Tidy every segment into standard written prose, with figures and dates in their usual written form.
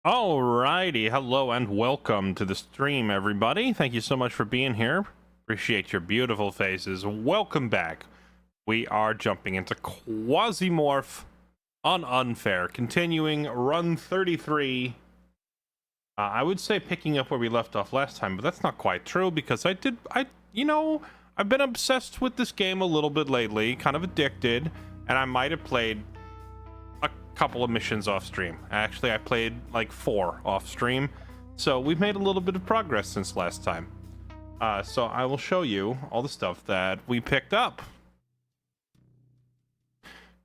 Alrighty, hello and welcome to the stream, everybody. Thank you so much for being here. Appreciate your beautiful faces. Welcome back. We are jumping into Quasimorph on Unfair, continuing run 33. I would say picking up where we left off last time, but that's not quite true because I've been obsessed with this game a little bit lately, kind of addicted, and I might have played couple of missions off stream. Actually, I played like 4 off stream, so we've made a little bit of progress since last time. So I will show you all the stuff that we picked up.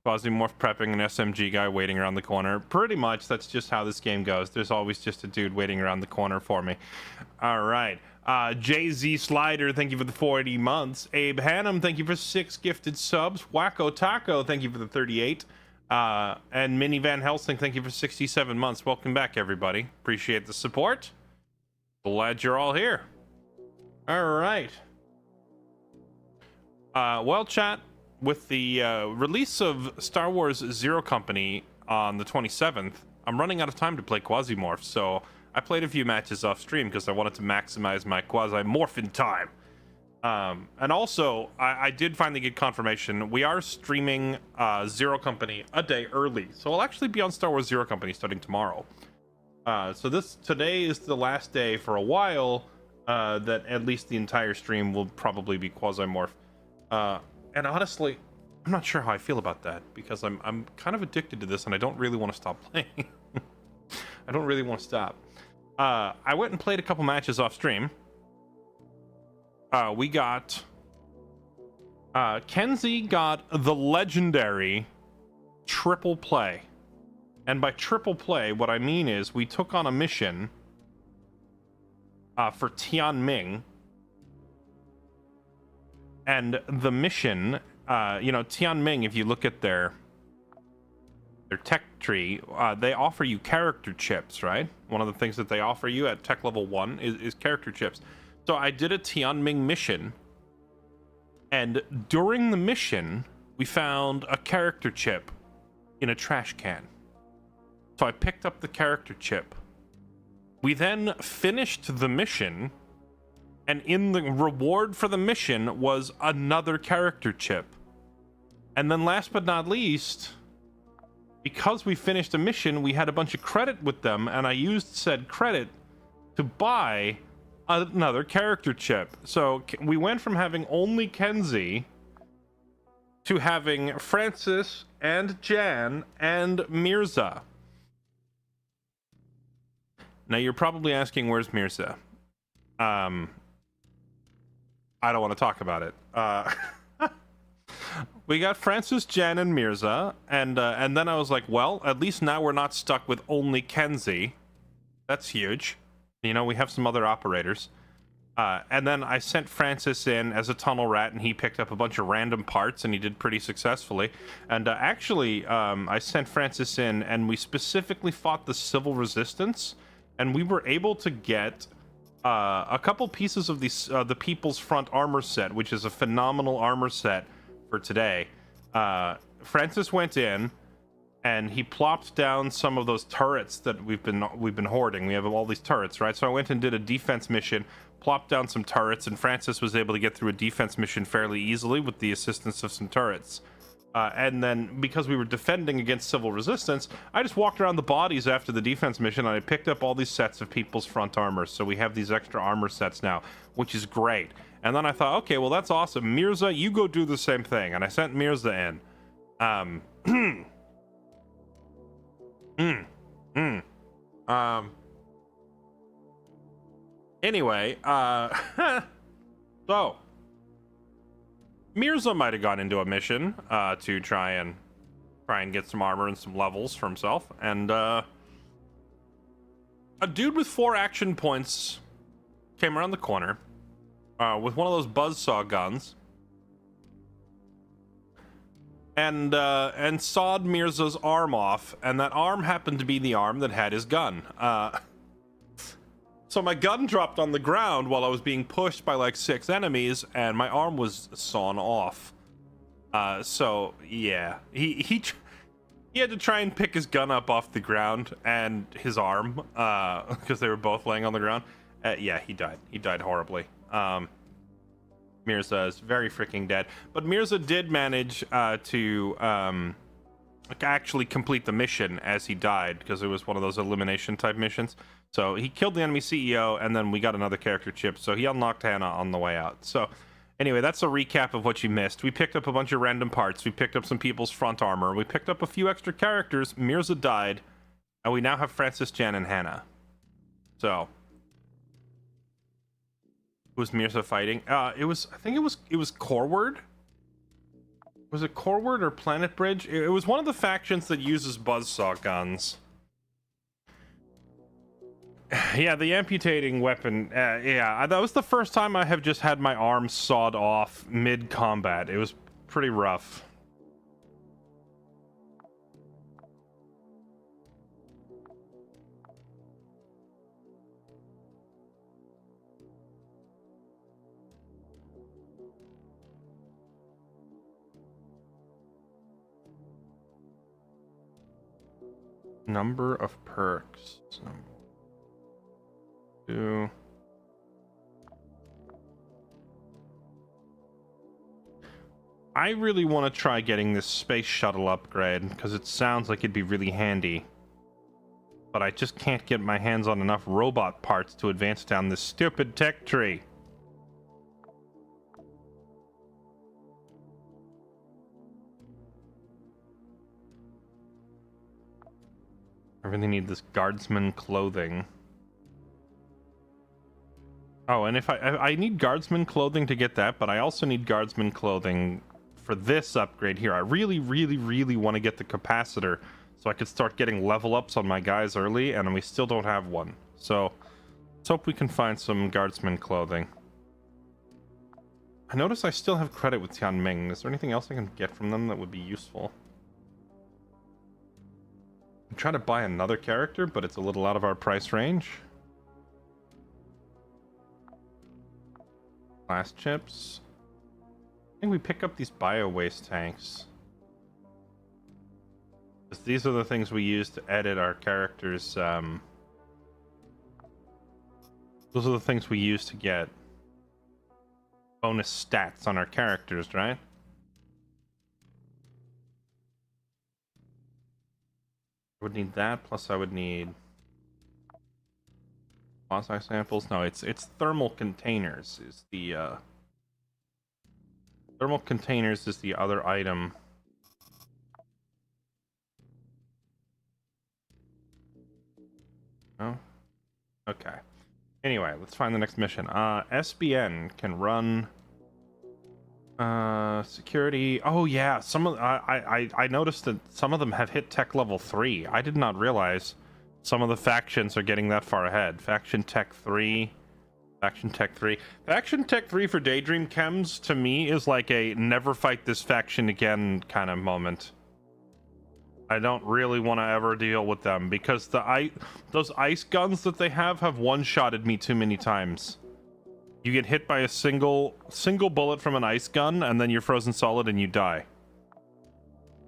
Quasimorph prepping an SMG guy waiting around the corner. Pretty much that's just how this game goes. There's always just a dude waiting around the corner for me. All right. JZ Slider, thank you for the 40 months. Abe Hannum, thank you for 6 gifted subs. Wacko Taco, thank you for the 38. And Minnie Van Helsing, thank you for 67 months. Welcome back, everybody. Appreciate the support. Glad you're all here. All right. Well, chat, with the release of Star Wars Zero Company on the 27th, I'm running out of time to play Quasimorph, so I played a few matches off stream because I wanted to maximize my Quasimorphin time. And also, I did finally get confirmation. We are streaming Zero Company a day early, so I'll actually be on Star Wars Zero Company starting tomorrow. So today is the last day for a while that at least the entire stream will probably be Quasimorph. And honestly, I'm not sure how I feel about that because I'm kind of addicted to this and I don't really want to stop playing. I don't really want to stop. I went and played a couple matches off stream. We got Kenzie got the legendary triple play, and by triple play what I mean is we took on a mission for Tianming, and the mission, Tianming, if you look at their tech tree, they offer you character chips, right? One of the things that they offer you at tech level 1 is character chips. So I did a Tianming mission, and during the mission, we found a character chip in a trash can. So I picked up the character chip. We then finished the mission, and in the reward for the mission was another character chip. And then last but not least, because we finished a mission, we had a bunch of credit with them, and I used said credit to buy another character chip. So we went from having only Kenzie to having Francis and Jan and Mirza. Now you're probably asking, where's Mirza? I don't want to talk about it. We got Francis, Jan, and Mirza, and then I was like, well, at least now we're not stuck with only Kenzie. That's huge. You know, we have some other operators. And then I sent Francis in as a tunnel rat, and he picked up a bunch of random parts, and he did pretty successfully. And actually, I sent Francis in, and we specifically fought the Civil Resistance, and we were able to get a couple pieces of the People's Front armor set, which is a phenomenal armor set for today. Francis went in, and he plopped down some of those turrets that we've been hoarding. We have all these turrets, right? So I went and did a defense mission, plopped down some turrets, and Francis was able to get through a defense mission fairly easily with the assistance of some turrets. And then because we were defending against civil resistance, I just walked around the bodies after the defense mission, and I picked up all these sets of People's Front armor. So we have these extra armor sets now, which is great. And then I thought, okay, well, that's awesome. Mirza, you go do the same thing. And I sent Mirza in. Anyway, so Mirza might have gone into a mission to try and get some armor and some levels for himself, and a dude with 4 action points came around the corner with one of those buzzsaw guns, and sawed Mirza's arm off, and that arm happened to be the arm that had his gun. So my gun dropped on the ground while I was being pushed by like 6 enemies, and my arm was sawn off. So yeah, he he had to try and pick his gun up off the ground and his arm, because they were both laying on the ground. Yeah, he died. He died horribly. Mirza is very freaking dead. But Mirza did manage to actually complete the mission as he died, because it was one of those elimination type missions. So he killed the enemy CEO, and then we got another character chip. So he unlocked Hannah on the way out. So anyway, that's a recap of what you missed. We picked up a bunch of random parts. We picked up some people's front armor. We picked up a few extra characters. Mirza died, and we now have Francis, Jan, and Hannah. So was Mirza fighting? I think it was Corward. Was it Corward or Planet Bridge? It was one of the factions that uses buzzsaw guns. Yeah, the amputating weapon. Yeah, that was the first time I have just had my arm sawed off mid-combat. It was pretty rough. Number of perks. Two. I really want to try getting this space shuttle upgrade because it sounds like it'd be really handy. But I just can't get my hands on enough robot parts to advance down this stupid tech tree. I really need this guardsman clothing. Oh, and if I need guardsman clothing to get that, but I also need guardsman clothing for this upgrade here. I really, really, really want to get the capacitor so I could start getting level ups on my guys early, and we still don't have one. So let's hope we can find some guardsman clothing. I notice I still have credit with Tianming. Is there anything else I can get from them that would be useful? I'm trying to buy another character, but it's a little out of our price range. Blast chips. I think we pick up these bio waste tanks. Because these are the things we use to edit our characters. Those are the things we use to get bonus stats on our characters, right? I would need that, plus I would need quasi samples. No, it's thermal containers is the thermal containers is the other item. Oh, okay. Anyway, let's find the next mission. SBN can run security. Oh yeah, some of I noticed that some of them have hit tech level 3. I did not realize some of the factions are getting that far ahead. Faction Tech 3. Faction Tech 3. Faction Tech 3 for Daydream Chems to me is like a never fight this faction again kind of moment. I don't really want to ever deal with them because those ice guns that they have one-shotted me too many times. You get hit by a single bullet from an ice gun, and then you're frozen solid and you die.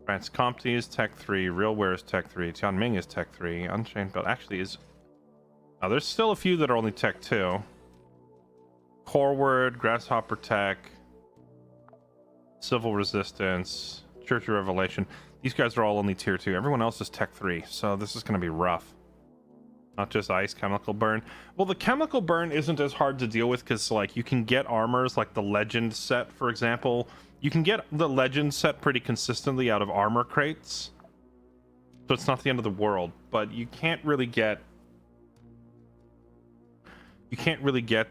France Comte is Tech 3, Realware is Tech 3, Tianming is Tech 3, Unchained Belt actually is... Oh, there's still a few that are only Tech 2. Corward, Grasshopper Tech, Civil Resistance, Church of Revelation. These guys are all only Tier 2. Everyone else is Tech 3, so this is going to be rough. Not just ice, chemical burn. Well, the chemical burn isn't as hard to deal with because, like, you can get armors like the Legend set, for example. You can get the Legend set pretty consistently out of armor crates. So it's not the end of the world, but you can't really get... You can't really get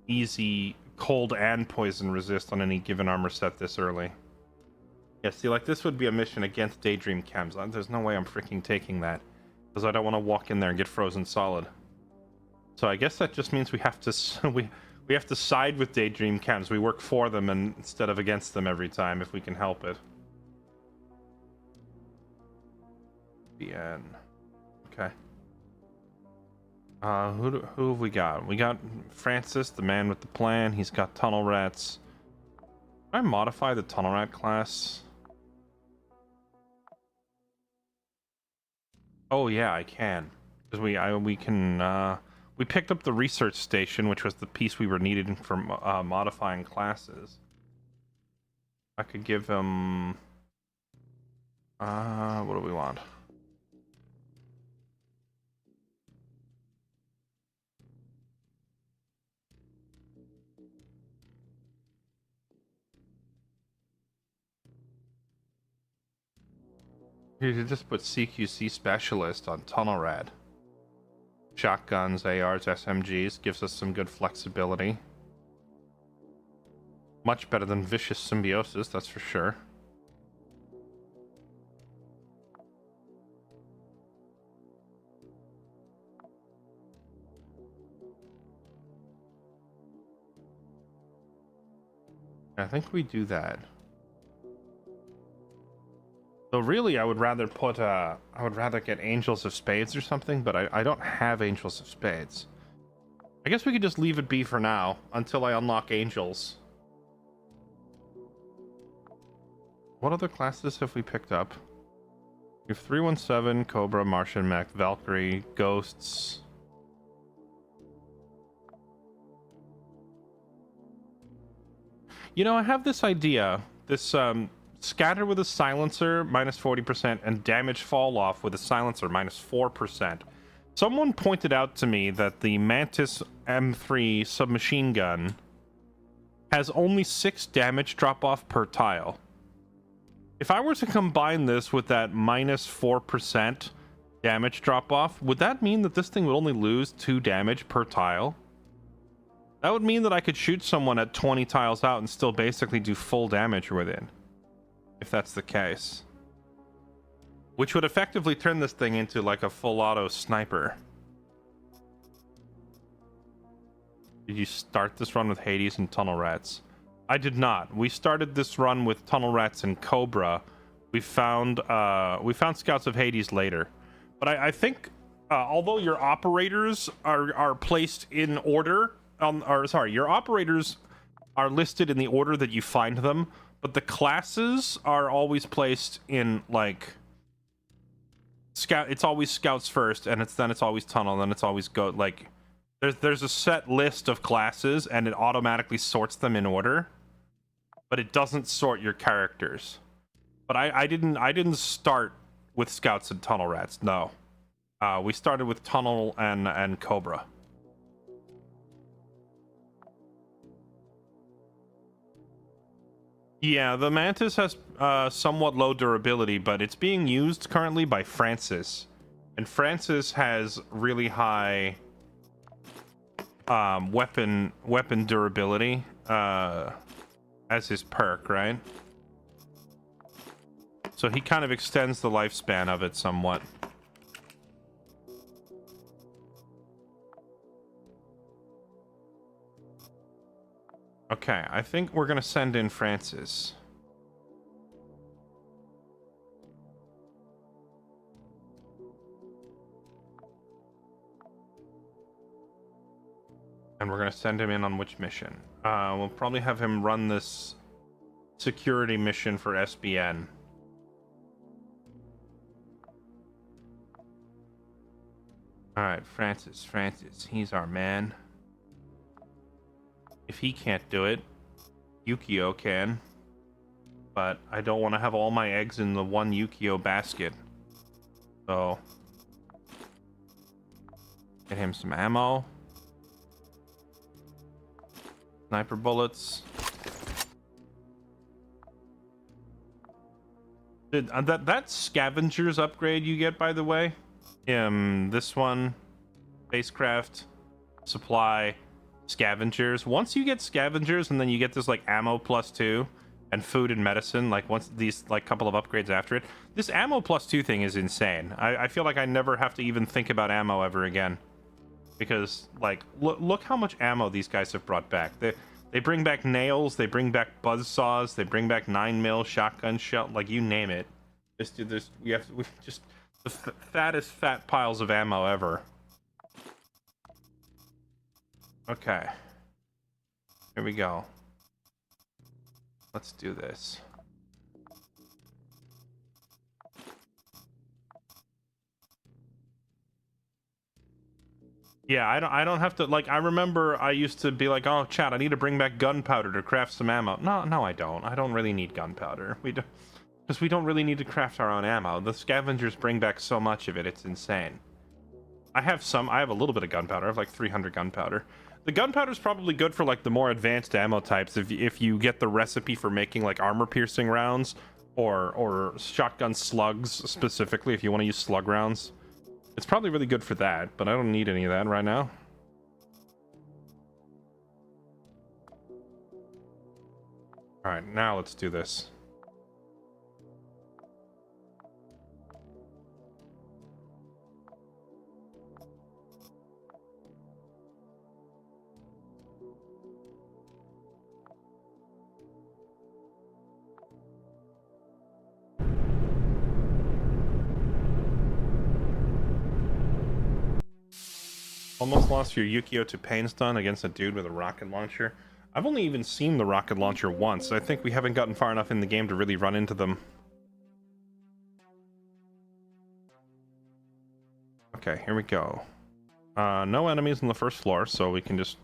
easy cold and poison resist on any given armor set this early. Yeah, see, like, this would be a mission against Daydream Chems. There's no way I'm freaking taking that. Because I don't want to walk in there and get frozen solid. So I guess that just means we have to we have to side with Daydream Chems. We work for them and instead of against them every time if we can help it. BN. Okay. Who have we got? We got Francis, the man with the plan. He's got tunnel rats. Can I modify the tunnel rat class? Oh yeah, I can. Because we can we picked up the research station, which was the piece we were needing for modifying classes. I could give him what do we want? You could just put CQC specialist on tunnel rad. Shotguns, ARs, SMGs gives us some good flexibility. Much better than vicious symbiosis, that's for sure. I think we do that. So really, I would rather get Angels of Spades or something, but I don't have Angels of Spades. I guess we could just leave it be for now until I unlock Angels. What other classes have we picked up? We have 317, Cobra, Martian Mech, Valkyrie, Ghosts. You know, I have this idea. This scatter with a silencer minus 40% and damage fall off with a silencer minus 4%. Someone pointed out to me that the Mantis M3 submachine gun has only 6 damage drop off per tile. If I were to combine this with that minus 4% damage drop off, would that mean that this thing would only lose 2 damage per tile? That would mean that I could shoot someone at 20 tiles out and still basically do full damage within. If that's the case. Which would effectively turn this thing into like a full auto sniper. Did you start this run with Hades and Tunnel Rats? I did not. We started this run with Tunnel Rats and Cobra. We found Scouts of Hades later. But I think although your operators are placed in order, your operators are listed in the order that you find them, but the classes are always placed in like scout. It's always scouts first, and then it's always tunnel, then it's always go. Like there's a set list of classes, and it automatically sorts them in order, but it doesn't sort your characters. But I didn't start with scouts and tunnel rats. No, we started with tunnel and Cobra. Yeah, the Mantis has somewhat low durability, but it's being used currently by Francis. And Francis has really high weapon durability as his perk, right? So he kind of extends the lifespan of it somewhat. Okay, I think we're gonna send in Francis. And we're gonna send him in on which mission? We'll probably have him run this security mission for SBN. Alright, Francis, he's our man. If he can't do it, Yukio can. But I don't want to have all my eggs in the one Yukio basket. So, get him some ammo. Sniper bullets. That scavengers upgrade you get, by the way. This one, spacecraft, supply, scavengers. Once you get scavengers, and then you get this like ammo +2 and food and medicine. Like once these like couple of upgrades after it, this ammo +2 thing is insane. I feel like I never have to even think about ammo ever again. Because like look how much ammo these guys have brought back. They bring back nails, they bring back buzzsaws, they bring back 9mm shotgun shell, like you name it. We just the fattest fat piles of ammo ever. Okay. Here we go. Let's do this. Yeah, I don't have to, like, I remember I used to be like, oh, Chad, I need to bring back gunpowder to craft some ammo. No, I don't. I don't really need gunpowder. Because we don't really need to craft our own ammo. The scavengers bring back so much of it, it's insane. I have a little bit of gunpowder. I have like 300 gunpowder. The gunpowder is probably good for like the more advanced ammo types if you get the recipe for making like armor-piercing rounds or shotgun slugs specifically if you want to use slug rounds. It's probably really good for that, but I don't need any of that right now. All right, now let's do this. Almost lost your Yukio to pain stun against a dude with a rocket launcher. I've only even seen the rocket launcher once. I think we haven't gotten far enough in the game to really run into them. Okay, here we go. No enemies on the first floor, so we can just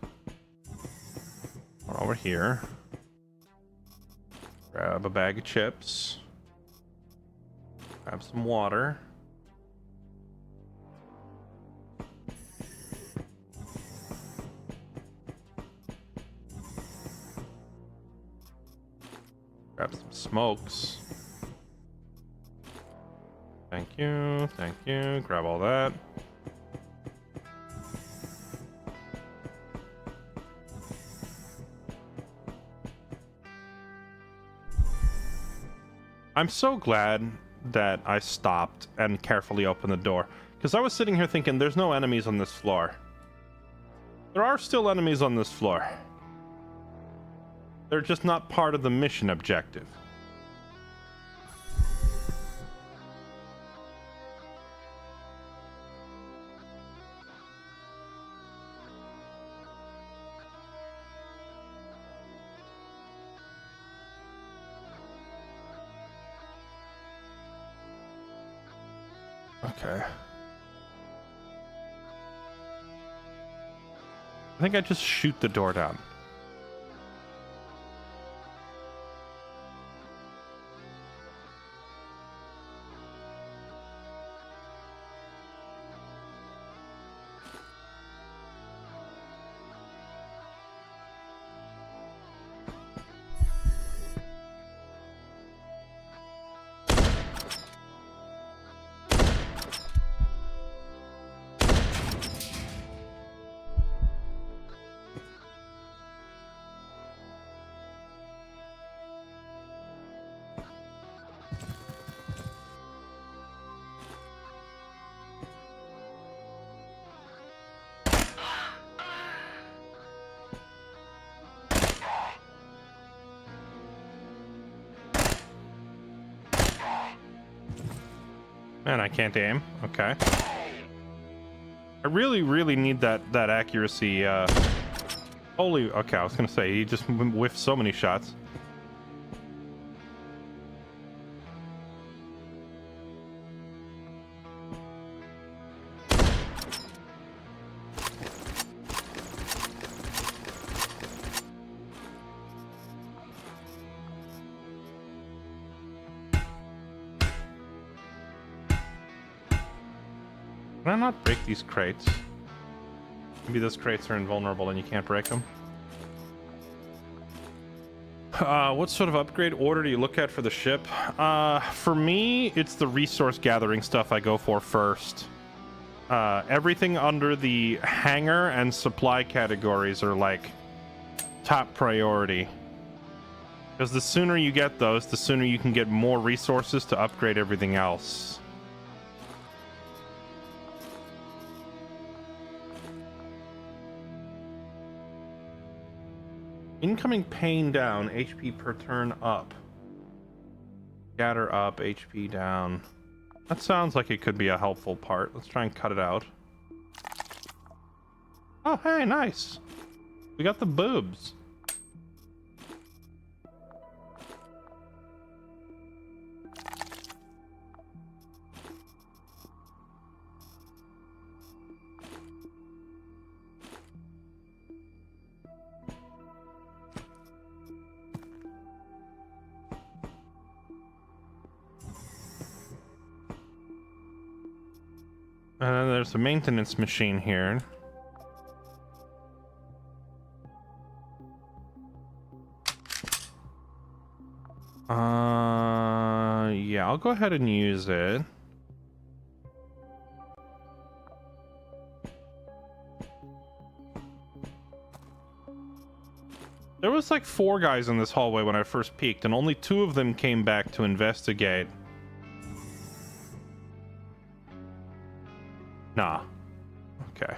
run over here. Grab a bag of chips. Grab some water. Grab some smokes. Thank you, thank you. Grab all that. I'm so glad that I stopped and carefully opened the door, because I was sitting here thinking there's no enemies on this floor. There are still enemies on this floor. They're just not part of the mission objective. Okay. I think I just shoot the door down. Man, I can't aim. Okay. I really need that accuracy. Holy. Okay, I was gonna say he just whiffed so many shots. Can I not break these crates? Maybe those crates are invulnerable and you can't break them. What sort of upgrade order do you look at for the ship? For me, it's the resource gathering stuff I go for first. Everything under the hangar and supply categories are like top priority. Because the sooner you get those, the sooner you can get more resources to upgrade everything else. Incoming pain down, HP per turn up. Scatter up, HP down. That sounds like it could be a helpful part. Let's try and cut it out. Oh, hey, nice. We got the boobs. And then there's a maintenance machine here. Yeah, I'll go ahead and use it. There was like 4 guys in this hallway when I first peeked, and only 2 of them came back to investigate. Nah. Okay.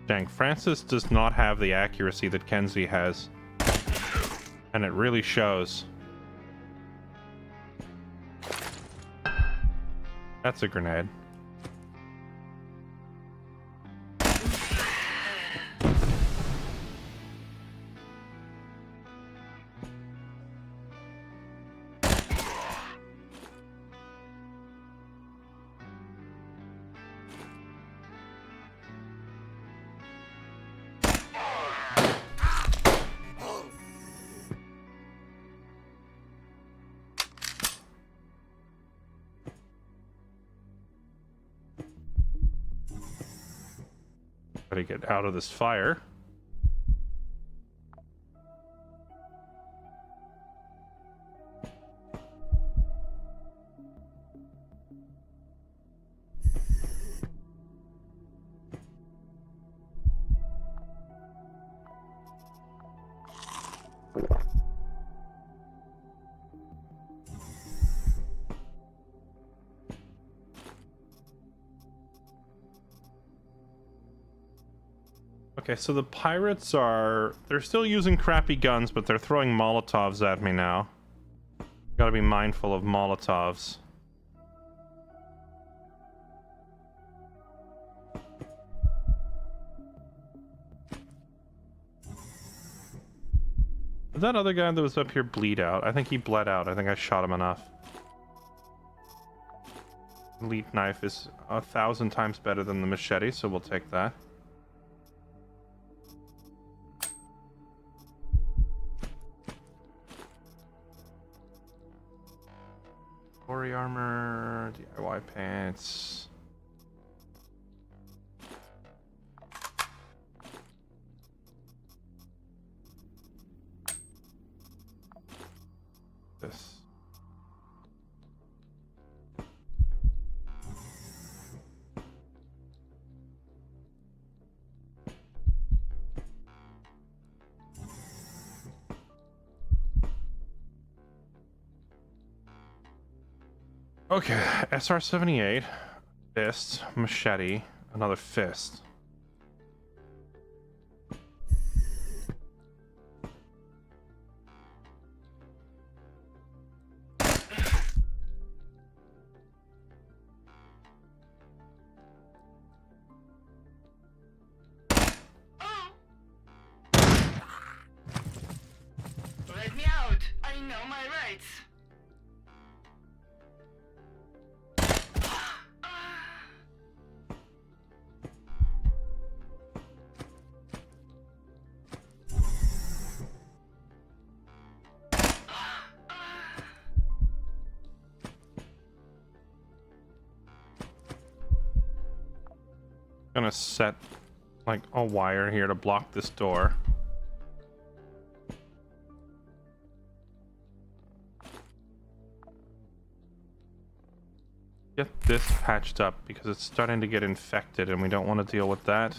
Dang, Francis does not have the accuracy that Kenzie has. And it really shows. That's a grenade. Gotta get out of this fire. Okay, so the pirates they're still using crappy guns, but they're throwing Molotovs at me now. Gotta be mindful of Molotovs. Did that other guy that was up here bleed out? I think he bled out. I think I shot him enough. Elite knife is 1,000 times better than the machete, so we'll take that. Glory armor, DIY pants. This. Okay, SR-78, fist, machete, another fist. Let me out! I know my rights! Gonna set like a wire here to block this door. Get this patched up because it's starting to get infected and we don't want to deal with that.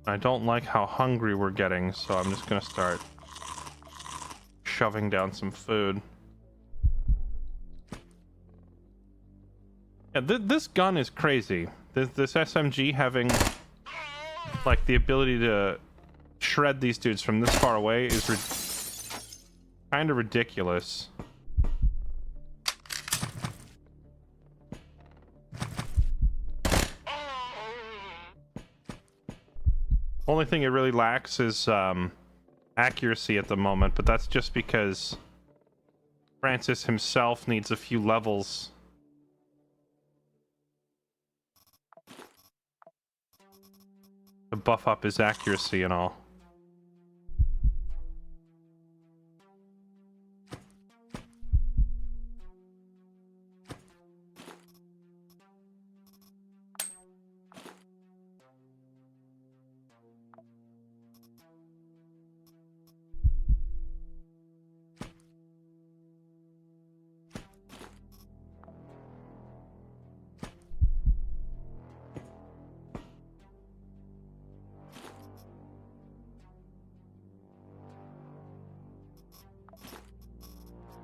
I don't like how hungry we're getting, so I'm just gonna start shoving down some food. Yeah, this gun is crazy. This SMG having like the ability to shred these dudes from this far away is kind of ridiculous. Only thing it really lacks is accuracy at the moment, but that's just because Francis himself needs a few levels. To buff up his accuracy and all.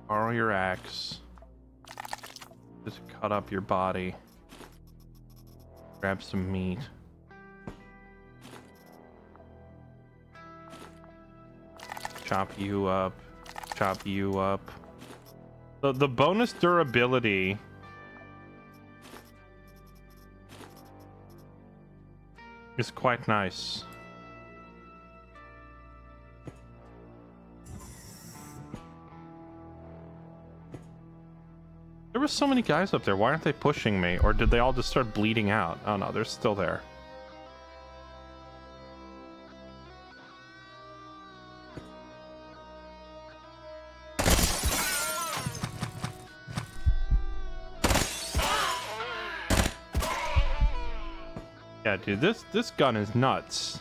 Borrow your axe. Just cut up your body. Grab some meat. Chop you up. Chop you up. The bonus durability is quite nice. There were so many guys up there. Why aren't they pushing me? Or did they all just start bleeding out? Oh no, they're still there. Yeah, dude, this gun is nuts.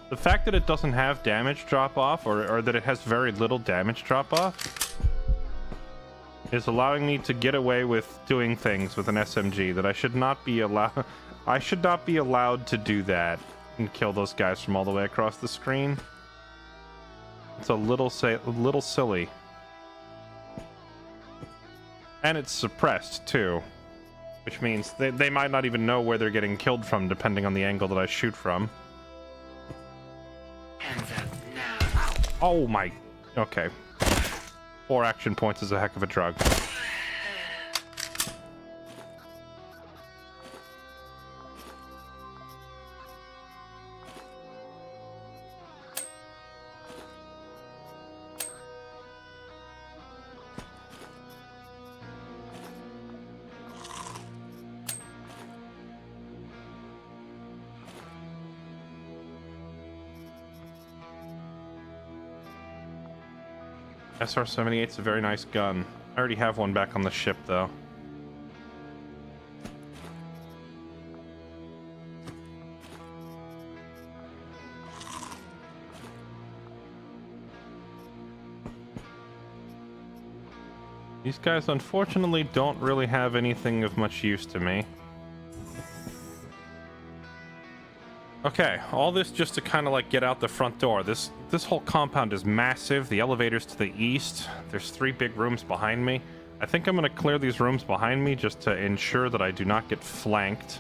The fact that it doesn't have damage drop off, or that it has very little damage drop off, is allowing me to get away with doing things with an SMG that I should not be allowed. I should not be allowed to do that and kill those guys from all the way across the screen. It's a little silly, and it's suppressed too, which means they might not even know where they're getting killed from, depending on the angle that I shoot from. Hands up now. Oh my. Okay. 4 action points is a heck of a drug. SR-78 is a very nice gun. I already have one back on the ship, though. These guys, unfortunately, don't really have anything of much use to me. Okay, all this just to kind of like get out the front door. This whole compound is massive. The elevator's to the east. There's 3 big rooms behind me. I think I'm going to clear these rooms behind me just to ensure that I do not get flanked.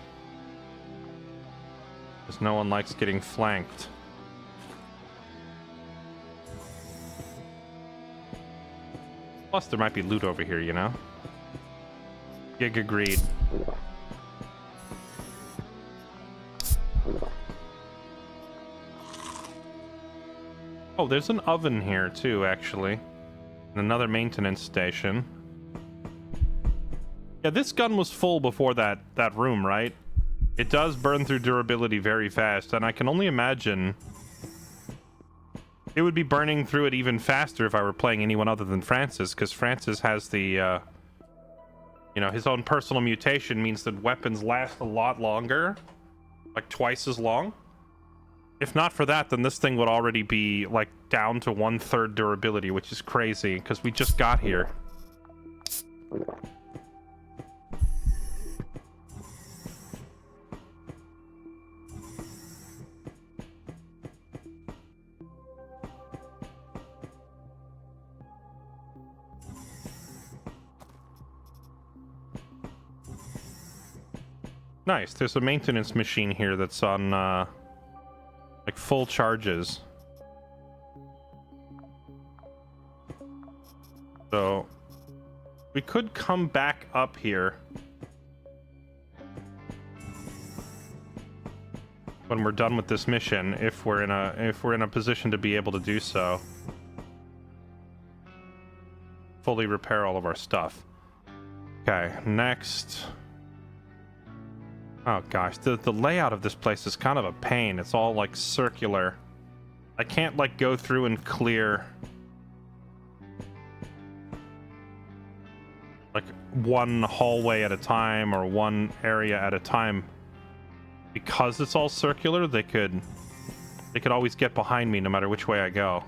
Because no one likes getting flanked. Plus, there might be loot over here, you know? Gig agreed. Oh, there's an oven here too, actually. And another maintenance station. Yeah, this gun was full before that room, right? It does burn through durability very fast, and I can only imagine it would be burning through it even faster if I were playing anyone other than Francis, because Francis has the, you know, his own personal mutation means that weapons last a lot longer, like twice as long. If not for that, then this thing would already be, like, down to 1/3 durability, which is crazy, because we just got here. Nice, there's a maintenance machine here that's on, like full charges. So we could come back up here. when we're done with this mission, if we're in a position to be able to do so. Fully repair all of our stuff. Okay, next. Oh gosh, the layout of this place is kind of a pain. It's all like circular. I can't like go through and clear like one hallway at a time or one area at a time. Because it's all circular, they could always get behind me no matter which way I go.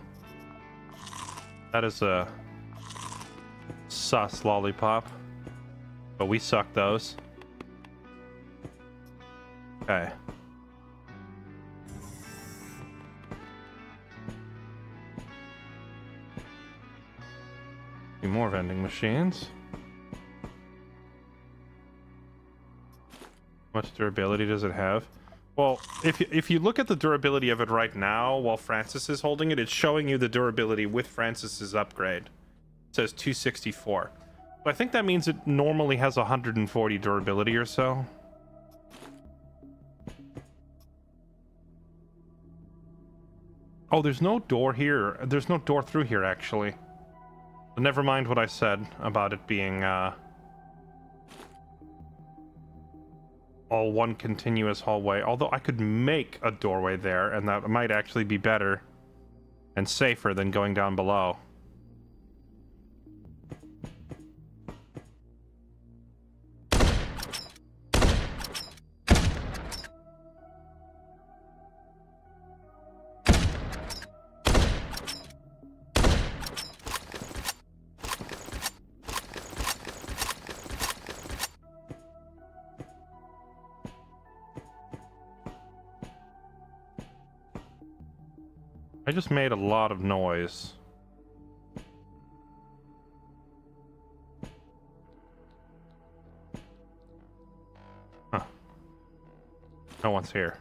That is a sus lollipop. But we suck those. Okay. A few more vending machines. How much durability does it have? Well, if you look at the durability of it right now while Francis is holding it, it's showing you the durability with Francis's upgrade. It says 264. So I think that means it normally has 140 durability or so. Oh, there's no door here. There's no door through here, actually. But never mind what I said about it being, all one continuous hallway. Although I could make a doorway there, and that might actually be better and safer than going down below. I just made a lot of noise. Huh. No one's here.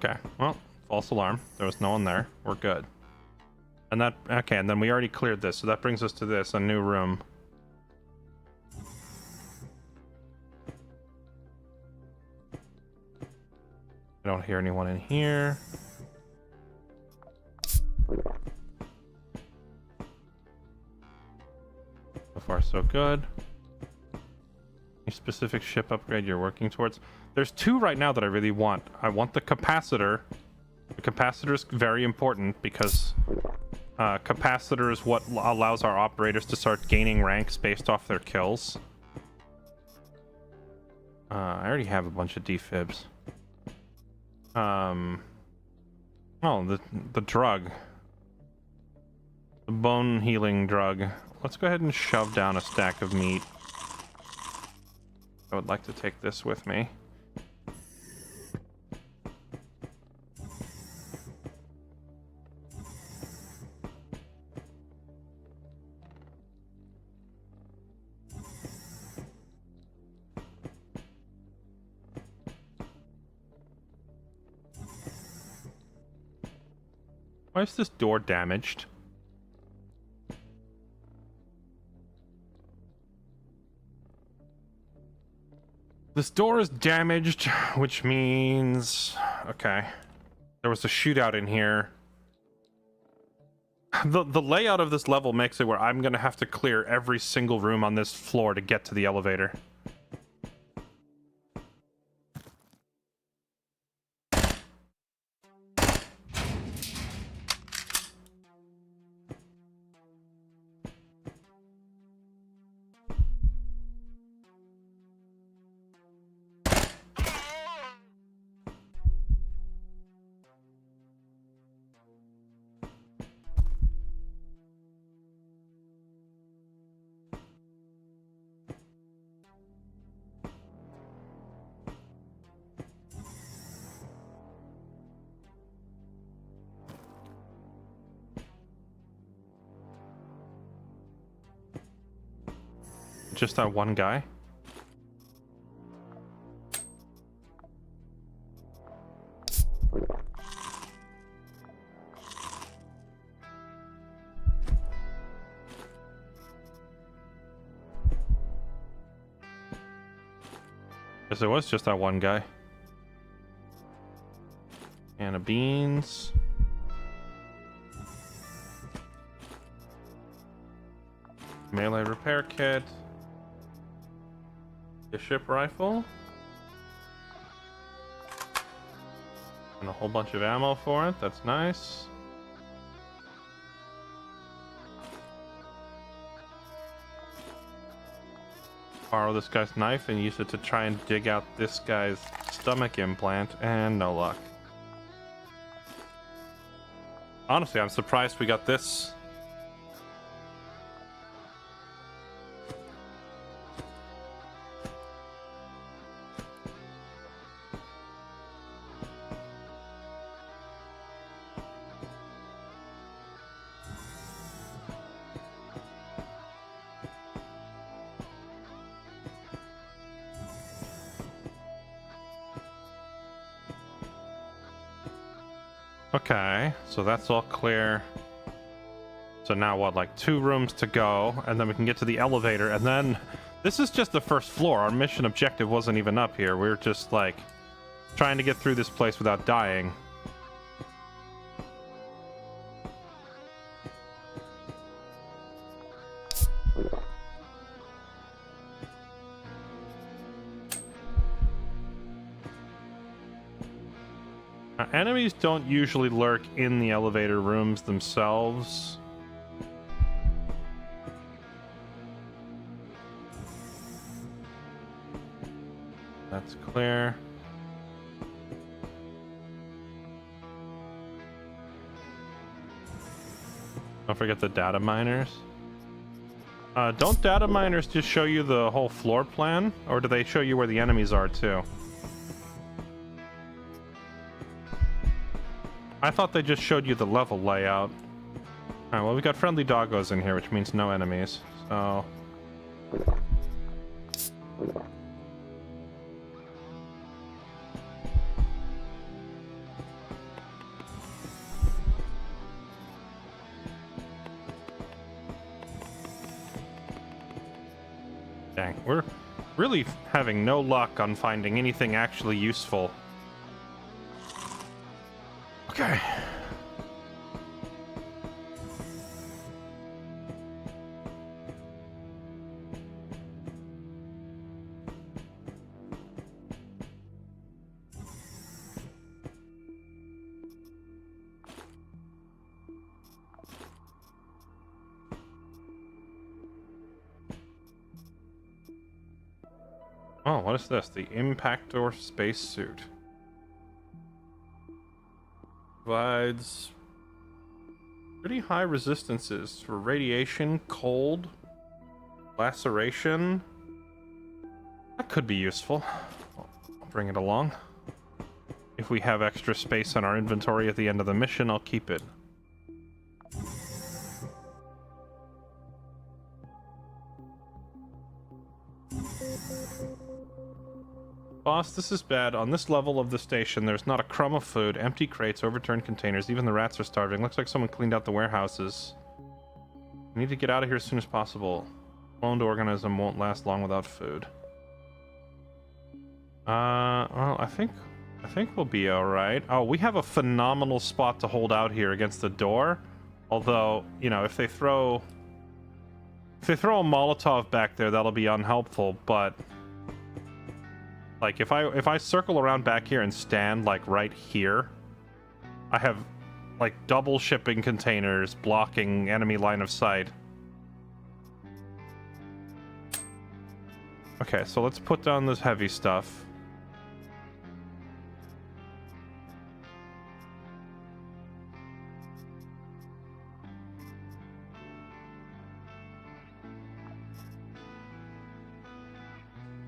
Okay, well, false alarm. There was no one there. We're good. And that, okay, and then we already cleared this, so that brings us to this, a new room. I don't hear anyone in here. So far, so good. Any specific ship upgrade you're working towards? There's two right now that I really want. I want the capacitor. The capacitor is very important because capacitor is what allows our operators to start gaining ranks based off their kills. I already have a bunch of defibs. Oh, the drug. The bone healing drug. Let's go ahead and shove down a stack of meat. I would like to take this with me. Why is this door damaged? This door is damaged, which means... Okay. There was a shootout in here. The layout of this level makes it where I'm gonna have to clear every single room on this floor to get to the elevator. Just that one guy? Guess it was just that one guy. Can of beans. Melee repair kit. A ship rifle. And a whole bunch of ammo for it. That's nice. Borrow this guy's knife and use it to try and dig out this guy's stomach implant, and no luck. Honestly, I'm surprised we got this. Okay, so that's all clear. So now what, like 2 rooms to go, and then we can get to the elevator, and then this is just the first floor. Our mission objective wasn't even up here. We were just like trying to get through this place without dying. Enemies don't usually lurk in the elevator rooms themselves. That's clear. Don't forget the data miners. Don't data miners just show you the whole floor plan? Or do they show you where the enemies are too? I thought they just showed you the level layout. Alright, well, we got friendly doggos in here, which means no enemies. So... dang, we're really having no luck on finding anything actually useful. Okay. Oh, what is this? The Impactor spacesuit. Provides pretty high resistances for radiation, cold, laceration. That could be useful. I'll bring it along. If we have extra space in our inventory at the end of the mission, I'll keep it. Boss, this is bad. On this level of the station, there's not a crumb of food, empty crates, overturned containers. Even the rats are starving. Looks like someone cleaned out the warehouses. We need to get out of here as soon as possible. Cloned organism won't last long without food. Well, I think we'll be alright. Oh, we have a phenomenal spot to hold out here against the door. Although, you know, if they throw a Molotov back there, that'll be unhelpful, but... like, if I circle around back here and stand, like, right here, I have, like, double shipping containers blocking enemy line of sight. Okay, so let's put down this heavy stuff.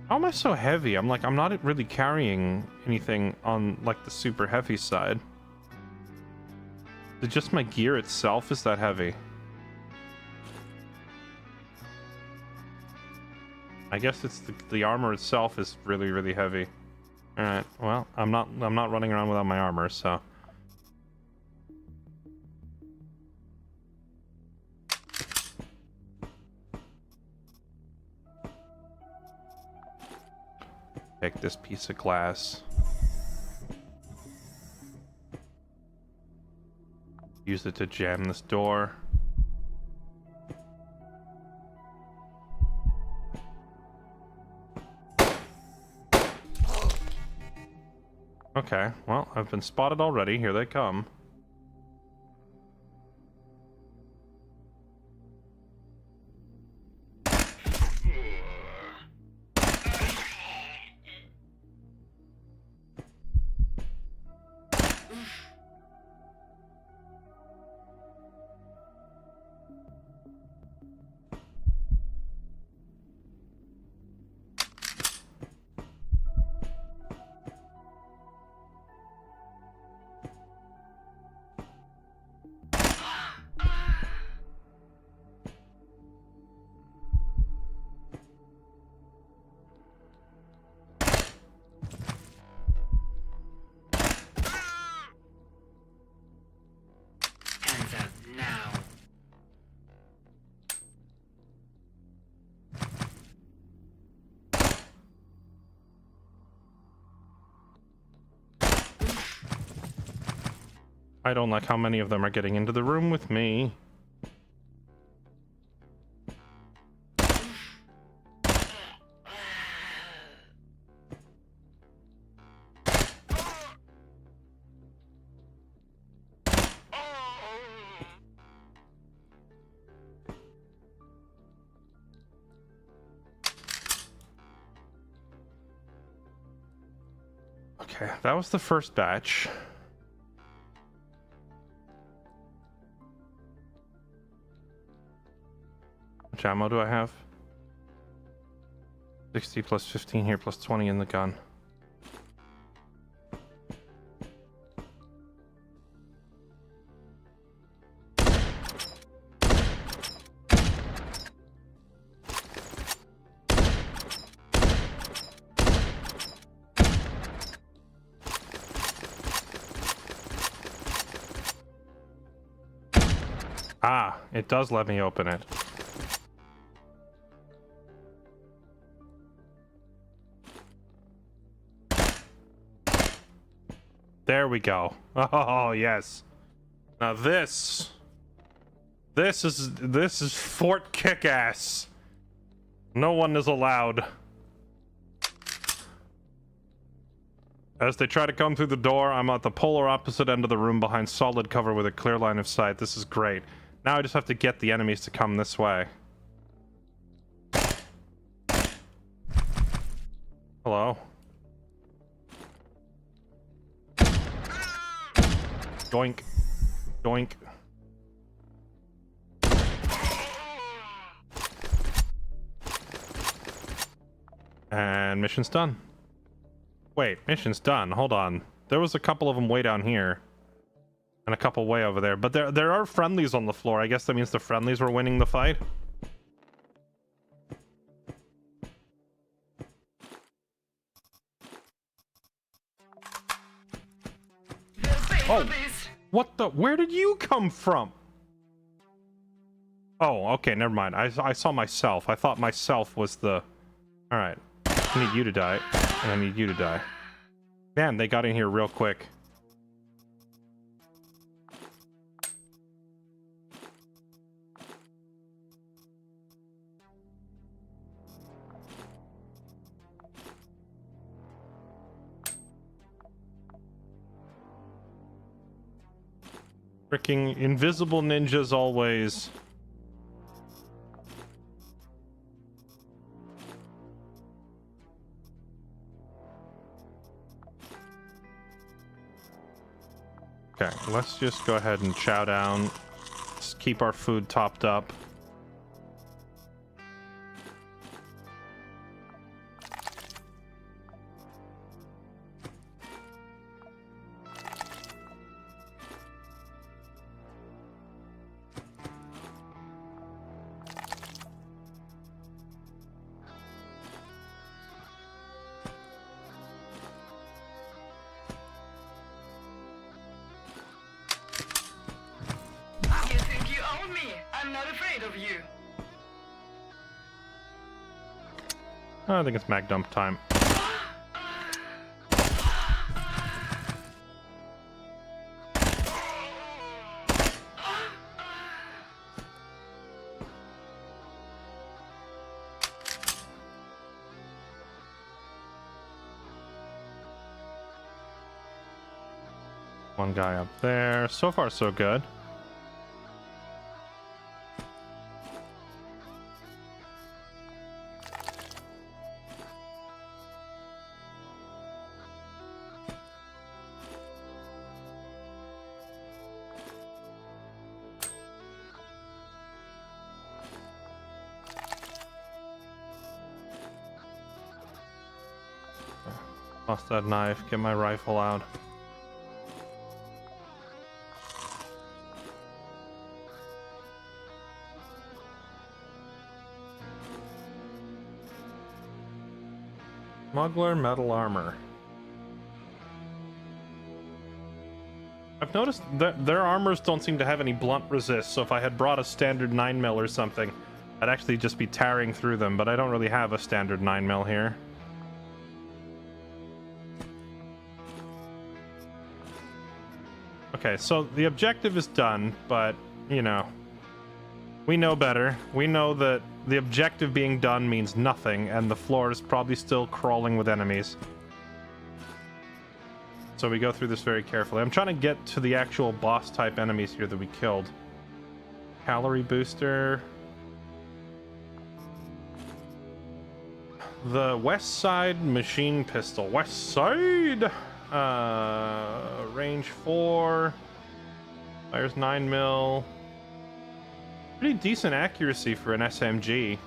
How am I so heavy? I'm not really carrying anything on, like, the super heavy side. Is it just my gear itself is that heavy? I guess it's the armor itself is really, really heavy. All right. Well, I'm not running around without my armor, so. Take this piece of glass. Use it to jam this door. Okay, well, I've been spotted already. Here they come. Hands up now. I don't like how many of them are getting into the room with me. Okay, that was the first batch. Which ammo do I have? 60 plus 15 here, plus 20 in the gun. Ah, it does let me open it. There we go. Oh, yes. Now this is Fort Kick-Ass. No one is allowed. As they try to come through the door, I'm at the polar opposite end of the room behind solid cover with a clear line of sight. This is great. Now I just have to get the enemies to come this way. Hello. Doink. Doink. And mission's done. Wait, mission's done. Hold on. There was a couple of them way down here. And a couple way over there. But there are friendlies on the floor. I guess that means the friendlies were winning the fight. Oh! What the? Where did you come from? Oh, okay, never mind. I saw myself. I thought myself was the... Alright. I need you to die. And I need you to die. Man, they got in here real quick. Freaking invisible ninjas always. Okay, let's just go ahead and chow down. Let's keep our food topped up. not afraid of you. I think it's mag dump time. One guy up there. So far, so good. Lost that knife. Get my rifle out. Smuggler metal armor. I've noticed that their armors don't seem to have any blunt resist, so if I had brought a standard 9mm or something, I'd actually just be tearing through them, but I don't really have a standard 9mm here. Okay, so the objective is done, but, you know, we know better. We know that the objective being done means nothing, and the floor is probably still crawling with enemies. So we go through this very carefully. I'm trying to get to the actual boss-type enemies here that we killed. Calorie booster. The West Side machine pistol. West Side! Range 4. Fires 9mm. Pretty decent accuracy for an SMG.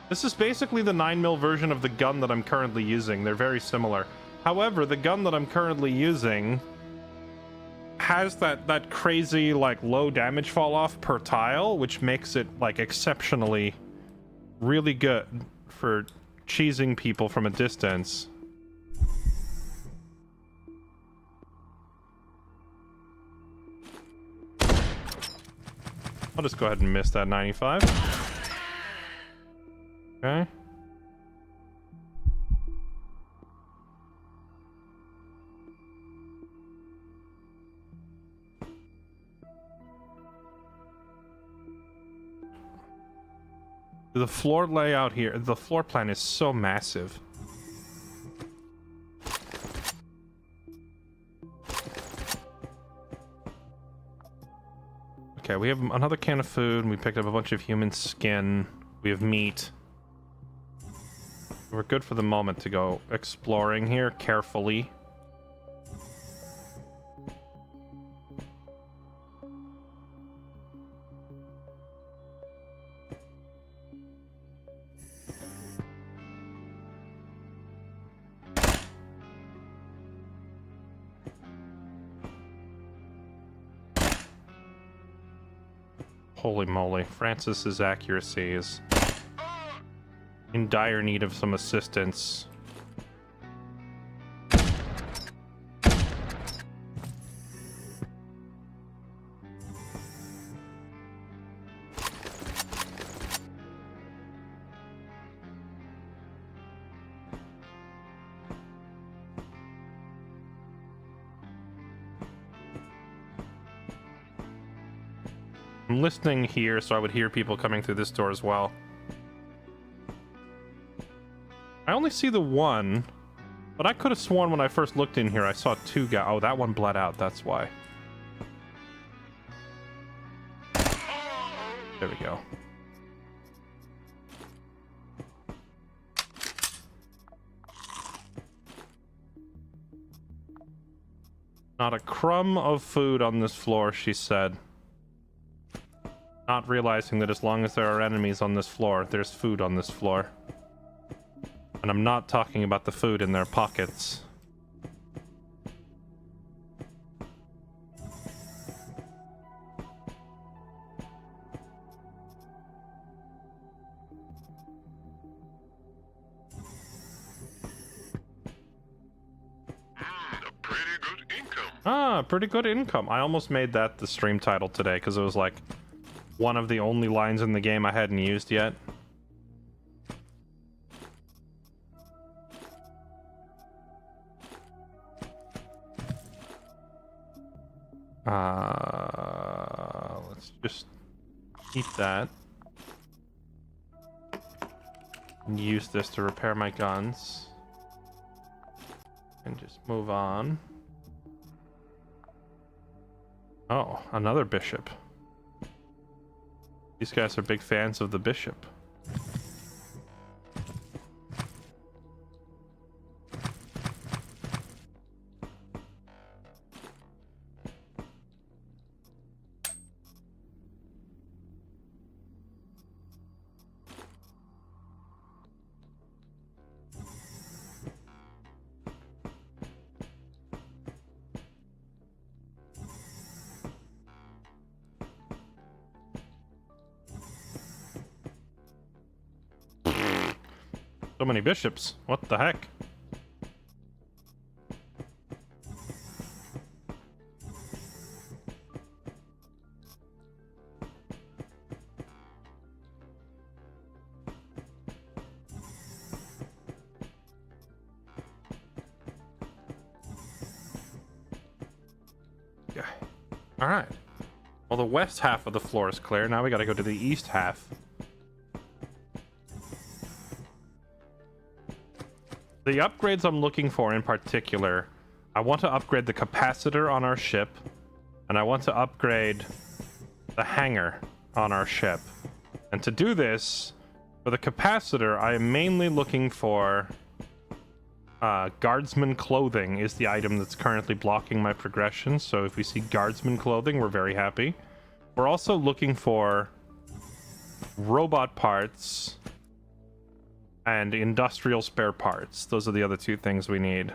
This is basically the 9mm version of the gun that I'm currently using. They're very similar. However, the gun that I'm currently using has that crazy, like, low damage fall off per tile, which makes it, like, exceptionally really good for cheesing people from a distance. I'll just go ahead and miss that 95. Okay. The floor layout here, the floor plan is so massive. Okay, we have another can of food. We picked up a bunch of human skin. We have meat. We're good for the moment to go exploring here carefully. Holy moly, Francis's accuracy is in dire need of some assistance. I'm listening here, so I would hear people coming through this door as well. I only see the one, but I could have sworn when I first looked in here I saw two guys. Oh, that one bled out, that's why. There we go. Not a crumb of food on this floor, she said. Not realizing that as long as there are enemies on this floor, there's food on this floor. And I'm not talking about the food in their pockets. A pretty good ink Ah, pretty good income. I almost made that the stream title today because it was like one of the only lines in the game I hadn't used yet. Let's just eat that. And use this to repair my guns. And just move on. Oh, another bishop. These guys are big fans of the bishop. So many bishops. What the heck? Yeah. All right. Well, the west half of the floor is clear. Now we got to go to the east half. The upgrades I'm looking for in particular, I want to upgrade the capacitor on our ship, and I want to upgrade the hangar on our ship. And to do this, for the capacitor, I am mainly looking for guardsman clothing is the item that's currently blocking my progression. So if we see guardsman clothing, we're very happy. We're also looking for robot parts and industrial spare parts. Those are the other two things we need.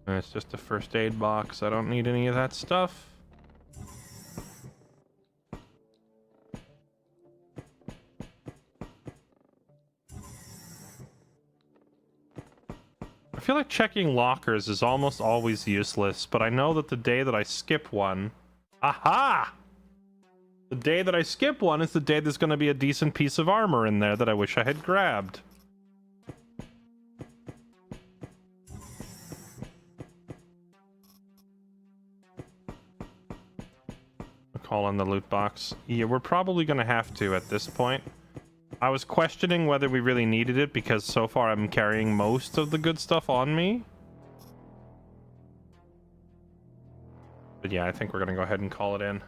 It's just a first aid box. I don't need any of that stuff. I feel like checking lockers is almost always useless, but I know that the day that I skip one... Aha! The day that I skip one is the day there's going to be a decent piece of armor in there that I wish I had grabbed. Call in the loot box. Yeah, we're probably gonna have to at this point. I was questioning whether we really needed it because so far I'm carrying most of the good stuff on me. But yeah, I think we're gonna go ahead and call it in.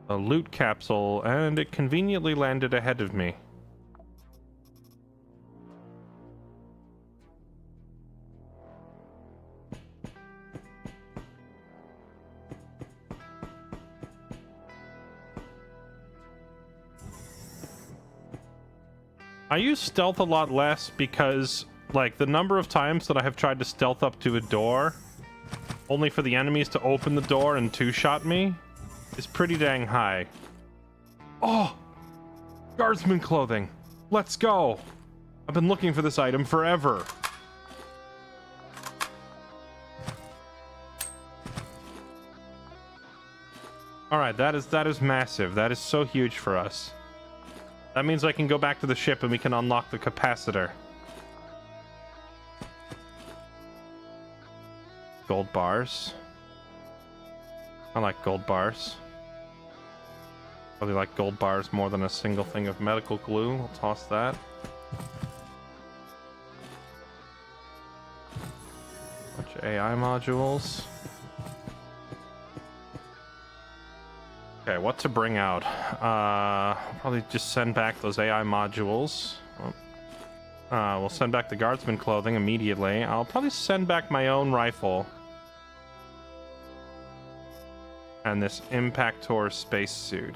A loot capsule, and it conveniently landed ahead of me. I use stealth a lot less because, like, the number of times that I have tried to stealth up to a door, only for the enemies to open the door and two-shot me, is pretty dang high. Oh! Guardsman clothing! Let's go! I've been looking for this item forever. Alright, that is massive. That is so huge for us. That means I can go back to the ship and we can unlock the capacitor. Gold bars. I like gold bars. Probably like gold bars more than a single thing of medical glue. I'll toss that. Bunch of AI modules. Okay, what to bring out? Probably just send back those AI modules. We'll send back the guardsman clothing immediately. I'll probably send back my own rifle. And this Impactor spacesuit.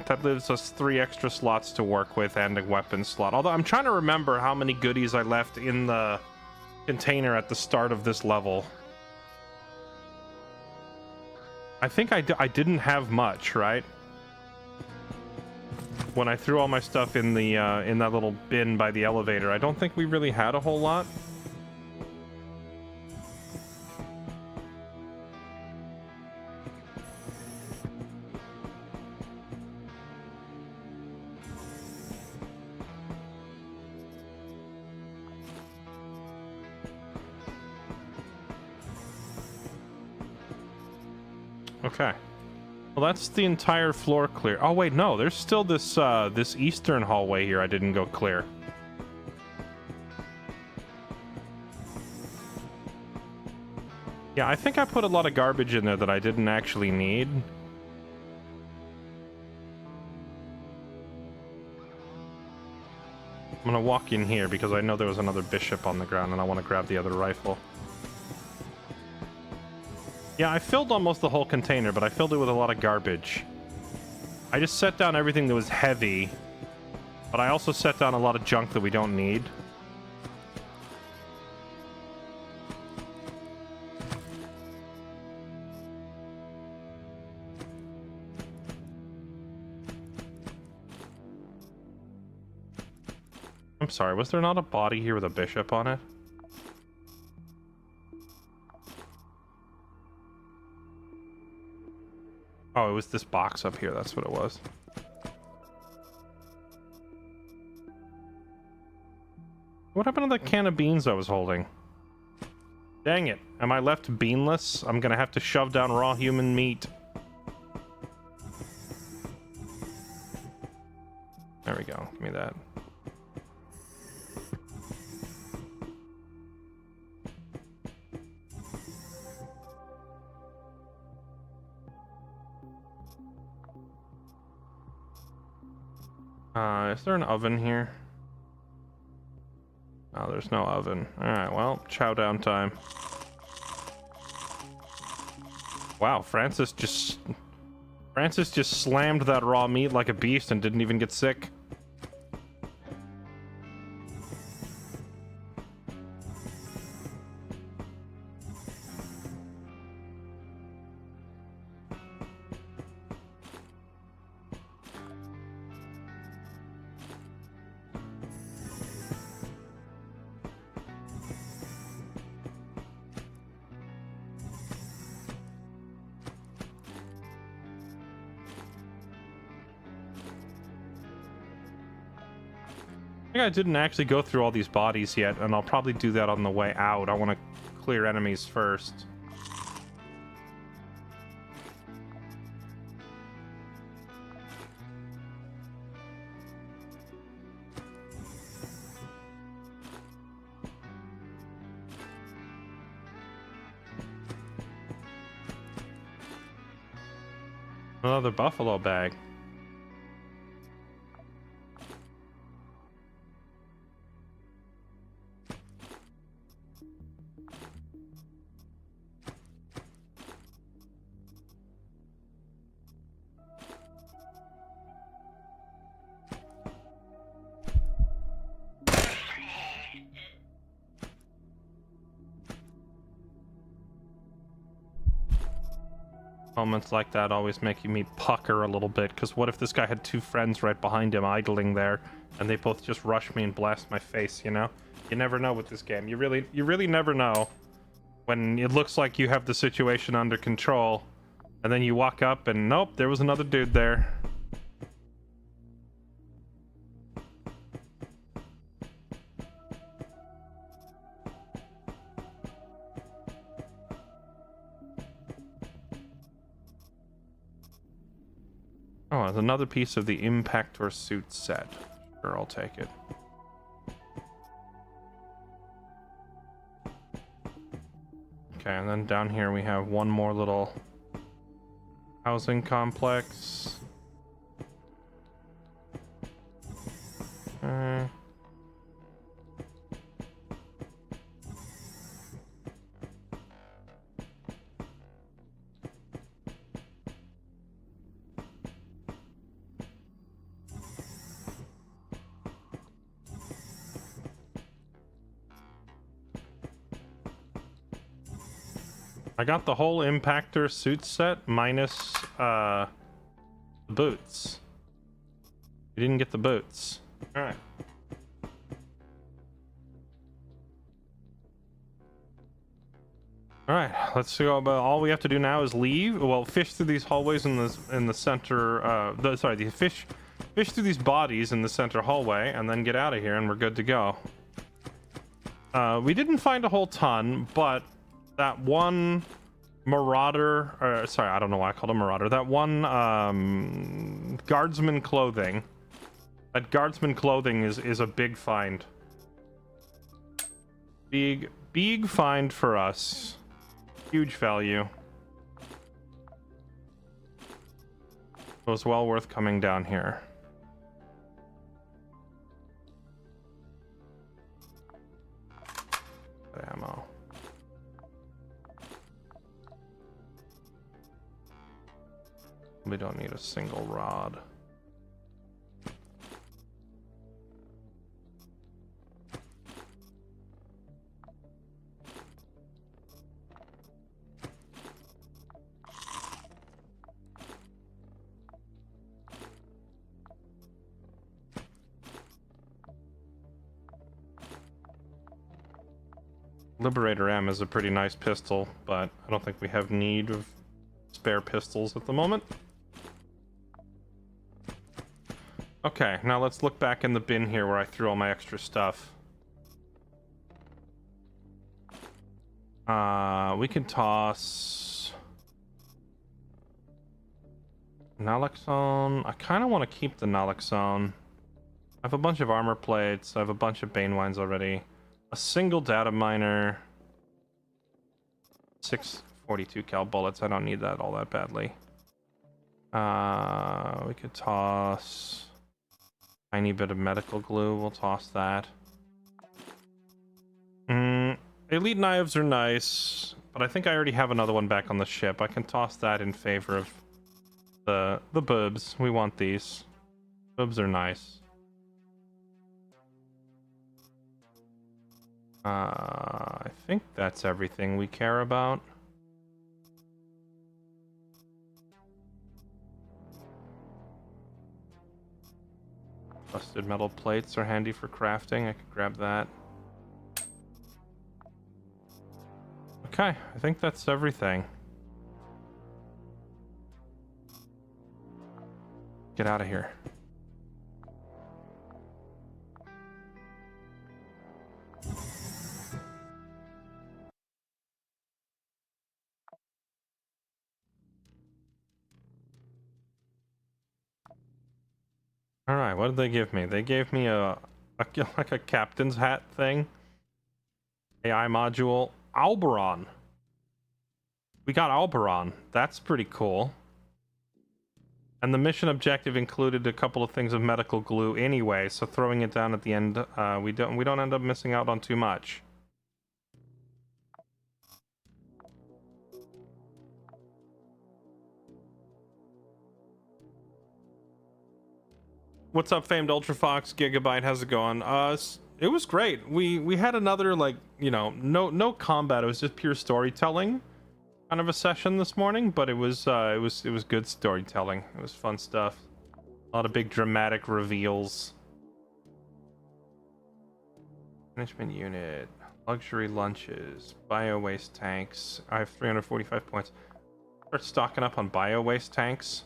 That leaves us 3 extra slots to work with and a weapon slot. Although I'm trying to remember how many goodies I left in the container at the start of this level. I think I didn't have much, right? When I threw all my stuff in the in that little bin by the elevator, I don't think we really had a whole lot. Okay. Well, that's the entire floor clear. Oh wait, no, there's still this this eastern hallway here I didn't go clear. Yeah, I think I put a lot of garbage in there that I didn't actually need. I'm gonna walk in here because I know there was another bishop on the ground and I want to grab the other rifle. Yeah, I filled almost the whole container, but I filled it with a lot of garbage. I just set down everything that was heavy, but I also set down a lot of junk that we don't need. I'm sorry, was there not a body here with a bishop on it? Oh, it was this box up here. That's what it was. What happened to the can of beans I was holding? Dang it. Am I left beanless? I'm gonna have to shove down raw human meat. There we go. Give me that. Is there an oven here? Oh, there's no oven. Alright, well, chow down time. Wow, Francis just slammed that raw meat like a beast and didn't even get sick. I didn't actually go through all these bodies yet, and I'll probably do that on the way out. I want to clear enemies first. Another buffalo bag. Moments like that always making me pucker a little bit, because what if this guy had 2 friends right behind him idling there, and they both just rush me and blast my face, you know? You never know with this game. You really never know when it looks like you have the situation under control, and then you walk up and nope, there was another dude there. Oh, there's another piece of the Impactor suit set. Sure, I'll take it. Okay, and then down here we have one more little housing complex. Okay. I got the whole impactor suit set minus the boots. You didn't get the boots. Alright. Alright, let's go. About all we have to do now is leave. Well, fish through these hallways in the center. Fish through these bodies in the center hallway, and then get out of here, and we're good to go. We didn't find a whole ton, but that one marauder, sorry, I don't know why I called him marauder. That one guardsman clothing. That guardsman clothing is a big find. Big find for us. Huge value. It was well worth coming down here. Ammo. We don't need a single rod. Liberator M is a pretty nice pistol, but I don't think we have need of spare pistols at the moment. Okay, now let's look back in the bin here where I threw all my extra stuff. We can toss naloxone. I kind of want to keep the naloxone. I have a bunch of armor plates. I have a bunch of Banewines already. A single data miner. 642 cal bullets. I don't need that all that badly. We could toss tiny bit of medical glue. We'll toss that. Elite knives are nice, but I think I already have another one back on the ship. I can toss that in favor of the boobs. We want these. Boobs are nice. I think that's everything we care about. Rusted metal plates are handy for crafting. I could grab that. Okay, I think that's everything. Get out of here. All right, what did they give me? They gave me like a captain's hat thing. AI module. Alberon. We got Alberon. That's pretty cool. And the mission objective included a couple of things of medical glue anyway, so throwing it down at the end, we don't end up missing out on too much. What's up, famed Ultrafox Gigabyte? How's it going? It was great. We had another, like, you know, no combat. It was just pure storytelling kind of a session this morning, but it was good storytelling. It was fun stuff. A lot of big dramatic reveals. Management unit, luxury lunches, bio waste tanks. I have 345 points. Start stocking up on bio waste tanks,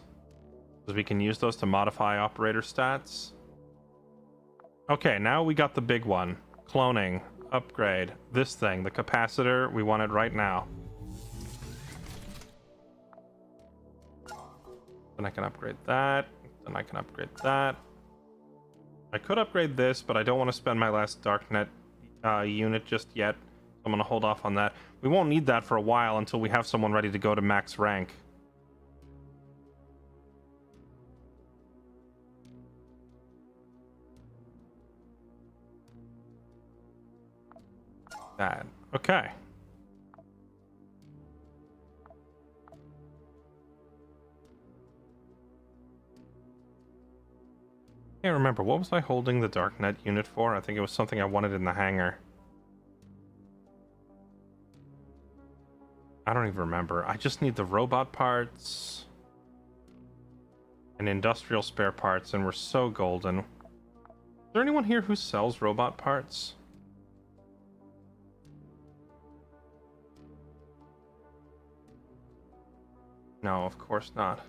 because we can use those to modify operator stats. Okay, now we got the big one. Cloning, upgrade, this thing, the capacitor, we want it right now. Then I can upgrade that, then I can upgrade that. I could upgrade this, but I don't want to spend my last Darknet unit just yet, I'm gonna hold off on that. We won't need that for a while until we have someone ready to go to max rank. That. Okay. Can't remember. What was I holding the Darknet unit for? I think it was something I wanted in the hangar. I don't even remember. I just need the robot parts and industrial spare parts, and we're so golden. Is there anyone here who sells robot parts? No, of course not.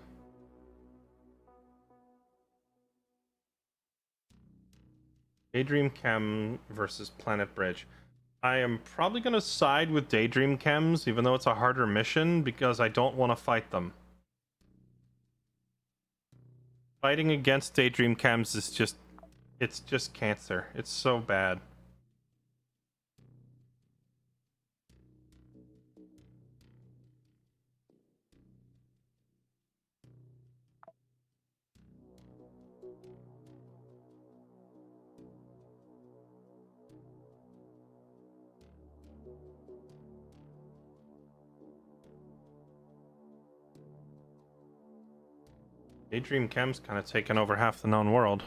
Daydream Chem versus Planet Bridge. I am probably going to side with Daydream Chems, even though it's a harder mission, because I don't want to fight them. Fighting against Daydream Chems is just... it's just cancer. It's so bad. Daydream Chem's kind of taken over half the known world.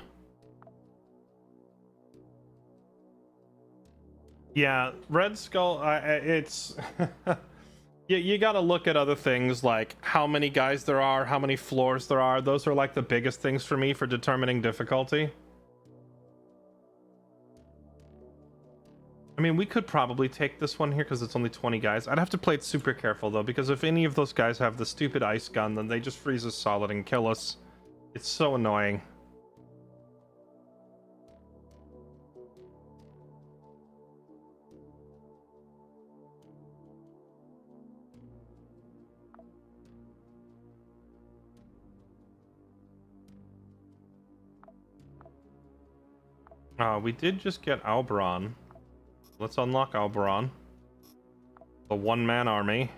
Yeah, Red Skull, it's... you gotta look at other things like how many guys there are, how many floors there are. Those are like the biggest things for me for determining difficulty. I mean, we could probably take this one here because it's only 20 guys. I'd have to play it super careful, though, because if any of those guys have the stupid ice gun, then they just freeze us solid and kill us. It's so annoying. We did just get Alberon. Let's unlock Alberon. The one-man army.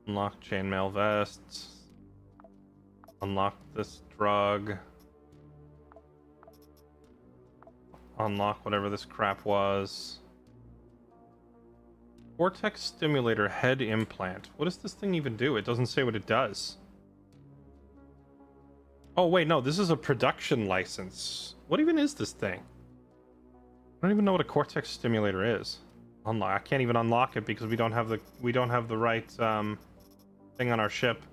Unlock chainmail vests. Unlock this drug. Unlock whatever this crap was. Vortex stimulator head implant. What does this thing even do? It doesn't say what it does. Oh wait, no, this is a production license. What even is this thing? I don't even know what a Cortex stimulator is. Unlock. I can't even unlock it because we don't have the right thing on our ship.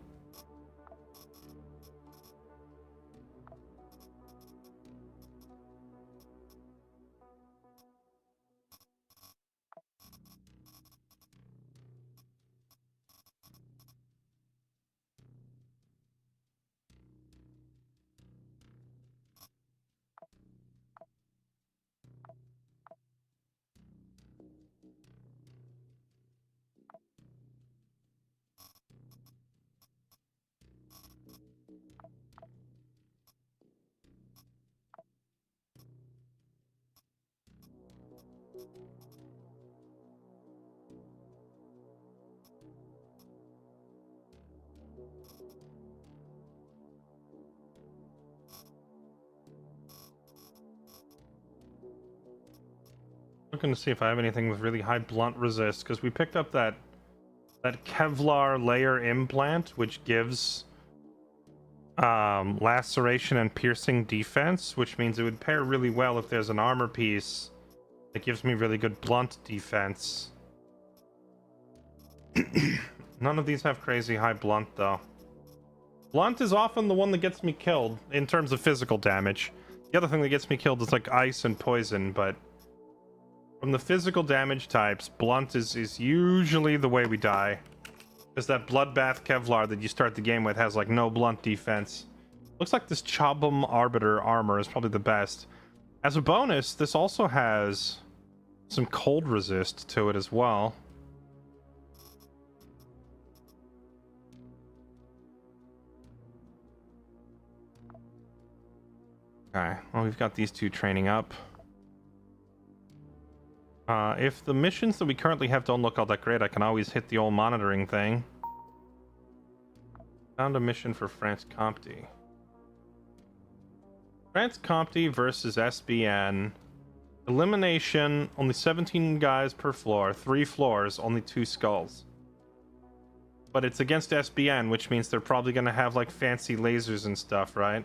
Looking to see if I have anything with really high blunt resist, because we picked up that Kevlar layer implant, which gives laceration and piercing defense, which means it would pair really well if there's an armor piece that gives me really good blunt defense. None of these have crazy high blunt, though. Blunt is often the one that gets me killed in terms of physical damage. The other thing that gets me killed is like ice and poison, but from the physical damage types, blunt is usually the way we die. Because that bloodbath Kevlar that you start the game with has like no blunt defense. Looks like this Chobham Arbiter armor is probably the best. As a bonus, this also has some cold resist to it as well. Okay, well, we've got these two training up. If the missions that we currently have don't look all that great, I can always hit the old monitoring thing. Found a mission for France Comte. France Comte versus SBN. Elimination, only 17 guys per floor. 3 floors, only 2 skulls. But it's against SBN, which means they're probably going to have like fancy lasers and stuff, right?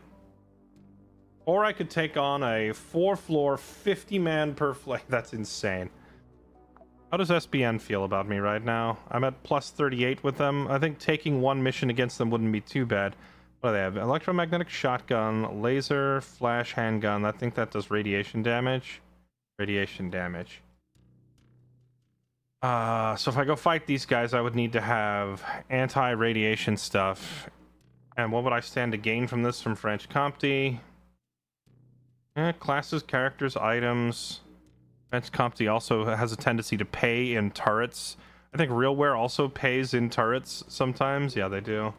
Or I could take on a 4-floor, 50-man per floor. That's insane. How does SBN feel about me right now? I'm at plus 38 with them. I think taking one mission against them wouldn't be too bad. What do they have? Electromagnetic shotgun, laser, flash handgun. I think that does radiation damage. Radiation damage. So if I go fight these guys, I would need to have anti-radiation stuff. And what would I stand to gain from this from French Comte? Classes, characters, items. French Comte also has a tendency to pay in turrets. I think RealWare also pays in turrets sometimes. Yeah, they do.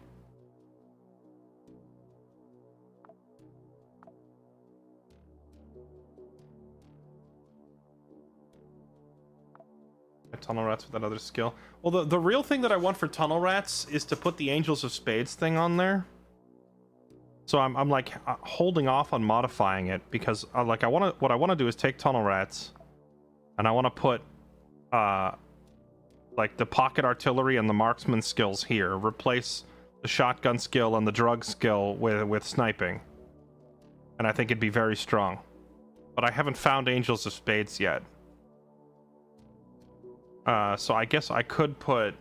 Tunnel Rats with that other skill. Well, the real thing that I want for Tunnel Rats is to put the Angels of Spades thing on there. So I'm like holding off on modifying it because like what I want to do is take Tunnel Rats and I want to put like the pocket artillery and the marksman skills here. Replace the shotgun skill and the drug skill with sniping. And I think it'd be very strong. But I haven't found Angels of Spades yet. So I guess I could put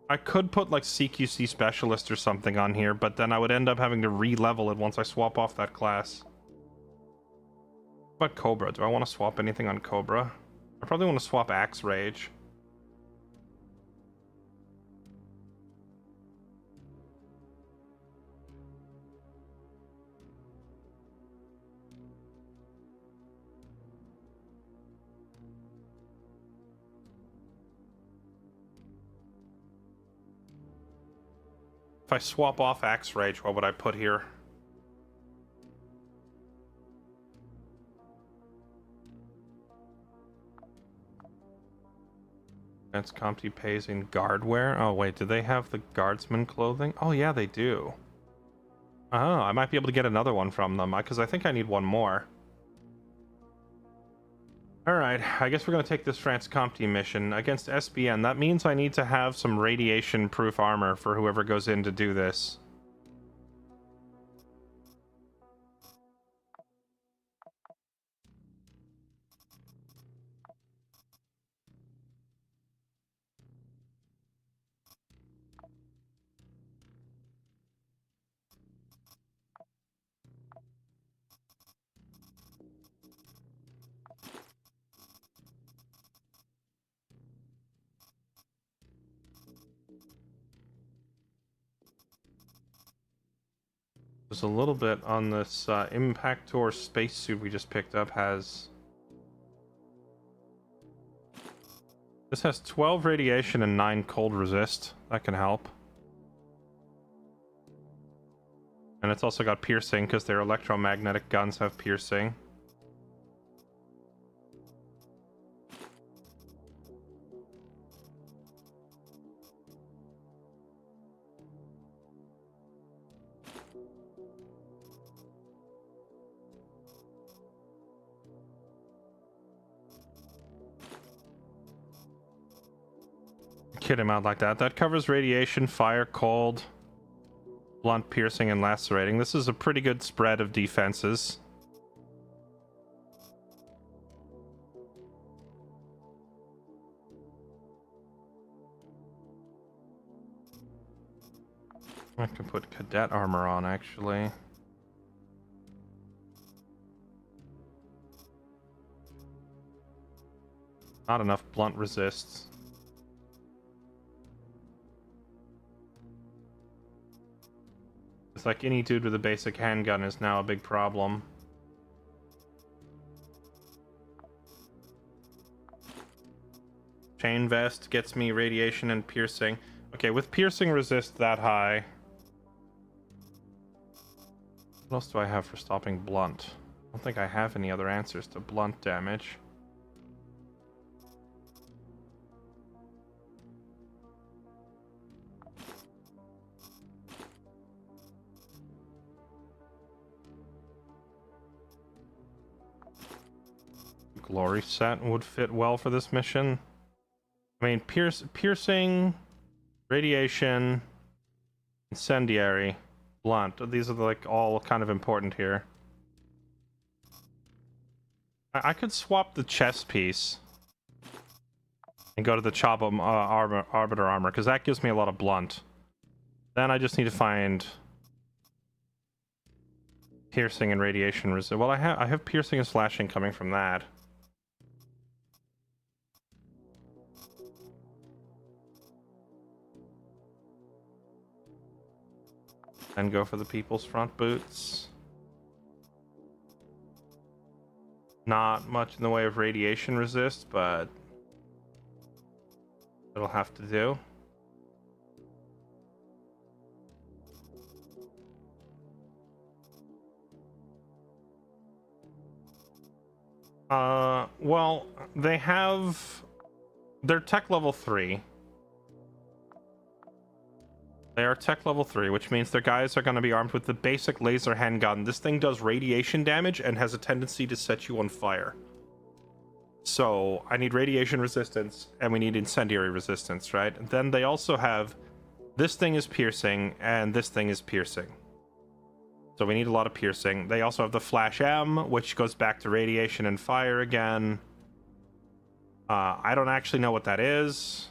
like CQC Specialist or something on here, but then I would end up having to re-level it once I swap off that class. What about Cobra? Do I want to swap anything on Cobra? I probably want to swap Axe Rage. If I swap off Axe Rage, what would I put here? That's Comte pays in guardware. Oh wait, do they have the guardsman clothing? Oh yeah, they do. Oh, I might be able to get another one from them, because I think I need one more. Alright, I guess we're going to take this France Comte mission against SBN. That means I need to have some radiation-proof armor for whoever goes in to do this. There's a little bit on this Impactor spacesuit we just picked up has... This has 12 radiation and 9 cold resist. That can help. And it's also got piercing because their electromagnetic guns have piercing. Kid him out like that. That covers radiation, fire, cold, blunt, piercing, and lacerating. This is a pretty good spread of defenses. I can put cadet armor on, actually. Not enough blunt resists. It's like any dude with a basic handgun is now a big problem. Chain vest gets me radiation and piercing. Okay, with piercing resist that high. What else do I have for stopping blunt? I don't think I have any other answers to blunt damage. glory set would fit well for this mission. I mean, piercing, radiation, incendiary, blunt. These are like all kind of important here. I could swap the chest piece and go to the arbiter armor, because that gives me a lot of blunt. Then I just need to find piercing and radiation resist. Well, I have piercing and slashing coming from that. Then go for the people's front boots. Not much in the way of radiation resist, but it'll have to do. Well, they're tech level 3. They are tech level 3, which means their guys are going to be armed with the basic laser handgun. This thing does radiation damage and has a tendency to set you on fire. So I need radiation resistance and we need incendiary resistance, right? And then they also have, this thing is piercing and this thing is piercing. So we need a lot of piercing. They also have the Flash M, which goes back to radiation and fire again. I don't actually know what that is.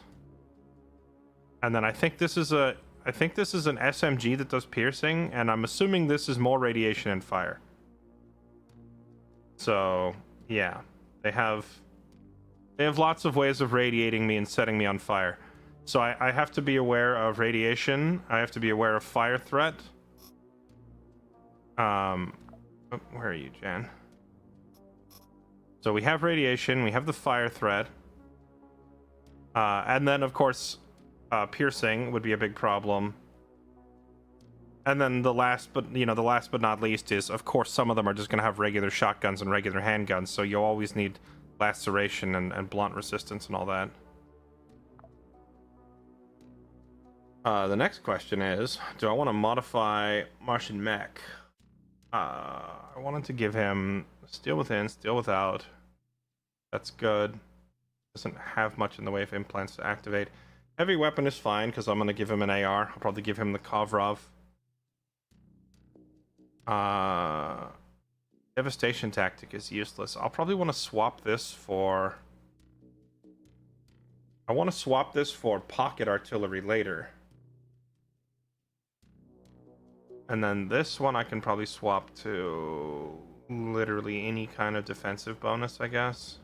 And then I think this is an SMG that does piercing, and I'm assuming this is more radiation and fire. So yeah, they have lots of ways of radiating me and setting me on fire. So I have to be aware of radiation. I have to be aware of fire threat. Where are you, Jan? So we have radiation, we have the fire threat, and then of course piercing would be a big problem. And then the last but not least is, of course, some of them are just going to have regular shotguns and regular handguns, so you'll always need laceration and blunt resistance and all that. The next question is, do I want to modify Martian Mech? I wanted to give him steel within, steel without. That's good. Doesn't have much in the way of implants to activate. Heavy weapon is fine, because I'm going to give him an AR. I'll probably give him the Kovrov. Devastation tactic is useless. I'll probably want to swap this for... I want to swap this for pocket artillery later. And then this one I can probably swap to literally any kind of defensive bonus, I guess.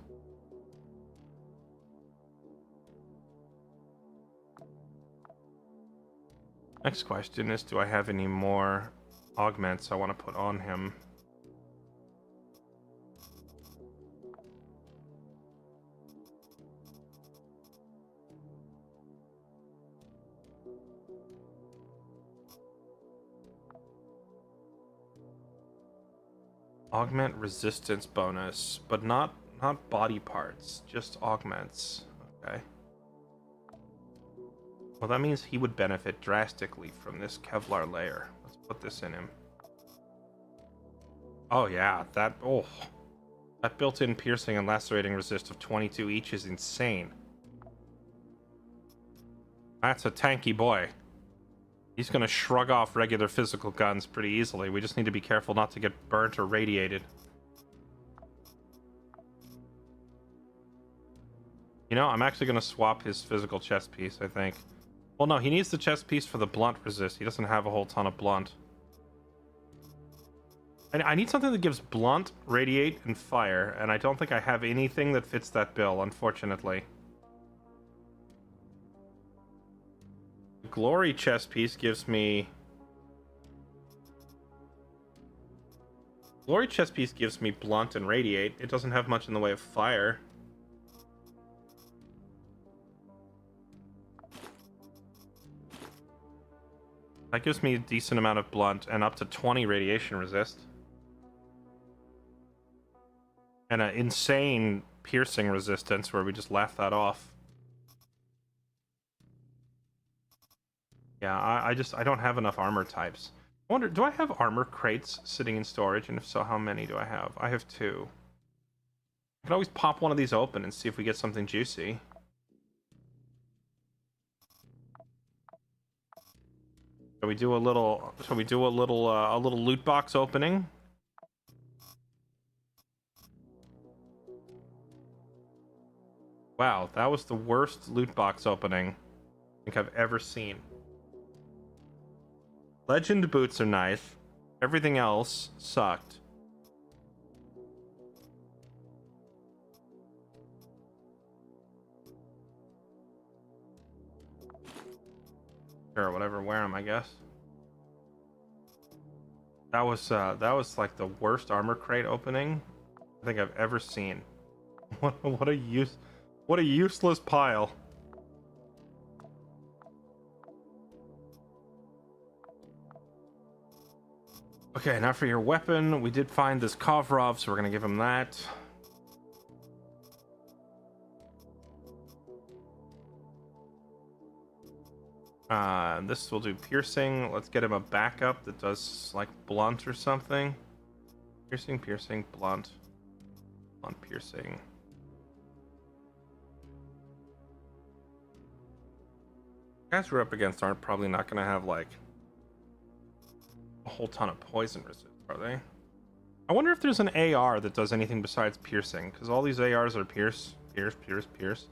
Next question is, do I have any more augments I want to put on him? Augment resistance bonus, but not body parts, just augments. Okay. Well, that means he would benefit drastically from this Kevlar layer. Let's put this in him. Oh yeah, that built-in piercing and lacerating resist of 22 each is insane. That's a tanky boy. He's gonna shrug off regular physical guns pretty easily. We just need to be careful not to get burnt or radiated. You know, I'm actually gonna swap his physical chest piece, I think. Well, no, he needs the chest piece for the blunt resist. He doesn't have a whole ton of blunt. I need something that gives blunt, radiate, and fire, and I don't think I have anything that fits that bill, unfortunately. The glory chest piece gives me... Glory chest piece gives me blunt and radiate. It doesn't have much in the way of fire. That gives me a decent amount of blunt and up to 20 radiation resist. And an insane piercing resistance where we just laugh that off. Yeah, I don't have enough armor types. I wonder, do I have armor crates sitting in storage? And if so, how many do I have? I have 2. could always pop one of these open and see if we get something juicy. Shall we do a little loot box opening? Wow, that was the worst loot box opening I think I've ever seen. Legend boots are nice. Everything else sucked. Sure, whatever, wear them, I guess. That was like the worst armor crate opening I think I've ever seen. What a useless pile. Okay, now for your weapon, we did find this Kovrov, so we're gonna give him that. This will do piercing. Let's get him a backup that does like blunt or something. Piercing, piercing, blunt, blunt, piercing. Guys we're up against aren't probably not gonna have like a whole ton of poison resist, are they? I wonder if there's an AR that does anything besides piercing, because all these ARs are pierce, pierce, pierce, pierce.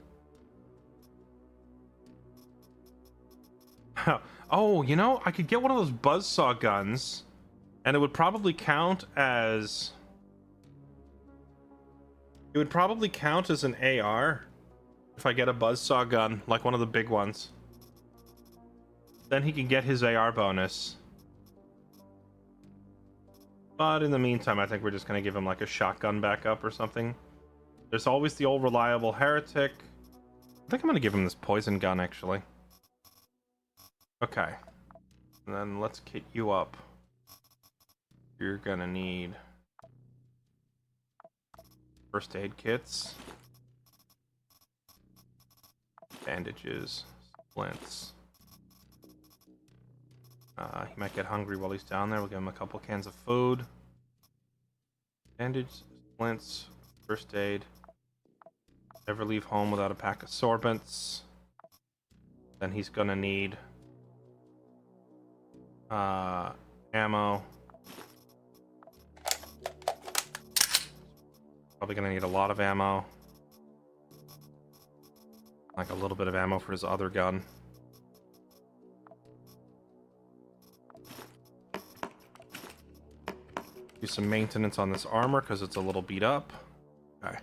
Oh, you know, I could get one of those buzzsaw guns, and it would probably count as... It would probably count as an AR if I get a buzzsaw gun, like one of the big ones. Then he can get his AR bonus. But in the meantime, I think we're just going to give him like a shotgun backup or something. There's always the old reliable heretic. I think I'm going to give him this poison gun, actually. Okay. And then let's kit you up. You're going to need first aid kits, bandages, splints. He might get hungry while he's down there. We'll give him a couple cans of food. Bandage, splints, first aid. Never leave home without a pack of sorbents. Then he's gonna need ammo. Probably gonna need a lot of ammo. Like a little bit of ammo for his other gun. Do some maintenance on this armor because it's a little beat up. Okay.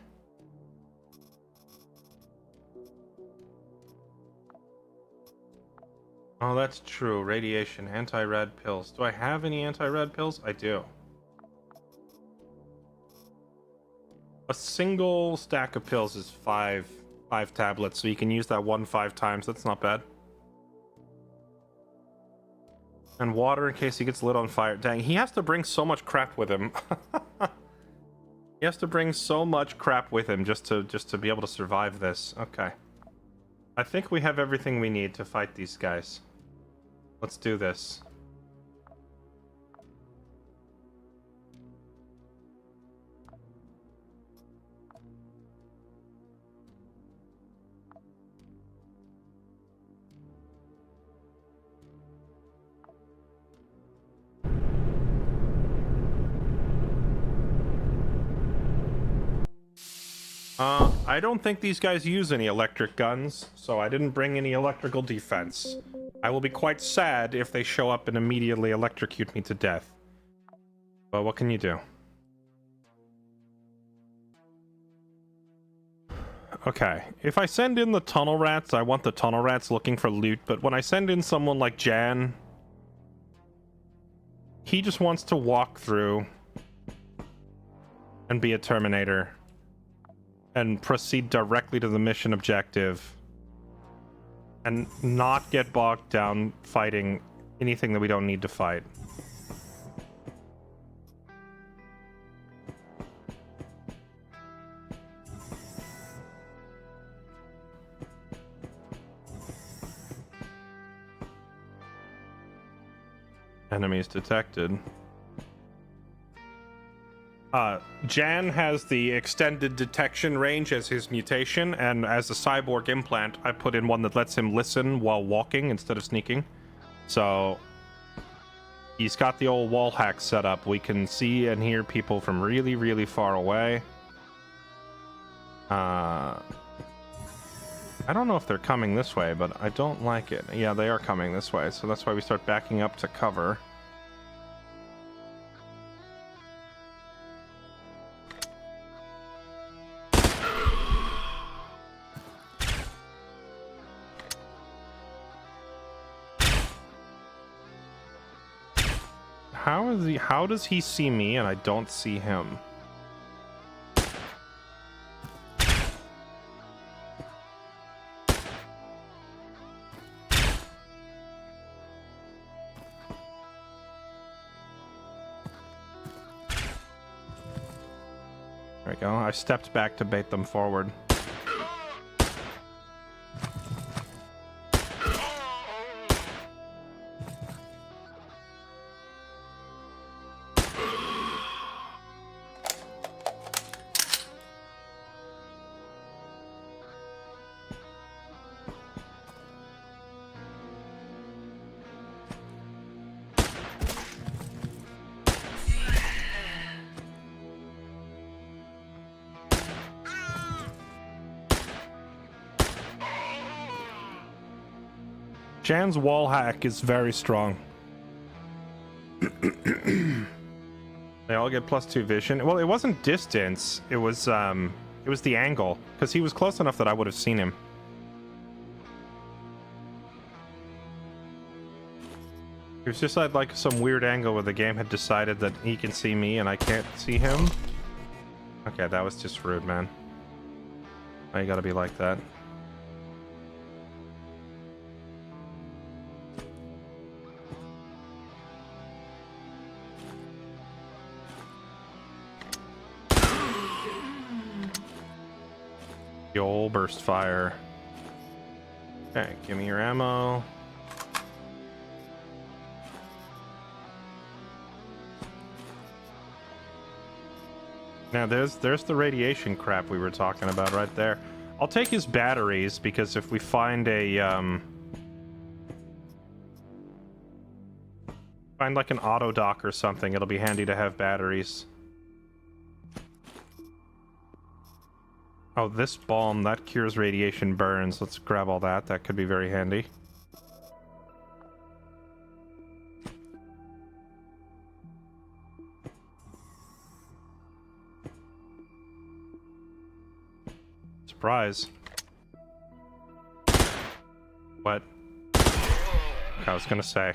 Oh, that's true. Radiation, anti-rad pills. Do I have any anti-rad pills? I do. A single stack of pills is five tablets, so you can use that 5 times. That's not bad. And water in case he gets lit on fire. Dang, he has to bring so much crap with him. He has to bring so much crap with him just to be able to survive this. Okay. I think we have everything we need to fight these guys. Let's do this. I don't think these guys use any electric guns, so I didn't bring any electrical defense. I will be quite sad if they show up and immediately electrocute me to death. But what can you do? Okay, if I send in the tunnel rats, I want the tunnel rats looking for loot, but when I send in someone like Jan, he just wants to walk through and be a Terminator and proceed directly to the mission objective and not get bogged down fighting anything that we don't need to fight. Enemies detected. Jan has the extended detection range as his mutation, and as a cyborg implant, I put in one that lets him listen while walking instead of sneaking. So he's got the old wall hack set up. We can see and hear people from really, really far away. I don't know if they're coming this way, but I don't like it. Yeah, they are coming this way, so that's why we start backing up to cover. How does he see me and I don't see him? There we go. I stepped back to bait them forward. Jan's wall hack is very strong. They all get +2 vision. Well, it wasn't distance. It was the angle, because he was close enough that I would have seen him. It was just like some weird angle where the game had decided that he can see me and I can't see him. Okay, that was just rude, man. Why you gotta be like that? The old burst fire. Okay, give me your ammo. Now there's the radiation crap we were talking about right there. I'll take his batteries because if we find a find like an auto dock or something, it'll be handy to have batteries. Oh, this balm, that cures radiation burns. Let's grab all that. That could be very handy. Surprise. What? I was gonna say.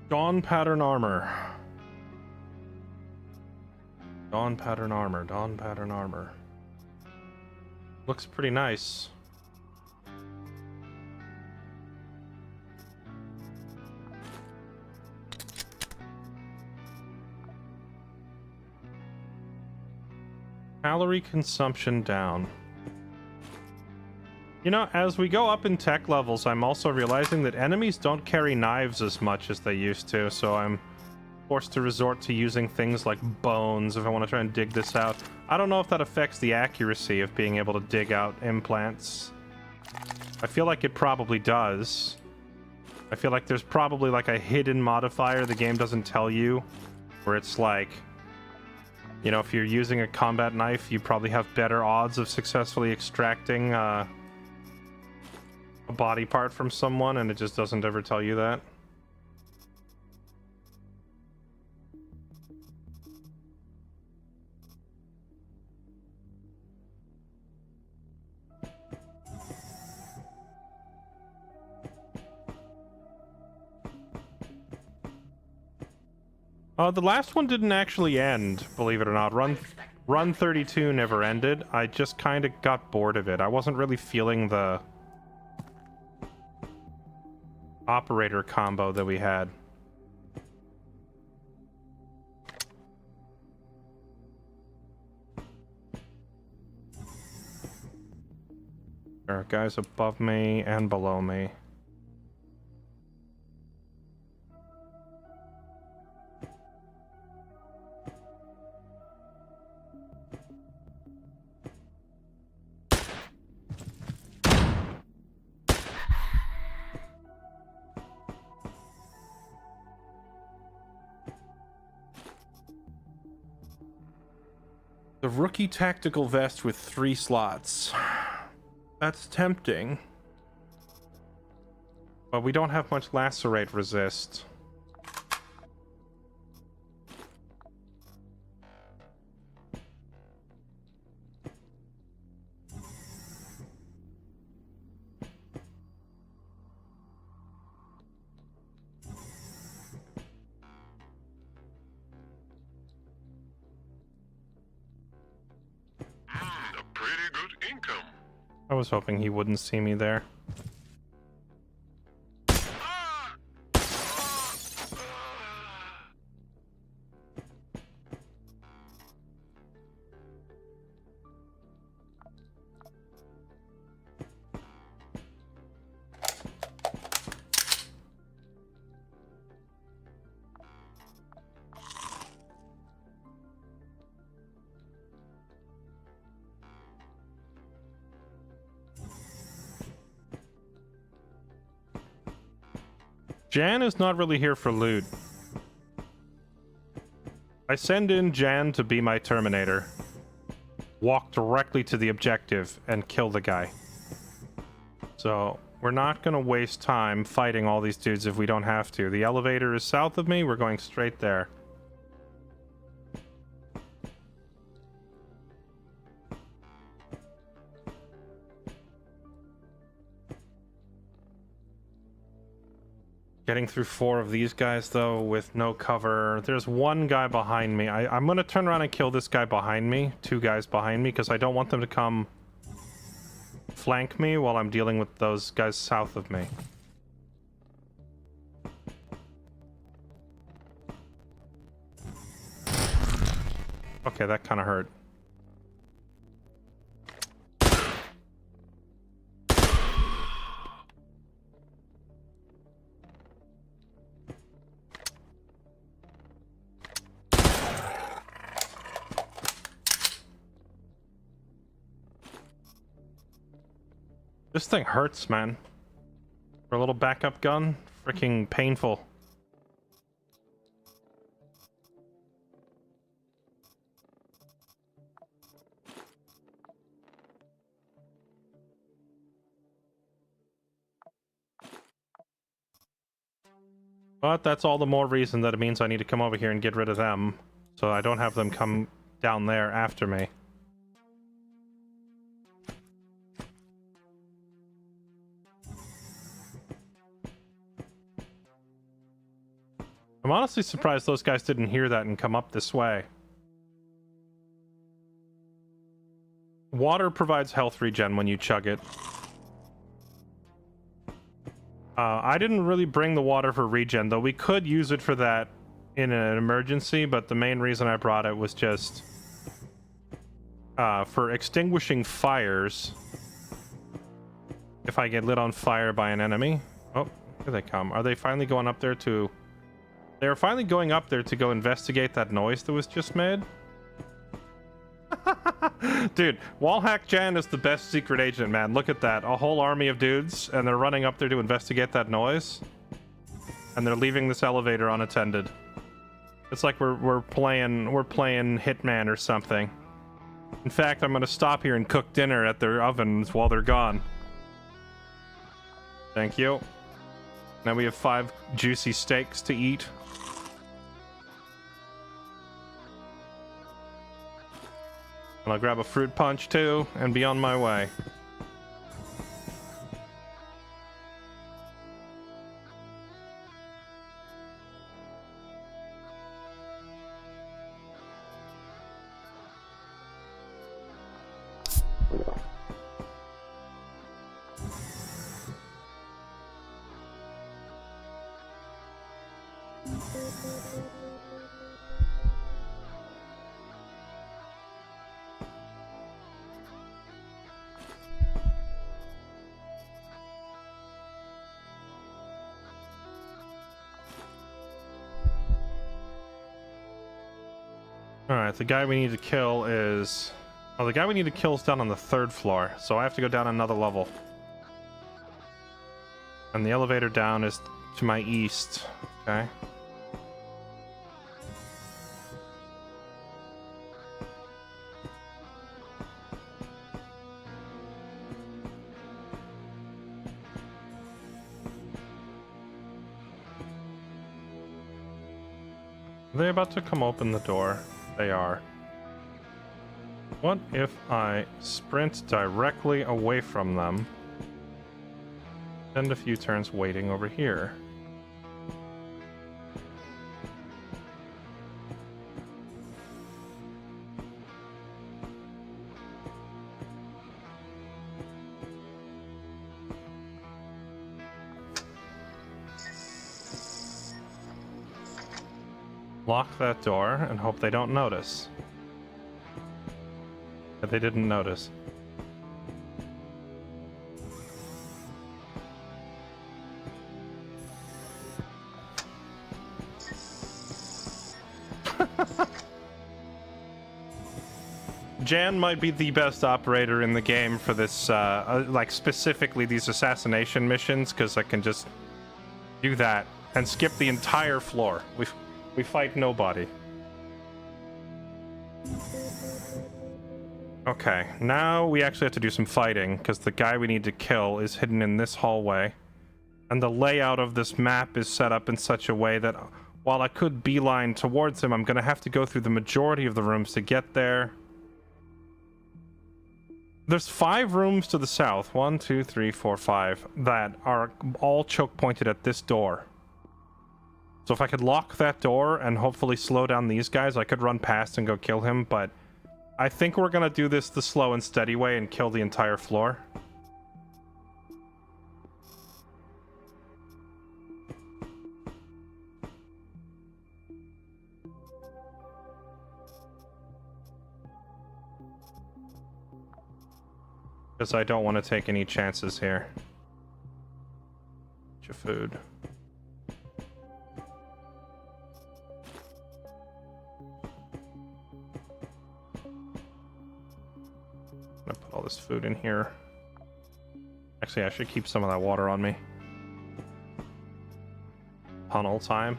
Dawn pattern armor. Dawn pattern armor. Dawn pattern armor. Looks pretty nice. Calorie consumption down. You know, as we go up in tech levels, I'm also realizing that enemies don't carry knives as much as they used to, so I'm forced to resort to using things like bones if I want to try and dig this out. I don't know if that affects the accuracy of being able to dig out implants. I feel like it probably does. I feel like there's probably like a hidden modifier the game doesn't tell you, where it's like, you know, if you're using a combat knife, you probably have better odds of successfully extracting a body part from someone, and it just doesn't ever tell you that. The last one didn't actually end, believe it or not. Run 32 never ended. I just kind of got bored of it. I wasn't really feeling the operator combo that we had. There are guys above me and below me. The rookie tactical vest with 3 slots. That's tempting. But we don't have much lacerate resist. A pretty good income. I was hoping he wouldn't see me there. Jan is not really here for loot. I send in Jan to be my Terminator. Walk directly to the objective and kill the guy. So, we're not gonna waste time fighting all these dudes if we don't have to. The elevator is south of me, we're going straight there. Getting through 4 of these guys, though, with no cover. There's one guy behind me. I'm gonna turn around and kill this guy behind me. 2 guys behind me, because I don't want them to come flank me while I'm dealing with those guys south of me. Okay, that kind of hurt. This thing hurts, man. For a little backup gun, freaking painful. But that's all the more reason that it means I need to come over here and get rid of them, so I don't have them come down there after me. I'm honestly surprised those guys didn't hear that and come up this way. Water provides health regen when you chug it. I didn't really bring the water for regen, though we could use it for that in an emergency, but the main reason I brought it was just for extinguishing fires. If I get lit on fire by an enemy. Oh, here they come. Are they finally going up there to... They're finally going up there to go investigate that noise that was just made? Dude, Wallhack Jan is the best secret agent, man. Look at that. A whole army of dudes, and they're running up there to investigate that noise. And they're leaving this elevator unattended. It's like we're playing Hitman or something. In fact, I'm gonna stop here and cook dinner at their ovens while they're gone. Thank you. Now we have 5 juicy steaks to eat. And I'll grab a fruit punch too, and be on my way. Alright, the guy we need to kill is... Oh, the guy we need to kill is down on the 3rd floor, so I have to go down another level. And the elevator down is to my east. Okay. Are they about to come open the door? They are. What if I sprint directly away from them? Spend a few turns waiting over here. Lock that door and hope they don't notice. But they didn't notice. Jan might be the best operator in the game for this, like specifically these assassination missions, because I can just do that and skip the entire floor. We fight nobody. Okay, now we actually have to do some fighting, because the guy we need to kill is hidden in this hallway. And the layout of this map is set up in such a way that while I could beeline towards him, I'm going to have to go through the majority of the rooms to get there. There's 5 rooms to the south, 1, 2, 3, 4, 5, that are all choke pointed at this door. So if I could lock that door and hopefully slow down these guys, I could run past and go kill him, but I think we're gonna do this the slow and steady way and kill the entire floor. Because I don't want to take any chances here. Get your food. I'm gonna put all this food in here. Actually, I should keep some of that water on me. Tunnel time.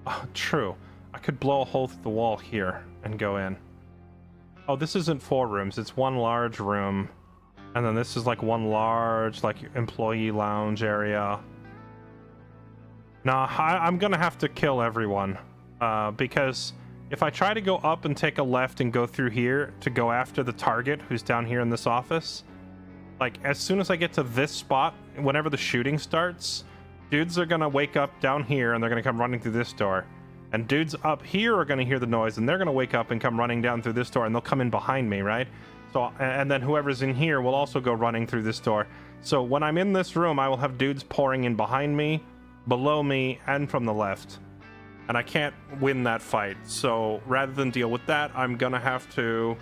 Oh, true. I could blow a hole through the wall here and go in. Oh, this isn't 4 rooms. It's 1 large room. And then this is like 1 large, like, employee lounge area. Nah, I'm gonna have to kill everyone. Because if I try to go up and take a left and go through here to go after the target who's down here in this office, like, as soon as I get to this spot, whenever the shooting starts, dudes are gonna wake up down here and they're gonna come running through this door. And dudes up here are gonna hear the noise and they're gonna wake up and come running down through this door and they'll come in behind me, right? So, and then whoever's in here will also go running through this door. So when I'm in this room, I will have dudes pouring in behind me, below me, and from the left. And I can't win that fight. So rather than deal with that, I'm gonna have to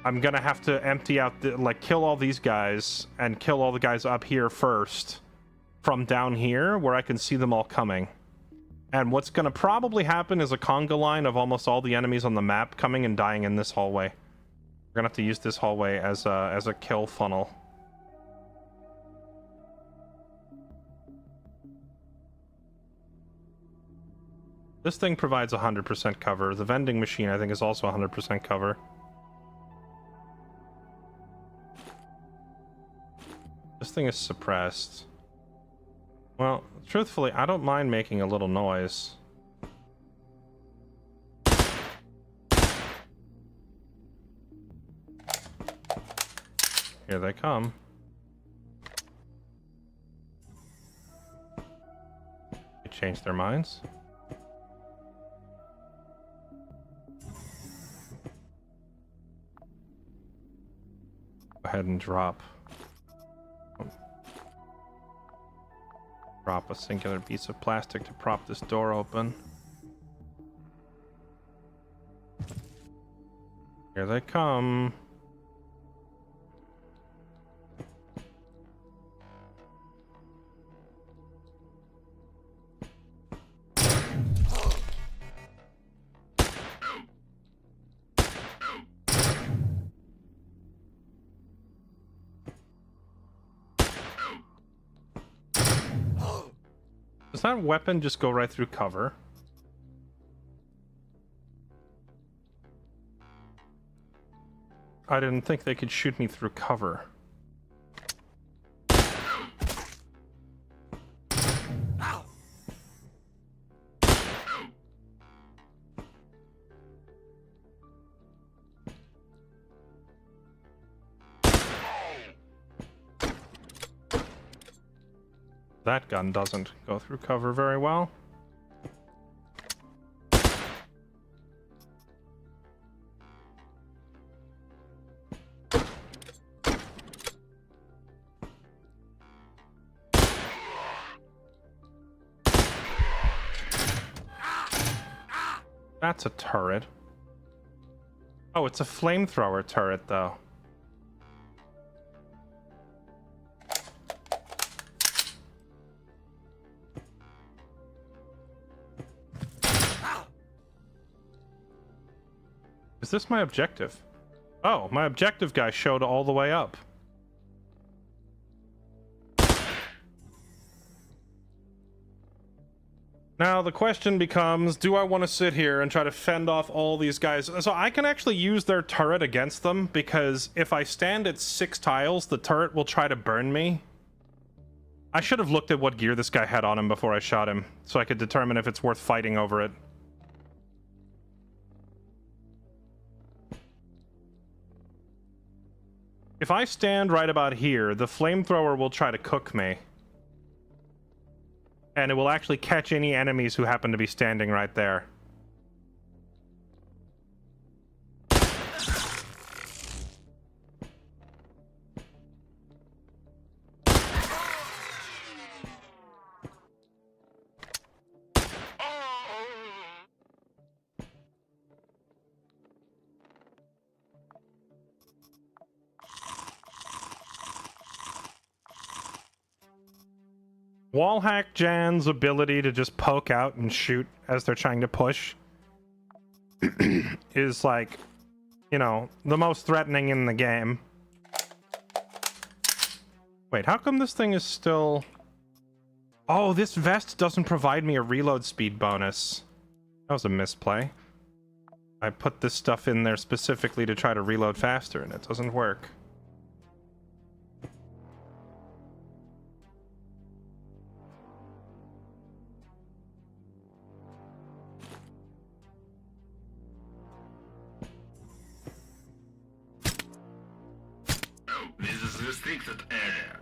empty out, kill all these guys and kill all the guys up here first from down here where I can see them all coming. And what's gonna probably happen is a conga line of almost all the enemies on the map coming and dying in this hallway. We're gonna have to use this hallway as a kill funnel. This thing provides 100% cover. The vending machine, I think, is also 100% cover. This thing is suppressed. Well, truthfully, I don't mind making a little noise. Here they come. They changed their minds. Go ahead and drop a singular piece of plastic to prop this door open. Here they come. Does that weapon just go right through cover? I didn't think they could shoot me through cover. That gun doesn't go through cover very well. That's a turret. Oh, it's a flamethrower turret, though. Is this my objective? Oh, my objective guy showed all the way up. Now the question becomes, do I want to sit here and try to fend off all these guys? So I can actually use their turret against them, because if I stand at 6 tiles, the turret will try to burn me. I should have looked at what gear this guy had on him before I shot him, so I could determine if it's worth fighting over it. If I stand right about here, the flamethrower will try to cook me. And it will actually catch any enemies who happen to be standing right there. Wallhack Jan's ability to just poke out and shoot as they're trying to push is like, you know, the most threatening in the game. Wait, how come this thing is still... Oh, this vest doesn't provide me a reload speed bonus. That was a misplay. I put this stuff in there specifically to try to reload faster, and it doesn't work. This is restricted area.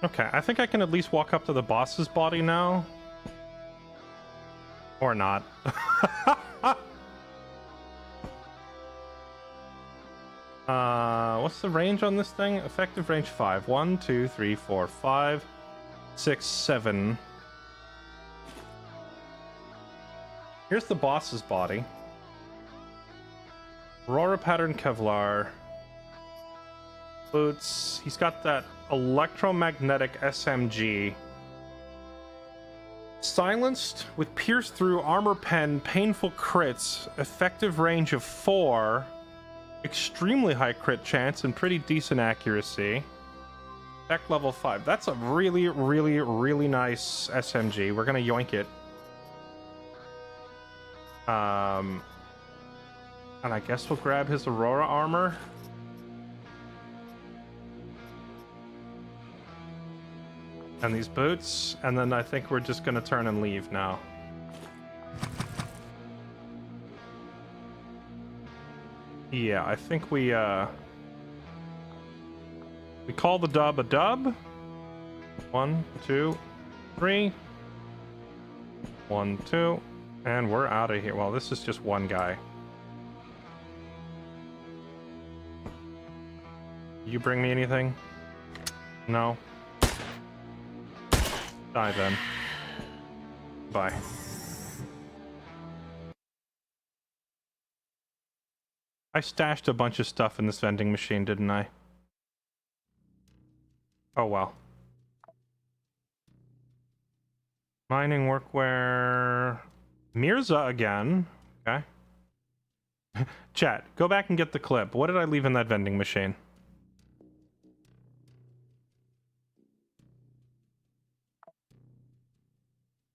Okay, I think I can at least walk up to the boss's body now. Or not. What's the range on this thing? Effective range 5. 1, 2, 3, 4, 5, 6, 7. Here's the boss's body. Aurora pattern Kevlar. Boots. He's got that electromagnetic SMG. Silenced with pierce through armor pen, painful crits, effective range of 4, extremely high crit chance, and pretty decent accuracy. Tech level 5. That's a really, really, really nice SMG. We're gonna yoink it. And I guess we'll grab his Aurora armor. And these boots, and then I think we're just gonna turn and leave now. Yeah, I think we call the dub a dub. 1, 2, 3. 1, 2. And we're out of here. Well, this is just one guy. You bring me anything? No. Die then. Bye. I stashed a bunch of stuff in this vending machine, didn't I? Oh well. Mining workwear. Mirza again. Okay. Chat, go back and get the clip. What did I leave in that vending machine?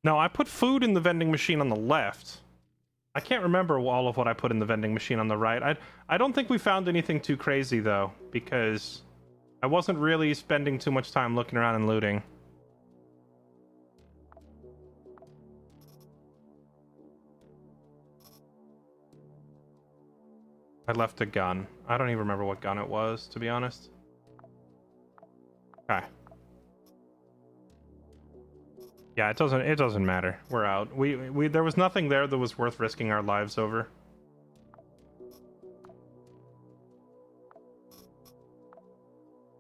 No, I put food in the vending machine on the left. I can't remember all of what I put in the vending machine on the right. I don't think we found anything too crazy, though, because I wasn't really spending too much time looking around and looting. I left a gun. I don't even remember what gun it was, to be honest. Okay. Yeah, it doesn't matter. We're out. We there was nothing there that was worth risking our lives over.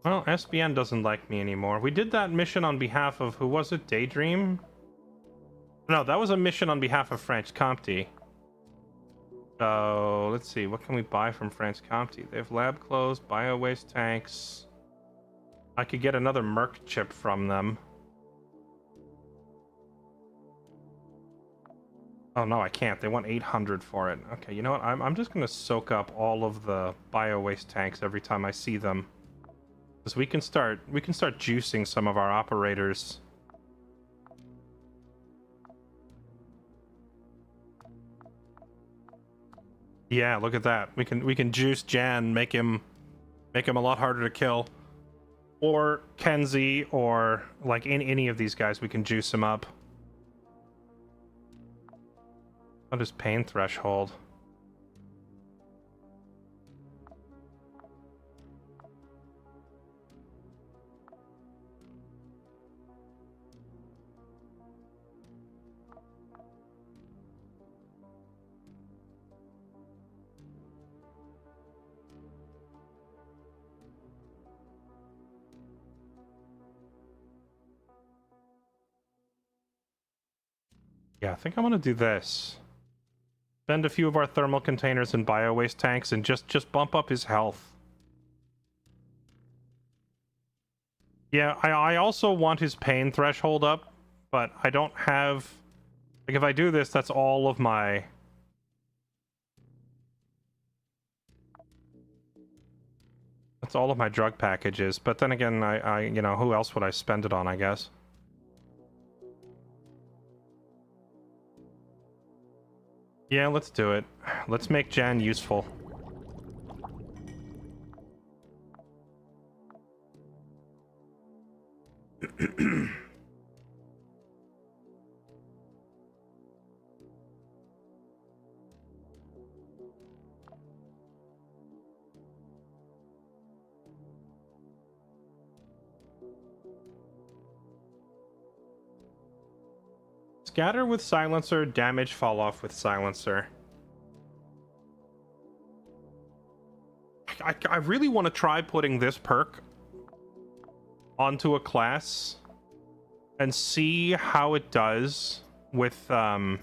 Well, SBN doesn't like me anymore. We did that mission on behalf of, who was it? Daydream? No, that was a mission on behalf of Franche Comte. So, let's see. What can we buy from Franche Comte? They have lab clothes, bio waste tanks. I could get another Merc chip from them. Oh no, I can't. They want 800 for it. Okay, you know what? I'm just gonna soak up all of the bio waste tanks every time I see them, because we can start juicing some of our operators. Yeah, look at that. We can juice Jan, make him a lot harder to kill, or Kenzie, or like any of these guys. We can juice him up. What is pain threshold? Yeah, I think I'm gonna do this. Spend a few of our thermal containers and bio waste tanks and just bump up his health. Yeah, I also want his pain threshold up, but I don't have... Like, if I do this, that's all of my... That's all of my drug packages, but then again, you know, who else would I spend it on, I guess? Yeah, let's do it. Let's make Jan useful. Scatter with silencer, damage fall off with silencer. I really want to try putting this perk onto a class and see how it does with like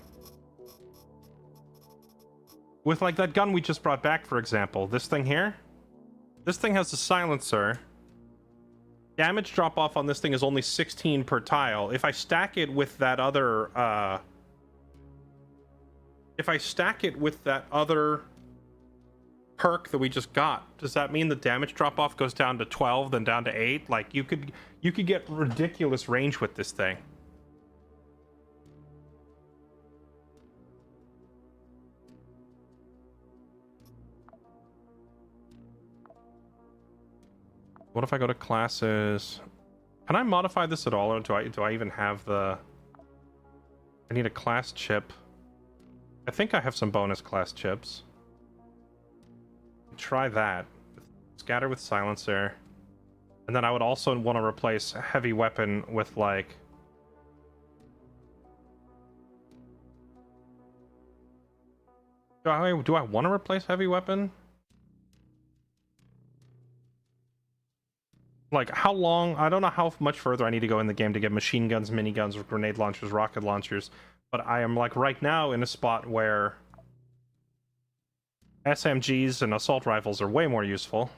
that gun we just brought back, for example. This thing here. This thing has a silencer. Damage drop off on this thing is only 16 per tile. If I stack it with that other perk that we just got, does that mean the damage drop off goes down to 12, then down to 8? Like, you could get ridiculous range with this thing. What if I go to classes? Can I modify this at all, or do I even have the... I need a class chip. I think I have some bonus class chips. Try that. Scatter with silencer. And then I would also want to replace a heavy weapon with, like, Do I want to replace heavy weapon? Like, how long? I don't know how much further I need to go in the game to get machine guns, miniguns, grenade launchers, rocket launchers. But I am, like, right now in a spot where SMGs and assault rifles are way more useful.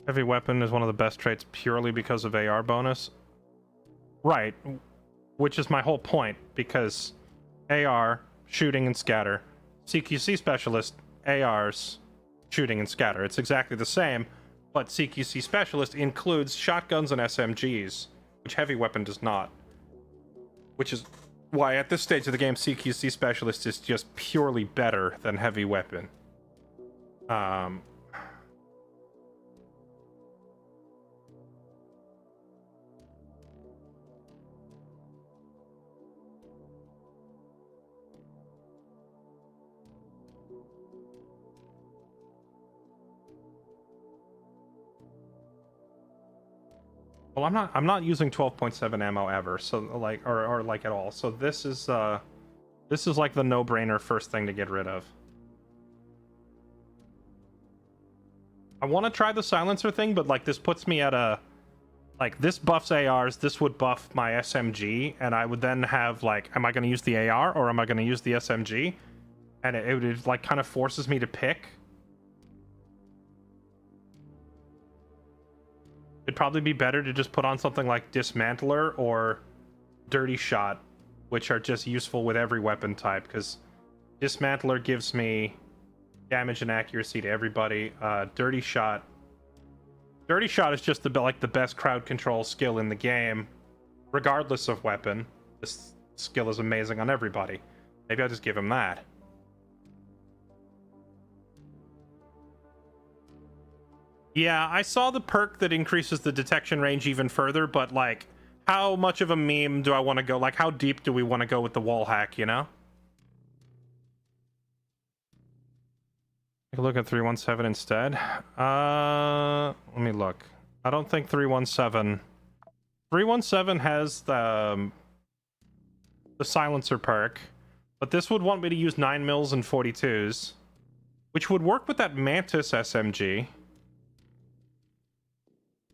Heavy weapon is one of the best traits purely because of AR bonus. Right, which is my whole point, because AR, shooting and scatter. CQC specialist, ARs, shooting and scatter. It's exactly the same, but CQC specialist includes shotguns and SMGs, which heavy weapon does not. Which is why at this stage of the game, CQC specialist is just purely better than heavy weapon. Well, I'm not using 12.7 ammo ever, so like or like at all. So this is like the no-brainer first thing to get rid of. I want to try the silencer thing, but like this puts me at a like this buffs ARs, this would buff my SMG, and I would then have like, am I going to use the AR or am I going to use the SMG? And it would like kind of forces me to pick. It'd probably be better to just put on something like Dismantler or Dirty Shot, which are just useful with every weapon type, because Dismantler gives me damage and accuracy to everybody. Dirty Shot is just the best crowd control skill in the game, regardless of weapon. This skill is amazing on everybody. Maybe I'll just give him that. Yeah, I saw the perk that increases the detection range even further, but like, how much of a meme do I want to go? Like, how deep do we want to go with the wall hack, you know? Take a look at 317 instead. Let me look. I don't think 317... 317 has the silencer perk, but this would want me to use 9mm and 42s, which would work with that Mantis SMG.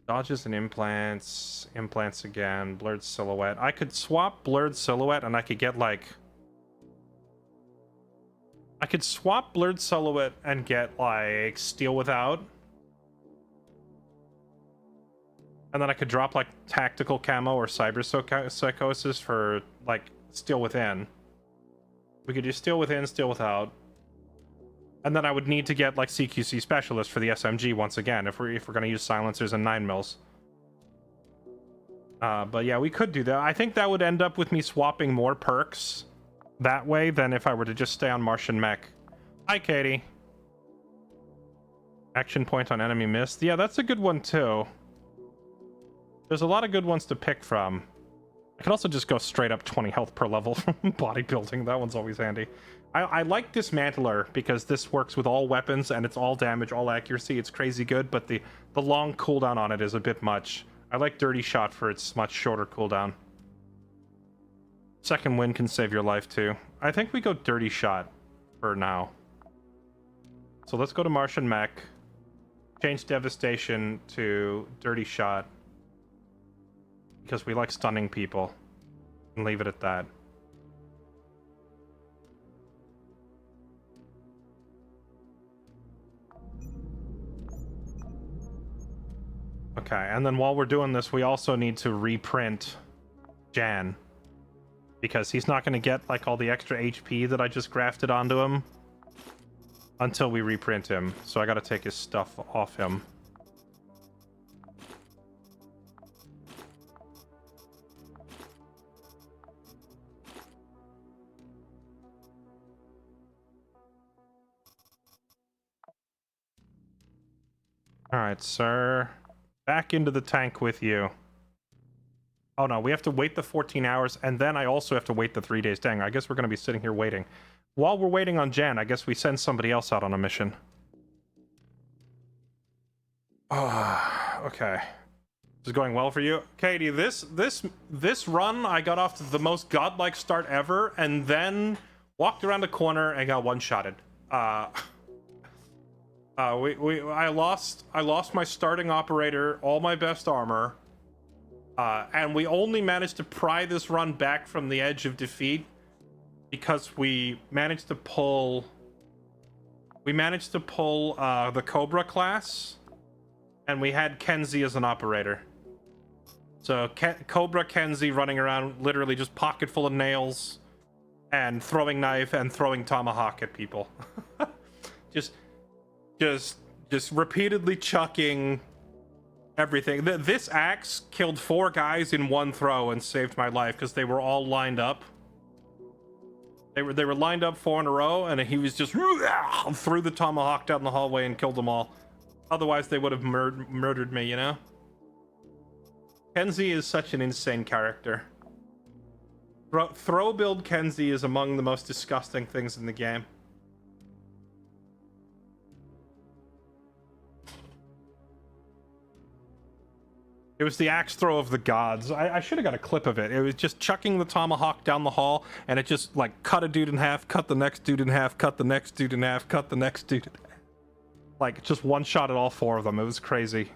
Dodges and implants. Implants again. Blurred silhouette. I could swap blurred silhouette and I could get like... I could swap blurred silhouette and get like Steel Without. And then I could drop like tactical camo or cyber psychosis for like Steel Within. We could do Steel Within, Steel Without. And then I would need to get like CQC specialist for the SMG once again if we're gonna use silencers and 9mm. But yeah, we could do that. I think that would end up with me swapping more perks that way than if I were to just stay on Martian Mech. Hi, Katie. Action point on enemy missed. Yeah, that's a good one too. There's a lot of good ones to pick from. I could also just go straight up 20 health per level from bodybuilding. That one's always handy. I like Dismantler because this works with all weapons and it's all damage, all accuracy. It's crazy good, but the long cooldown on it is a bit much. I like Dirty Shot for its much shorter cooldown. Second wind can save your life too. I think we go Dirty Shot for now. So let's go to Martian Mech. Change Devastation to Dirty Shot. Because we like stunning people. And leave it at that. Okay, and then while we're doing this, we also need to reprint Jan. Because he's not going to get, like, all the extra HP that I just grafted onto him until we reprint him. So I gotta take his stuff off him. Alright, sir. Back into the tank with you. Oh no, we have to wait the 14 hours, and then I also have to wait the 3 days. Dang, I guess we're going to be sitting here waiting. While we're waiting on Jan, I guess we send somebody else out on a mission. Okay. This is going well for you. Katie, this run, I got off to the most godlike start ever, and then walked around a corner and got one-shotted. I lost my starting operator, all my best armor, and we only managed to pry this run back from the edge of defeat because we managed to pull the Cobra class, and we had Kenzie as an operator. So Cobra Kenzie running around literally just pocket full of nails and throwing knife and throwing tomahawk at people. just repeatedly chucking everything. This axe killed 4 guys in one throw and saved my life because they were all lined up. They were lined up 4 in a row, and he was just threw the tomahawk down the hallway and killed them all. Otherwise, they would have murdered me, you know? Kenzie is such an insane character. Throw build Kenzie is among the most disgusting things in the game. It was the axe throw of the gods. I should have got a clip of it. It was just chucking the tomahawk down the hall, and it just like cut a dude in half, cut the next dude in half, cut the next dude in half, cut the next dude in half. Like, just one shot at all 4 of them. It was crazy.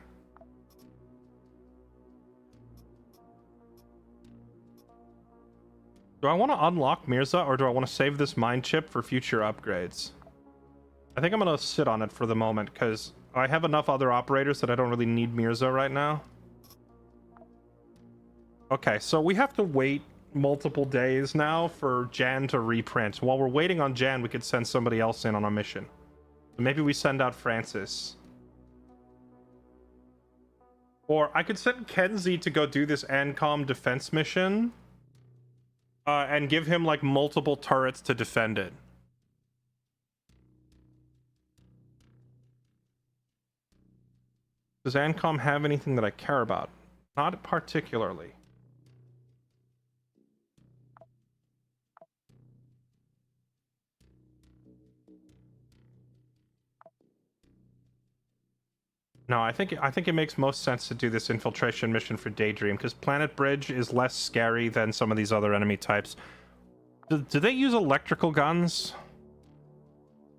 Do I want to unlock Mirza, or do I want to save this mind chip for future upgrades? I think I'm going to sit on it for the moment, because I have enough other operators that I don't really need Mirza right now. Okay, so we have to wait multiple days now for Jan to reprint. While we're waiting on Jan, we could send somebody else in on a mission. So maybe we send out Francis. Or I could send Kenzie to go do this ANCOM defense mission. And give him, like, multiple turrets to defend it. Does ANCOM have anything that I care about? Not particularly. No, I think it makes most sense to do this infiltration mission for Daydream, because Planet Bridge is less scary than some of these other enemy types. Do they use electrical guns?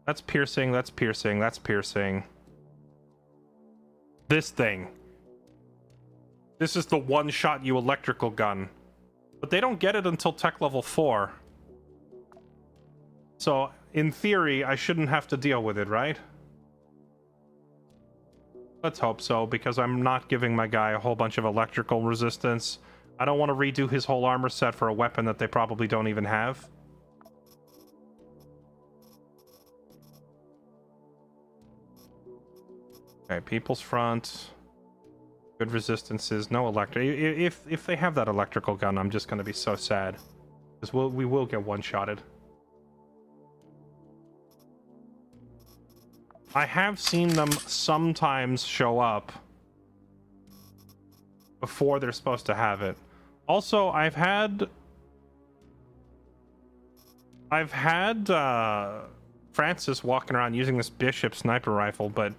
That's piercing, that's piercing, that's piercing. This thing. This is the one-shot you electrical gun. But they don't get it until tech level 4. So, in theory, I shouldn't have to deal with it, right? Let's hope so, because I'm not giving my guy a whole bunch of electrical resistance. I don't want to redo his whole armor set for a weapon that they probably don't even have. Okay, People's Front. Good resistances, no electric. If they have that electrical gun, I'm just going to be so sad. Because we will get one-shotted. I have seen them sometimes show up before they're supposed to have it. Also, I've had Francis walking around using this Bishop sniper rifle, but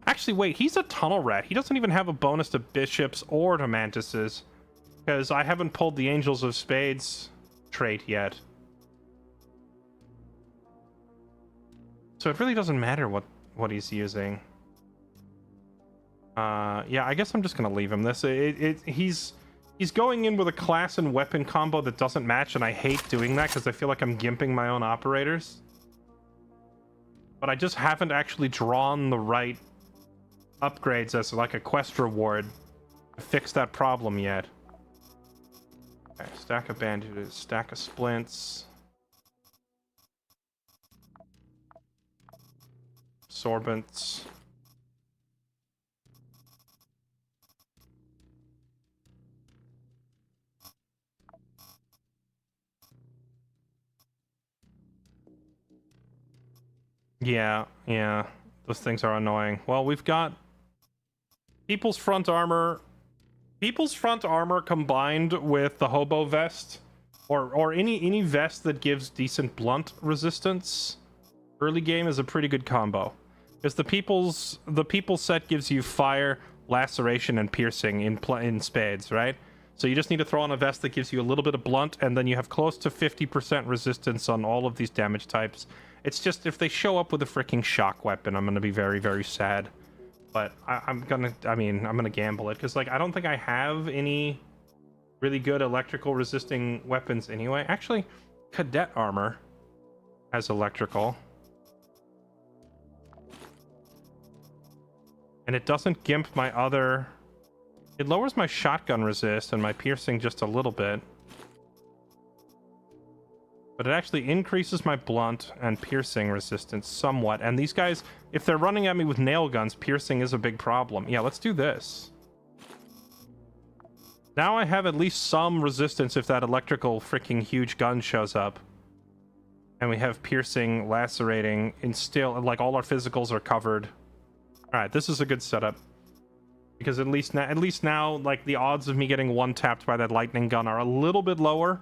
actually, wait, he's a tunnel rat. He doesn't even have a bonus to Bishops or to Mantises, because I haven't pulled the Angels of Spades trait yet. So it really doesn't matter what he's using. Yeah, I guess I'm just gonna leave him this. He's going in with a class and weapon combo that doesn't match, and I hate doing that because I feel like I'm gimping my own operators. But I just haven't actually drawn the right upgrades as like a quest reward to fix that problem yet. Okay, stack of bandages, stack of splints. Sorbents. Yeah, those things are annoying. Well, we've got People's Front armor. People's Front armor combined with the Hobo vest, or any vest that gives decent blunt resistance early game is a pretty good combo. Because the people's set gives you fire, laceration, and piercing in spades, right? So you just need to throw on a vest that gives you a little bit of blunt, and then you have close to 50% resistance on all of these damage types. It's just if they show up with a freaking shock weapon, I'm gonna be very, very sad. But I'm gonna gamble it, because like I don't think I have any really good electrical resisting weapons anyway. Actually, cadet armor has electrical. And it doesn't gimp my other... It lowers my shotgun resist and my piercing just a little bit. But it actually increases my blunt and piercing resistance somewhat. And these guys, if they're running at me with nail guns, piercing is a big problem. Yeah, let's do this. Now I have at least some resistance if that electrical freaking huge gun shows up. And we have piercing, lacerating, and still, like, all our physicals are covered. Alright, this is a good setup. Because at least now, like, the odds of me getting one-tapped by that lightning gun are a little bit lower.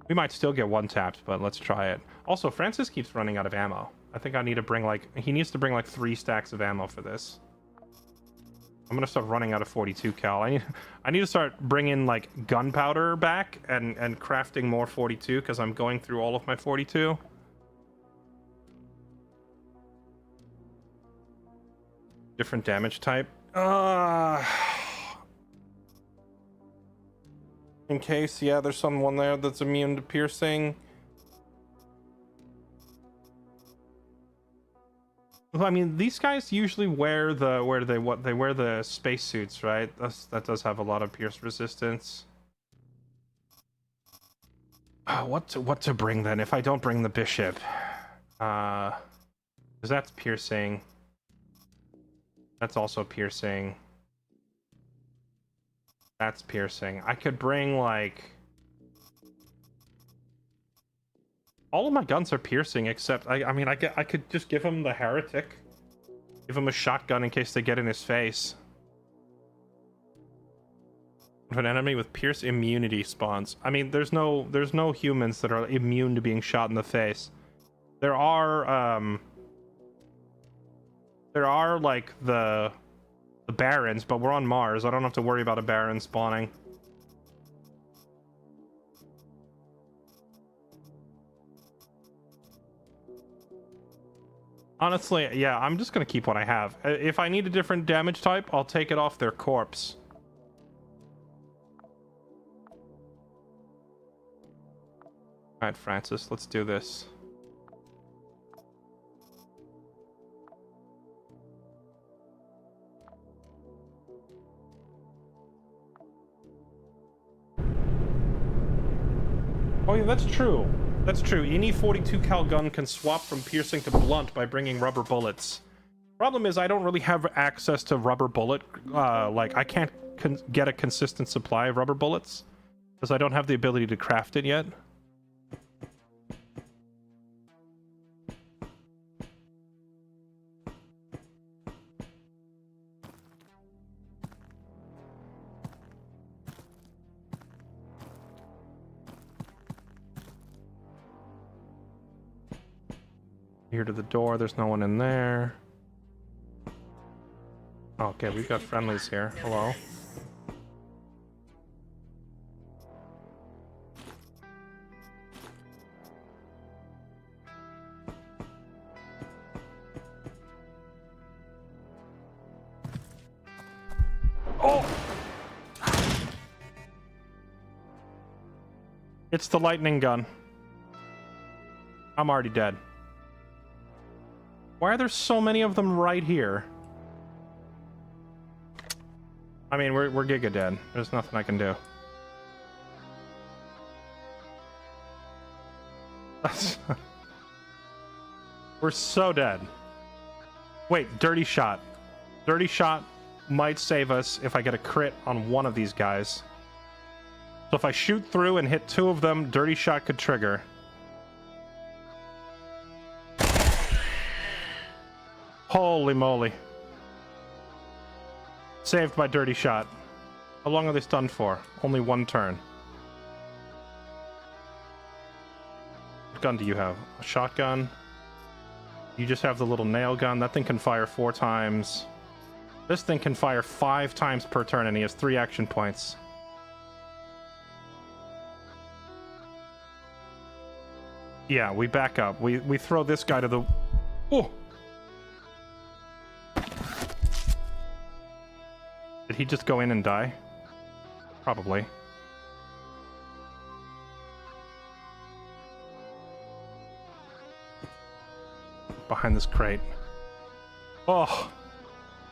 We might still get one-tapped, but let's try it. Also, Francis keeps running out of ammo. I think I need to bring, like... He needs to bring, like, 3 stacks of ammo for this. I'm gonna start running out of 42 cal. I need to start bringing, like, gunpowder back and crafting more 42, because I'm going through all of my 42. Different damage type. In case, yeah, there's someone there that's immune to piercing. Well, I mean, these guys usually wear the spacesuits, right? That does have a lot of pierce resistance. What to bring then? If I don't bring the bishop, because that's piercing. That's also piercing. That's piercing. I could bring, like... All of my guns are piercing, except... I could just give him the heretic. Give him a shotgun in case they get in his face. If an enemy with pierce immunity spawns... I mean, there's no humans that are immune to being shot in the face. There are, like, the Barons, but we're on Mars. I don't have to worry about a Baron spawning. Honestly, yeah, I'm just gonna keep what I have. If I need a different damage type, I'll take it off their corpse. Alright, Francis, let's do this. Oh yeah, that's true. That's true. Any 42 cal gun can swap from piercing to blunt by bringing rubber bullets. Problem is, I don't really have access to rubber bullet. Like, I can't get a consistent supply of rubber bullets because I don't have the ability to craft it yet. Here to the door, there's no one in there. Okay, we've got friendlies here. Hello. Oh! It's the lightning gun. I'm already dead. Why are there so many of them right here? I mean, we're giga dead. There's nothing I can do. We're so dead. Wait, dirty shot. Dirty shot might save us if I get a crit on one of these guys. So if I shoot through and hit 2 of them, dirty shot could trigger. Holy moly. Saved by dirty shot. How long are they stunned for? Only 1 turn. What gun do you have? A shotgun? You just have the little nail gun. That thing can fire 4 times. This thing can fire 5 times per turn, and he has 3 action points. Yeah, we back up. We throw this guy to the... Oh! Did he just go in and die? Probably. Behind this crate. Oh!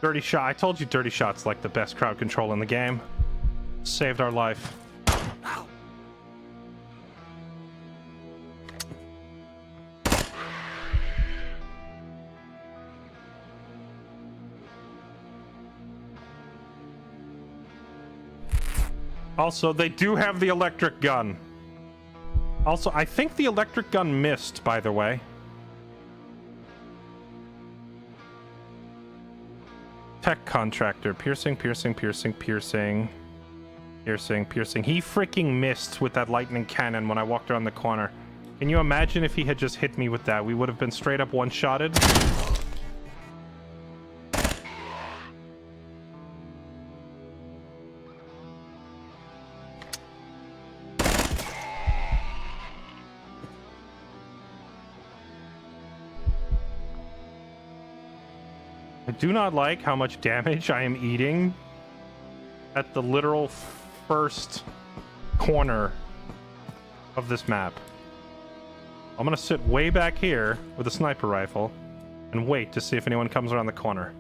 Dirty shot. I told you dirty shot's like the best crowd control in the game. Saved our life. Also, they do have the electric gun. Also, I think the electric gun missed, by the way. Tech contractor. Piercing, piercing, piercing, piercing. Piercing, piercing. He freaking missed with that lightning cannon when I walked around the corner. Can you imagine if he had just hit me with that? We would have been straight up one-shotted. I do not like how much damage I am eating at the literal first corner of this map. I'm gonna sit way back here with a sniper rifle and wait to see if anyone comes around the corner.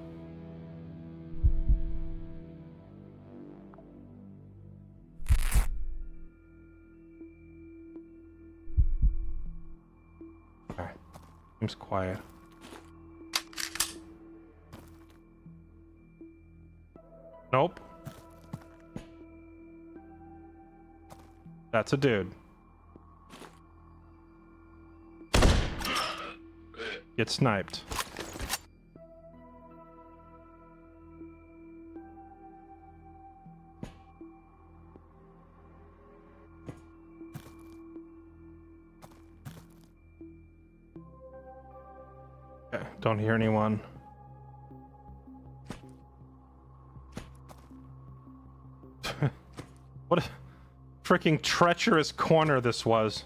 Okay. Seems quiet. Nope. That's a dude. Get sniped. Okay, don't hear anyone. What a freaking treacherous corner this was.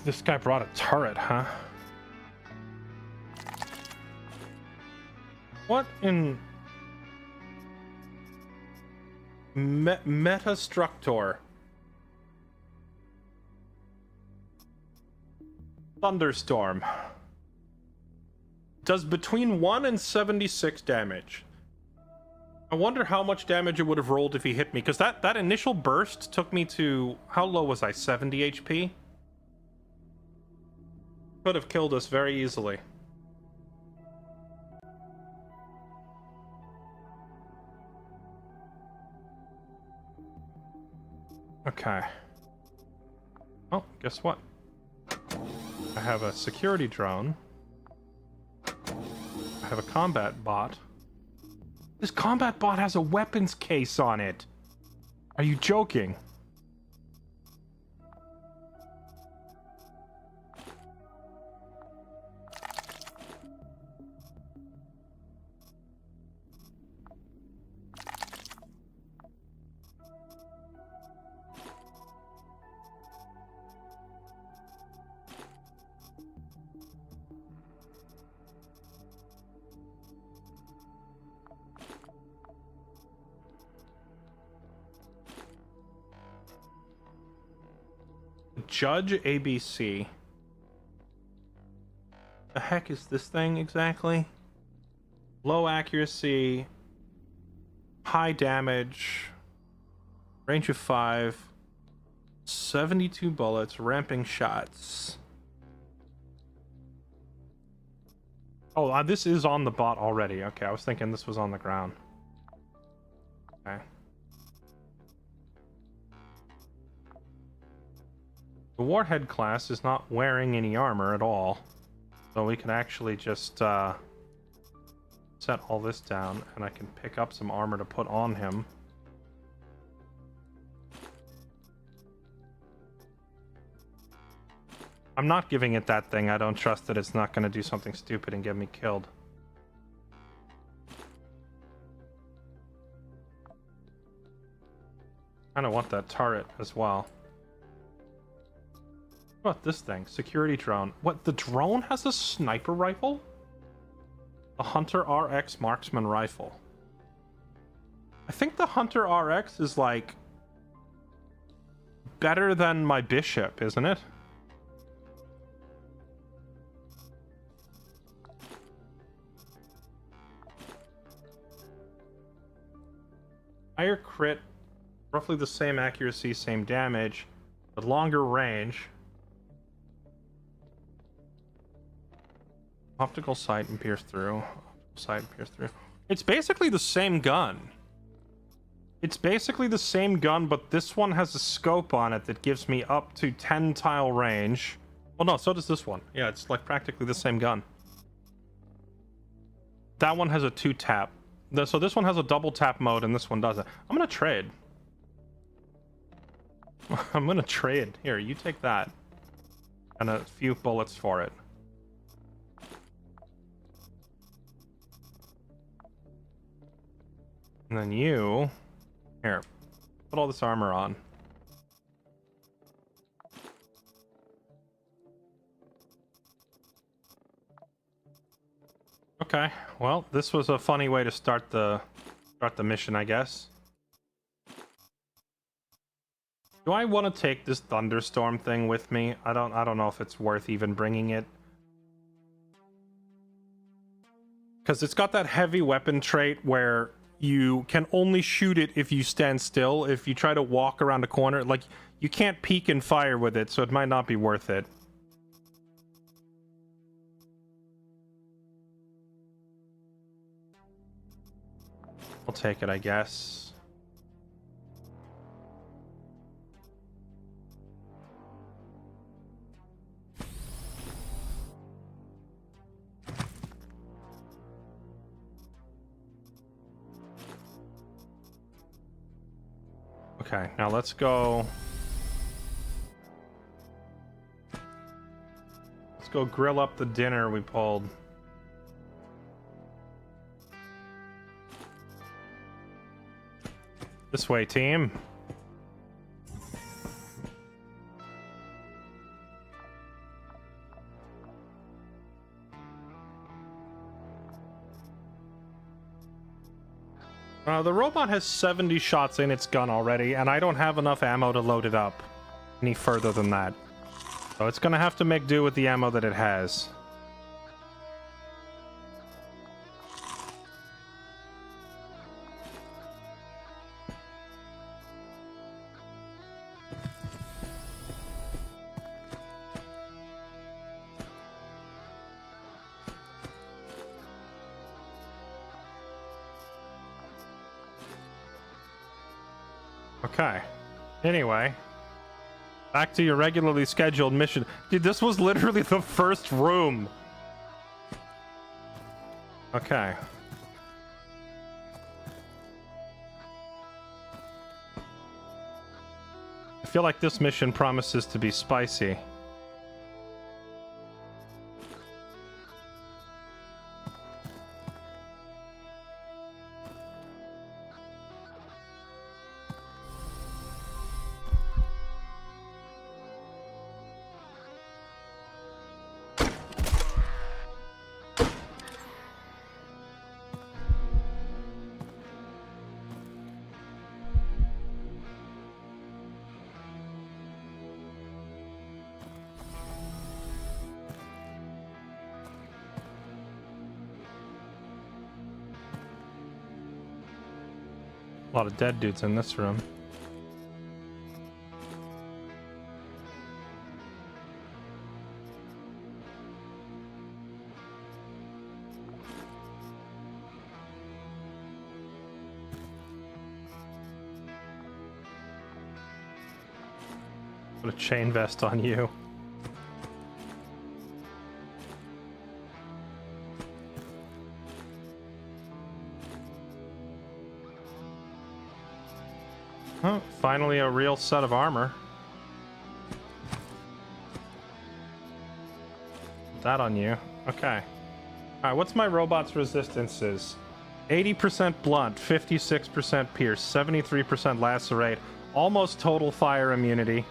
This guy brought a turret, huh? What in... Metastructor. Thunderstorm. Does between 1 and 76 damage. I wonder how much damage it would have rolled if he hit me, because that initial burst took me to... How low was I? 70 HP? Could have killed us very easily. Okay. Oh, guess what? I have a security drone. I have a combat bot. This combat bot has a weapons case on it. Are you joking? Judge ABC. The heck is this thing exactly? Low accuracy, high damage, range of 5, 72 bullets, ramping shots. Oh, this is on the bot already. Okay, I was thinking this was on the ground. Okay. The Warhead class is not wearing any armor at all. So we can actually just set all this down, and I can pick up some armor to put on him. I'm not giving it that thing. I don't trust that it's not going to do something stupid and get me killed. I kind of want that turret as well. What about this thing? Security drone. What? The drone has a sniper rifle? A Hunter RX marksman rifle. I think the Hunter RX is like better than my Bishop, isn't it? Higher crit, roughly the same accuracy, same damage, but longer range. Optical sight and pierce through. Optical sight and pierce through. It's basically the same gun. It's basically the same gun, but this one has a scope on it that gives me up to 10 tile range. Well, no, so does this one. Yeah, it's like practically the same gun. That one has a 2-tap. So this one has a double tap mode, and this one doesn't. I'm gonna trade. I'm gonna trade. Here, you take that. And a few bullets for it. And then you... Here. Put all this armor on. Okay, well, this was a funny way to start the mission, I guess. Do I want to take this thunderstorm thing with me? I don't know if it's worth even bringing it. Because it's got that heavy weapon trait where you can only shoot it if you stand still. If you try to walk around a corner, like, you can't peek and fire with it, so it might not be worth it. I'll take it, I guess. Okay, now let's go. Let's go grill up the dinner we pulled. This way, team. The robot has 70 shots in its gun already, and I don't have enough ammo to load it up any further than that. So it's gonna have to make do with the ammo that it has. Okay. Anyway, back to your regularly scheduled mission. Dude, this was literally the first room. Okay. I feel like this mission promises to be spicy. A lot of dead dudes in this room. Put a chain vest on you. Oh, finally a real set of armor. Put that on you. Okay. Alright, what's my robot's resistances? 80% blunt, 56% pierce, 73% lacerate, almost total fire immunity,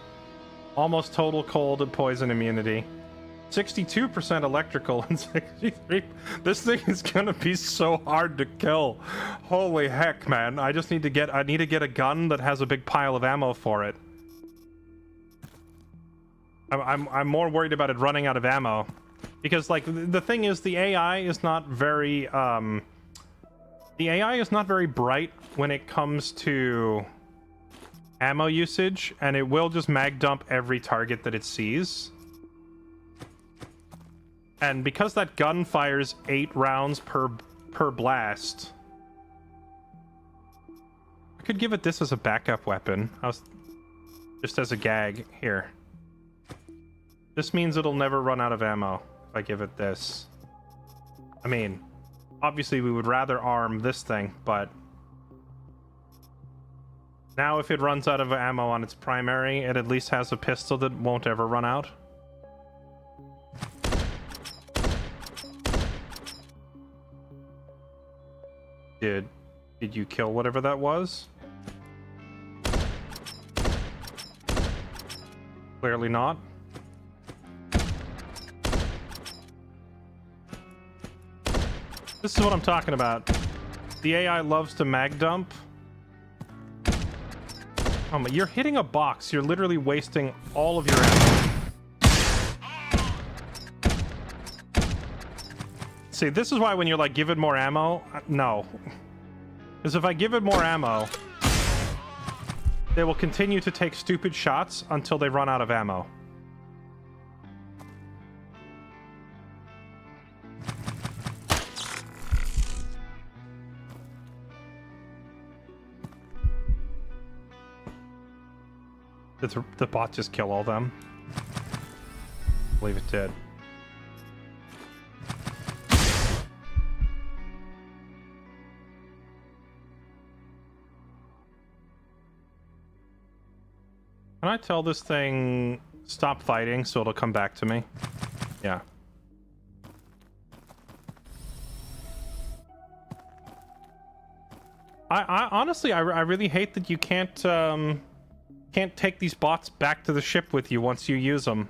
almost total cold and poison immunity, 62% electrical, and 63. This thing is gonna be so hard to kill. Holy heck, man! I need to get a gun that has a big pile of ammo for it. I'm more worried about it running out of ammo, because like the thing is, the AI is not very bright when it comes to ammo usage, and it will just mag dump every target that it sees. And because that gun fires 8 rounds per blast, I could give it this as a backup weapon. Just as a gag. Here. This means it'll never run out of ammo if I give it this. I mean, obviously we would rather arm this thing, but now if it runs out of ammo on its primary, it at least has a pistol that won't ever run out. Did you kill whatever that was? Clearly not. This is what I'm talking about. The AI loves to mag dump. Oh my, you're hitting a box. You're literally wasting all of your ammo. See, this is why when you're like, give it more ammo, no. Because if I give it more ammo, they will continue to take stupid shots until they run out of ammo. Did the bot just kill all them? I believe it did. Can I tell this thing stop fighting so it'll come back to me? Yeah. I honestly, I really hate that you can't take these bots back to the ship with you once you use them.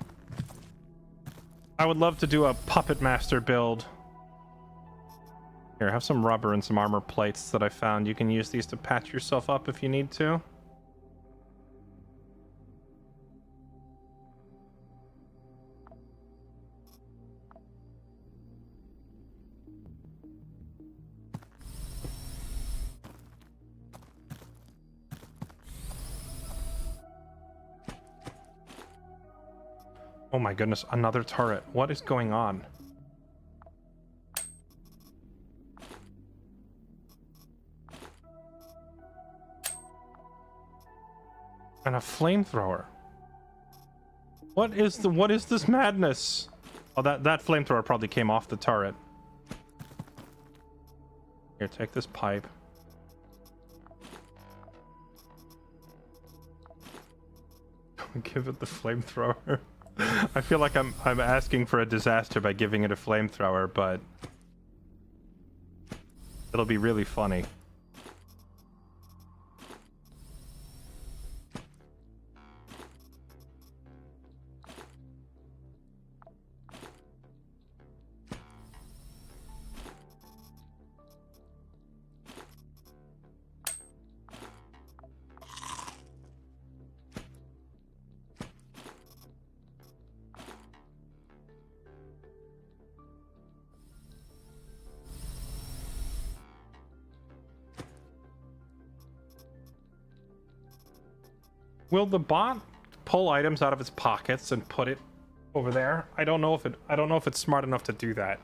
I would love to do a Puppet Master build. Here, have some rubber and some armor plates that I found. You can use these to patch yourself up if you need to. Oh my goodness, another turret. What is going on? And a flamethrower. What is this madness? Oh, that flamethrower probably came off the turret. Here, take this pipe. Give it the flamethrower. I feel like I'm asking for a disaster by giving it a flamethrower, but it'll be really funny. Will the bot pull items out of its pockets and put it over there? I don't know if it's smart enough to do that.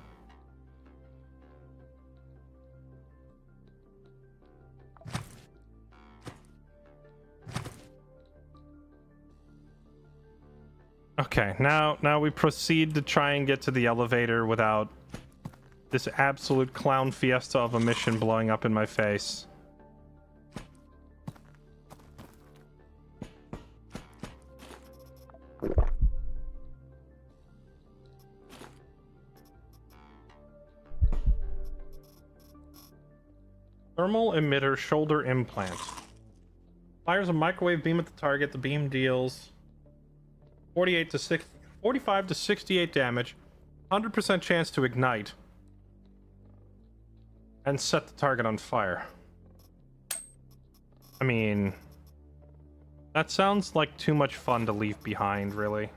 Okay, now we proceed to try and get to the elevator without this absolute clown fiesta of a mission blowing up in my face. Thermal emitter shoulder implant. Fires a microwave beam at the target. The beam deals 45 to 68 damage, 100% chance to ignite, and set the target on fire. I mean, that sounds like too much fun to leave behind, really.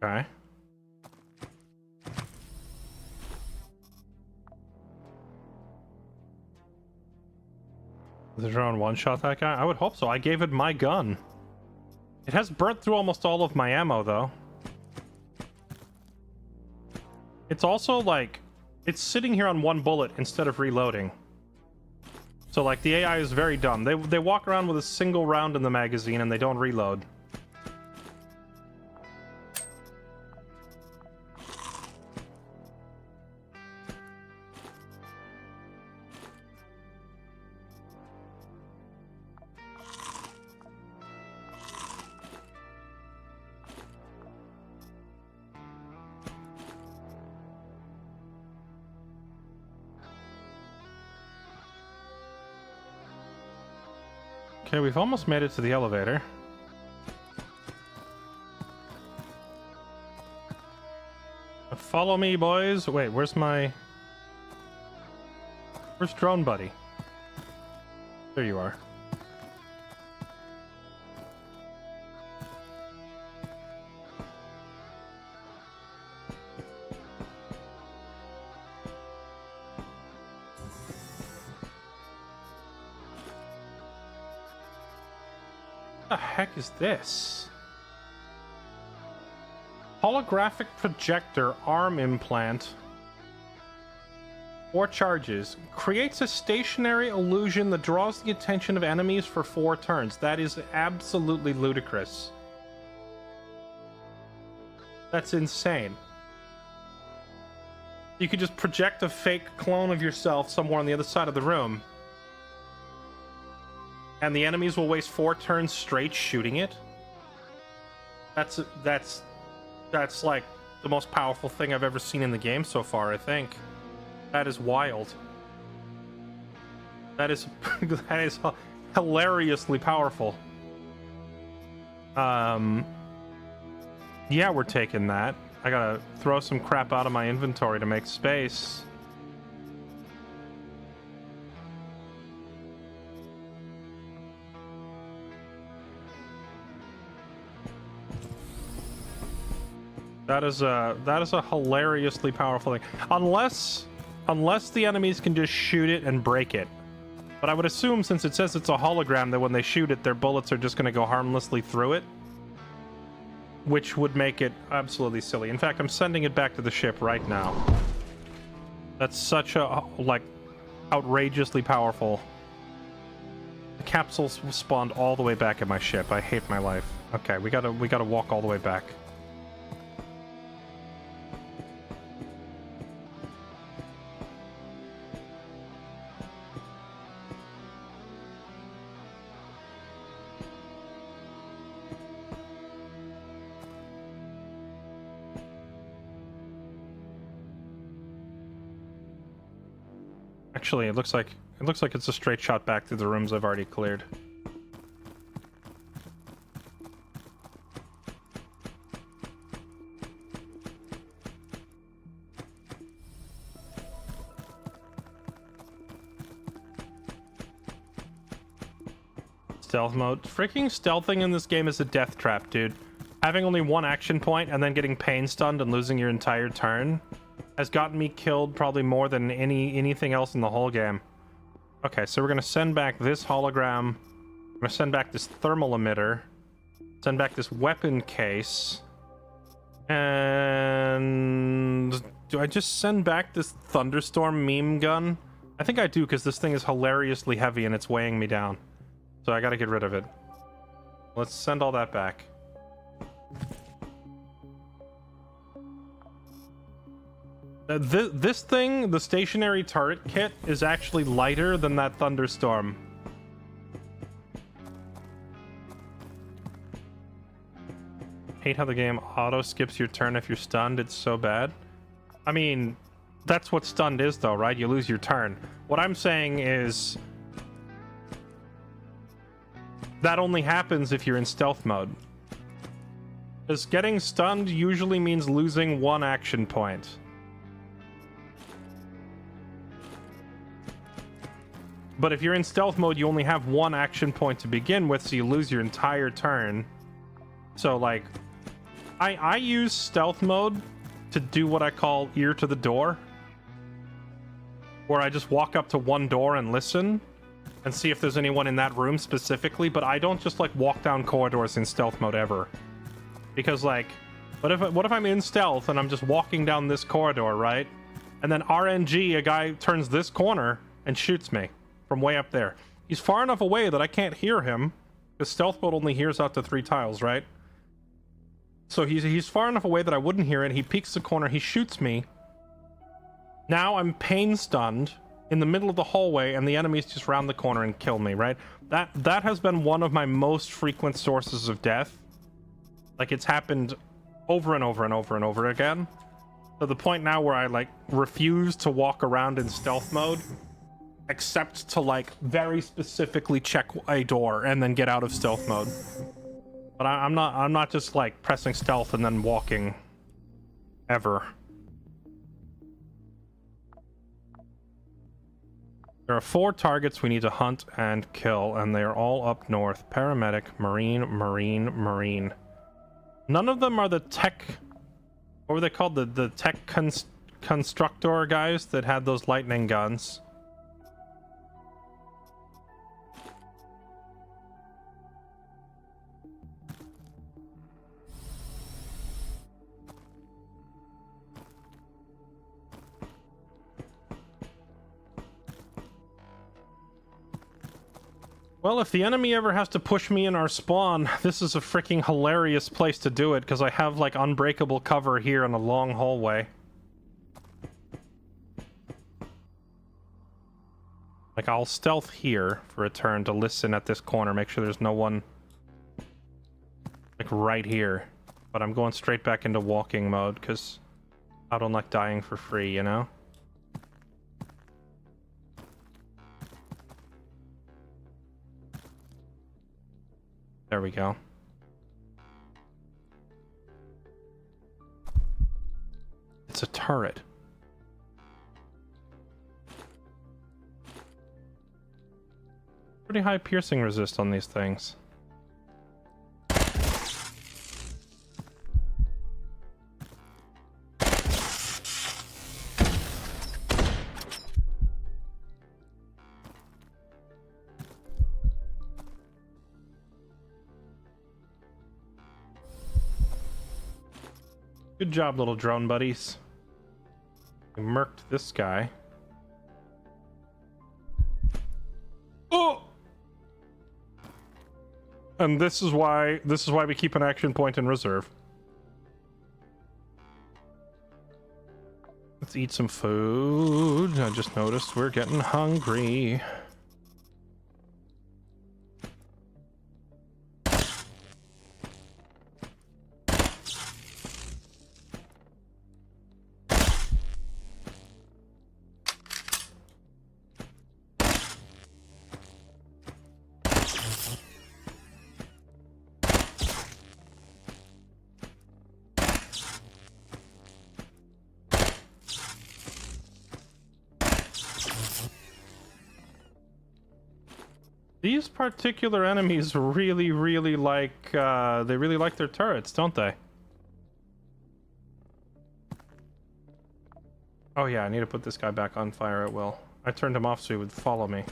Okay. Does the drone one-shot that guy? I would hope so. I gave it my gun. It has burnt through almost all of my ammo, though. It's also, like, it's sitting here on one bullet instead of reloading. So, like, the AI is very dumb. They walk around with a single round in the magazine and they don't reload. Okay, we've almost made it to the elevator. Follow me, boys. Wait, where's drone buddy? There you are. What the heck is this? Holographic projector arm implant. 4 charges. Creates a stationary illusion that draws the attention of enemies for 4 turns. That is absolutely ludicrous. That's insane. You could just project a fake clone of yourself somewhere on the other side of the room, and the enemies will waste 4 turns straight shooting it. That's like the most powerful thing I've ever seen in the game so far, I think. That is wild. That is hilariously powerful. Yeah, we're taking that. I gotta throw some crap out of my inventory to make space. That is a hilariously powerful thing. Unless the enemies can just shoot it and break it. But I would assume, since it says it's a hologram, that when they shoot it, their bullets are just going to go harmlessly through it, which would make it absolutely silly. In fact, I'm sending it back to the ship right now. That's such a, like, outrageously powerful. Capsules spawned all the way back at my ship. I hate my life. Okay, we gotta walk all the way back. Actually, it looks like it's a straight shot back through the rooms I've already cleared. Stealth mode. Freaking stealthing in this game is a death trap, dude. Having only one action point and then getting pain stunned and losing your entire turn has gotten me killed probably more than anything else in the whole game. Okay, so we're gonna send back this hologram. We're gonna send back this thermal emitter. Send back this weapon case. And do I just send back this thunderstorm meme gun? I think I do, because this thing is hilariously heavy and it's weighing me down. So I gotta get rid of it. Let's send all that back. This thing, the stationary turret kit, is actually lighter than that thunderstorm. Hate how the game auto skips your turn if you're stunned. It's so bad. I mean, that's what stunned is though, right? You lose your turn. What I'm saying is that only happens if you're in stealth mode. Because getting stunned usually means losing one action point. But if you're in stealth mode, you only have one action point to begin with, so you lose your entire turn. So, like, I use stealth mode to do what I call ear to the door, where I just walk up to one door and listen and see if there's anyone in that room specifically, but I don't just, like, walk down corridors in stealth mode ever. Because, like, what if I'm in stealth and I'm just walking down this corridor, right? And then RNG, a guy turns this corner and shoots me from way up there. He's far enough away that I can't hear him, because stealth mode only hears out to 3 tiles, right? So he's far enough away that I wouldn't hear it. He peeks the corner, he shoots me. Now I'm pain stunned in the middle of the hallway, and the enemies just round the corner and kill me, right? That has been one of my most frequent sources of death. Like, it's happened over and over and over and over again. To the point now where I, like, refuse to walk around in stealth mode, except to, like, very specifically check a door and then get out of stealth mode. But I'm not just, like, pressing stealth and then walking ever. There are 4 targets we need to hunt and kill, and they are all up north. Paramedic, Marine, Marine, Marine. None of them are the tech... What were they called? The tech constructor guys that had those lightning guns. Well, if the enemy ever has to push me in our spawn, this is a freaking hilarious place to do it, because I have, like, unbreakable cover here in a long hallway. Like, I'll stealth here for a turn to listen at this corner, make sure there's no one, like, right here. But I'm going straight back into walking mode, because I don't like dying for free, you know? There we go. It's a turret. Pretty high piercing resist on these things. Good job, little drone buddies. We murked this guy. Oh! And this is why we keep an action point in reserve. Let's eat some food. I just noticed we're getting hungry. These particular enemies really like, they really like their turrets, don't they? Oh yeah, I need to put this guy back on fire at will. I turned him off so he would follow me.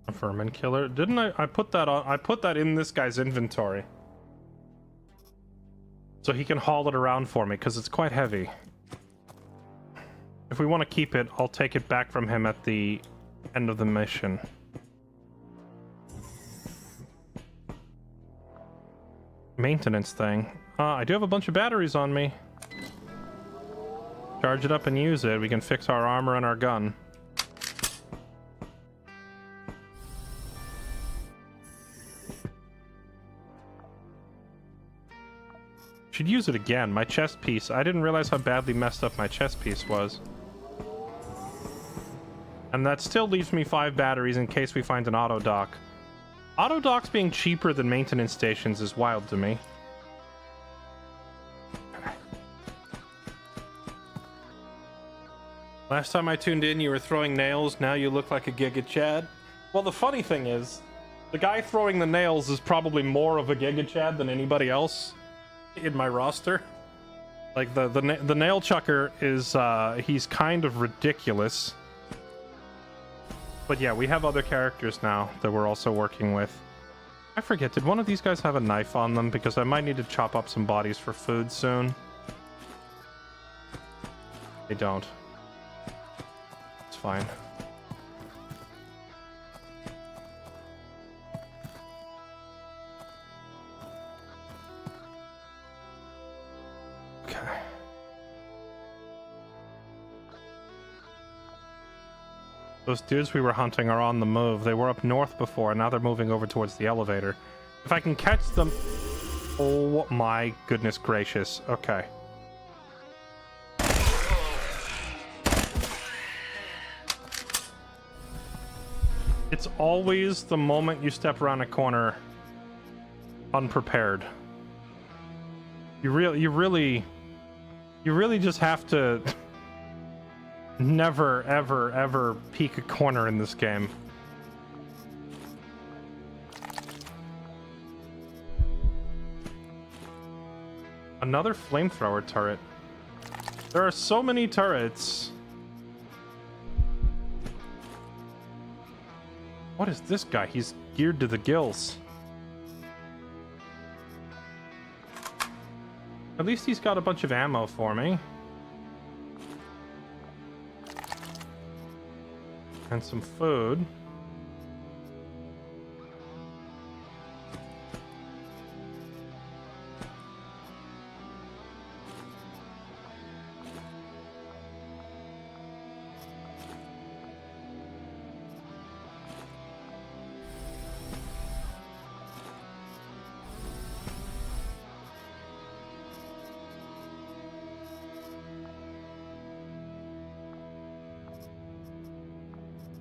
A vermin killer. Didn't I put that on? I put that in this guy's inventory. So he can haul it around for me, because it's quite heavy. If we want to keep it, I'll take it back from him at the end of the mission. Maintenance thing. I do have a bunch of batteries on me. Charge it up and use it. We can fix our armor and our gun. Should use it again. My chest piece. I didn't realize how badly messed up my chest piece was. And that still leaves me 5 batteries in case we find an auto dock. Auto docks being cheaper than maintenance stations is wild to me. Last time I tuned in, you were throwing nails. Now you look like a Giga Chad. Well, the funny thing is, the guy throwing the nails is probably more of a Giga Chad than anybody else in my roster. Like, the nail chucker is, he's kind of ridiculous. But yeah, we have other characters now that we're also working with. I forget, did one of these guys have a knife on them? Because I might need to chop up some bodies for food soon. They don't. It's fine. Okay. Those dudes we were hunting are on the move. They were up north before, and now they're moving over towards the elevator. If I can catch them... Oh my goodness gracious. Okay. It's always the moment you step around a corner unprepared. You really just have to never, ever peek a corner in this game. Another flamethrower turret. There are so many turrets. What is this guy? He's geared to the gills. At least he's got a bunch of ammo for me. And some food.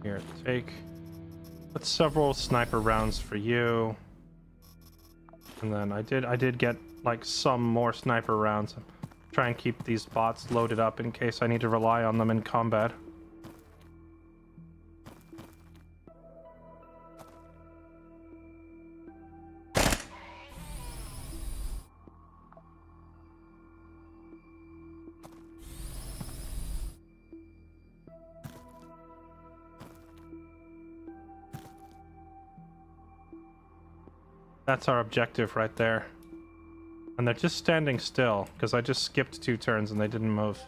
Here, take several sniper rounds for you. And then I did get like some more sniper rounds. I'm Try and keep these bots loaded up in case I need to rely on them in combat. That's our objective right there. And they're just standing still, because I just skipped 2 turns and they didn't move.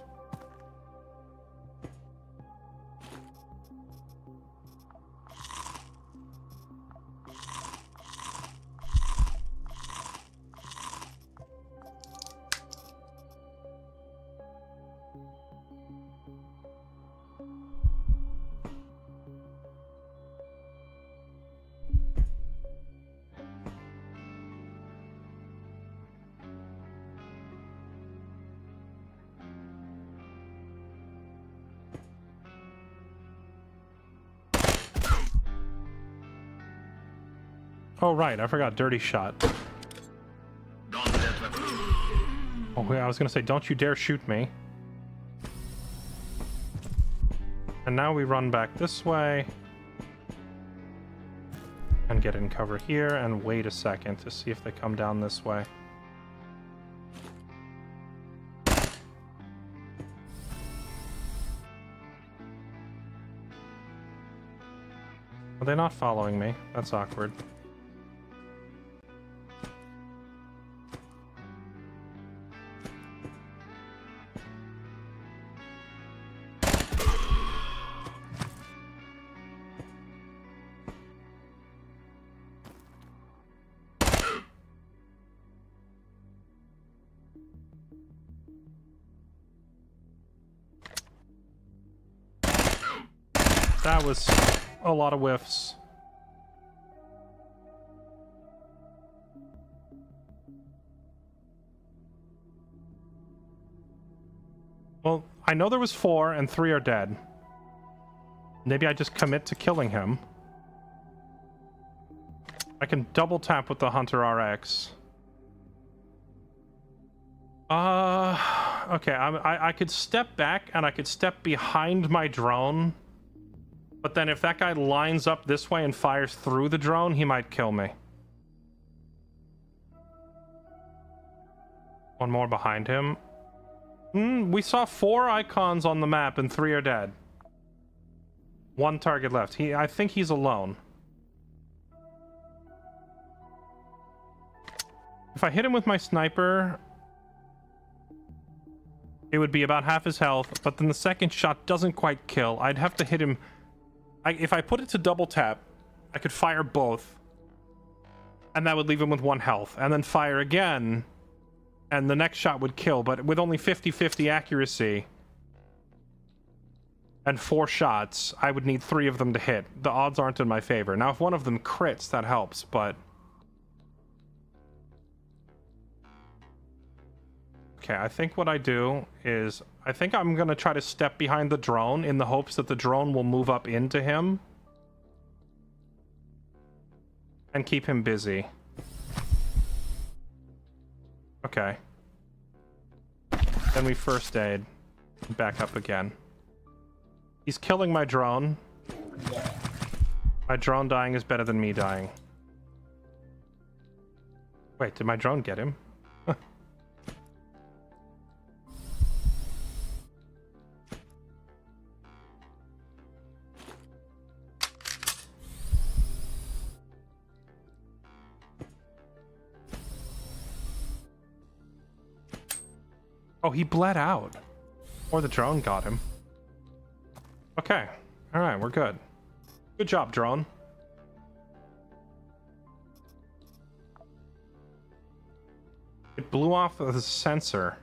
Oh, right, I forgot Dirty Shot. Don't let them. Oh, yeah, I was gonna say, don't you dare shoot me. And now we run back this way. And get in cover here, and wait a second to see if they come down this way. Are they not following me? That's awkward. That was a lot of whiffs. Well, I know there was 4 and 3 are dead. Maybe I just commit to killing him. I can double tap with the Hunter RX. Okay, I could step back and I could step behind my drone. But then if that guy lines up this way and fires through the drone, he might kill me. One more behind him. We saw 4 icons on the map and 3 are dead. 1 target left. I think he's alone. If I hit him with my sniper, it would be about half his health, but then the second shot doesn't quite kill. I'd have to hit him. If I put it to double tap, I could fire both, and that would leave him with 1 health, and then fire again, and the next shot would kill, but with only 50-50 accuracy and 4 shots, I would need 3 of them to hit. The odds aren't in my favor. Now, if one of them crits, that helps, but... Okay, I think what I do is... I think I'm gonna try to step behind the drone in the hopes that the drone will move up into him. And keep him busy. Okay. Then we first aid. Back up again. He's killing my drone. My drone dying is better than me dying. Wait, did my drone get him? Oh, he bled out. Or the drone got him. Okay. Alright, we're good. Good job, drone. It blew off the sensor.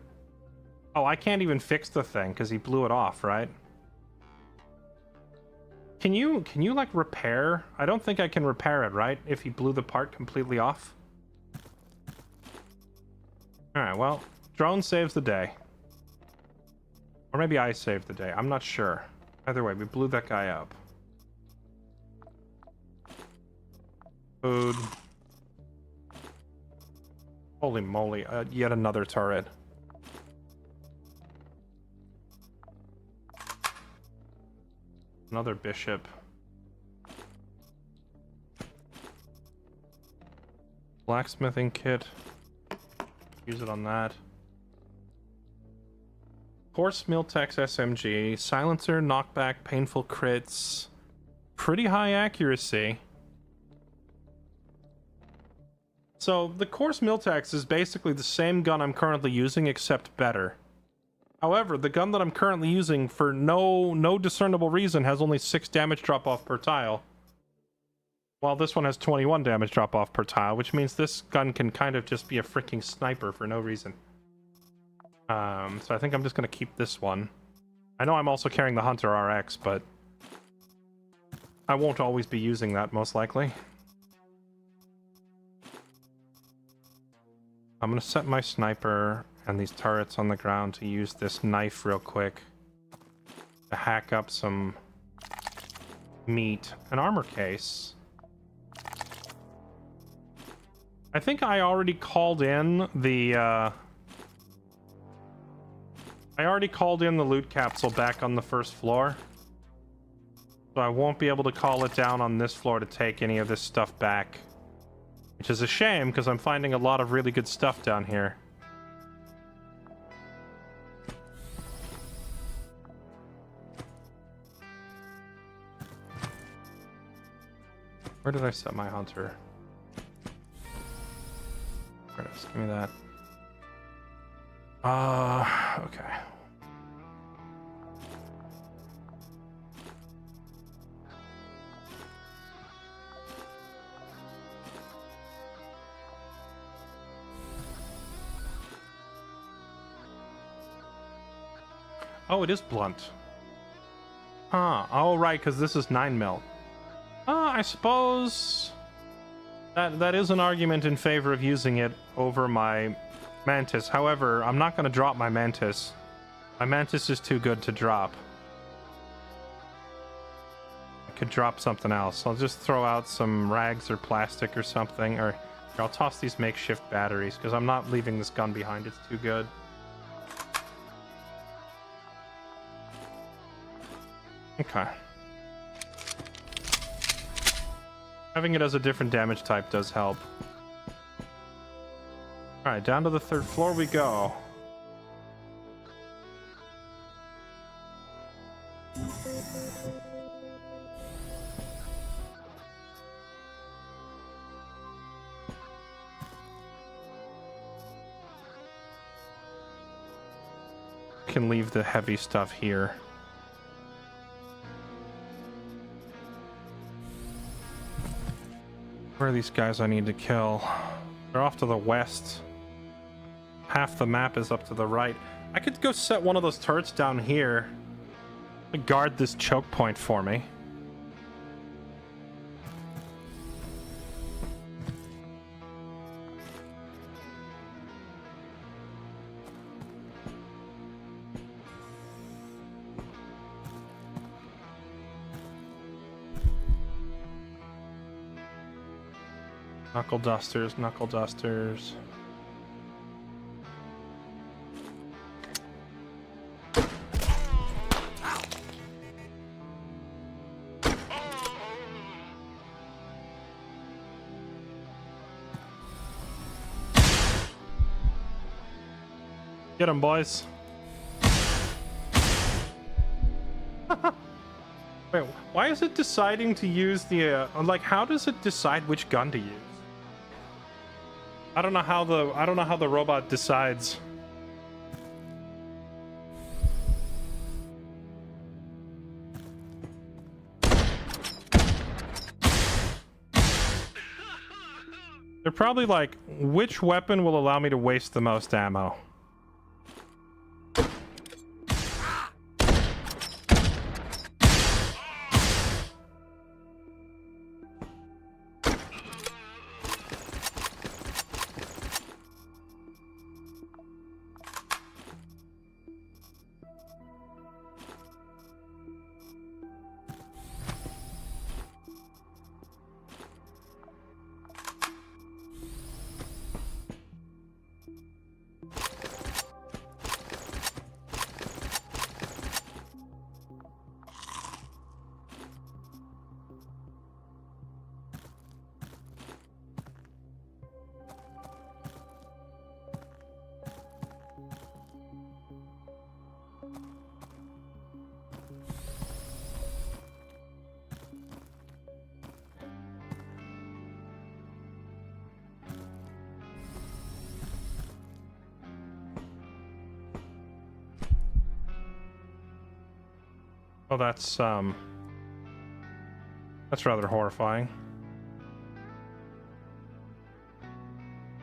Oh, I can't even fix the thing because he blew it off, right? Can you like repair? I don't think I can repair it, right? If he blew the part completely off. Alright, well, drone saves the day. Or maybe I saved the day. I'm not sure. Either way, we blew that guy up. Food. Holy moly, yet another turret. Another bishop. Blacksmithing kit. Use it on that. Horse Miltex SMG. Silencer, knockback, painful crits. Pretty high accuracy. So the Course Miltex is basically the same gun I'm currently using, except better. However, the gun that I'm currently using, for no discernible reason, has only 6 damage drop-off per tile. While this one has 21 damage drop-off per tile, which means this gun can kind of just be a freaking sniper for no reason. So I think I'm just going to keep this one. I know I'm also carrying the Hunter RX, but I won't always be using that, most likely. I'm going to set my sniper and these turrets on the ground to use this knife real quick to hack up some meat. An armor case. I think I already called in the loot capsule back on the first floor. So I won't be able to call it down on this floor to take any of this stuff back. Which is a shame, because I'm finding a lot of really good stuff down here. Where did I set my hunter? There it is. Give me that. Okay. Oh, it is blunt. Huh. Oh, right, because this is 9mm. I suppose that is an argument in favor of using it over my Mantis. However, I'm not going to drop my Mantis. My Mantis is too good to drop. I could drop something else. I'll just throw out some rags or plastic or something. Or I'll toss these makeshift batteries, because I'm not leaving this gun behind. It's too good. Okay. Having it as a different damage type does help. Alright, down to the 3rd floor we go. Can leave the heavy stuff here. Where are these guys I need to kill? They're off to the west. Half the map is up to the right. I could go set one of those turrets down here to guard this choke point for me. Knuckle dusters, knuckle dusters. Get 'em, boys. Wait, why is it deciding to use the like, how does it decide which gun to use? I don't know how the robot decides. They're probably like, which weapon will allow me to waste the most ammo? Oh, that's rather horrifying.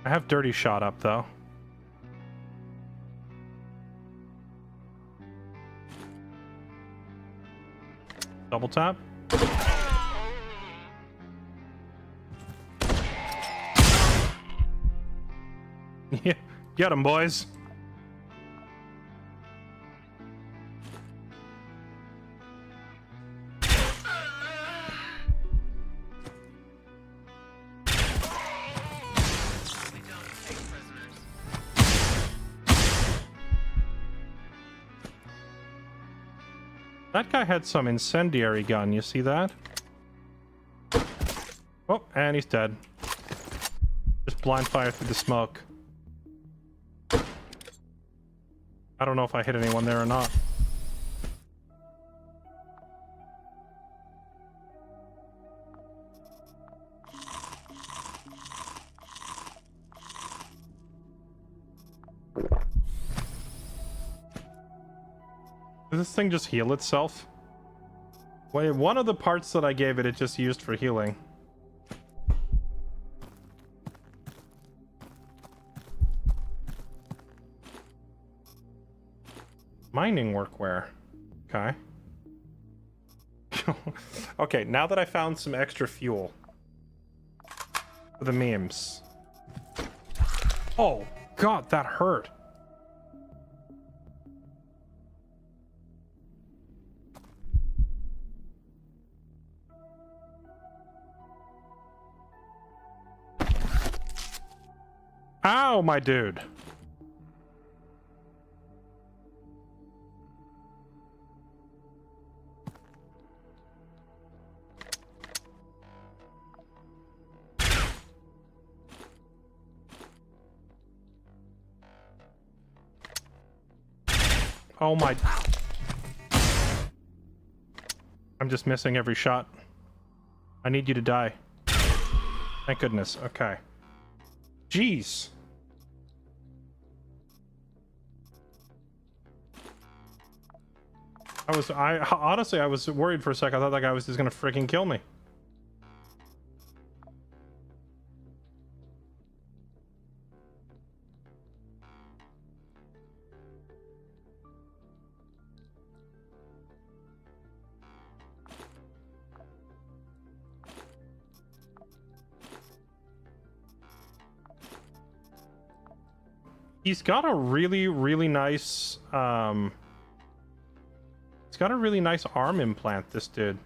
I have Dirty Shot up, though. Double tap. Yeah, get 'em, boys. We don't take prisoners. That guy had some incendiary gun, you see that? Oh, and he's dead. Just blind fire through the smoke. I don't know if I hit anyone there or not. Does this thing just heal itself? Wait, one of the parts that I gave it, it just used for healing. Mining workwear. Okay. Okay, now that I found some extra fuel for the memes. Oh, God, that hurt. Ow, my dude. Oh my... I'm just missing every shot. I need you to die. Thank goodness. Okay. Jeez. Honestly, I was worried for a second. I thought that guy was just gonna freaking kill me. He's got a really, really nice, he's got a really nice arm implant, this dude.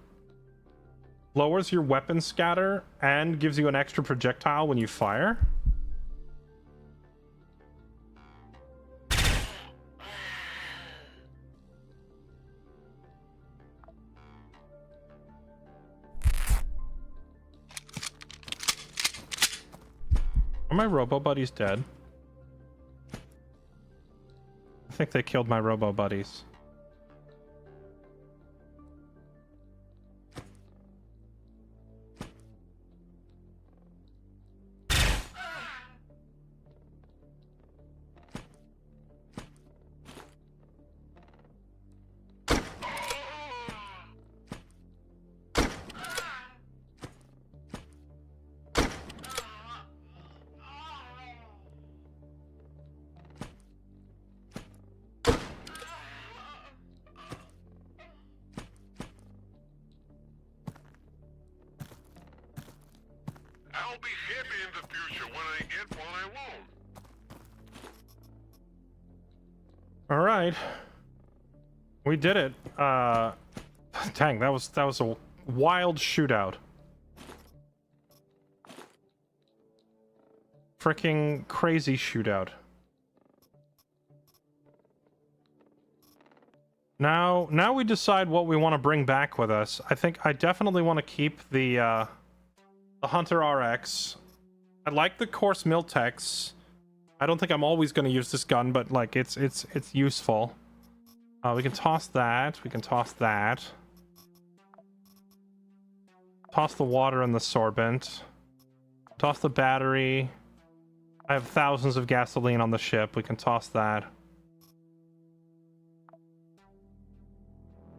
Lowers your weapon scatter and gives you an extra projectile when you fire. Are my robo buddies dead? I think they killed my robo buddies. I'll be happy in the future when I get what I want. All right, we did it. Dang, that was a wild shootout. Freaking crazy shootout. Now we decide what we want to bring back with us. I think I definitely want to keep the Hunter RX. I like the Course Miltex. I don't think I'm always going to use this gun, but like it's useful. We can toss that. We can toss that. Toss the water and the sorbent. Toss the battery. I have thousands of gasoline on the ship. We can toss that.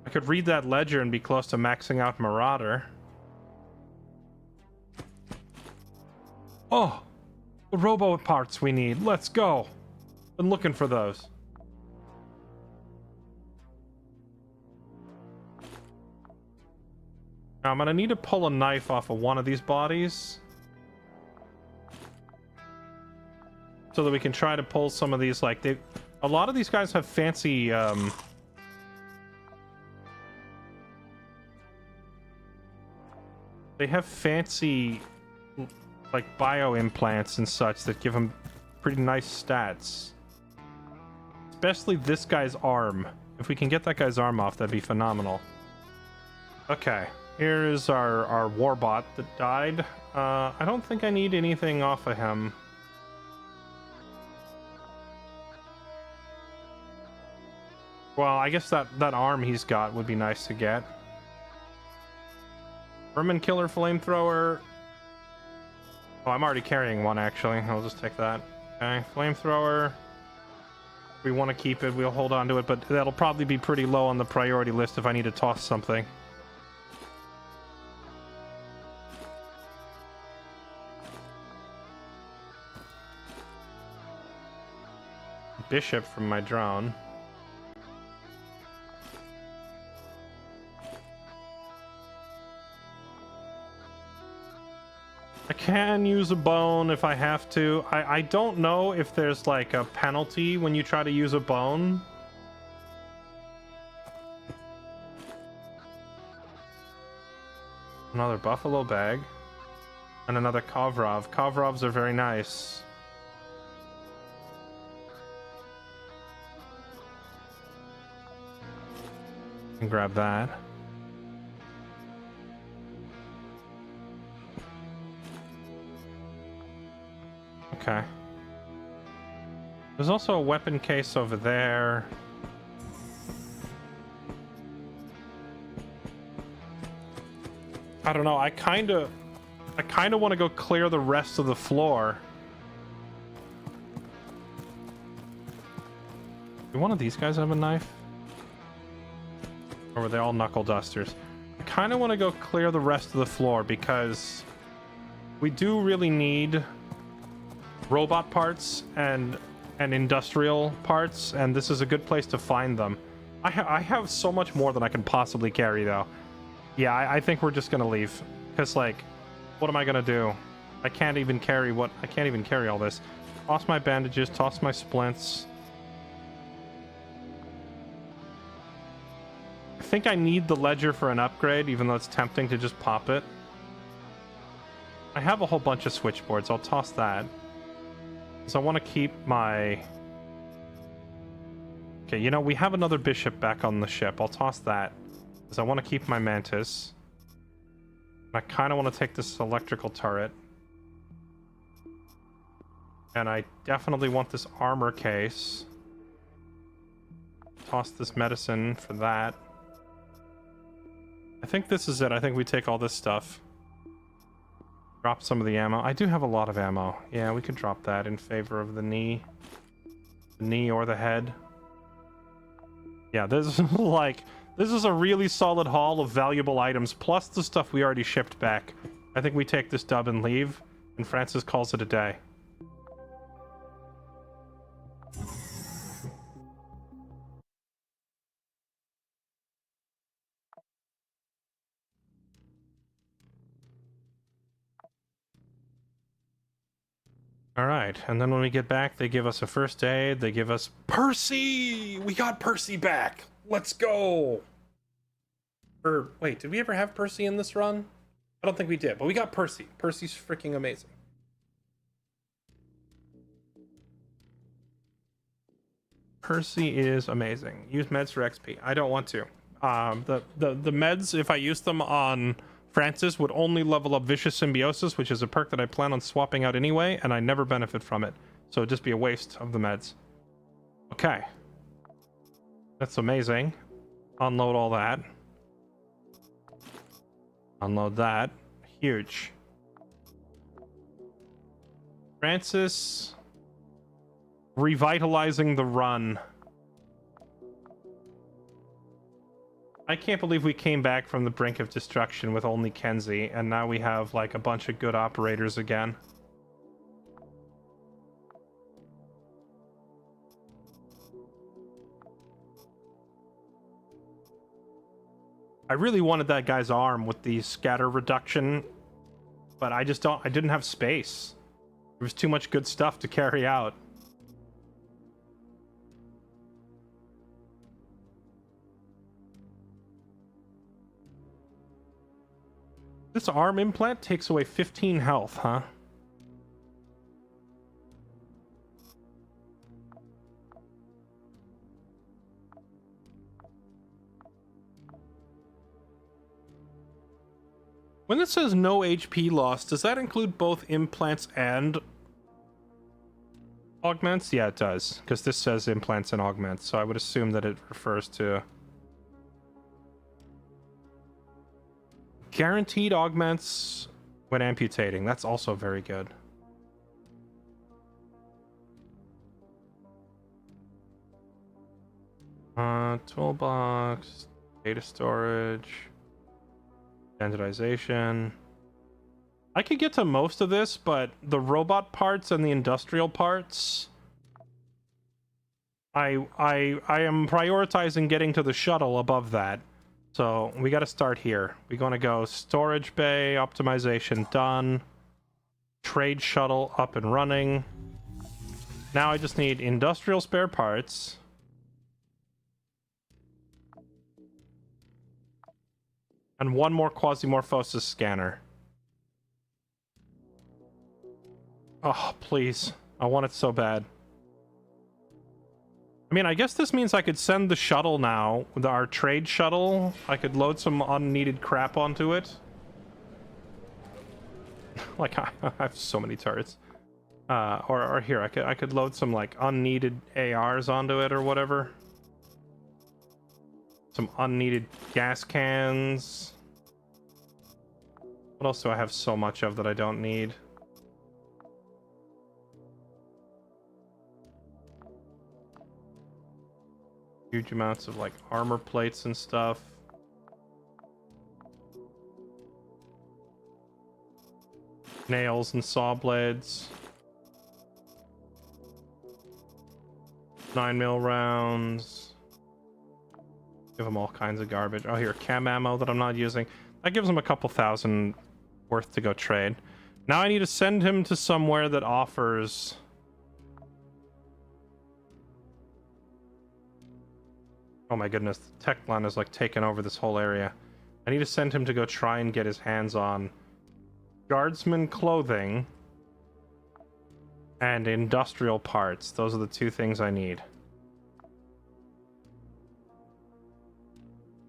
I could read that ledger and be close to maxing out Marauder. Oh, the robo parts we need. Let's go. Been looking for those. Now I'm gonna need to pull a knife off of one of these bodies so that we can try to pull some of these. Like, a lot of these guys have fancy they have fancy like bio implants and such that give them pretty nice stats. Especially this guy's arm. If we can get that guy's arm off, that'd be phenomenal. Okay, here is our warbot that died. I don't think I need anything off of him. Well, I guess that arm he's got would be nice to get. Vermin Killer Flamethrower. Oh, I'm already carrying one, actually. I'll just take that. Okay, Flamethrower. If we want to keep it, we'll hold on to it, but that'll probably be pretty low on the priority list if I need to toss something. Bishop from my drone. I can use a bone if I have to. I don't know if there's like a penalty when you try to use a bone. Another buffalo bag. And another Kovrov. Kovrovs are very nice. Can grab that. Okay. There's also a weapon case over there. I don't know. I kind of want to go clear the rest of the floor. Do one of these guys have a knife? Or were they all knuckle dusters? I kind of want to go clear the rest of the floor because we do really need robot parts and industrial parts, and this is a good place to find them. I have so much more than I can possibly carry, though. Yeah, I think we're just gonna leave because, like, what am I gonna do? I can't even carry all this. Toss my bandages, toss my splints. I think I need the ledger for an upgrade, even though it's tempting to just pop it. I have a whole bunch of switchboards. I'll toss that. So I want to keep my... Okay, you know, we have another bishop back on the ship. I'll toss that. Because I want to keep my mantis. I kind of want to take this electrical turret. And I definitely want this armor case. Toss this medicine for that. I think this is it. I think we take all this stuff. Drop some of the ammo. I do have a lot of ammo. Yeah, we could drop that in favor of the knee. The knee or the head. Yeah, this is like... This is a really solid haul of valuable items, plus the stuff we already shipped back. I think we take this dub and leave, and Francis calls it a day. Alright, and then when we get back, they give us a first aid, they give us... Percy! We got Percy back! Let's go! Or, wait, did we ever have Percy in this run? I don't think we did, but we got Percy. Percy's freaking amazing. Percy is amazing. Use meds for XP. I don't want to. The meds, if I use them on Francis, would only level up Vicious Symbiosis, which is a perk that I plan on swapping out anyway, and I never benefit from it. So it'd just be a waste of the meds. Okay. That's amazing. Unload all that. Unload that. Huge. Francis... Revitalizing the run. I can't believe we came back from the brink of destruction with only Kenzie, and now we have like a bunch of good operators again. I really wanted that guy's arm with the scatter reduction, but I didn't have space. There was too much good stuff to carry out. This arm implant takes away 15 health, huh? When it says no HP loss, does that include both implants and augments? Yeah, it does, because this says implants and augments, so I would assume that it refers to guaranteed augments when amputating. That's also very good. Toolbox, data storage, standardization. I could get to most of this, but the robot parts and the industrial parts, I am prioritizing getting to the shuttle above that. So we got to start here. We're going to go storage bay optimization done, trade shuttle up and running. Now I just need industrial spare parts. And one more Quasimorphosis scanner. Oh, please. I want it so bad. I mean, I guess this means I could send the shuttle now, our trade shuttle. I could load some unneeded crap onto it. Like, I have so many turrets. Or here, I could load some, like, unneeded ARs onto it or whatever. Some unneeded gas cans. What else do I have so much of that I don't need? Huge amounts of like armor plates and stuff. Nails and saw blades. 9mm rounds. Give them all kinds of garbage. Oh, here, chem ammo that I'm not using. That gives him a couple thousand worth to go trade. Now I need to send him to somewhere that offers... Oh my goodness, the Techland is like taking over this whole area. I need to send him to go try and get his hands on guardsman clothing and industrial parts. Those are the two things I need.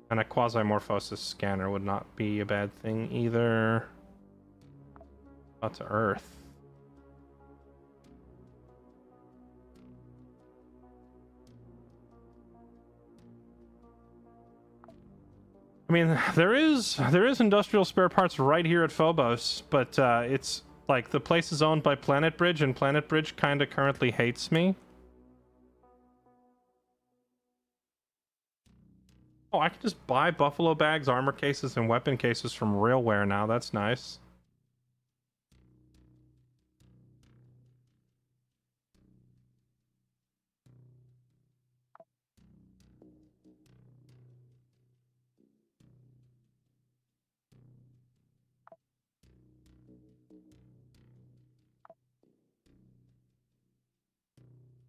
And a Quasimorphosis scanner would not be a bad thing either. Out to Earth. I mean, there is industrial spare parts right here at Phobos, but it's like the place is owned by Planet Bridge, and Planet Bridge kind of currently hates me. Oh, I can just buy buffalo bags, armor cases, and weapon cases from Railware now. That's nice.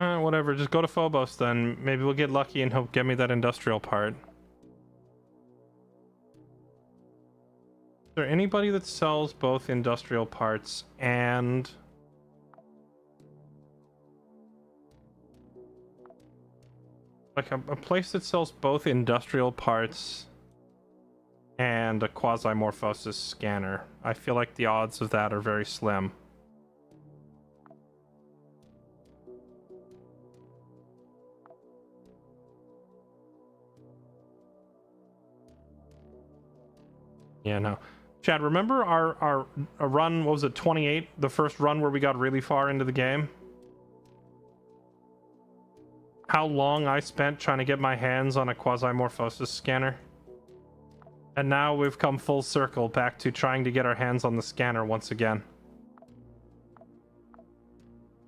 Whatever, just go to Phobos then. Maybe we'll get lucky and he'll get me that industrial part. Is there anybody that sells both industrial parts and... like a place that sells both industrial parts and a Quasimorphosis scanner? I feel like the odds of that are very slim. Yeah, no. Chad, remember our run, what was it, 28? The first run where we got really far into the game? How long I spent trying to get my hands on a Quasimorphosis scanner? And now we've come full circle back to trying to get our hands on the scanner once again.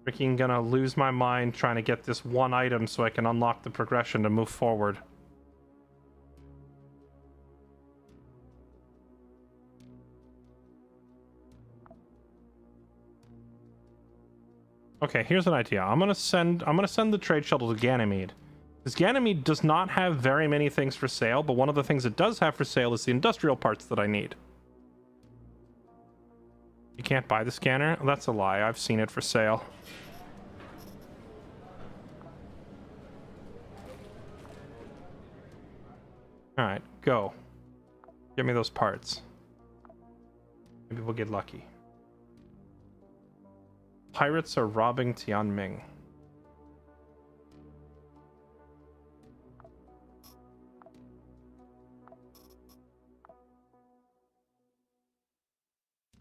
Freaking gonna lose my mind trying to get this one item so I can unlock the progression to move forward. Okay, here's an idea. I'm gonna send the trade shuttle to Ganymede. Because Ganymede does not have very many things for sale, but one of the things it does have for sale is the industrial parts that I need. You can't buy the scanner? That's a lie. I've seen it for sale. Alright, go. Get me those parts. Maybe we'll get lucky. Pirates are robbing Tianming.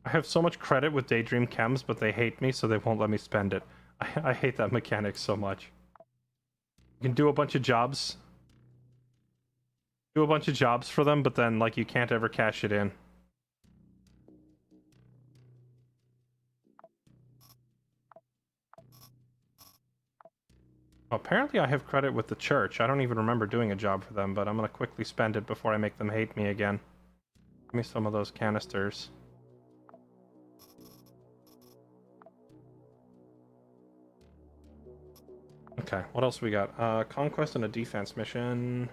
I have so much credit with Daydream Chems, but they hate me, so they won't let me spend it. I hate that mechanic so much. You can do a bunch of jobs. Do a bunch of jobs for them, but then, like, you can't ever cash it in. Apparently I have credit with the church. I don't even remember doing a job for them, but I'm gonna quickly spend it before I make them hate me again. Give me some of those canisters. Okay, what else we got? Conquest and a defense mission.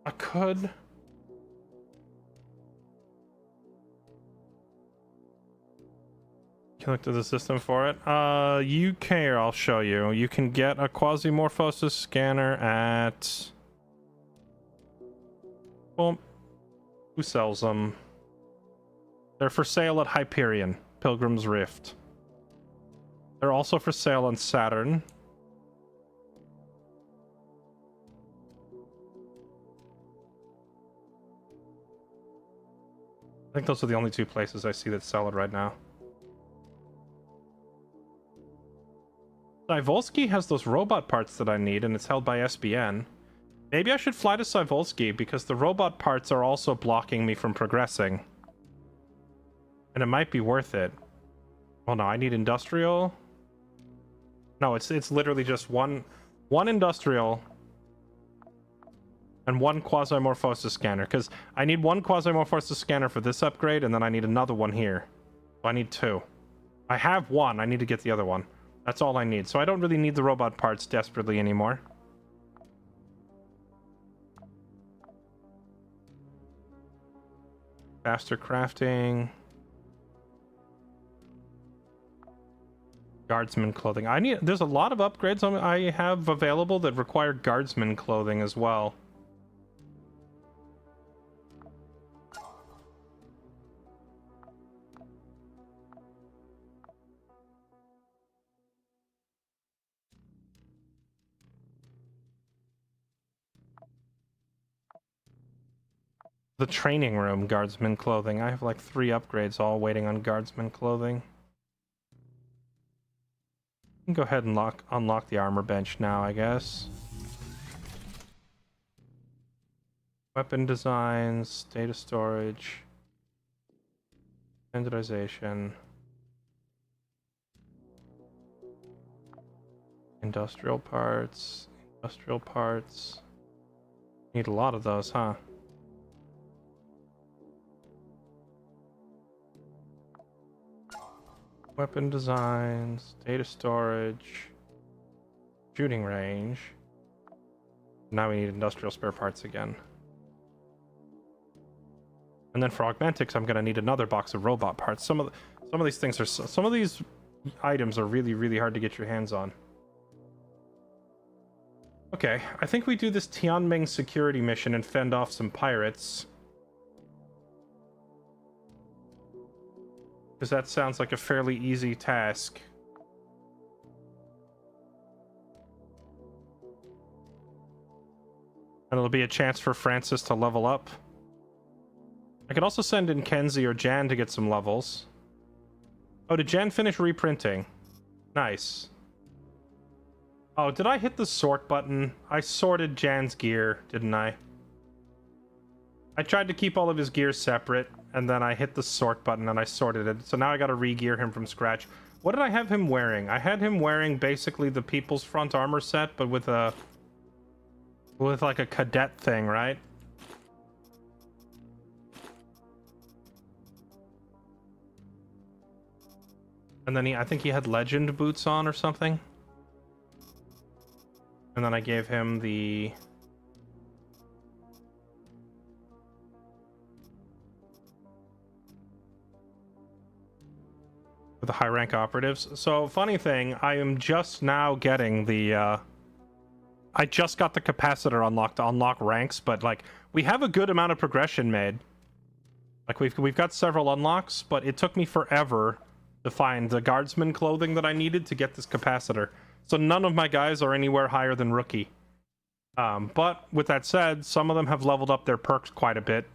I could... Can look to the system for it. You can, I'll show you. You can get a Quasimorphosis scanner at... Well, who sells them? They're for sale at Hyperion, Pilgrim's Rift. They're also for sale on Saturn. I think those are the only two places I see that sell it right now. Cyvolsky has those robot parts that I need, and it's held by SBN. Maybe I should fly to Cyvolsky, because the robot parts are also blocking me from progressing. And it might be worth it. Well, no, I need industrial. No, it's literally just one industrial and one Quasimorphosis scanner, because I need one Quasimorphosis scanner for this upgrade, and then I need another one here. So I need two. I have one, I need to get the other one. That's all I need. So I don't really need the robot parts desperately anymore. Faster crafting. Guardsman clothing. There's a lot of upgrades I have available that require guardsman clothing as well. The training room guardsman clothing. I have like 3 upgrades all waiting on guardsman clothing. I can go ahead and unlock the armor bench now, I guess. Weapon designs, data storage, standardization, industrial parts. Need a lot of those, huh? Weapon designs, data storage, shooting range. Now we need industrial spare parts again. And then for Augmentics, I'm gonna need another box of robot parts. Some of these things are some of these items are really, really hard to get your hands on. Okay, I think we do this Tianming security mission and fend off some pirates. Because that sounds like a fairly easy task. And it'll be a chance for Francis to level up. I could also send in Kenzie or Jan to get some levels. Oh, did Jan finish reprinting? Nice. Oh, did I hit the sort button? I sorted Jan's gear, didn't I? I tried to keep all of his gear separate, and then I hit the sort button and I sorted it. So now I gotta re-gear him from scratch. What did I have him wearing? I had him wearing basically the People's Front armor set, but with like a cadet thing, right? And then I think he had legend boots on or something. And then I gave him the... the high rank operatives. So funny thing, I am just now getting the I just got the capacitor unlocked to unlock ranks, but like we have a good amount of progression made. Like we've got several unlocks, but it took me forever to find the guardsman clothing that I needed to get this capacitor. So none of my guys are anywhere higher than rookie. But with that said, some of them have leveled up their perks quite a bit.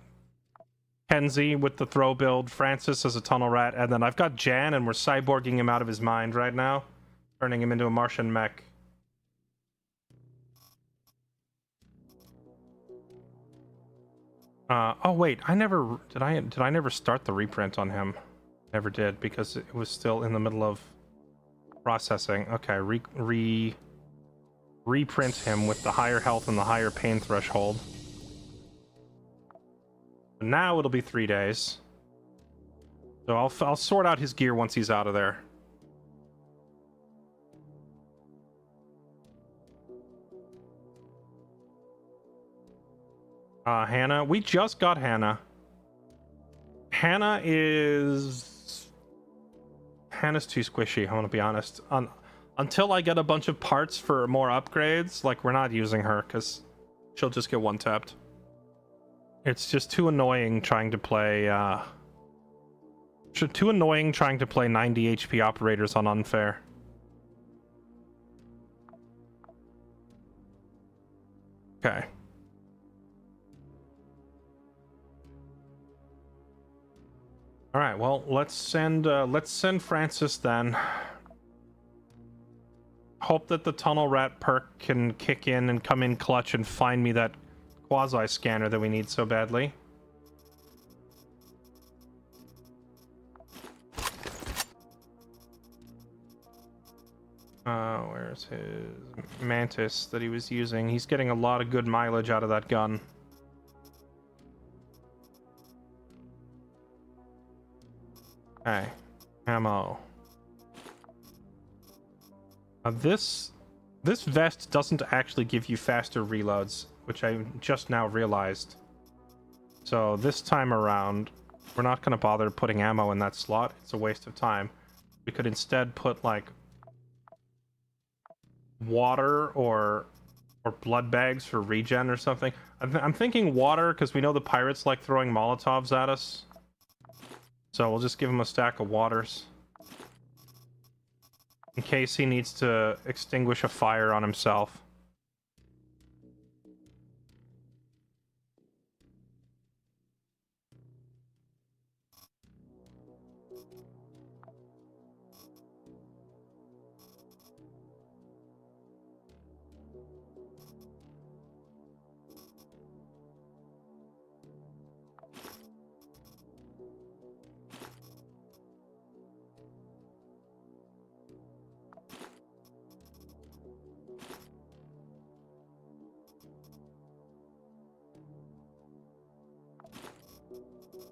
Kenzie with the throw build, Francis as a tunnel rat, and then I've got Jan, and we're cyborging him out of his mind right now, turning him into a Martian mech. Oh wait, I never did I never start the reprint on him? Never did, because it was still in the middle of processing. Okay, reprint him with the higher health and the higher pain threshold. Now it'll be 3 days. So I'll sort out his gear once he's out of there. Hannah. We just got Hannah. Hannah's too squishy, I want to be honest. Until I get a bunch of parts for more upgrades, like, we're not using her, because she'll just get one-tapped. It's just too annoying trying to play, too annoying trying to play 90 HP operators on unfair. Okay. All right, well, let's send Francis then. Hope that the tunnel rat perk can kick in and come in clutch and find me that quasi scanner that we need so badly. Where's his mantis that he was using? He's getting a lot of good mileage out of that gun. Okay, ammo. This vest doesn't actually give you faster reloads, which I just now realized. So this time around, we're not going to bother putting ammo in that slot. It's a waste of time. We could instead put, like, water or blood bags for regen or something. I'm thinking water, because we know the pirates like throwing Molotovs at us. So we'll just give him a stack of waters. In case he needs to extinguish a fire on himself.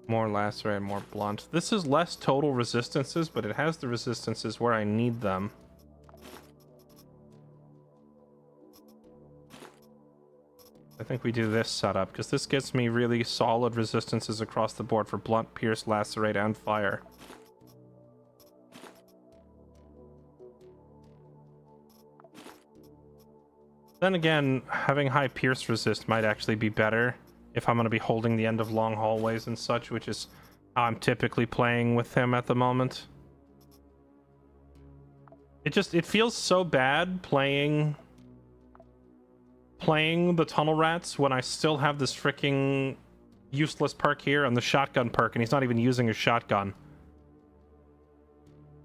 More lacerate, more blunt. This is less total resistances, but it has the resistances where I need them. I think we do this setup, because this gets me really solid resistances across the board for blunt, pierce, lacerate, and fire. Then again, having high pierce resist might actually be better if I'm going to be holding the end of long hallways and such, which is how I'm typically playing with him at the moment. It feels so bad playing the tunnel rats when I still have this freaking useless perk here and the shotgun perk, and he's not even using his shotgun.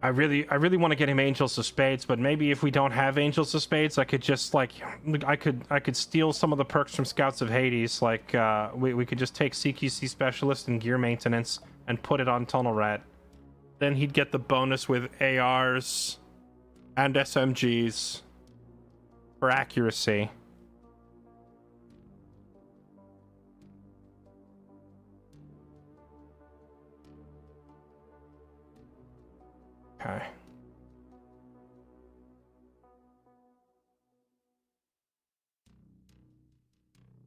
I really want to get him Angels of Spades, but maybe if we don't have Angels of Spades, I could just like I could steal some of the perks from Scouts of Hades. Like we could just take CQC Specialist and Gear Maintenance and put it on Tunnel Rat. Then he'd get the bonus with ARs and SMGs for accuracy. Okay.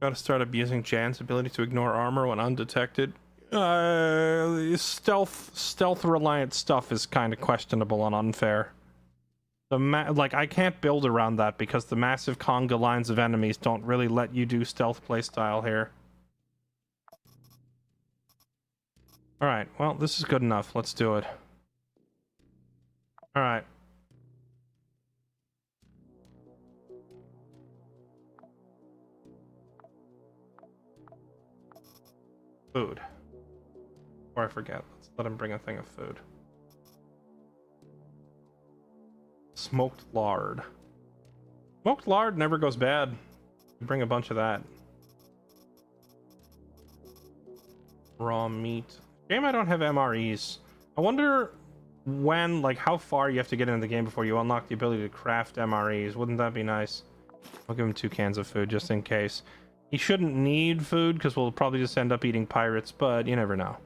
Gotta start abusing Jan's ability to ignore armor when undetected. Stealth reliant stuff is kind of questionable and unfair. Like I can't build around that because the massive conga lines of enemies don't really let you do stealth playstyle here. All right, well this is good enough. Let's do it. All right. Food. Before I forget, let's let him bring a thing of food. Smoked lard. Smoked lard never goes bad. Bring a bunch of that. Raw meat. Shame I don't have MREs. I wonder when, like, how far you have to get into the game before you unlock the ability to craft MREs. Wouldn't that be nice? I'll give him 2 cans of food just in case. He shouldn't need food because we'll probably just end up eating pirates, but you never know.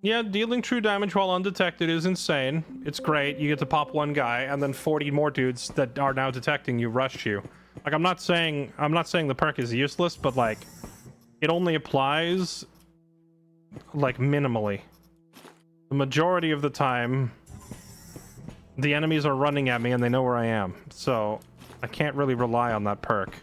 Yeah, dealing true damage while undetected is insane. It's great. You get to pop one guy, and then 40 more dudes that are now detecting you rush you. Like, I'm not saying the perk is useless, but like, it only applies like minimally. The majority of the time, the enemies are running at me and they know where I am, so I can't really rely on that perk.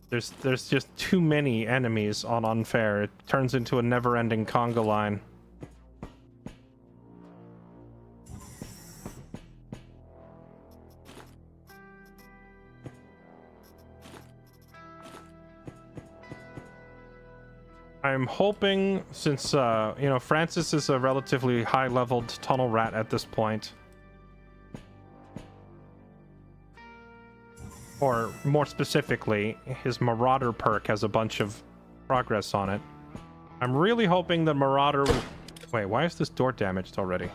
There's just too many enemies on unfair. It turns into a never-ending conga line. I'm hoping, since you know, Francis is a relatively high-leveled tunnel rat at this point, or more specifically, his Marauder perk has a bunch of progress on it. I'm really hoping that Marauder... Wait, why is this door damaged already?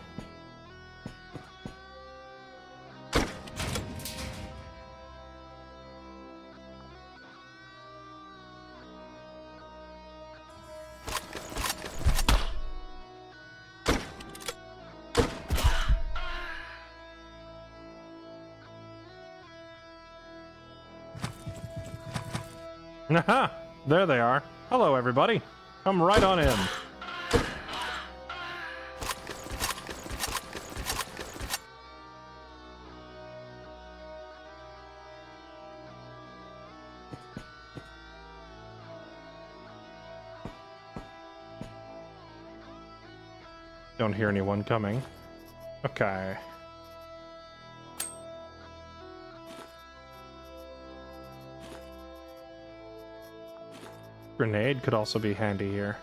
Aha! There they are. Hello, everybody. Come right on in. Don't hear anyone coming. Okay. Grenade could also be handy here.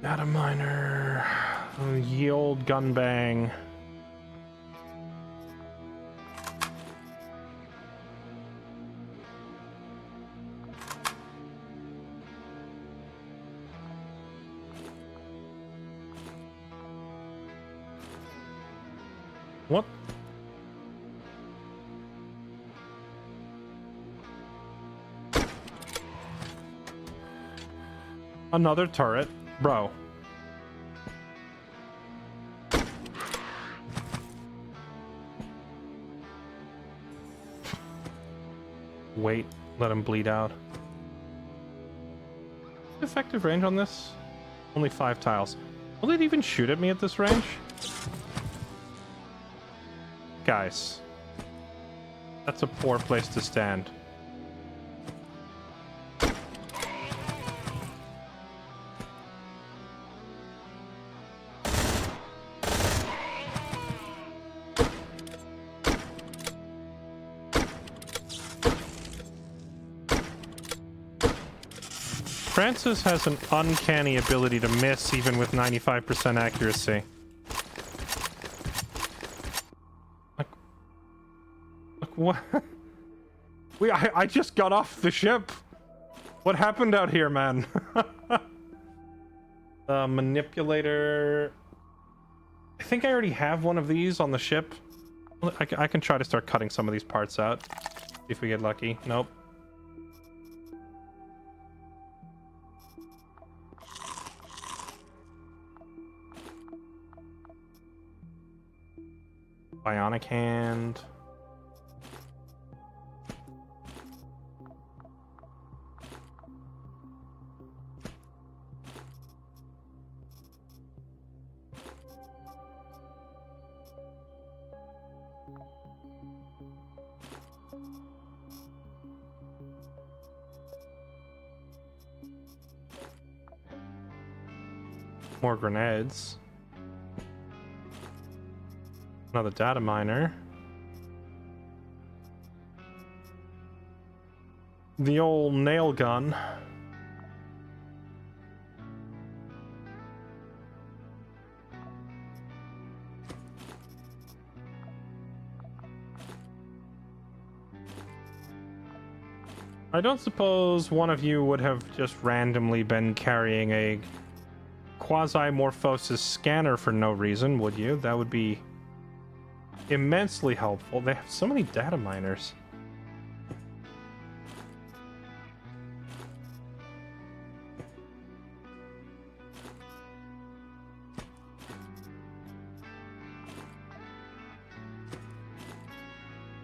Data miner, yield gun bang. What? Another turret? Bro. Wait, let him bleed out. Effective range on this? Only 5 tiles. Will it even shoot at me at this range? Guys. That's a poor place to stand. Francis has an uncanny ability to miss even with 95% accuracy. Like what? I just got off the ship. What happened out here, man? The manipulator. I think I already have one of these on the ship. I can try to start cutting some of these parts out. See if we get lucky. Nope. Bionic hand. More grenades. Another data miner. The old nail gun. I don't suppose one of you would have just randomly been carrying a Quasimorphosis scanner for no reason, would you? That would be immensely helpful. They have so many data miners.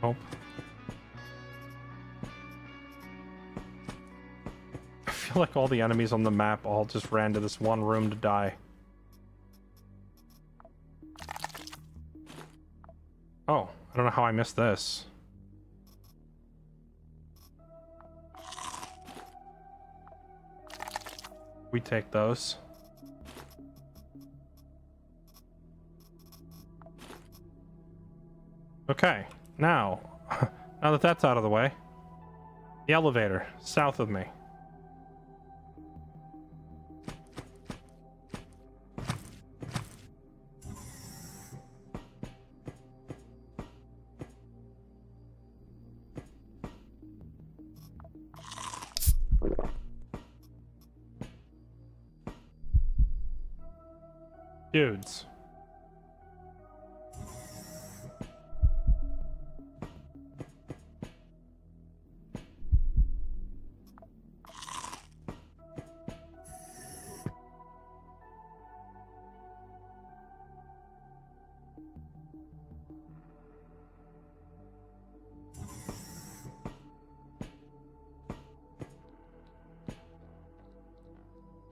Nope. I feel like all the enemies on the map all just ran to this one room to die. Oh, I don't know how I missed this. We take those. Okay, now that that's out of the way, the elevator south of me. Dudes.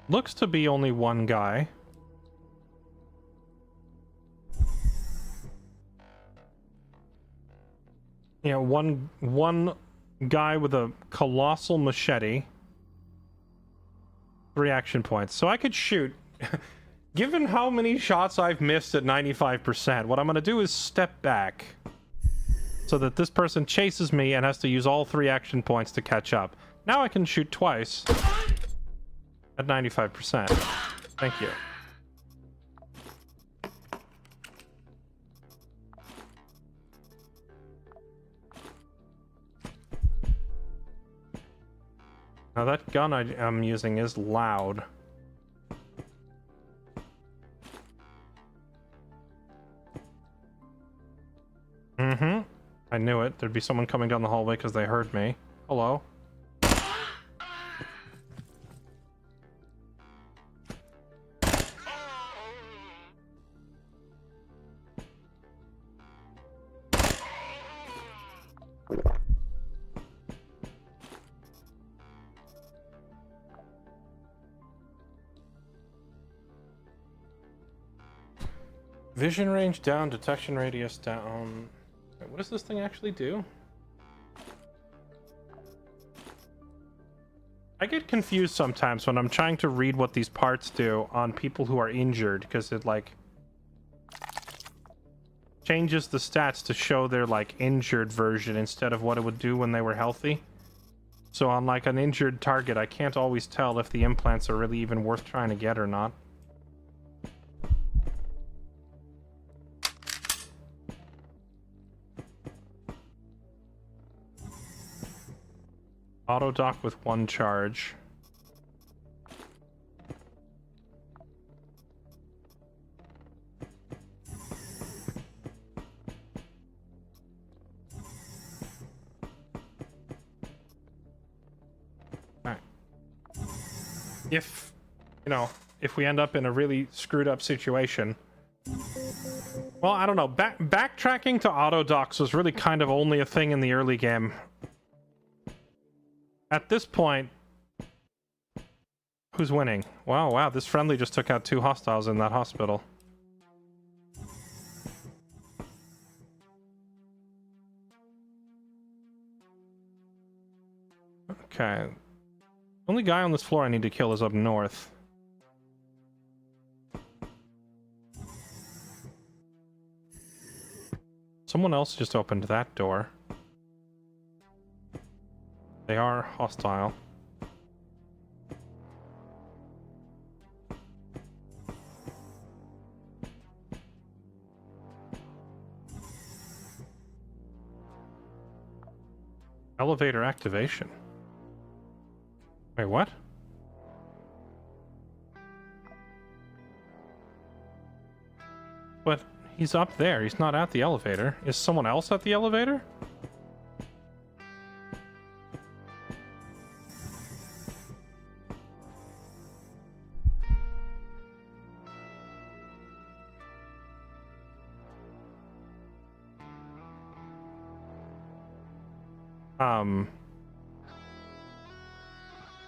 Looks to be only one guy. You know, one guy with a colossal machete. 3 action points. So I could shoot. Given how many shots I've missed at 95%, what I'm going to do is step back. So that this person chases me and has to use all 3 action points to catch up. Now I can shoot twice. At 95%. Thank you. Now that gun I'm using is loud. Mm-hmm. I knew it. There'd be someone coming down the hallway because they heard me. Hello? Vision range down, detection radius down. Wait, what does this thing actually do? I get confused sometimes when I'm trying to read what these parts do on people who are injured, because it like changes the stats to show their like injured version instead of what it would do when they were healthy. So on like an injured target, I can't always tell if the implants are really even worth trying to get or not. Auto dock with 1 charge. Alright. If, you know, if we end up in a really screwed up situation. Well, I don't know. Backtracking to auto docks was really kind of only a thing in the early game. At this point, who's winning? Wow, this friendly just took out 2 hostiles in that hospital. Okay. Only guy on this floor I need to kill is up north. Someone else just opened that door. They are hostile. Elevator activation. Wait, what? But he's up there. He's not at the elevator. Is someone else at the elevator?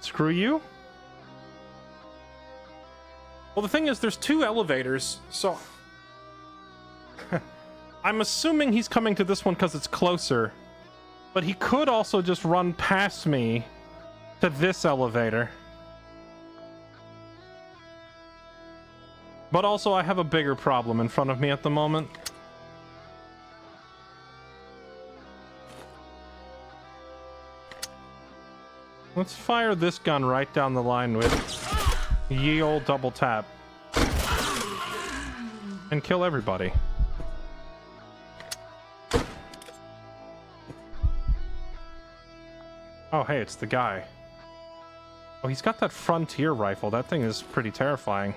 Screw you? Well, the thing is, there's 2 elevators, so... I'm assuming he's coming to this one because it's closer. But he could also just run past me to this elevator. But also, I have a bigger problem in front of me at the moment. Let's fire this gun right down the line with ye old double tap. And kill everybody. Oh, hey, it's the guy. Oh, he's got that frontier rifle. That thing is pretty terrifying.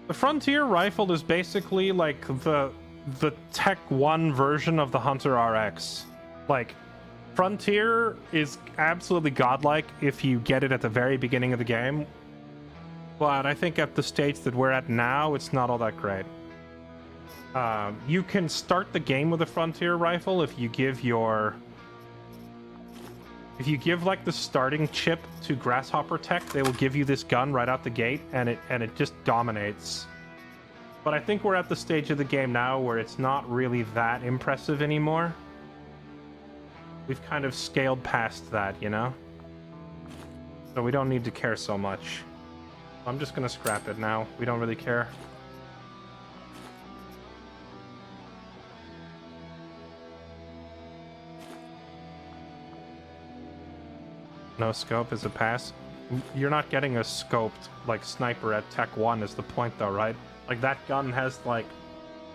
The Frontier rifle is basically like the Tech 1 version of the Hunter RX. Like, Frontier is absolutely godlike if you get it at the very beginning of the game. But I think at the stage that we're at now, it's not all that great. You can start the game with a Frontier rifle if you give your... If you give like the starting chip to Grasshopper Tech, they will give you this gun right out the gate, and it just dominates. But I think we're at the stage of the game now where it's not really that impressive anymore. We've kind of scaled past that, you know? So we don't need to care so much. I'm just gonna scrap it now. We don't really care. No scope is a pass. You're not getting a scoped like sniper at Tech 1 is the point though, right? Like that gun has like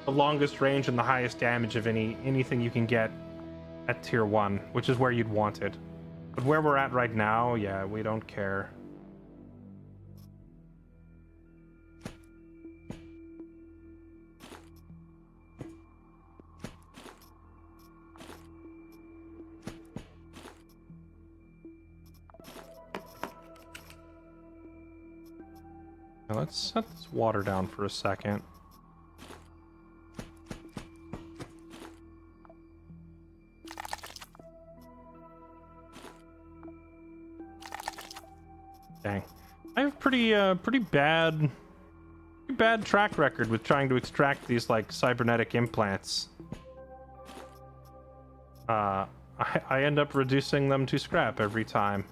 the longest range and the highest damage of anything you can get at tier 1, which is where you'd want it. But where we're at right now, yeah, we don't care. Now let's set this water down for a second. Dang. I have pretty bad track record with trying to extract these like cybernetic implants. I end up reducing them to scrap every time.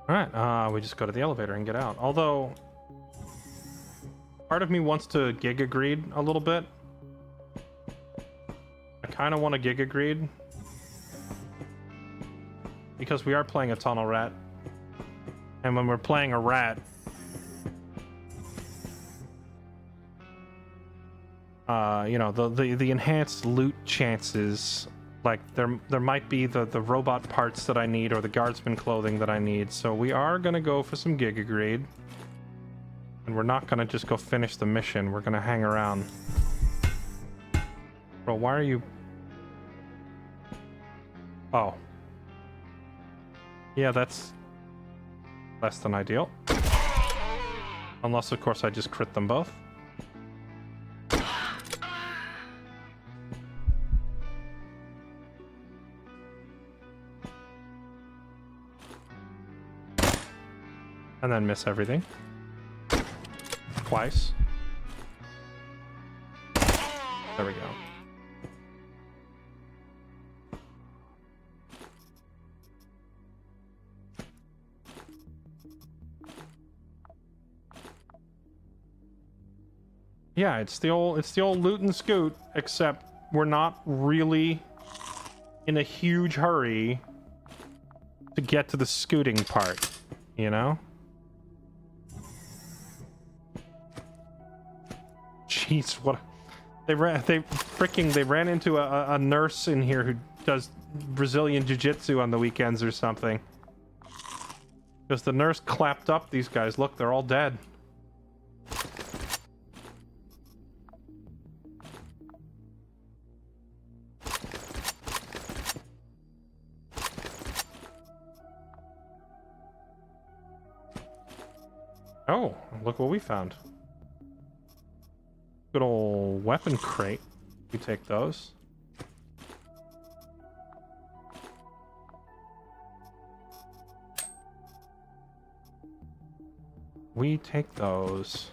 Alright, we just go to the elevator and get out. Although, part of me wants to Giga Greed a little bit. I kind of want to Giga Greed. Because we are playing a tunnel rat. And when we're playing a rat, you know, the enhanced loot chances, like there might be the robot parts that I need or the guardsman clothing that I need. So we are gonna go for some Giga Greed. And we're not gonna just go finish the mission. We're gonna hang around. Bro, why are you... Oh. Yeah, that's less than ideal. Unless, of course, I just crit them both. And then miss everything. Twice. There we go. Yeah, it's the old loot and scoot, except we're not really in a huge hurry to get to the scooting part, you know? Jeez, what they ran into a nurse in here who does Brazilian jiu-jitsu on the weekends or something. Because the nurse clapped up these guys. Look, they're all dead. Oh, look what we found. Good old weapon crate. We take those. We take those.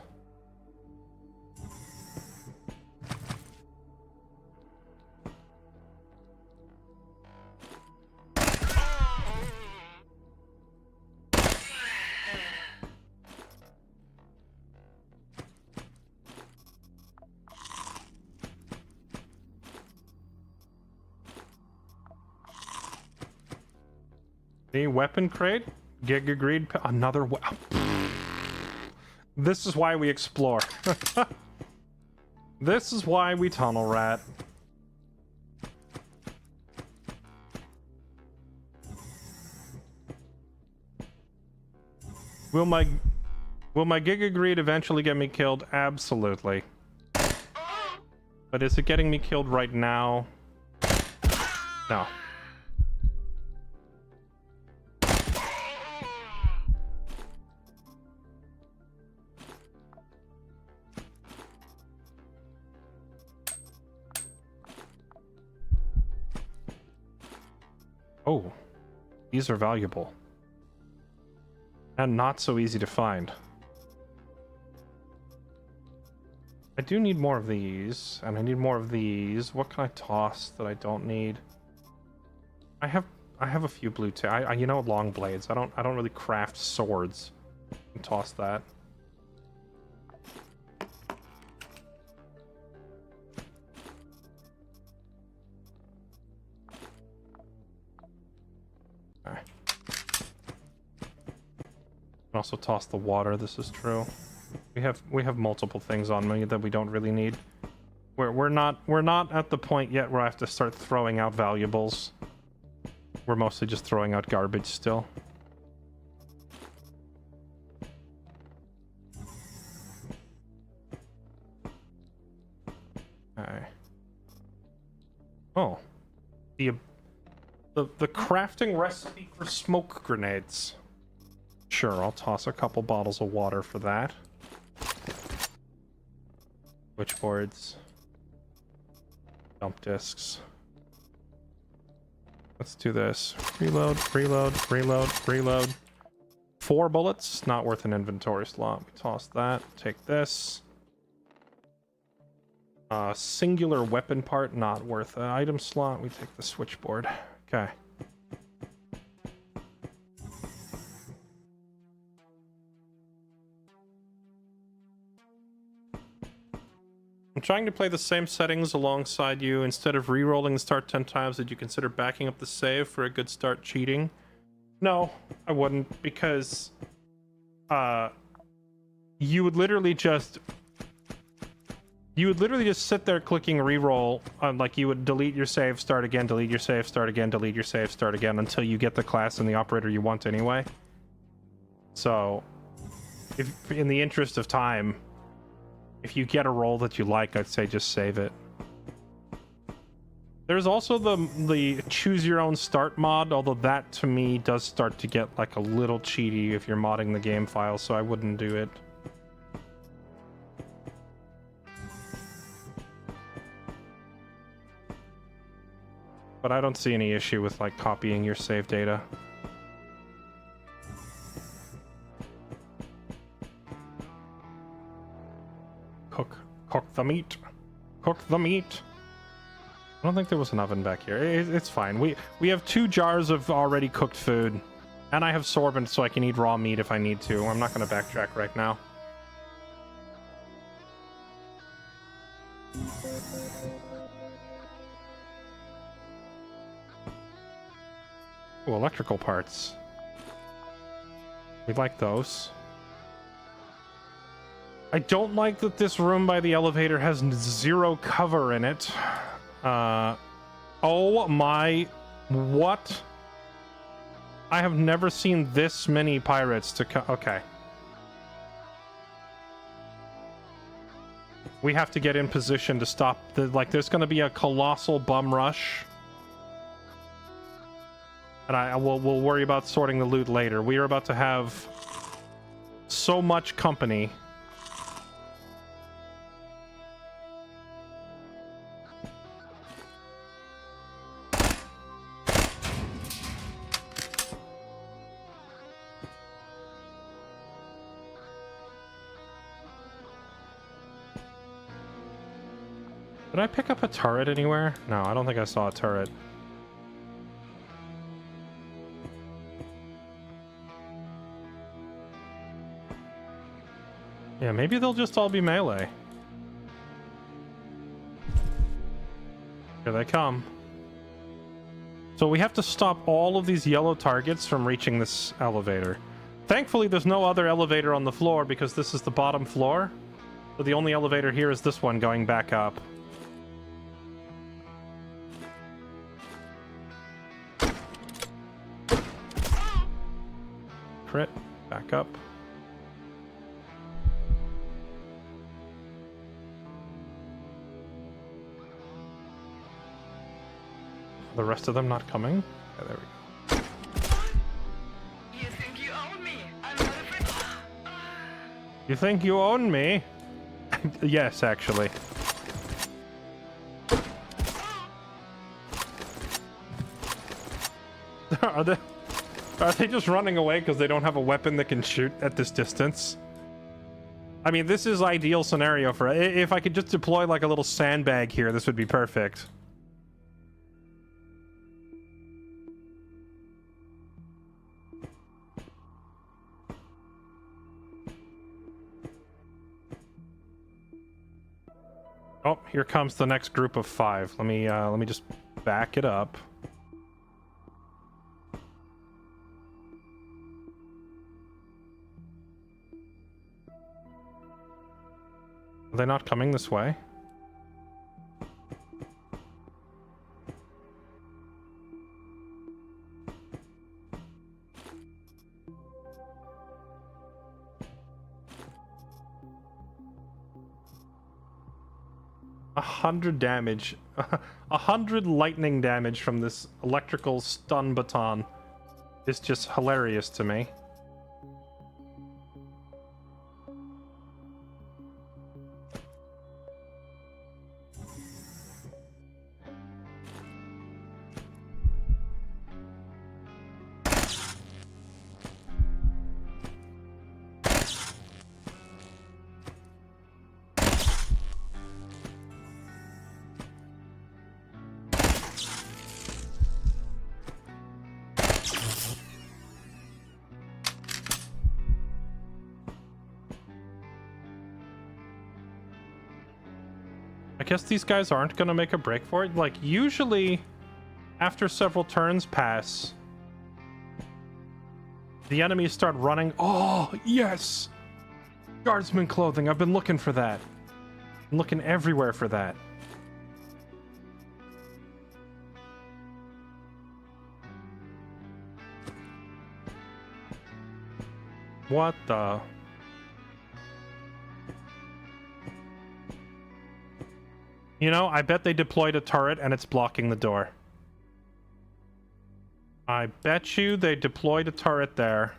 The weapon crate, Giga Greed, another This is why we explore. This is why we tunnel rat. Will my Giga Greed eventually get me killed? Absolutely. But is it getting me killed right now? No. Oh, these are valuable. And not so easy to find. I do need more of these, and I need more of these. What can I toss that I don't need? I have a few blue you know, long blades. I don't really craft swords. I can toss that. Also toss the water. This is true. We have multiple things on me that we don't really need. We're not at the point yet where I have to start throwing out valuables. We're mostly just throwing out garbage still. Okay. Oh, the The crafting recipe for smoke grenades. Sure, I'll toss a couple bottles of water for that. Switchboards. Dump discs. Let's do this. Reload, reload, reload, reload. 4 bullets, not worth an inventory slot. We toss that. Take this. Singular weapon part, not worth an item slot. We take the switchboard. Okay. I'm trying to play the same settings alongside you. Instead of re-rolling the start 10 times, did you consider backing up the save for a good start cheating? No, I wouldn't, because you would literally just sit there clicking re-roll, like you would delete your save, start again, delete your save, start again, delete your save, start again, until you get the class and the operator you want anyway. So, if in the interest of time, if you get a roll that you like, I'd say just save it. There's also the choose your own start mod, although that to me does start to get like a little cheaty if you're modding the game file, so I wouldn't do it. But I don't see any issue with like copying your save data. Cook the meat. Cook the meat. I don't think there was an oven back here. It's fine. We have 2 jars of already cooked food. And I have sorbent so I can eat raw meat if I need to. I'm not going to backtrack right now. Ooh, electrical parts. We like those. I don't like that this room by the elevator has 0 cover in it. Oh my... What? I have never seen this many pirates to okay. We have to get in position to stop the... Like, there's gonna be a colossal bum rush. And we'll worry about sorting the loot later. We are about to have so much company. Did I pick up a turret anywhere? No, I don't think I saw a turret. Yeah, maybe they'll just all be melee. Here they come. So we have to stop all of these yellow targets from reaching this elevator. Thankfully, there's no other elevator on the floor because this is the bottom floor. So the only elevator here is this one going back up. Crit, back up. The rest of them not coming? Yeah, there we go. You think you own me? I'm not afraid. You think you own me? Yes, actually. Are they just running away because they don't have a weapon that can shoot at this distance? I mean, this is ideal scenario for... If I could just deploy like a little sandbag here, this would be perfect. Oh, here comes the next group of 5. Let me just back it up. Are they not coming this way? 100 damage. 100 lightning damage from this electrical stun baton is just hilarious to me. I guess these guys aren't gonna make a break for it. Like, usually, after several turns pass, the enemies start running. Oh, yes! Guardsman clothing, I've been looking for that. I'm looking everywhere for that. What the... You know, I bet they deployed a turret and it's blocking the door. I bet you they deployed a turret there.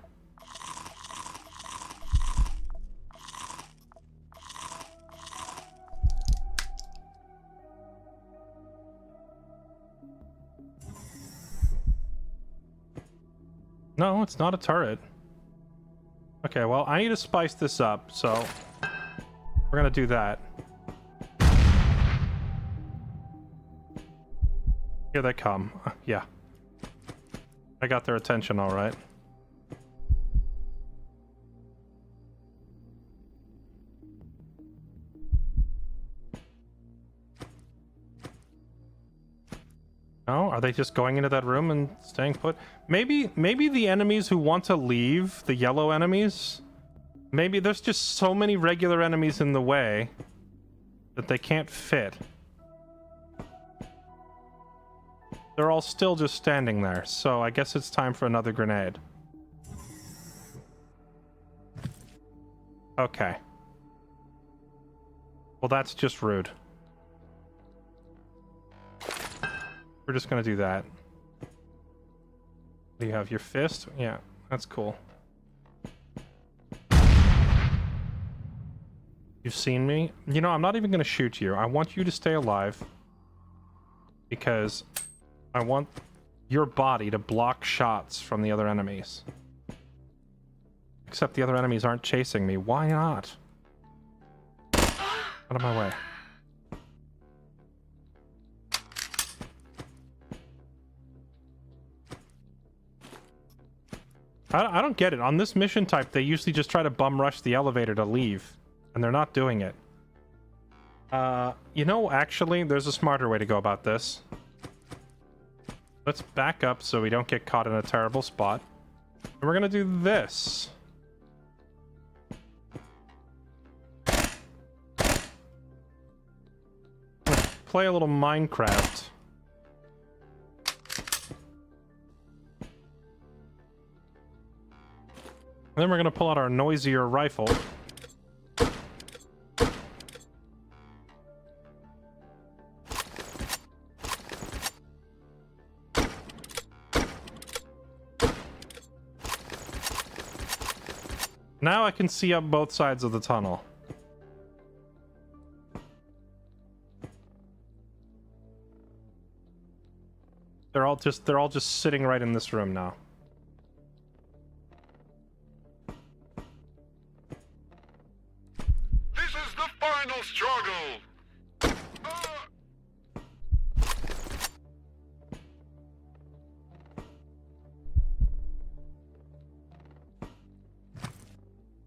No, it's not a turret. Okay, well, I need to spice this up, so we're gonna do that. Here they come. Yeah. I got their attention, all right. No? Are they just going into that room and staying put? Maybe the enemies who want to leave, the yellow enemies, maybe there's just so many regular enemies in the way that they can't fit. They're all still just standing there, so I guess it's time for another grenade. Okay. Well, that's just rude. We're just gonna do that. Do you have your fist? Yeah, that's cool. You've seen me? You know, I'm not even gonna shoot you. I want you to stay alive. Because I want your body to block shots from the other enemies. Except the other enemies aren't chasing me. Why not? Out of my way. I don't get it. On this mission type, they usually just try to bum rush the elevator to leave. And they're not doing it. You know, actually, there's a smarter way to go about this. Let's back up so we don't get caught in a terrible spot. And we're gonna do this. Let's play a little Minecraft. And then we're gonna pull out our noisier rifle. Now I can see up both sides of the tunnel. They're all just sitting right in this room now. This is the final struggle.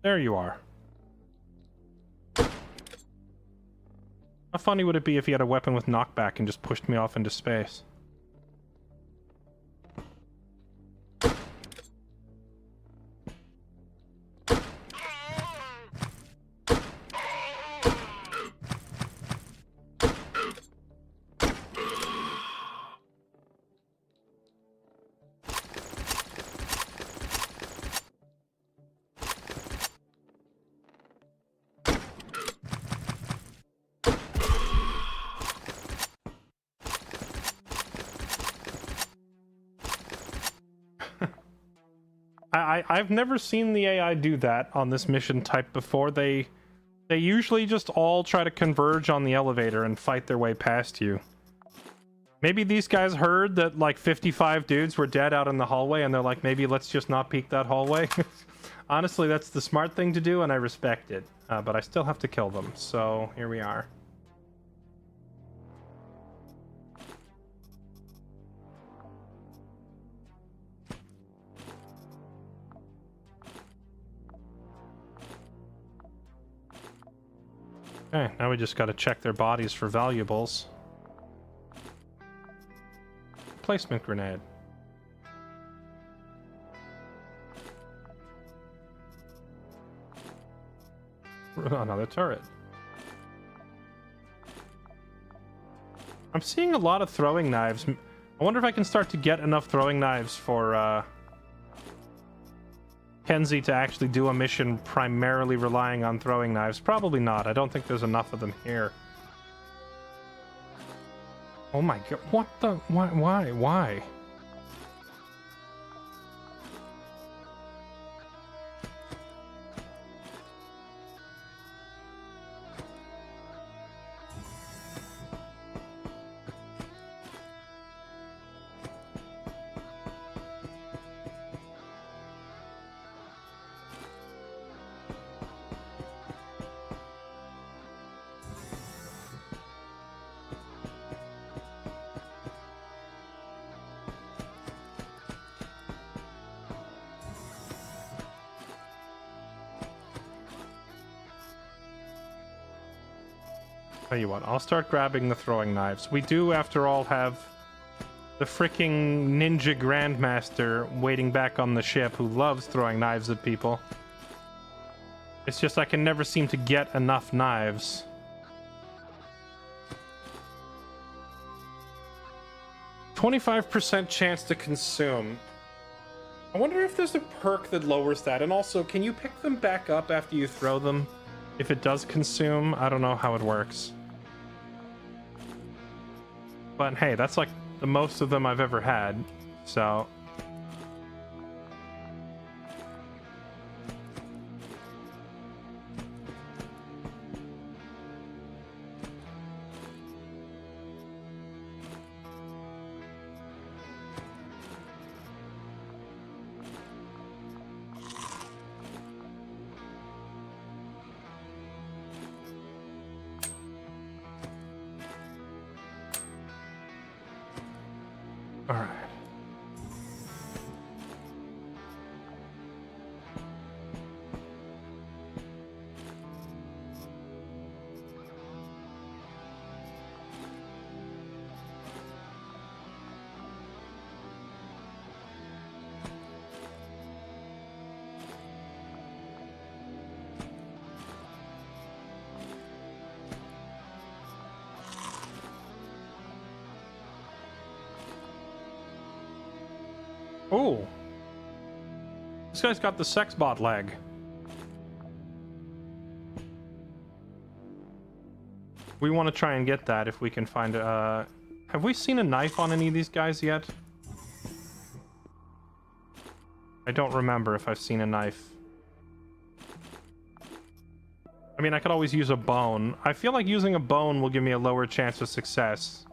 There you are. How funny would it be if he had a weapon with knockback and just pushed me off into space? I've never seen the AI do that on this mission type before. They usually just all try to converge on the elevator and fight their way past you. Maybe these guys heard that like 55 dudes were dead out in the hallway and they're like, maybe let's just not peek that hallway. Honestly, that's the smart thing to do and I respect it. But I still have to kill them, so here we are. Okay, now we just gotta check their bodies for valuables. Placement grenade. Another turret. I'm seeing a lot of throwing knives. I wonder if I can start to get enough throwing knives for Kenzie to actually do a mission primarily relying on throwing knives. Probably not. I don't think there's enough of them here. Oh my god, what the... Why? Tell you what, I'll start grabbing the throwing knives. We do, after all, have the freaking ninja grandmaster waiting back on the ship who loves throwing knives at people. It's just I can never seem to get enough knives. %25 chance to consume. I wonder if there's a perk that lowers that. And also, can you pick them back up after you throw them? If it does consume, I don't know how it works. But hey, that's like the most of them I've ever had, so... Alright. Oh, this guy's got the sex bot leg. We want to try and get that if we can find have we seen a knife on any of these guys yet? I don't remember if I've seen a knife. I mean, I could always use a bone. I feel like using a bone will give me a lower chance of success.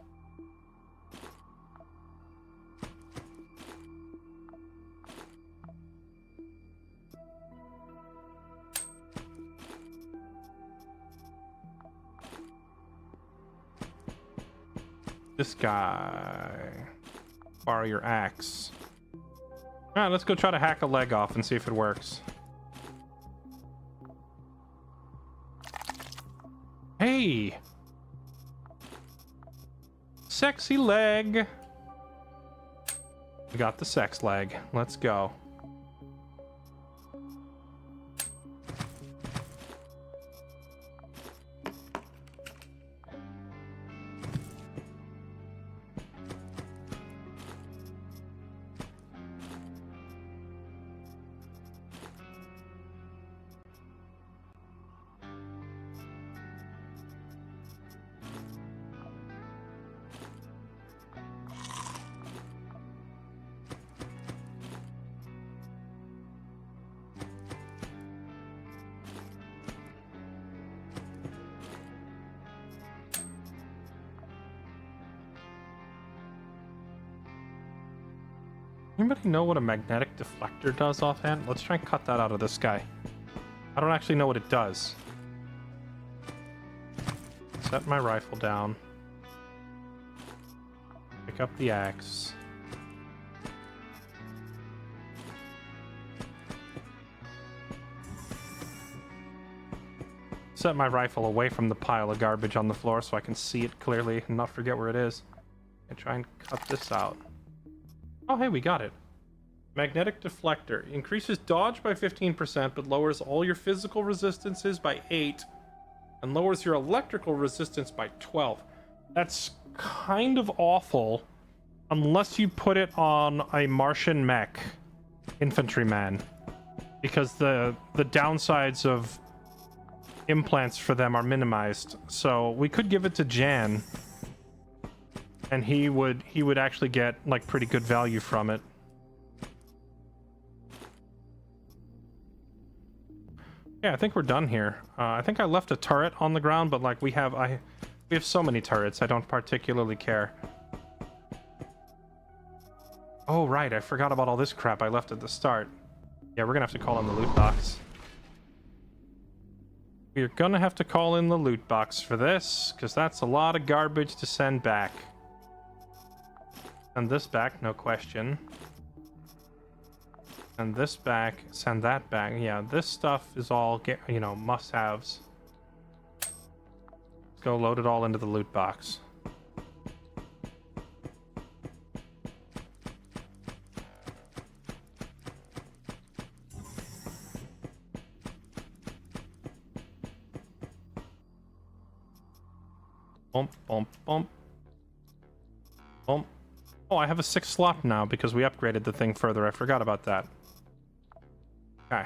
This guy. Borrow your axe. Alright, let's go try to hack a leg off and see if it works. Hey! Sexy leg! We got the sex leg. Let's go. Anybody know what a magnetic deflector does offhand? Let's try and cut that out of this guy. I don't actually know what it does. Set my rifle down. Pick up the axe. Set my rifle away from the pile of garbage on the floor so I can see it clearly and not forget where it is. And try and cut this out. Oh, hey, we got it. Magnetic deflector. Increases dodge by 15%, but lowers all your physical resistances by 8. And lowers your electrical resistance by 12. That's kind of awful. Unless you put it on a Martian mech infantryman. Because the downsides of implants for them are minimized. So we could give it to Jan. And he would actually get like pretty good value from it. Yeah, I think we're done here. I think I left a turret on the ground, but like we have so many turrets, I don't particularly care. Oh right, I forgot about all this crap I left at the start. Yeah, we're gonna have to call in the loot box. We're gonna have to call in the loot box for this, because that's a lot of garbage to send back. Send this back, no question. Send this back, send that back. Yeah, this stuff is all, must-haves. Let's go load it all into the loot box. Bump, bump, bump. Bump. Oh, I have a 6th slot now because we upgraded the thing further. I forgot about that. Okay.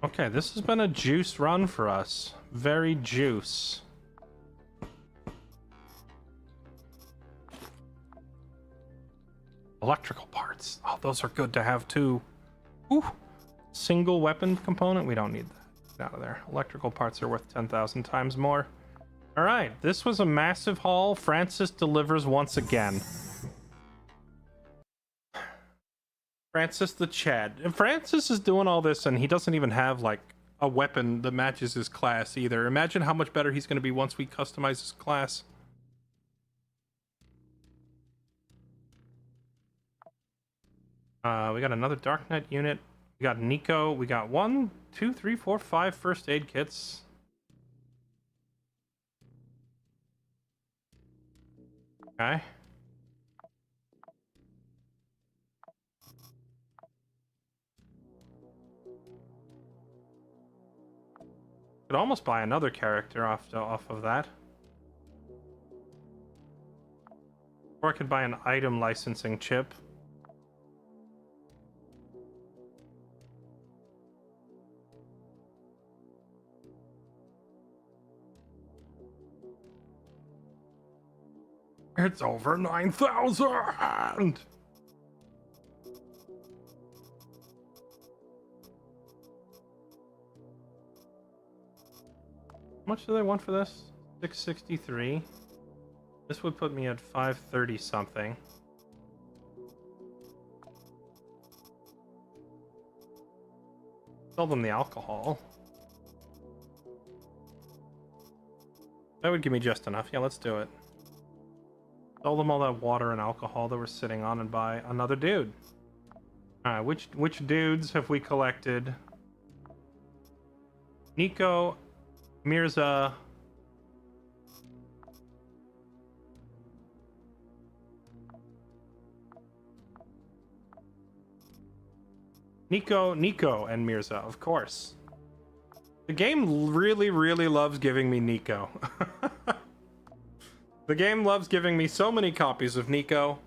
Okay, this has been a juice run for us. Very juice. Electrical parts. Oh, those are good to have too. Ooh. Single weapon component. We don't need that. Get out of there. Electrical parts are worth 10,000 times more. All right. This was a massive haul. Francis delivers once again. Francis the Chad. And Francis is doing all this and he doesn't even have like a weapon that matches his class either. Imagine how much better he's going to be once we customize his class. We got another Dark Knight unit. We got Nico. We got 1, 2, 3, 4, 5 first aid kits. Okay. Could almost buy another character off of that. Or I could buy an item licensing chip. It's over 9,000! How much do they want for this? 663. This would put me at 530 something. Sell them the alcohol. That would give me just enough. Yeah, let's do it. Sell them all that water and alcohol that we're sitting on and buy another dude. Alright, which dudes have we collected? Nico, Mirza, Nico, and Mirza, of course. The game really, really loves giving me Nico. The game loves giving me so many copies of Nico.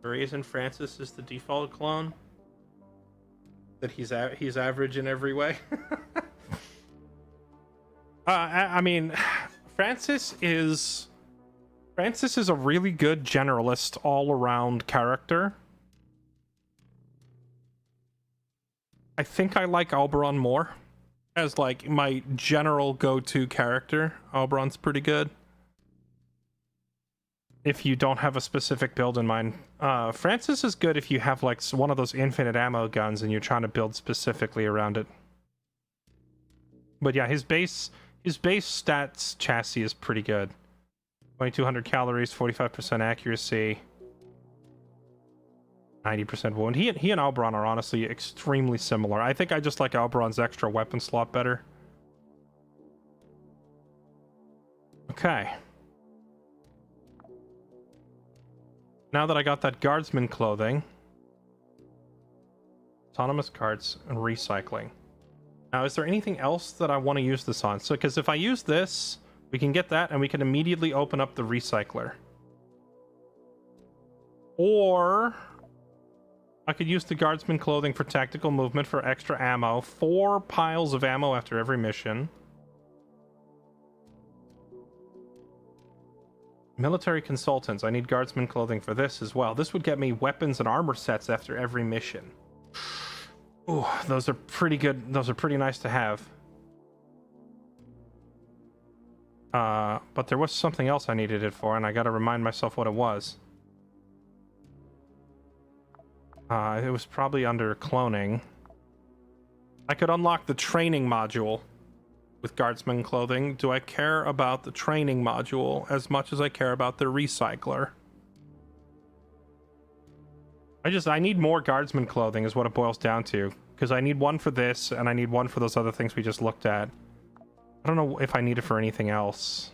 The reason Francis is the default clone? That he's average in every way? I mean, Francis is a really good generalist all-around character. I think I like Alberon more as like my general go-to character. Alberon's pretty good. If you don't have a specific build in mind. Francis is good if you have like one of those infinite ammo guns and you're trying to build specifically around it. But yeah, his base stats chassis is pretty good. 2200 calories, 45% accuracy, 90% wound. He and Alberon are honestly extremely similar. I think I just like Alberon's extra weapon slot better. Okay. Now that I got that guardsman clothing, autonomous carts and recycling. Now, is there anything else that I want to use this on? So, because if I use this, we can get that and we can immediately open up the recycler. Or I could use the guardsman clothing for tactical movement for extra ammo. 4 piles of ammo after every mission. Military consultants. I need guardsman clothing for this as well. This would get me weapons and armor sets after every mission. Ooh, those are pretty good. Those are pretty nice to have. But there was something else I needed it for, and I gotta remind myself what it was. It was probably under cloning. I could unlock the training module with guardsman clothing. Do I care about the training module as much as I care about the recycler? I need more guardsman clothing is what it boils down to, because I need one for this and I need one for those other things we just looked at. I don't know if I need it for anything else.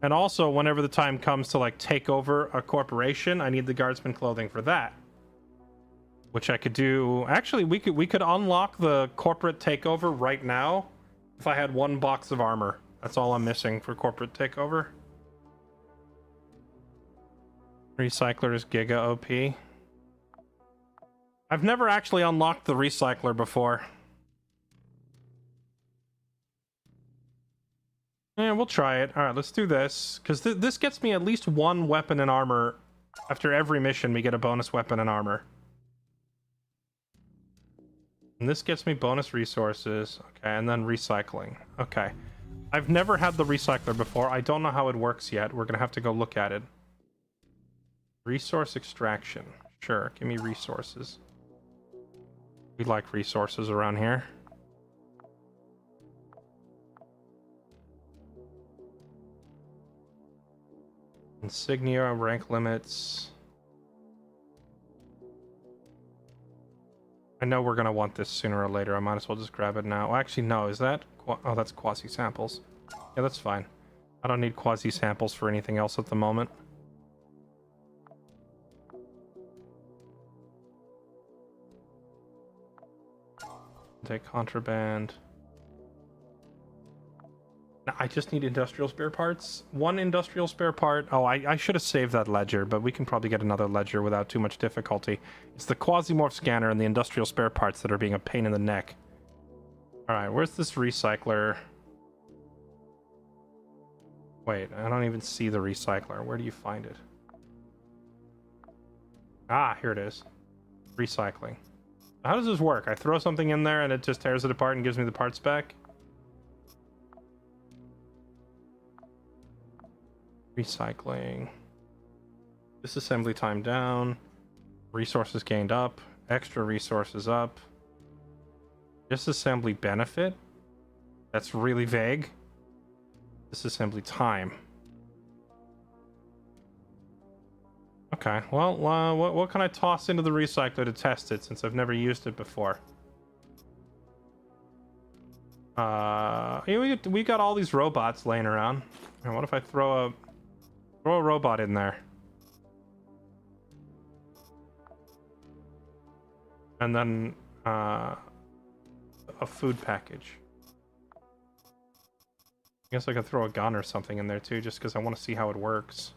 And also, whenever the time comes to like take over a corporation, I need the guardsman clothing for that. Which I could do. Actually, we could unlock the corporate takeover right now if I had 1 box of armor. That's all I'm missing for corporate takeover. Recycler is Giga OP. I've never actually unlocked the recycler before. Yeah, we'll try it. Alright, let's do this. Because this gets me at least 1 weapon and armor. After every mission, we get a bonus weapon and armor. And this gets me bonus resources. Okay, and then recycling. Okay. I've never had the recycler before. I don't know how it works yet. We're gonna have to go look at it. Resource extraction. Sure, give me resources. We like resources around here. Insignia, rank limits. I know we're gonna want this sooner or later. I might as well just grab it now. Actually, no. Is that? Oh, that's quasi samples. Yeah, that's fine. I don't need quasi samples for anything else at the moment. Take contraband. Now, I just need industrial spare parts. 1 industrial spare part. Oh, I should have saved that ledger, but we can probably get another ledger without too much difficulty. It's the Quasimorph scanner and the industrial spare parts that are being a pain in the neck. Alright, where's this recycler? Wait, I don't even see the recycler. Where do you find it? Ah, here it is. Recycling. How does this work? I throw something in there and it just tears it apart and gives me the parts back? Recycling. Disassembly time down. Resources gained up. Extra resources up. Disassembly benefit? That's really vague. Disassembly time. Okay, well, what can I toss into the recycler to test it since I've never used it before? We got all these robots laying around. And what if I throw a robot in there? And then a food package. I guess I could throw a gun or something in there too, just because I want to see how it works.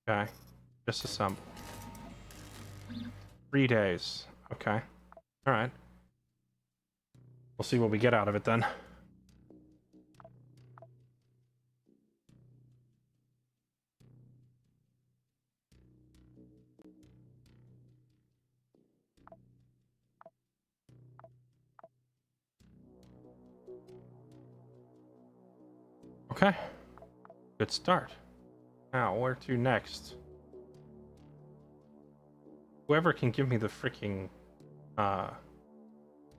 Okay, disassemble. 3 days. Okay, all right. We'll see what we get out of it then. Okay. Good start. Now, where to next? Whoever can give me the freaking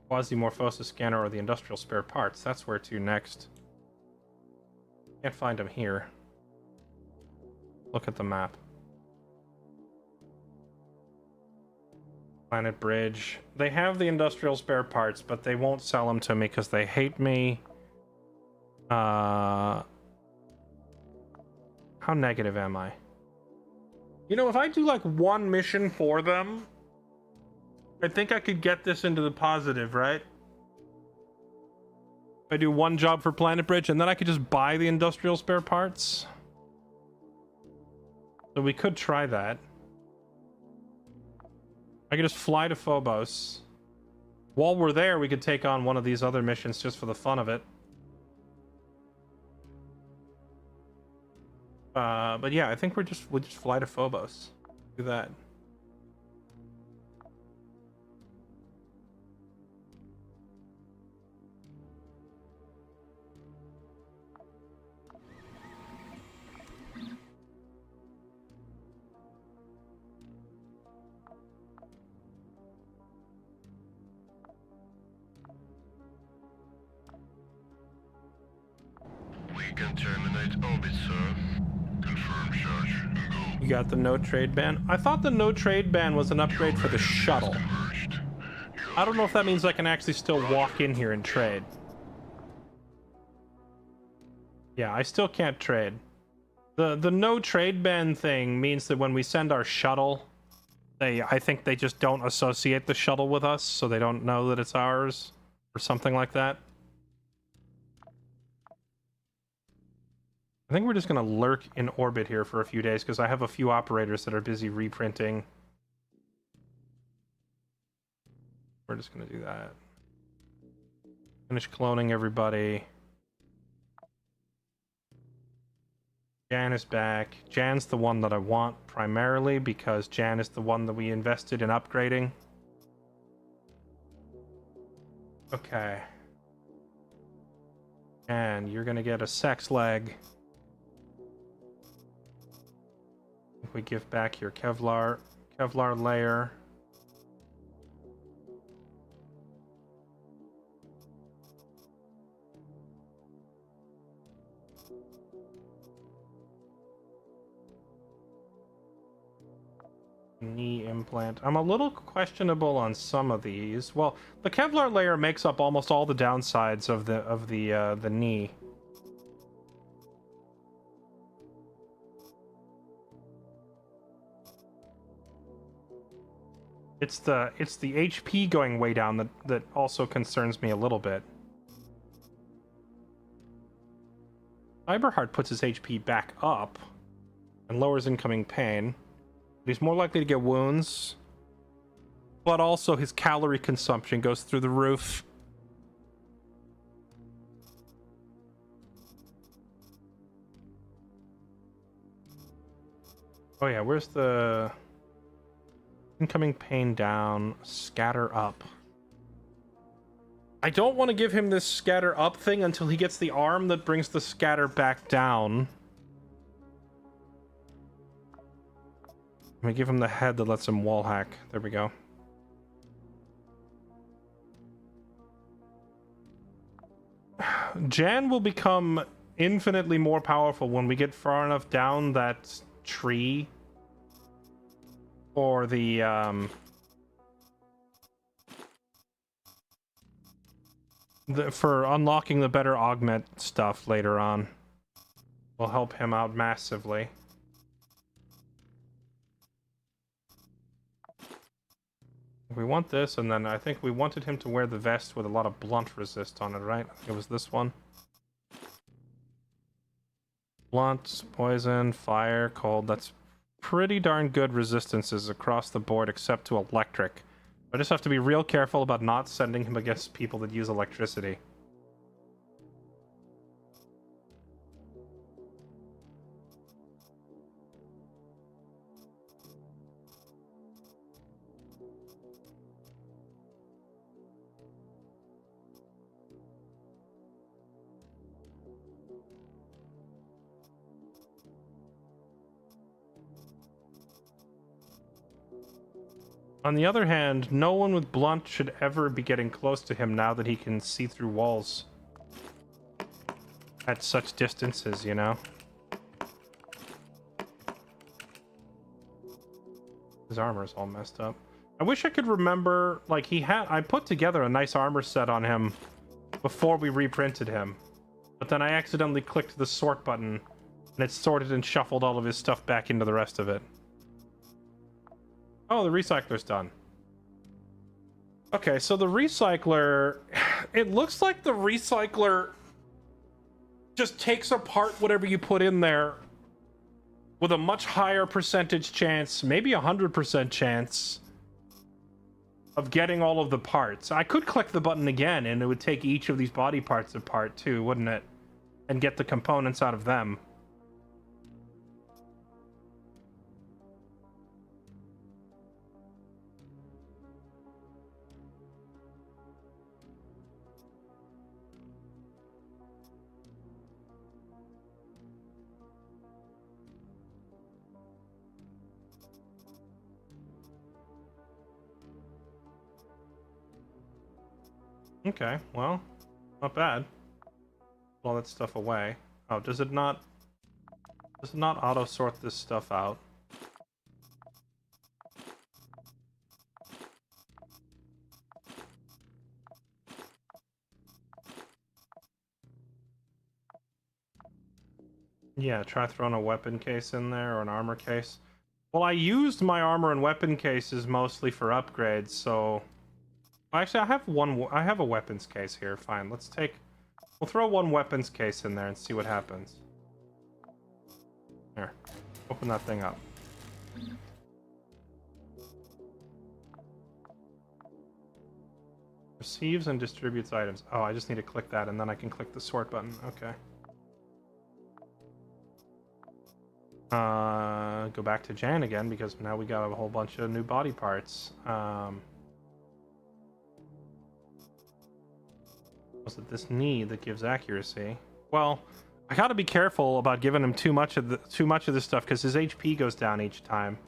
Quasimorphosis scanner or the industrial spare parts, that's where to next. Can't find them here. Look at the map. Planet Bridge. They have the industrial spare parts, but they won't sell them to me because they hate me. How negative am I? You know, if I do like one mission for them, I think I could get this into the positive, right? I do one job for Planet Bridge and then I could just buy the industrial spare parts. So we could try that. I could just fly to Phobos. While we're there, we could take on one of these other missions just for the fun of it. But yeah, I think we'll just fly to Phobos. Do that. We can terminate orbit, sir. Confirm charge and go. You got the no trade ban? I thought the no trade ban was an upgrade for the shuttle. Converged. I don't know if that means I can actually still walk in here and trade. Yeah, I still can't trade. The no trade ban thing means that when we send our shuttle, I think they just don't associate the shuttle with us, so they don't know that it's ours or something like that. I think we're just going to lurk in orbit here for a few days because I have a few operators that are busy reprinting. We're just going to do that. Finish cloning everybody. Jan is back. Jan's the one that I want primarily because Jan is the one that we invested in upgrading. Okay. And you're going to get a sex leg. If we give back your Kevlar layer. Knee implant. I'm a little questionable on some of these. Well, the Kevlar layer makes up almost all the downsides of the knee. It's the HP going way down that also concerns me a little bit. Cyberheart puts his HP back up and lowers incoming pain. But he's more likely to get wounds. But also his calorie consumption goes through the roof. Oh yeah, where's the incoming pain down, scatter up? I don't want to give him this scatter up thing until he gets the arm that brings the scatter back down. I'm gonna give him the head that lets him wall hack. There we go. Jan will become infinitely more powerful when we get far enough down that tree for the for unlocking the better augment stuff later on. Will help him out massively. We want this, and then I think we wanted him to wear the vest with a lot of blunt resist on it, right? I think it was this one. Blunt, poison, fire, cold. That's pretty darn good resistances across the board except to electric. I just have to be real careful about not sending him against people that use electricity. On the other hand, no one with blunt should ever be getting close to him now that he can see through walls at such distances, you know? His armor's all messed up. I wish I could remember, like, I put together a nice armor set on him before we reprinted him. But then I accidentally clicked the sort button, and it sorted and shuffled all of his stuff back into the rest of it. Oh, the recycler's done. Okay, so the recycler... It looks like the recycler just takes apart whatever you put in there with a much higher percentage chance, maybe 100% chance, of getting all of the parts. I could click the button again, and it would take each of these body parts apart too, wouldn't it? And get the components out of them. Okay, well, not bad. Put all that stuff away. Oh, does it not auto sort this stuff out? Yeah, try throwing a weapon case in there or an armor case. Well, I used my armor and weapon cases mostly for upgrades, so actually, I have a weapons case here. Fine, we'll throw one weapons case in there and see what happens. Here, open that thing up. Receives and distributes items. Oh, I just need to click that and then I can click the sort button. Okay. Go back to Jan again because now we got a whole bunch of new body parts. Was it this knee that gives accuracy? Well, I gotta be careful about giving him too much of this stuff because his HP goes down each time.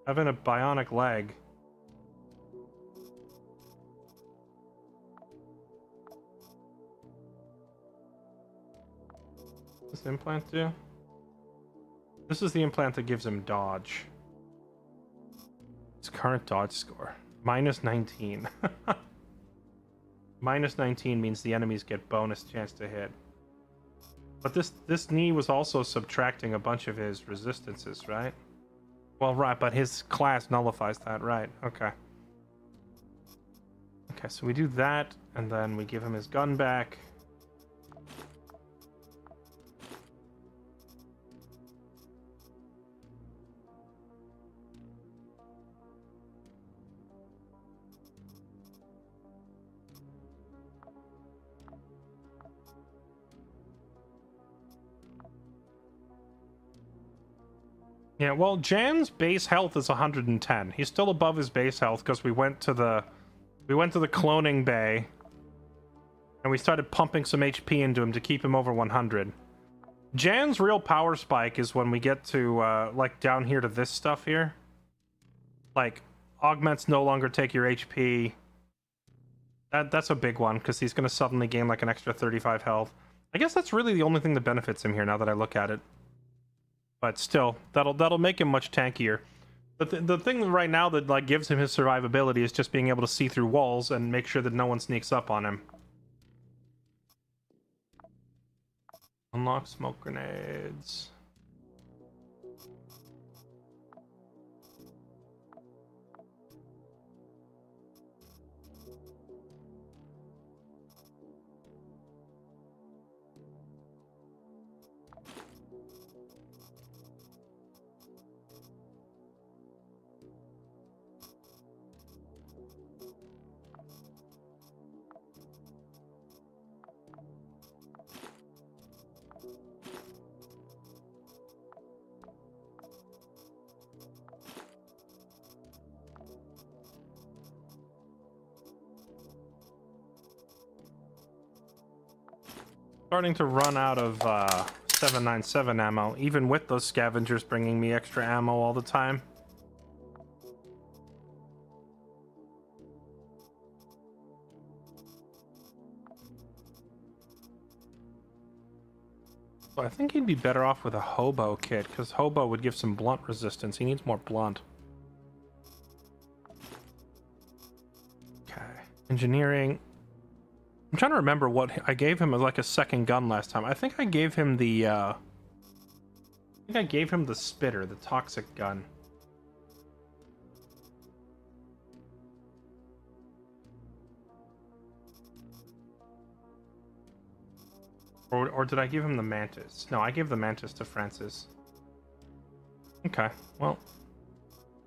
Having a bionic leg. What's this implant do? This is the implant that gives him dodge. His current dodge score. Minus 19. Minus 19 means the enemies get bonus chance to hit. But this knee was also subtracting a bunch of his resistances, right? Well, right, but his class nullifies that, right? Okay. Okay, so we do that, and then we give him his gun back. Yeah, well, Jan's base health is 110. He's still above his base health because we went to the cloning bay and we started pumping some HP into him to keep him over 100. Jan's real power spike is when we get to like down here to this stuff here. Like augments no longer take your HP. That's a big one because he's going to suddenly gain like an extra 35 health. I guess that's really the only thing that benefits him here now that I look at it. But still, that'll make him much tankier. The thing right now that like gives him his survivability is just being able to see through walls and make sure that no one sneaks up on him. Unlock smoke grenades. Starting to run out of 797 ammo, even with those scavengers bringing me extra ammo all the time. So I think he'd be better off with a hobo kit, because hobo would give some blunt resistance. He needs more blunt. Okay. Engineering. I'm trying to remember what I gave him as like a second gun last time. I think I gave him the spitter, the toxic gun. Or did I give him the mantis? No, I gave the mantis to Francis. Okay, well,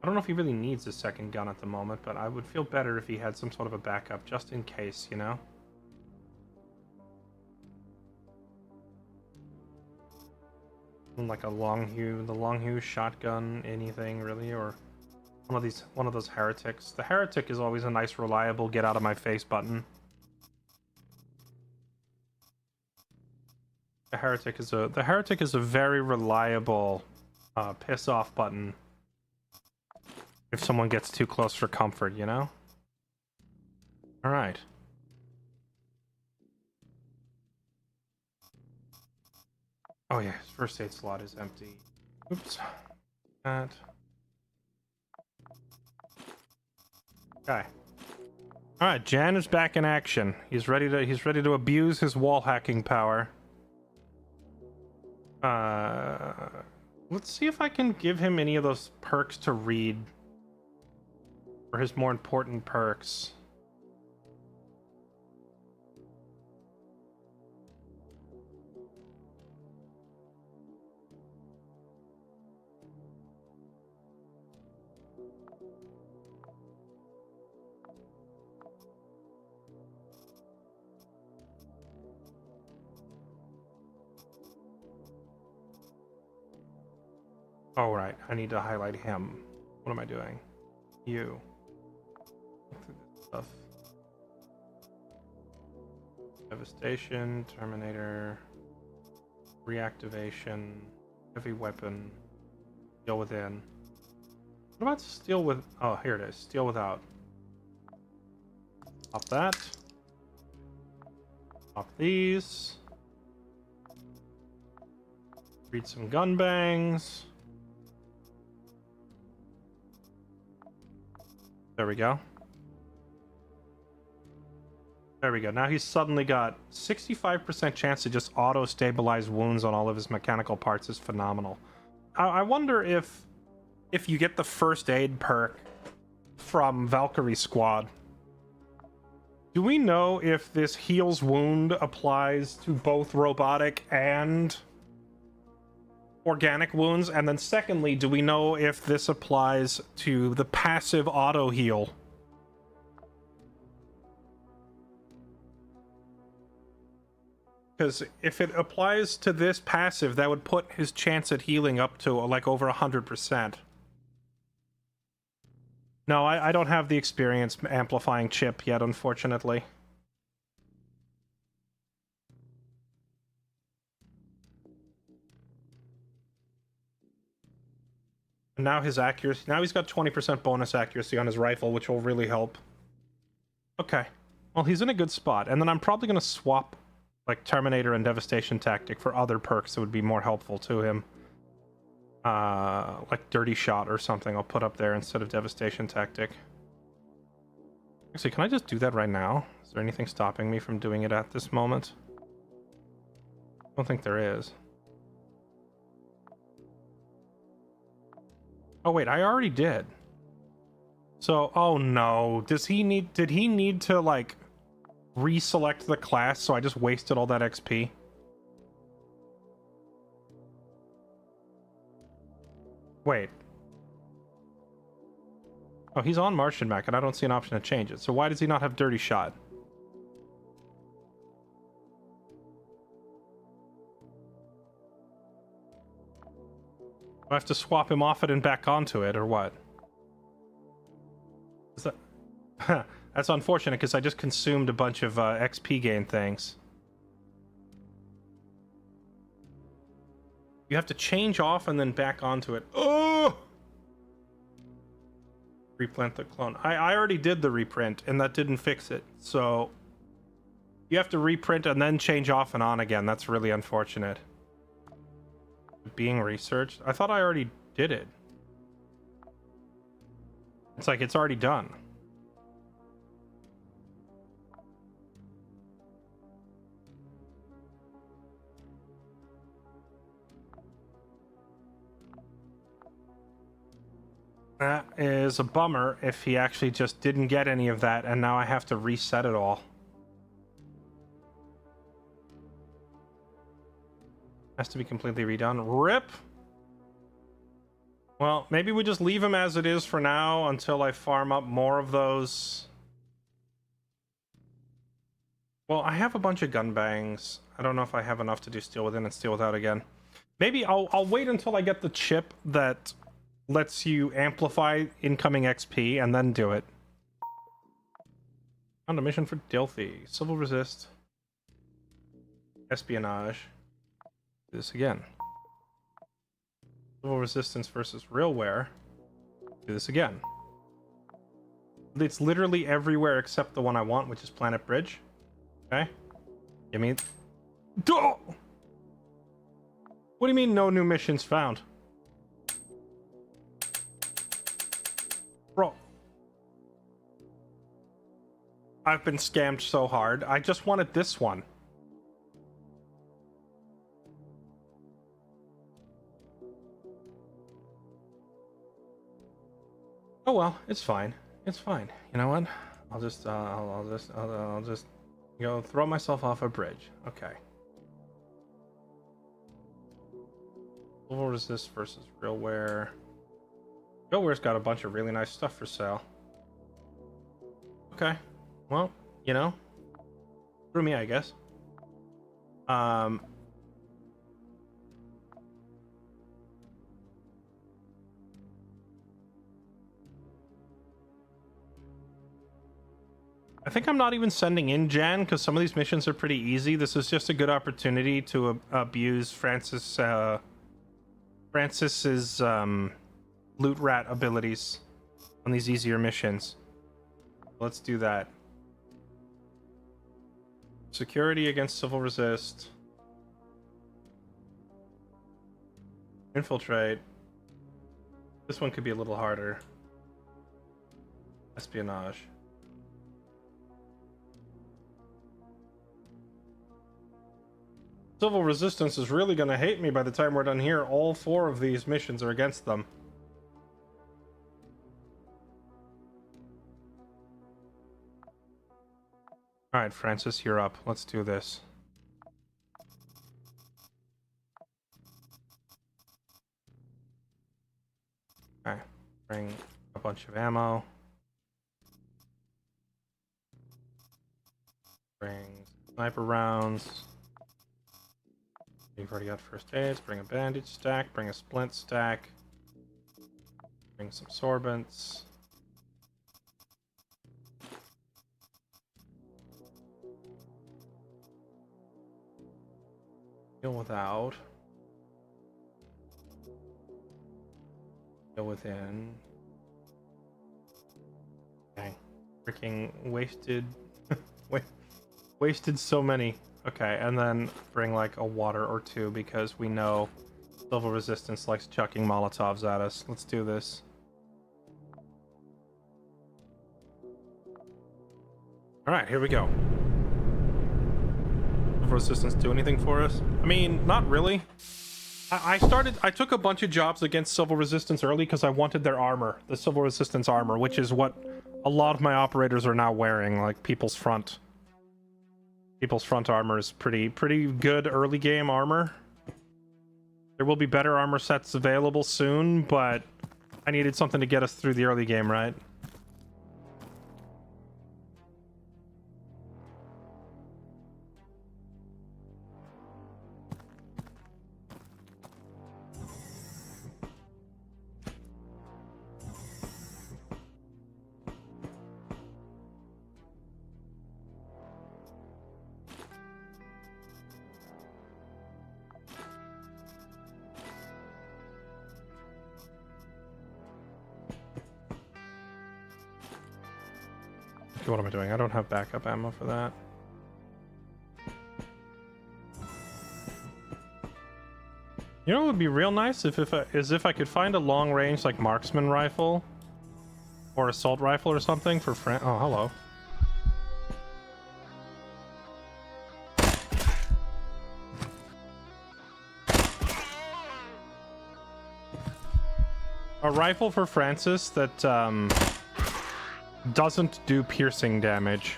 I don't know if he really needs a second gun at the moment, but I would feel better if he had some sort of a backup, just in case, you know? Like a the long shotgun, anything really, or one of those heretics. The heretic is always a nice, reliable get out of my face button. The heretic is a very reliable piss off button if someone gets too close for comfort, you know? All right. Oh yeah, his first aid slot is empty. Oops. That. Okay. All right, Jan is back in action. He's ready to abuse his wall hacking power. Let's see if I can give him any of those perks to read. Or his more important perks. Oh, right. I need to highlight him. What am I doing? You. Look through this stuff. Devastation, Terminator, reactivation, heavy weapon, steel within. What about steel with... Oh, here it is. Steel without. Pop that. Pop these. Read some gun bangs. There we go. There we go. Now he's suddenly got 65% chance to just auto-stabilize wounds on all of his mechanical parts is phenomenal. I wonder if you get the first aid perk from Valkyrie Squad, do we know if this heals wound applies to both robotic and organic wounds? And then secondly, do we know if this applies to the passive auto heal? Because if it applies to this passive, that would put his chance at healing up to like over 100%. No, I don't have the experience amplifying chip yet, unfortunately. Now his accuracy, now he's got 20% bonus accuracy on his rifle, which will really help. Okay, well, he's in a good spot. And then I'm probably going to swap like Terminator and Devastation Tactic for other perks that would be more helpful to him. Like Dirty Shot or something I'll put up there instead of Devastation Tactic. Actually, can I just do that right now? Is there anything stopping me from doing it at this moment? I don't think there is. Oh wait, I already did. So, oh no. Did he need to like reselect the class so I just wasted all that XP? Wait. Oh, he's on Martian Mech and I don't see an option to change it. So why does he not have Dirty Shot? Do I have to swap him off it and back onto it, or what? Is that... That's unfortunate, because I just consumed a bunch of XP gain things. You have to change off and then back onto it. Oh! Reprint the clone. I already did the reprint, and that didn't fix it. So you have to reprint and then change off and on again. That's really unfortunate. Being researched? I thought I already did it. It's like it's already done. That is a bummer if he actually just didn't get any of that, and now I have to reset it all. Has to be completely redone. RIP! Well, maybe we just leave him as it is for now until I farm up more of those. Well, I have a bunch of gun bangs. I don't know if I have enough to do Steel Within and Steel Without again. Maybe I'll wait until I get the chip that lets you amplify incoming XP and then do it. Found a mission for Dilthy. Civil Resist. Espionage. Do this again. Civil Resistance versus Realware. Do this again. It's literally everywhere except the one I want, which is Planet Bridge. Okay? Give me... Duh! What do you mean no new missions found? Bro. I've been scammed so hard. I just wanted this one. Oh well, it's fine. It's fine. You know what? I'll just go throw myself off a bridge. Okay. Civil Resist versus Realware. Realware's got a bunch of really nice stuff for sale. Okay. Well, you know, through me, I guess. I think I'm not even sending in Jan because some of these missions are pretty easy. This is just a good opportunity to abuse Francis's loot rat abilities on these easier missions. Let's do that. Security against Civil Resist. Infiltrate. This one could be a little harder. Espionage. Civil Resistance is really gonna hate me by the time we're done here. All 4 of these missions are against them. Alright, Francis, you're up. Let's do this. Okay, bring a bunch of ammo. Bring sniper rounds. You've already got first aids. Bring a bandage stack. Bring a splint stack. Bring some sorbents. Deal without. Deal within. Dang. Freaking wasted. Wasted so many. Okay, and then bring like a water or 2 because we know Civil Resistance likes chucking Molotovs at us. Let's do this. Alright, here we go. Civil Resistance do anything for us? I mean, not really. I took a bunch of jobs against Civil Resistance early because I wanted their armor, the Civil Resistance armor, which is what a lot of my operators are now wearing, like People's Front. People's Front armor is pretty good early game armor. There will be better armor sets available soon, but I needed something to get us through the early game, right? What am I doing? I don't have backup ammo for that. You know what would be real nice if I could find a long range like marksman rifle or assault rifle or something for oh, hello. A rifle for Francis that doesn't do piercing damage.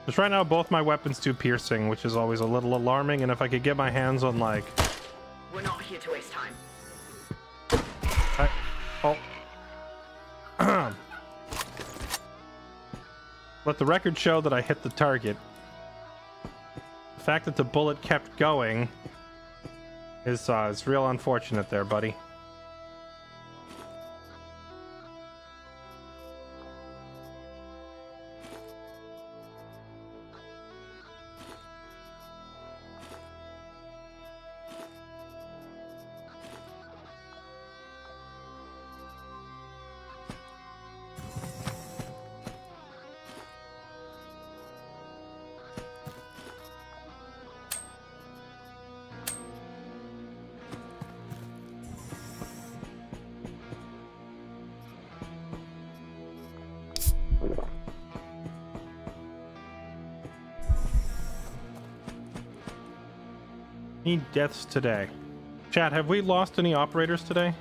Because right now both my weapons do piercing, which is always a little alarming, and if I could get my hands on like... We're not here to waste time. Oh. Let the record show that I hit the target. The fact that the bullet kept going is real unfortunate there, buddy. Need deaths today. Chat, have we lost any operators today?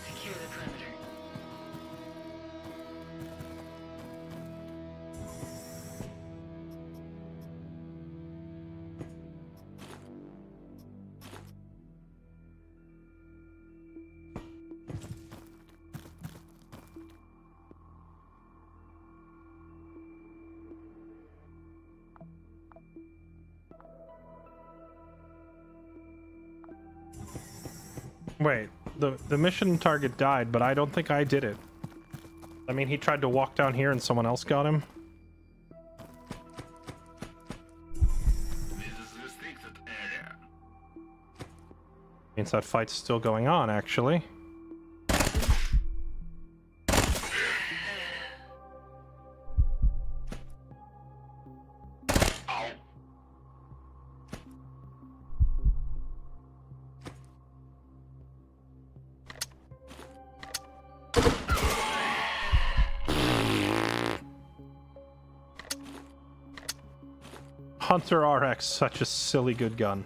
Secure the perimeter. Wait, the mission target died, but I don't think I did it. I mean, he tried to walk down here and someone else got him. This is restricted area. Means that fight's still going on, actually. Hunter RX, such a silly good gun.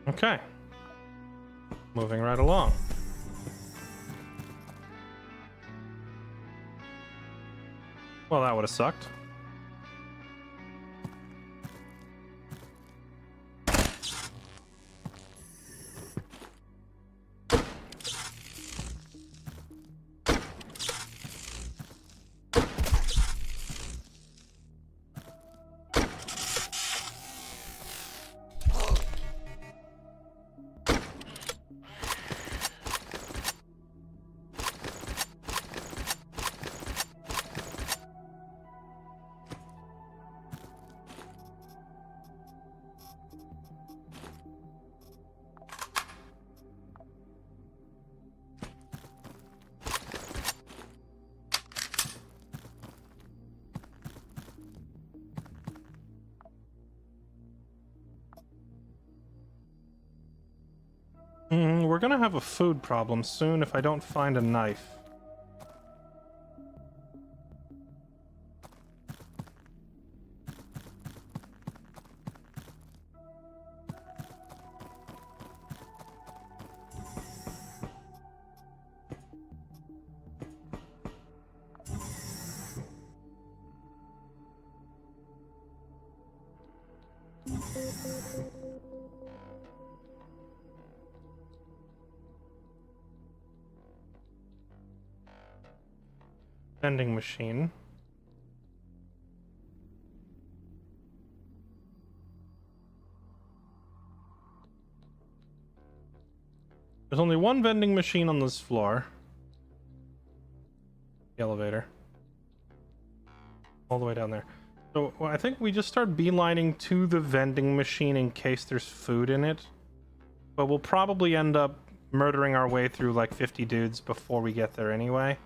Okay. Moving right along. Well, that would have sucked. We're gonna have a food problem soon if I don't find a knife. Vending machine. There's only one vending machine on this floor. The elevator. All the way down there. So well, I think we just start beelining to the vending machine in case there's food in it. But we'll probably end up murdering our way through like 50 dudes before we get there anyway.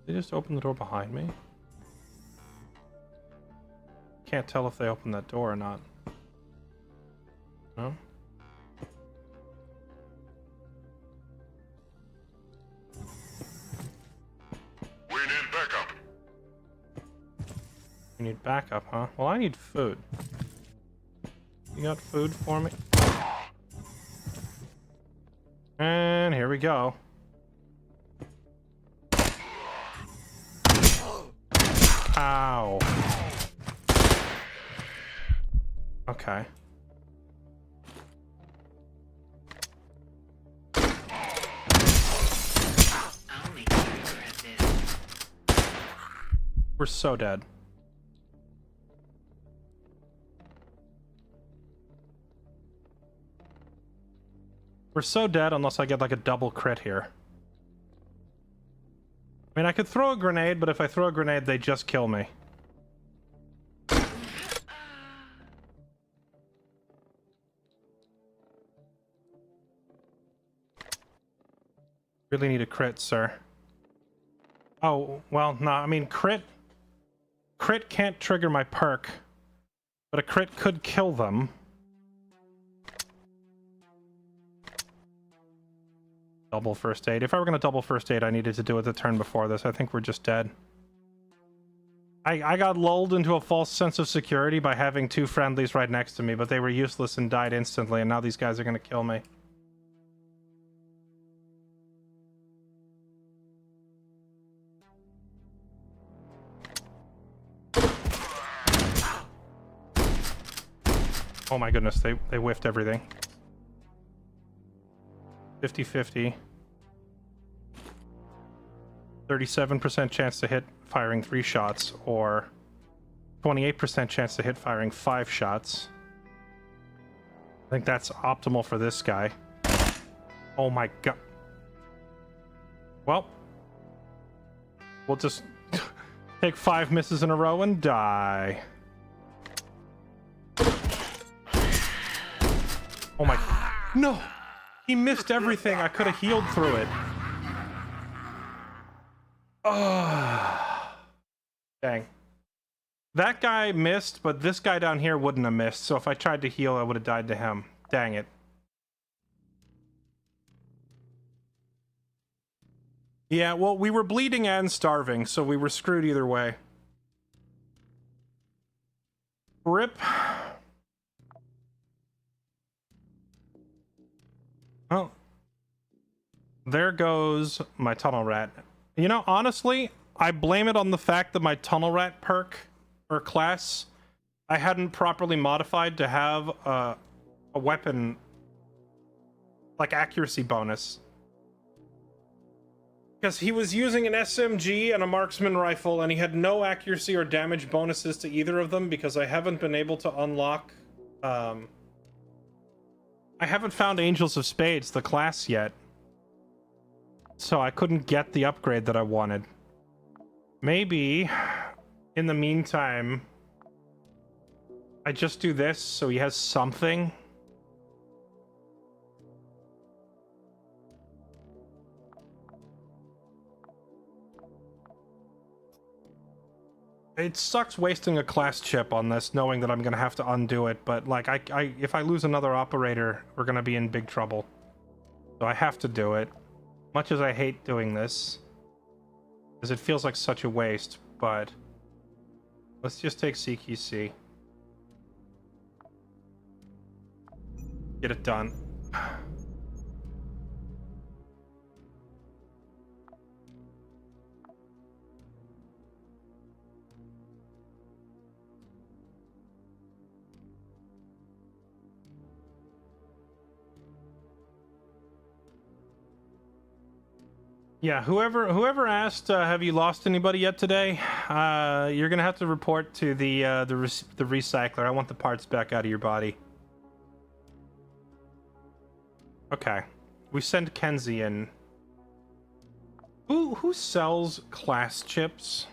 They just opened the door behind me? Can't tell if they opened that door or not. No? We need backup. You need backup, huh? Well, I need food. You got food for me? And here we go. Ow. Okay. I'll make you regret this. We're so dead. We're so dead unless I get like a double crit here. I mean, I could throw a grenade, but if I throw a grenade, they just kill me. Really need a crit, sir. Oh, well, no, I mean, crit can't trigger my perk, but a crit could kill them. Double first aid. If I were going to double first aid, I needed to do it the turn before this. I think we're just dead. I got lulled into a false sense of security by having two friendlies right next to me, but they were useless and died instantly, and now these guys are going to kill me. Oh my goodness, they whiffed everything. 50-50. 37% chance to hit firing 3 shots, or 28% chance to hit firing 5 shots. I think that's optimal for this guy. Oh my god. Well, we'll just take 5 misses in a row and die. Oh my... No! He missed everything. I could have healed through it. Oh. Dang. That guy missed, but this guy down here wouldn't have missed. So if I tried to heal, I would have died to him. Dang it. Yeah, well, we were bleeding and starving, so we were screwed either way. RIP. Well, there goes my tunnel rat. You know, honestly, I blame it on the fact that my tunnel rat perk or class I hadn't properly modified to have a weapon like accuracy bonus. Because he was using an SMG and a marksman rifle, and he had no accuracy or damage bonuses to either of them because I haven't been able to unlock I haven't found Angels of Spades, the class, yet. So I couldn't get the upgrade that I wanted. Maybe, in the meantime, I just do this so he has something. It sucks wasting a class chip on this, knowing that I'm gonna have to undo it, but like if I lose another operator, we're gonna be in big trouble. So I have to do it. Much as I hate doing this, because it feels like such a waste, but let's just take CQC. Get it done. Yeah, whoever asked, have you lost anybody yet today? You're gonna have to report to the recycler. I want the parts back out of your body. Okay, we send Kenzie in. Who sells class chips?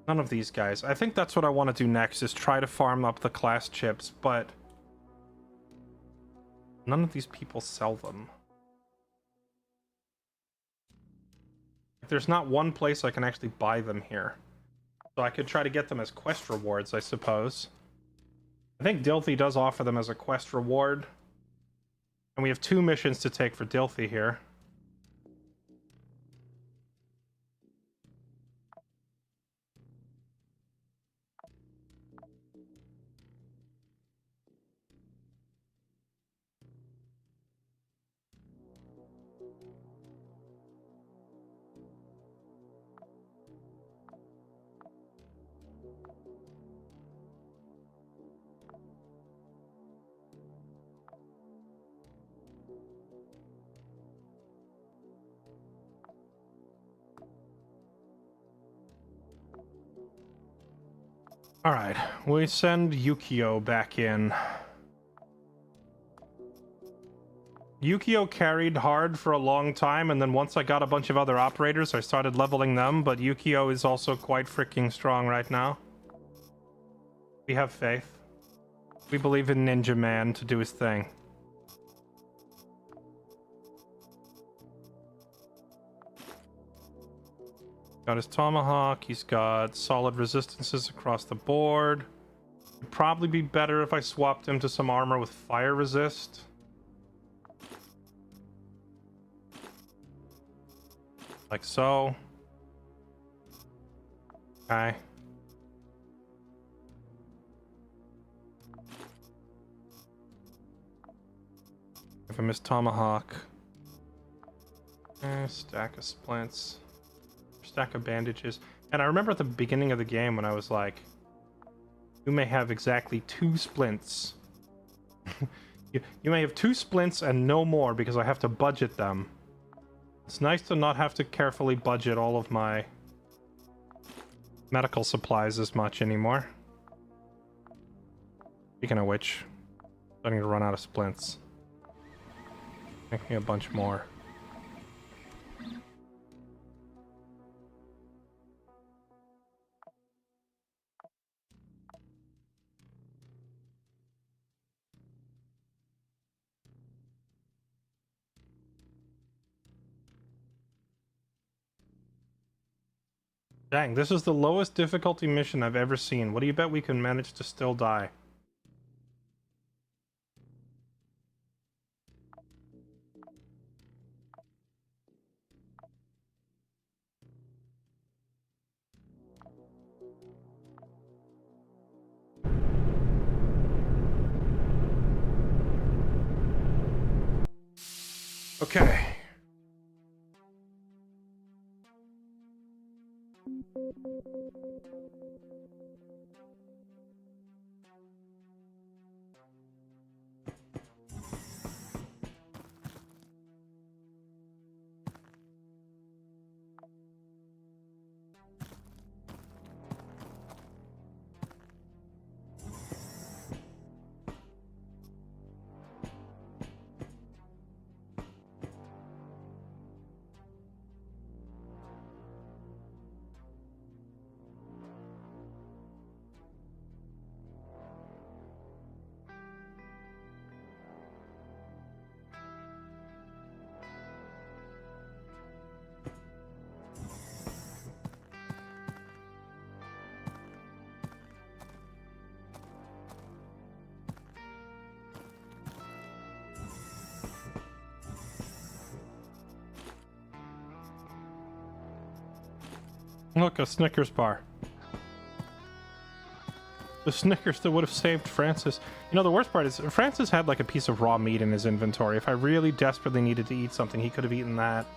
None of these guys. I think that's what I want to do next, is try to farm up the class chips, but none of these people sell them. There's not one place I can actually buy them here. So I could try to get them as quest rewards, I suppose. I think Dilthy does offer them as a quest reward. And we have 2 missions to take for Dilthy here. Alright, we send Yukio back in. Yukio carried hard for a long time, and then once I got a bunch of other operators, I started leveling them, but Yukio is also quite freaking strong right now. We have faith. We believe in Ninja Man to do his thing. Got his tomahawk, he's got solid resistances across the board. It'd probably be better if I swapped him to some armor with fire resist. Like so. Okay. Give him his tomahawk. Stack of splints. Stack of bandages. And I remember at the beginning of the game when I was like, you may have exactly 2 splints. you may have 2 splints and no more because I have to budget them. It's nice to not have to carefully budget all of my medical supplies as much anymore. Speaking of which, I'm starting to run out of splints. Make me a bunch more. Dang, this is the lowest difficulty mission I've ever seen. What do you bet we can manage to still die? Okay. Look, a Snickers bar. The Snickers that would have saved Francis. You know, the worst part is Francis had like a piece of raw meat in his inventory. If I really desperately needed to eat something, he could have eaten that.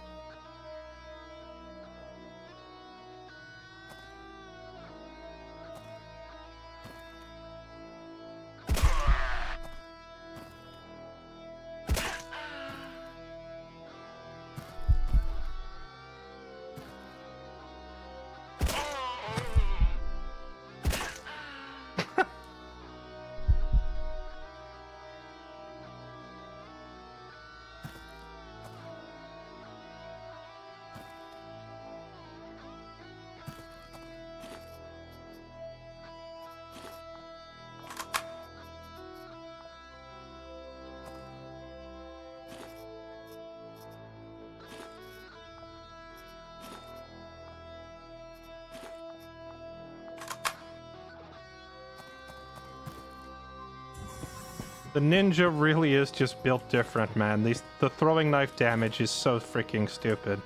The ninja really is just built different, man. The throwing knife damage is so freaking stupid.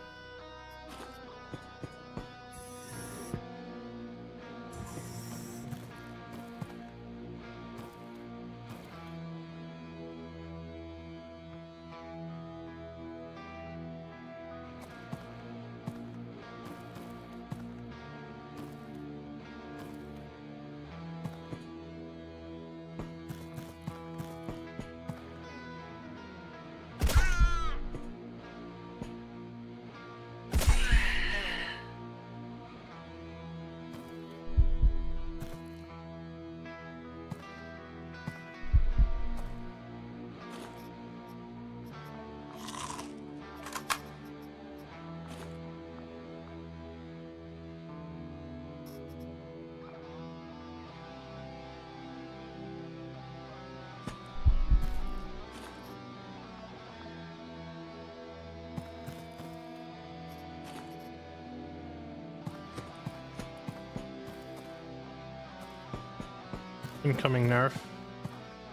Incoming nerf.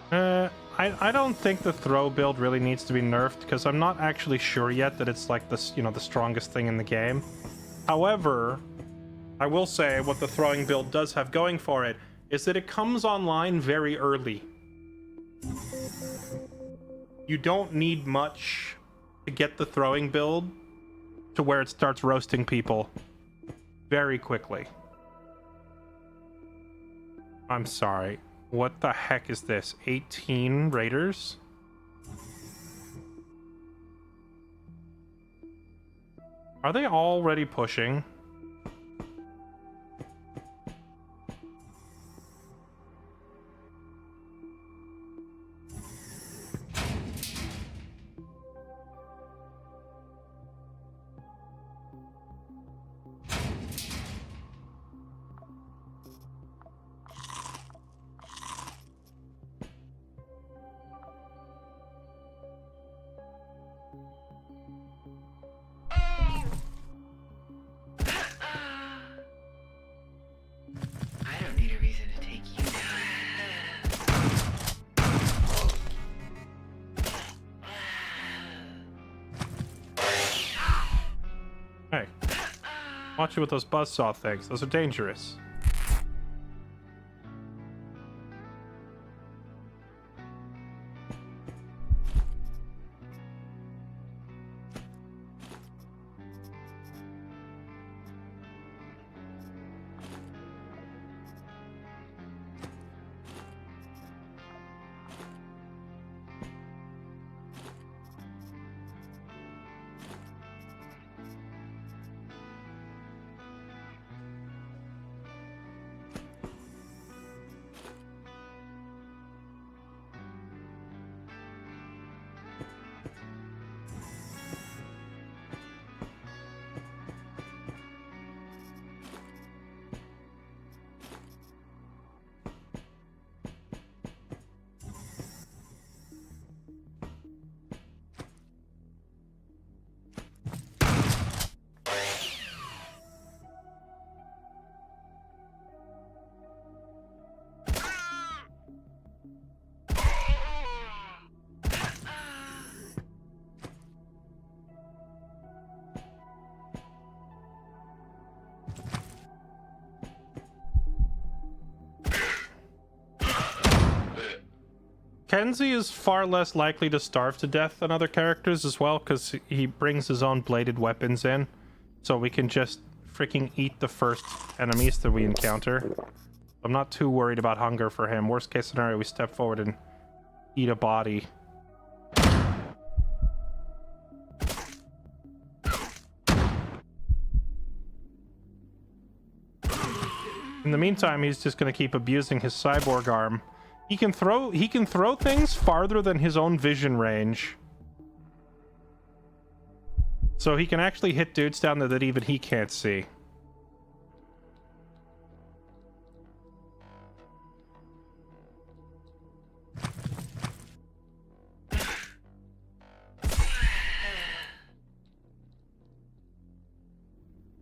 I don't think the throw build really needs to be nerfed because I'm not actually sure yet that it's like this, you know, the strongest thing in the game. However, I will say what the throwing build does have going for it is that it comes online very early. You don't need much to get the throwing build to where it starts roasting people very quickly. I'm sorry. What the heck is this? 18 raiders? Are they already pushing? I don't need a reason to take you Hey. Watch it with those buzzsaw things. Those are dangerous. Kenzie is far less likely to starve to death than other characters as well, because he brings his own bladed weapons in. So we can just freaking eat the first enemies that we encounter. I'm not too worried about hunger for him. Worst case scenario, we step forward and eat a body. In the meantime, he's just going to keep abusing his cyborg arm. He can throw things farther than his own vision range. So he can actually hit dudes down there that even he can't see.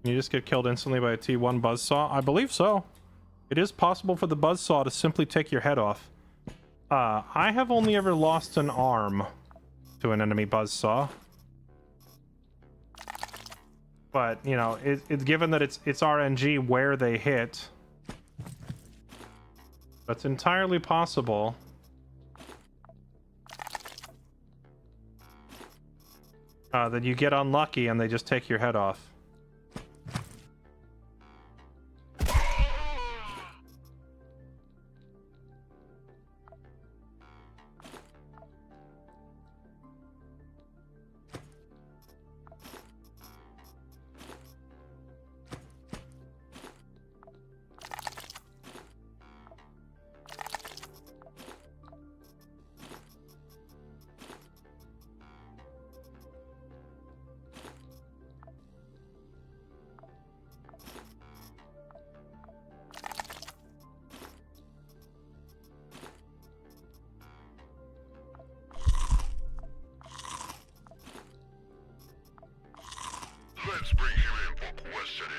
You just get killed instantly by a T1 buzzsaw? I believe so. It is possible for the buzzsaw to simply take your head off. I have only ever lost an arm to an enemy buzzsaw. But, you know, it's given that it's RNG where they hit. That's entirely possible. That you get unlucky and they just take your head off. Let's bring him in for questioning.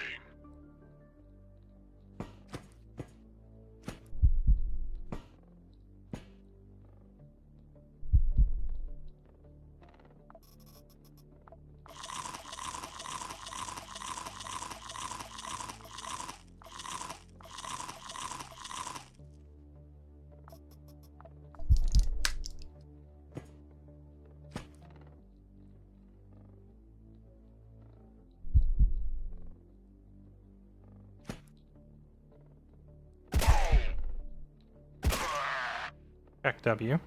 W.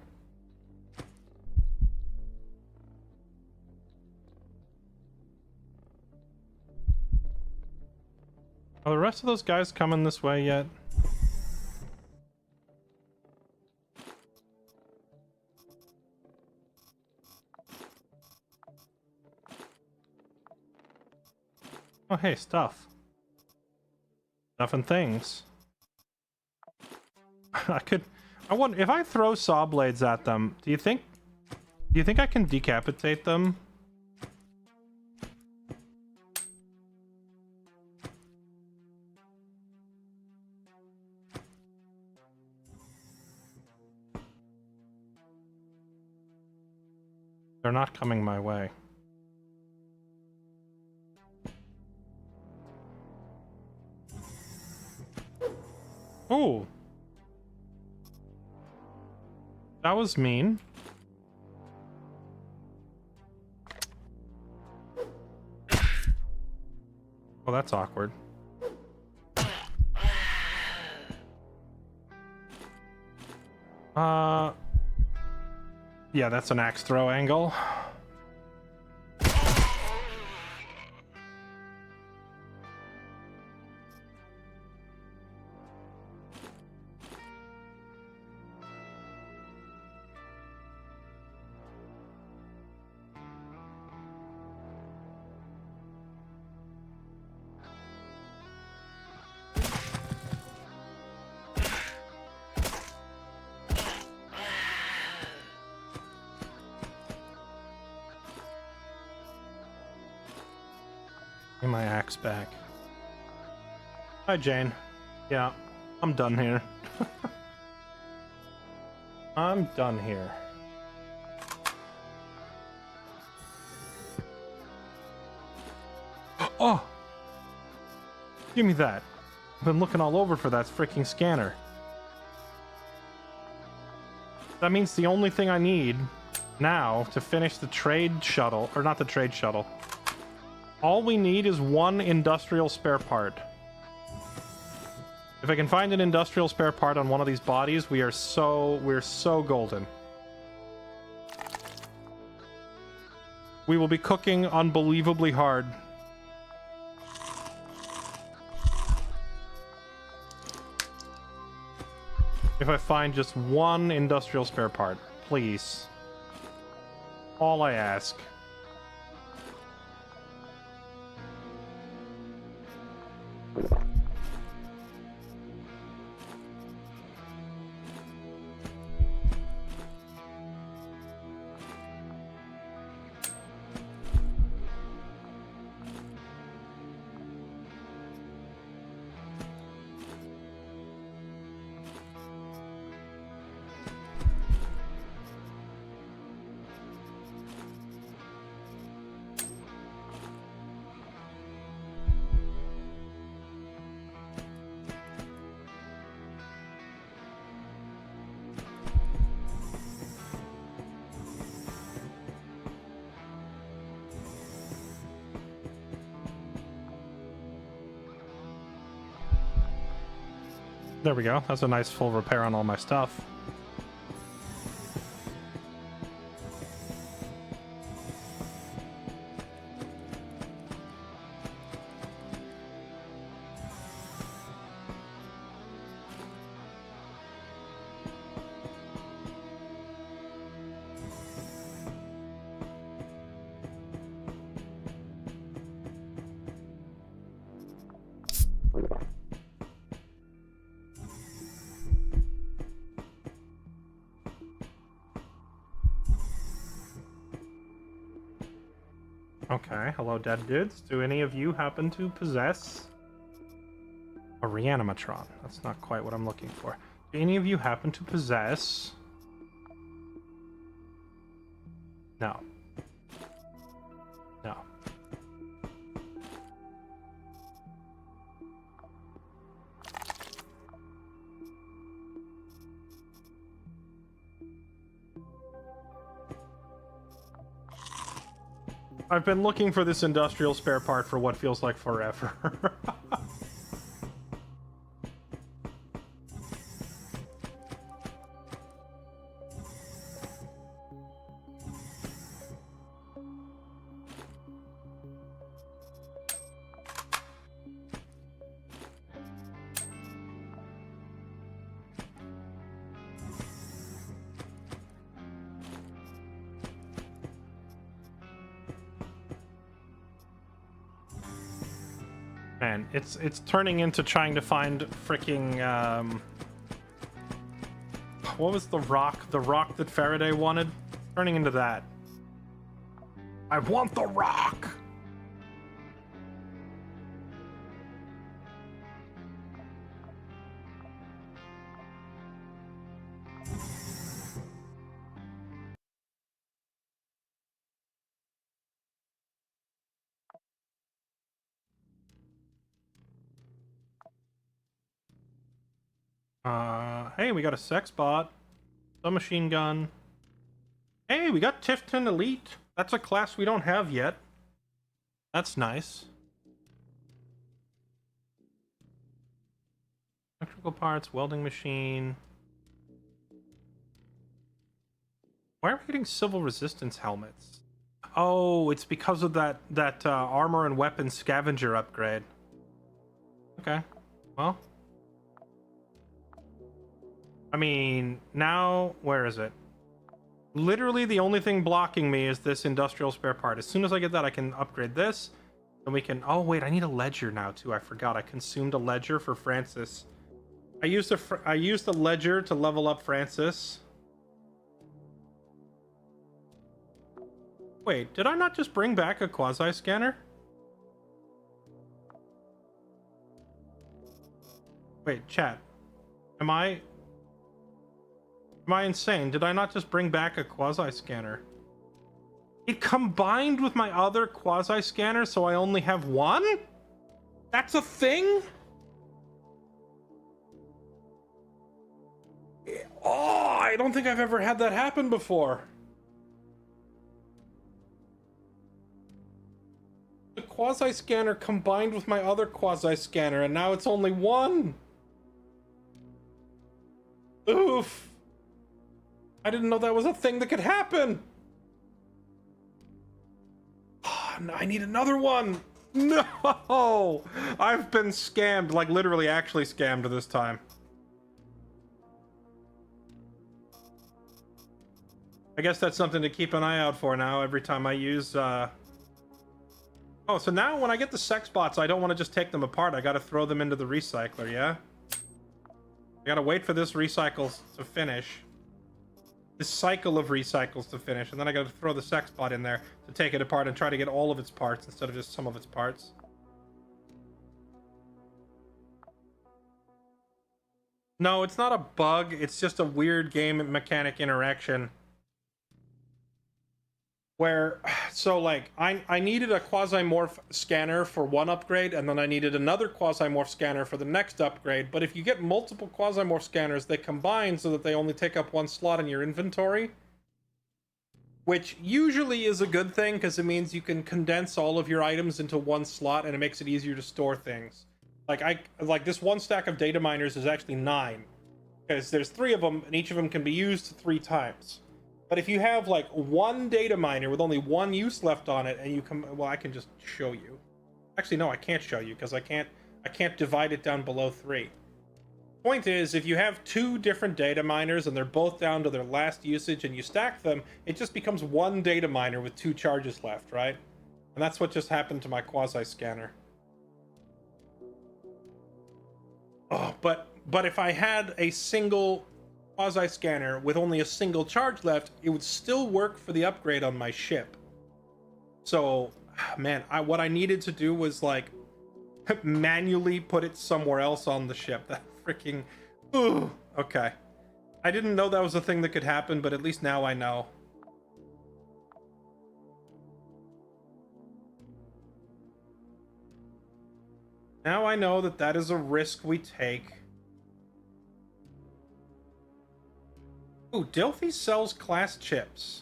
Are the rest of those guys coming this way yet? Oh, hey, stuff. Stuff and things. I wonder if I throw saw blades at them, do you think I can decapitate them? They're not coming my way. Oh. That was mean. Well, that's awkward. Yeah, that's an axe throw angle. Get my axe back. Hi, Jane. Yeah, I'm done here. I'm done here. Oh! Give me that. I've been looking all over for that freaking scanner. That means the only thing I need now to finish the trade shuttle, or not the trade shuttle. All we need is one industrial spare part. If I can find an industrial spare part on one of these bodies, we're so golden. We will be cooking unbelievably hard. If I find just one industrial spare part, please. All I ask. There we go. That's a nice full repair on all my stuff. Okay, hello dead dudes. Do any of you happen to possess a reanimatron? That's not quite what I'm looking for. Do any of you happen to possess... No. No. I've been looking for this industrial spare part for what feels like forever. Man, it's turning into trying to find freaking what was the rock that Faraday wanted? Turning into that. I want the rock. Hey, we got a sex bot, a machine gun. Hey, we got Tifton Elite. That's a class we don't have yet. That's nice. Electrical parts, welding machine. Why are we getting civil resistance helmets? Oh, it's because of that armor and weapons scavenger upgrade. Okay, well. I mean, now, where is it? Literally the only thing blocking me is this industrial spare part. As soon as I get that, I can upgrade this. Then we can... Oh, wait, I need a ledger now, too. I forgot. I consumed a ledger for Francis. I used the ledger to level up Francis. Wait, did I not just bring back a quasi-scanner? Wait, chat. Am I insane? Did I not just bring back a quasi-scanner? It combined with my other quasi-scanner, so I only have one? That's a thing? Oh, I don't think I've ever had that happen before. The quasi-scanner combined with my other quasi-scanner, and now it's only one. Oof. I didn't know that was a thing that could happen. I need another one. No! I've been scammed, like literally actually scammed this time. I guess that's something to keep an eye out for now every time I use, Oh, so now when I get the sex bots, I don't want to just take them apart. I gotta throw them into the recycler, yeah? I gotta wait for this recycle to finish. This cycle of recycles to finish, and then I gotta throw the sex bot in there to take it apart and try to get all of its parts instead of just some of its parts. No, it's not a bug. It's just a weird game mechanic interaction. Where, so like, I needed a Quasimorph scanner for one upgrade, and then I needed another Quasimorph scanner for the next upgrade, but if you get multiple Quasimorph scanners, they combine so that they only take up one slot in your inventory. Which usually is a good thing, because it means you can condense all of your items into one slot, and it makes it easier to store things. Like this one stack of data miners is actually 9, because there's 3 of them, and each of them can be used 3 times. But if you have like one data miner with only one use left on it, and you come, well, I can just show you. Actually, no, I can't show you because I can't divide it down below 3. Point is, if you have 2 different data miners and they're both down to their last usage and you stack them, it just becomes one data miner with 2 charges left, right? And that's what just happened to my quasi scanner. Oh, but if I had a single quasi scanner with only a single charge left, it would still work for the upgrade on my ship. So, man, what I needed to do was like manually put it somewhere else on the ship. That freaking, ooh, okay. I didn't know that was a thing that could happen, but at least now I know. Now I know that that is a risk we take. Ooh, Dilthy sells class chips.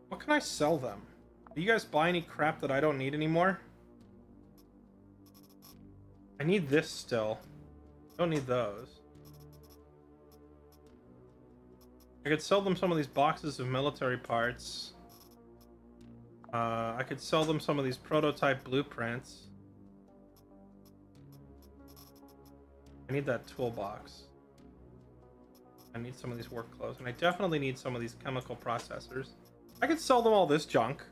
What can I sell them? Do you guys buy any crap that I don't need anymore? I need this still. Don't need those. I could sell them some of these boxes of military parts. I could sell them some of these prototype blueprints. I need that toolbox. I need some of these work clothes, and I definitely need some of these chemical processors. I could sell them all this junk.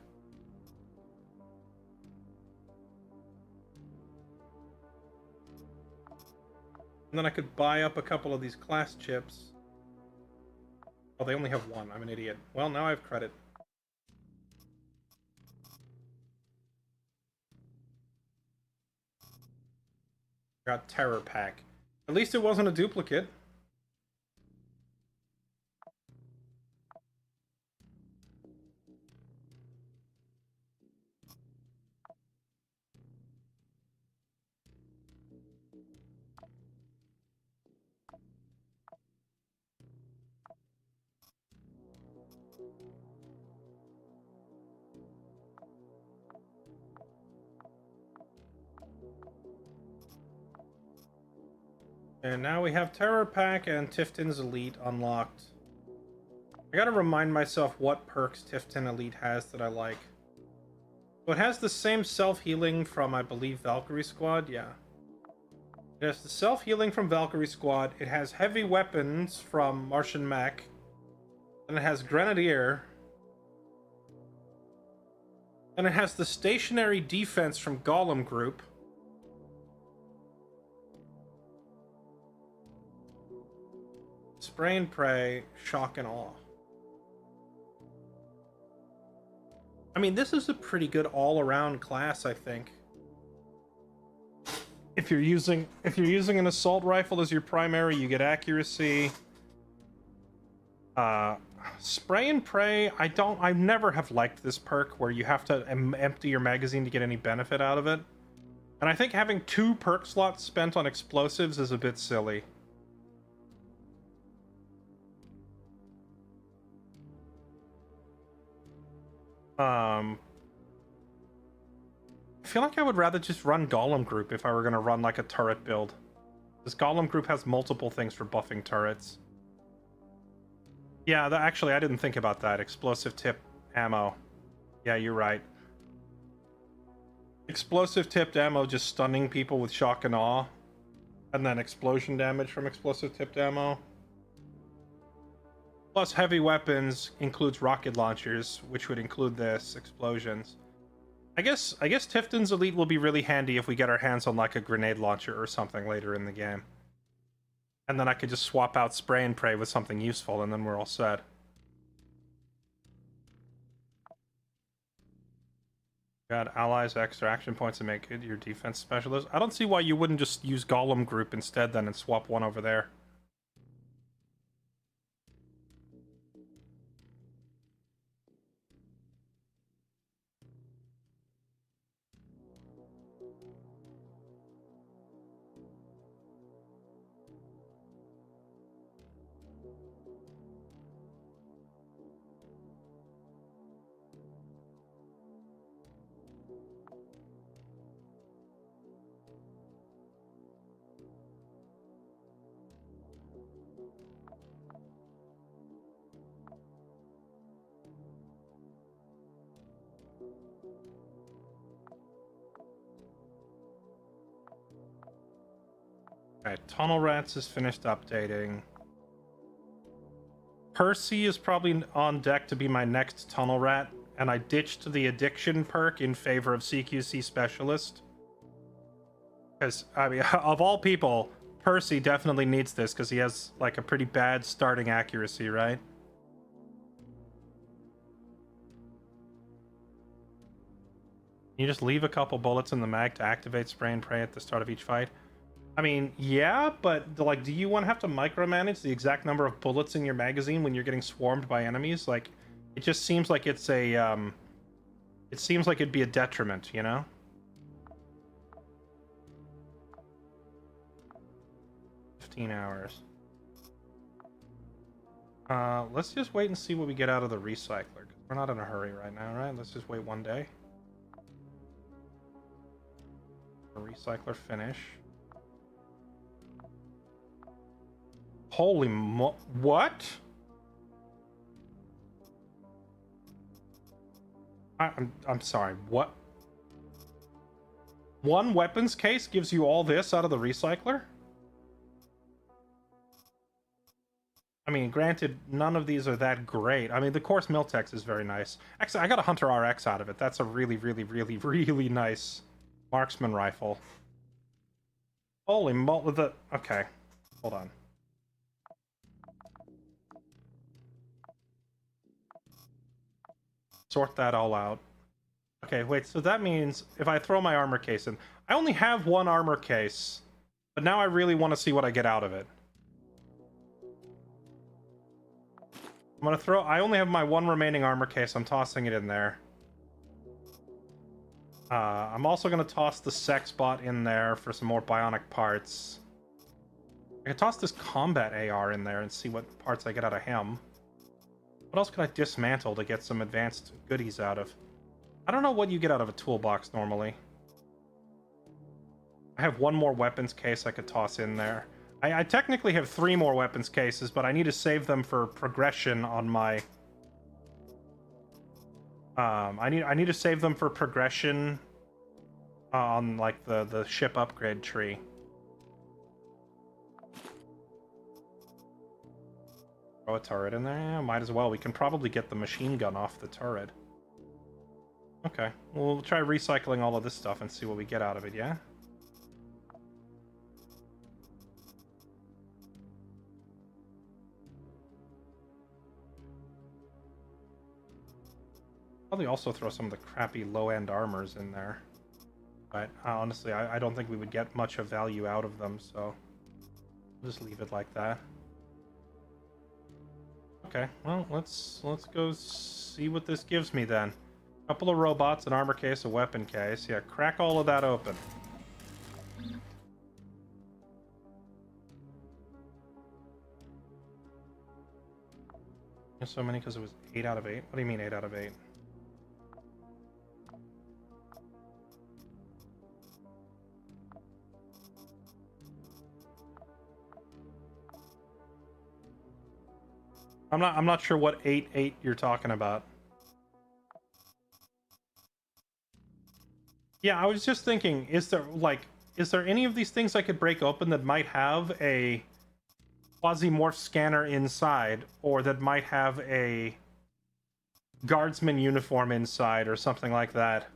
And then I could buy up a couple of these class chips. Oh, they only have one. I'm an idiot. Well, now I have credit. Got Terror Pack. At least it wasn't a duplicate. And now we have Terror Pack and Tiftin's Elite unlocked. I gotta remind myself what perks Tiftin Elite has that I like. So it has the same self-healing from, I believe, Valkyrie Squad? Yeah. It has the self-healing from Valkyrie Squad. It has heavy weapons from Martian Mech. And it has Grenadier. And it has the stationary defense from Golem Group. Spray and Pray, Shock and Awe. I mean, this is a pretty good all-around class, I think. If you're using an assault rifle as your primary, you get accuracy. Spray and Pray, I never have liked this perk where you have to empty your magazine to get any benefit out of it. And I think having 2 perk slots spent on explosives is a bit silly. I feel like I would rather just run Golem Group if I were going to run like a turret build. This Golem Group has multiple things for buffing turrets. Yeah, actually, I didn't think about that. Explosive tip ammo. Yeah, you're right. Explosive tipped ammo just stunning people with shock and awe. And then explosion damage from explosive tipped ammo. Plus heavy weapons includes rocket launchers, which would include this, explosions. I guess Tifton's Elite will be really handy if we get our hands on like a grenade launcher or something later in the game. And then I could just swap out spray and pray with something useful and then we're all set. Got allies extra action points to make it your defense specialist. I don't see why you wouldn't just use Golem Group instead then and swap one over there. Alright, Tunnel Rats is finished updating. Percy is probably on deck to be my next Tunnel Rat, and I ditched the Addiction perk in favor of CQC Specialist. Because, I mean, of all people, Percy definitely needs this, because he has, like, a pretty bad starting accuracy, right? You just leave a couple bullets in the mag to activate spray and pray at the start of each fight. I mean, yeah, but like, do you want to have to micromanage the exact number of bullets in your magazine when you're getting swarmed by enemies? Like, it just seems like it's a, it seems like it'd be a detriment, you know? $15 hours. Let's just wait and see what we get out of the recycler. 'Cause we're not in a hurry right now, right? Let's just wait one day. The recycler finish. Holy what? I'm sorry, what? One weapons case gives you all this out of the recycler? I mean, granted, none of these are that great. I mean, the Course Miltex is very nice. Actually, I got a Hunter RX out of it. That's a really, really, really, really nice marksman rifle. Holy moly, okay, hold on. Sort that all out. Okay, wait, so that means if I throw my armor case in... I only have one armor case, but now I really want to see what I get out of it. I'm gonna throw... I only have my one remaining armor case, I'm tossing it in there. I'm also gonna toss the sex bot in there for some more bionic parts. I could toss this combat AR in there and see what parts I get out of him. What else could I dismantle to get some advanced goodies out of? I don't know what you get out of a toolbox normally. I have one more weapons case I could toss in there. I technically have 3 more weapons cases, but I need to save them for progression on my... I need to save them for progression on, like, the ship upgrade tree. Throw a turret in there? Yeah, might as well. We can probably get the machine gun off the turret. Okay, we'll try recycling all of this stuff and see what we get out of it, yeah? Probably also throw some of the crappy low-end armors in there. But honestly, I don't think we would get much of value out of them, so... we'll just leave it like that. Okay, well, let's go see what this gives me then. Couple of robots, an armor case, a weapon case. Yeah, crack all of that open. There's so many because it was 8 out of 8. What do you mean 8 out of 8? I'm not sure what 8-8 you're talking about. Yeah, I was just thinking, is there any of these things I could break open that might have a Quasimorph scanner inside, or that might have a guardsman uniform inside, or something like that?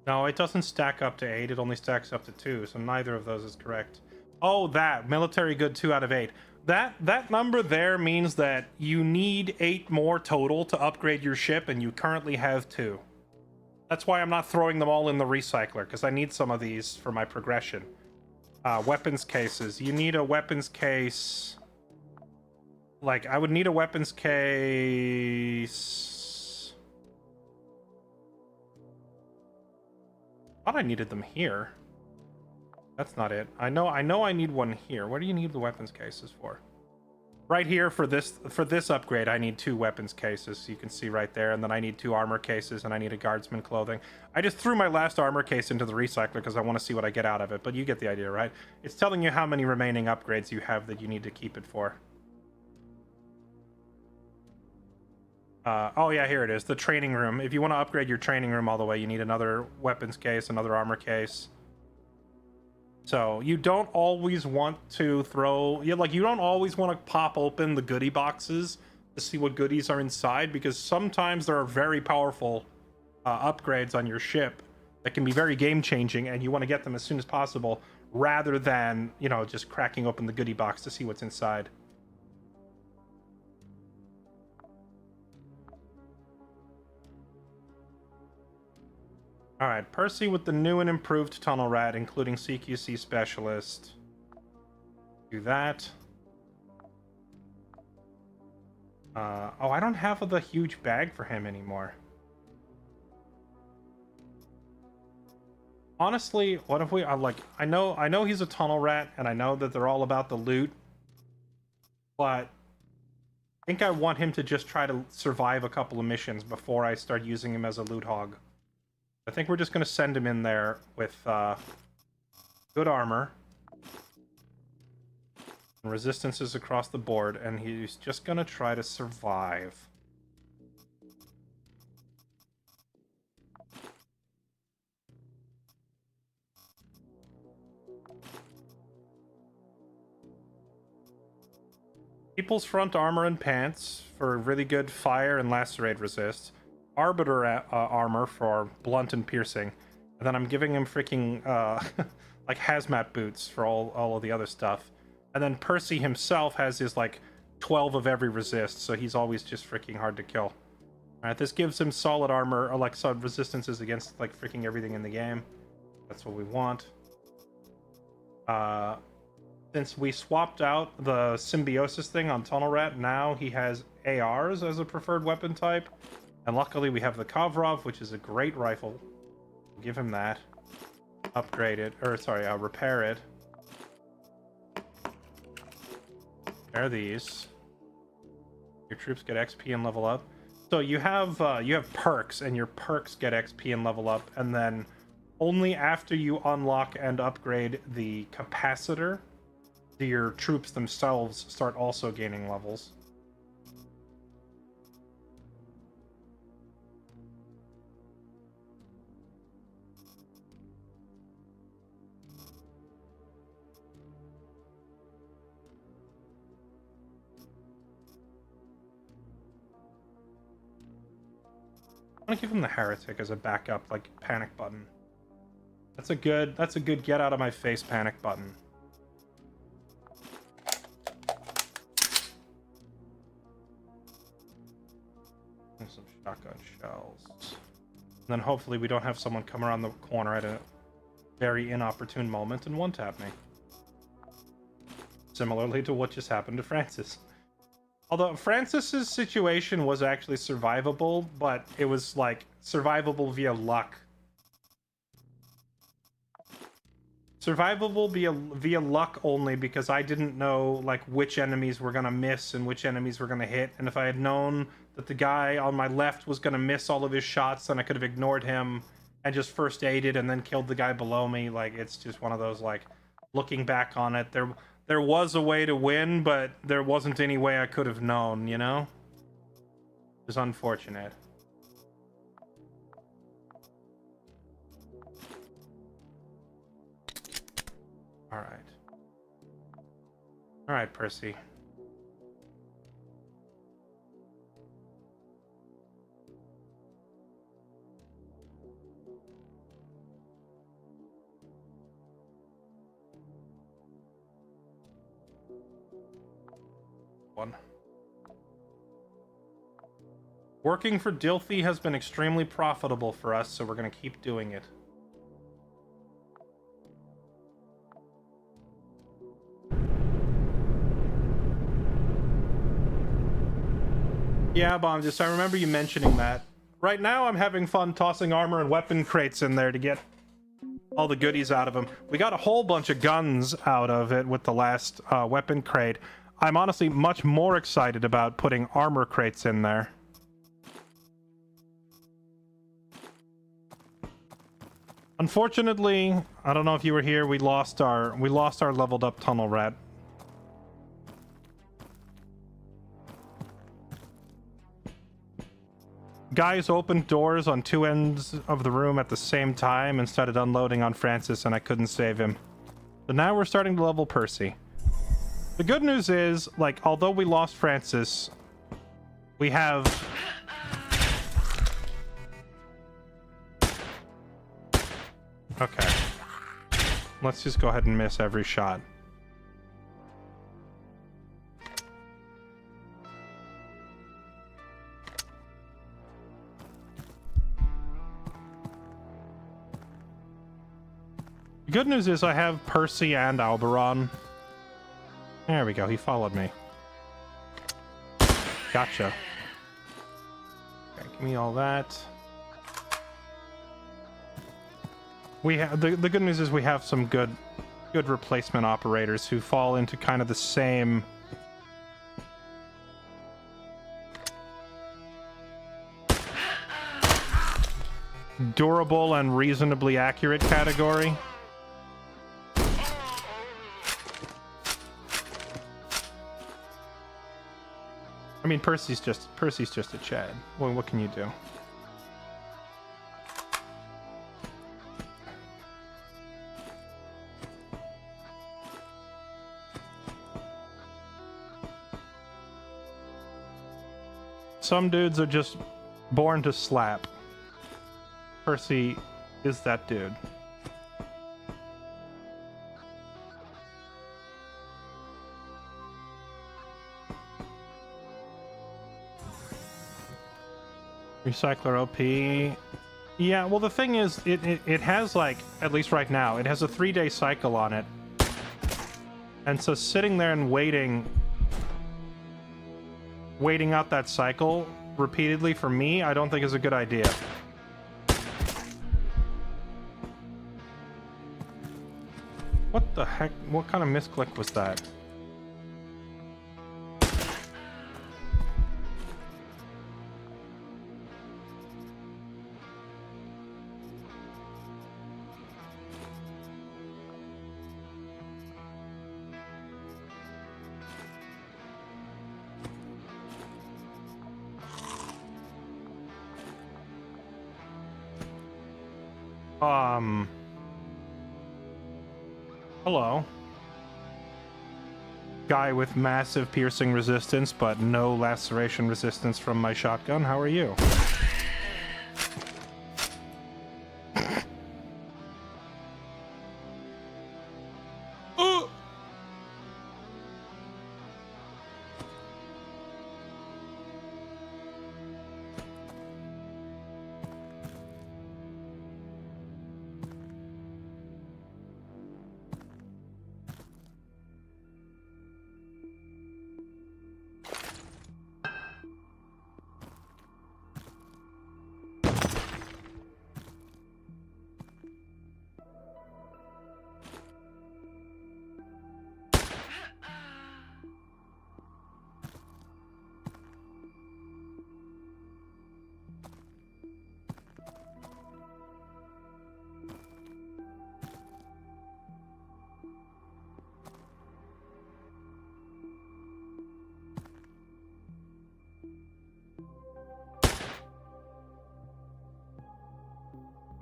No, it doesn't stack up to 8, it only stacks up to 2, so neither of those is correct. Oh, that military good 2 out of 8. That number there means that you need 8 more total to upgrade your ship, and you currently have 2. That's why I'm not throwing them all in the recycler, because I need some of these for my progression. Weapons cases. You need a weapons case. Like, I would need a weapons case. I thought I needed them here. That's not it. I know I need one here. What do you need the weapons cases for? Right here for this upgrade, I need 2 weapons cases. So you can see right there, and then I need 2 armor cases, and I need a guardsman clothing. I just threw my last armor case into the recycler because I want to see what I get out of it. But you get the idea, right? It's telling you how many remaining upgrades you have that you need to keep it for. Oh yeah, here it is. The training room. If you want to upgrade your training room all the way, you need another weapons case, another armor case. So you don't always want to throw... you don't always want to pop open the goodie boxes to see what goodies are inside, because sometimes there are very powerful upgrades on your ship that can be very game-changing, and you want to get them as soon as possible, rather than, just cracking open the goodie box to see what's inside. Alright, Percy with the new and improved Tunnel Rat, including CQC Specialist. Do that. Oh, I don't have the huge bag for him anymore. Honestly, what if we... I know he's a Tunnel Rat, and I know that they're all about the loot. But I think I want him to just try to survive a couple of missions before I start using him as a loot hog. I think we're just going to send him in there with good armor. Resistances across the board, and he's just going to try to survive. People's front armor and pants for really good fire and lacerate resist. Arbiter armor for blunt and piercing, and then I'm giving him freaking like hazmat boots for all of the other stuff. And then Percy himself has his 12 of every resist, so he's always just freaking hard to kill. Alright, this gives him solid armor, or solid resistances against freaking everything in the game. That's what we want. Since we swapped out the symbiosis thing on Tunnel Rat, now he has ARs as a preferred weapon type. And luckily we have the Kovrov, which is a great rifle. Give him that. Upgrade it, or sorry, repair it. Repair these. Your troops get XP and level up. So you have perks, and your perks get XP and level up, and then only after you unlock and upgrade the capacitor do your troops themselves start also gaining levels. I'm gonna give him the heretic as a backup, panic button. That's a good get out of my face panic button. And some shotgun shells. And then hopefully we don't have someone come around the corner at a very inopportune moment and one-tap me. Similarly to what just happened to Francis. Although Francis's situation was actually survivable, but it was survivable via luck. Survivable via luck only, because I didn't know like which enemies were gonna miss and which enemies were gonna hit. And if I had known that the guy on my left was gonna miss all of his shots, then I could have ignored him and just first aided and then killed the guy below me. Like, it's just one of those, like, looking back on it, there was a way to win, but there wasn't any way I could have known, you know? It was unfortunate. Alright, Percy. One. Working for Dilthy has been extremely profitable for us, so we're gonna keep doing it. Yeah, Bomb, I remember you mentioning that. Right now, I'm having fun tossing armor and weapon crates in there to get all the goodies out of them. We got a whole bunch of guns out of it with the last weapon crate. I'm honestly much more excited about putting armor crates in there. Unfortunately, I don't know if you were here, we lost our leveled up tunnel rat. Guys opened doors on two ends of the room at the same time and started unloading on Francis, and I couldn't save him. So now we're starting to level Percy. The good news is, like, although we lost Francis, we have... Okay. Let's just go ahead and miss every shot. The good news is I have Percy and Alberon. There we go, he followed me. Gotcha. Okay, give me all that. We have the good news is we have some good replacement operators who fall into kind of the same durable and reasonably accurate category. I mean, Percy's just a Chad. Well, what can you do? Some dudes are just born to slap. Percy is that dude. Recycler OP. Yeah, well, the thing is, it has, like, at least right now, it has a 3-day cycle on it. And so sitting there and waiting out that cycle repeatedly for me, I don't think is a good idea. What the heck? What kind of misclick was that? Hello. Guy with massive piercing resistance, but no laceration resistance from my shotgun. How are you?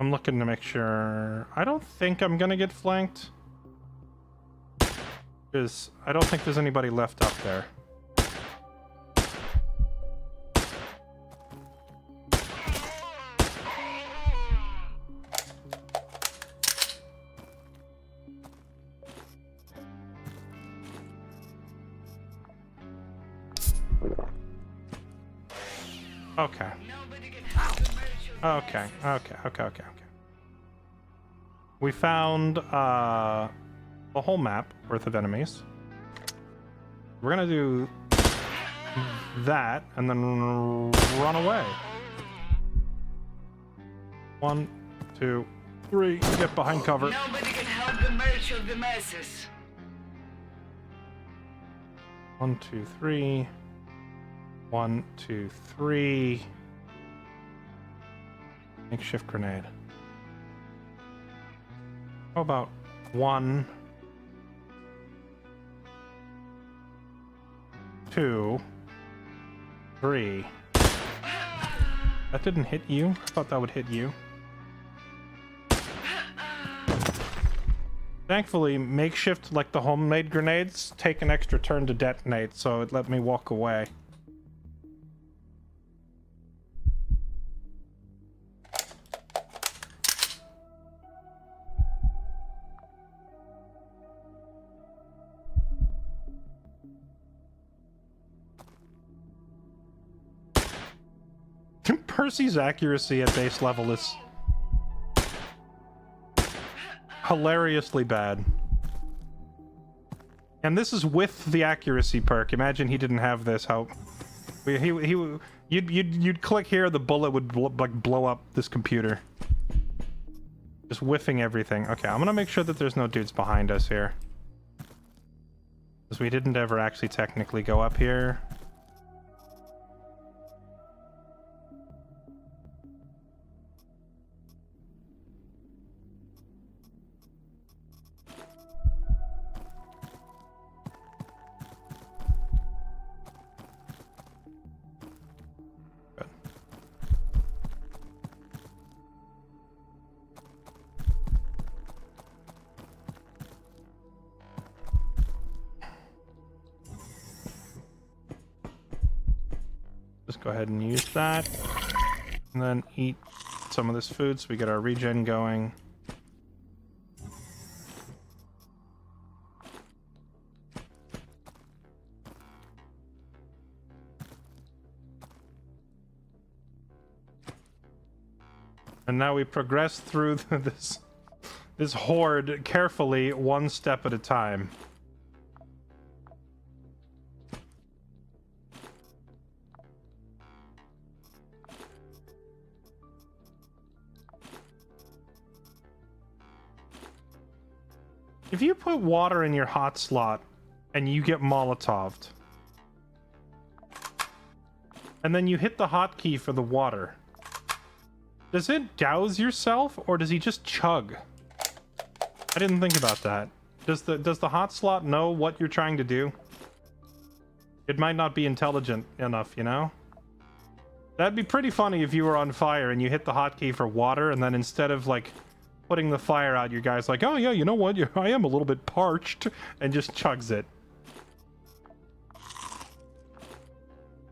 I'm looking to make sure. I don't think I'm gonna get flanked. Because I don't think there's anybody left up there. Okay. Okay. We found a whole map worth of enemies. We're gonna do that and then run away. 1, 2, 3. Get behind cover. Nobody can help the march of the masses. 1, 2, 3. 1, 2, 3. Makeshift grenade. How about 1, 2, 3. That didn't hit you? I thought that would hit you. Thankfully, makeshift, like the homemade grenades, take an extra turn to detonate, so it let me walk away. Percy's accuracy at base level is hilariously bad. And this is with the accuracy perk. Imagine he didn't have this. How you'd click here, the bullet would blow up this computer. Just whiffing everything. Okay, I'm gonna make sure that there's no dudes behind us here. Because we didn't ever actually technically go up here. Just go ahead and use that. And then eat some of this food so we get our regen going. And now we progress through this horde carefully, one step at a time. If you put water in your hot slot and you get Molotov'd, and then you hit the hotkey for the water, does it douse yourself or does he just chug? I didn't think about that. Does the hot slot know what you're trying to do? It might not be intelligent enough, you know? That'd be pretty funny if you were on fire and you hit the hotkey for water, and then instead of like putting the fire out, your guy's like, oh yeah, you know what? I am a little bit parched, and just chugs it.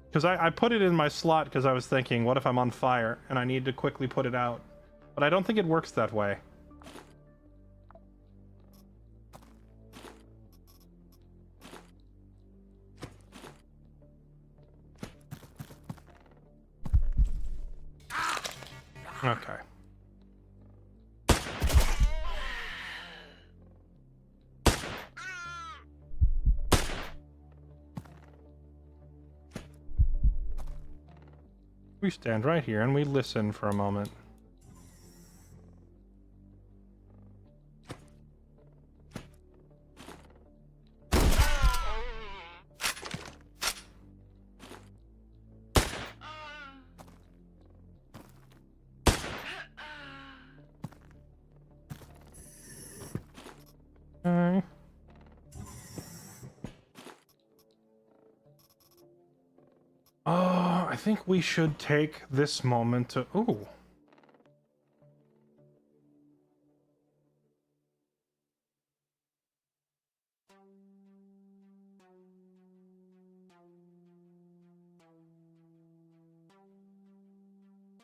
Because I put it in my slot because I was thinking, what if I'm on fire and I need to quickly put it out? But I don't think it works that way. Okay. We stand right here and we listen for a moment. Okay. I think we should take this moment to... Ooh.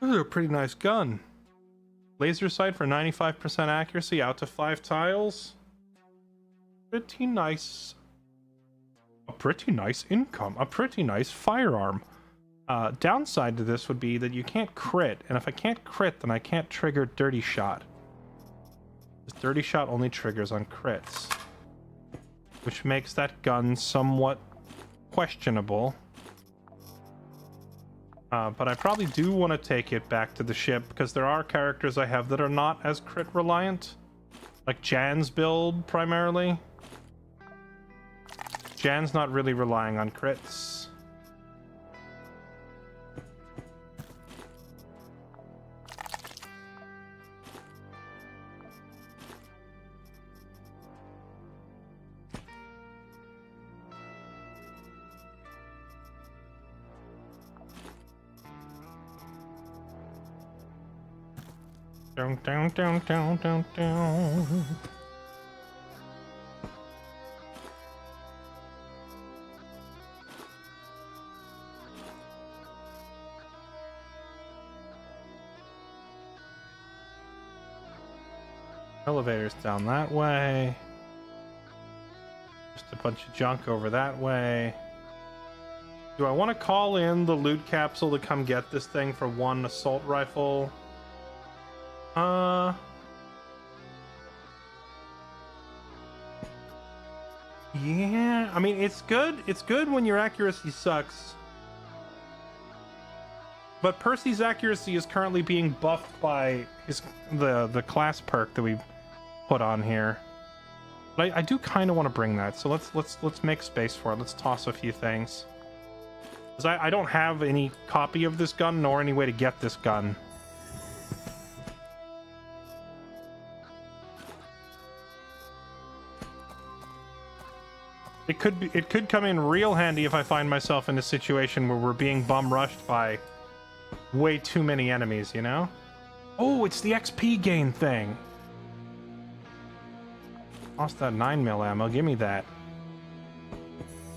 This is a pretty nice gun. Laser sight for 95% accuracy, out to 5 tiles. Pretty nice. A pretty nice income. A pretty nice firearm. Downside to this would be that you can't crit, and if I can't crit, then I can't trigger Dirty Shot. This Dirty Shot only triggers on crits, which makes that gun somewhat questionable. But I probably do want to take it back to the ship, because there are characters I have that are not as crit reliant. Like Jan's build, primarily. Jan's not really relying on crits. Down, down, down, down, down, down. Elevators down that way. Just a bunch of junk over that way. Do I want to call in the loot capsule to come get this thing for 1 assault rifle? Yeah, I mean, it's good. It's good when your accuracy sucks. But Percy's accuracy is currently being buffed by the class perk that we put on here. But I do kind of want to bring that, so let's make space for it. Let's toss a few things. Because I don't have any copy of this gun, nor any way to get this gun. It could come in real handy if I find myself in a situation where we're being bum rushed by way too many enemies, you know? Oh, it's the XP gain thing. Lost that 9mm ammo, give me that.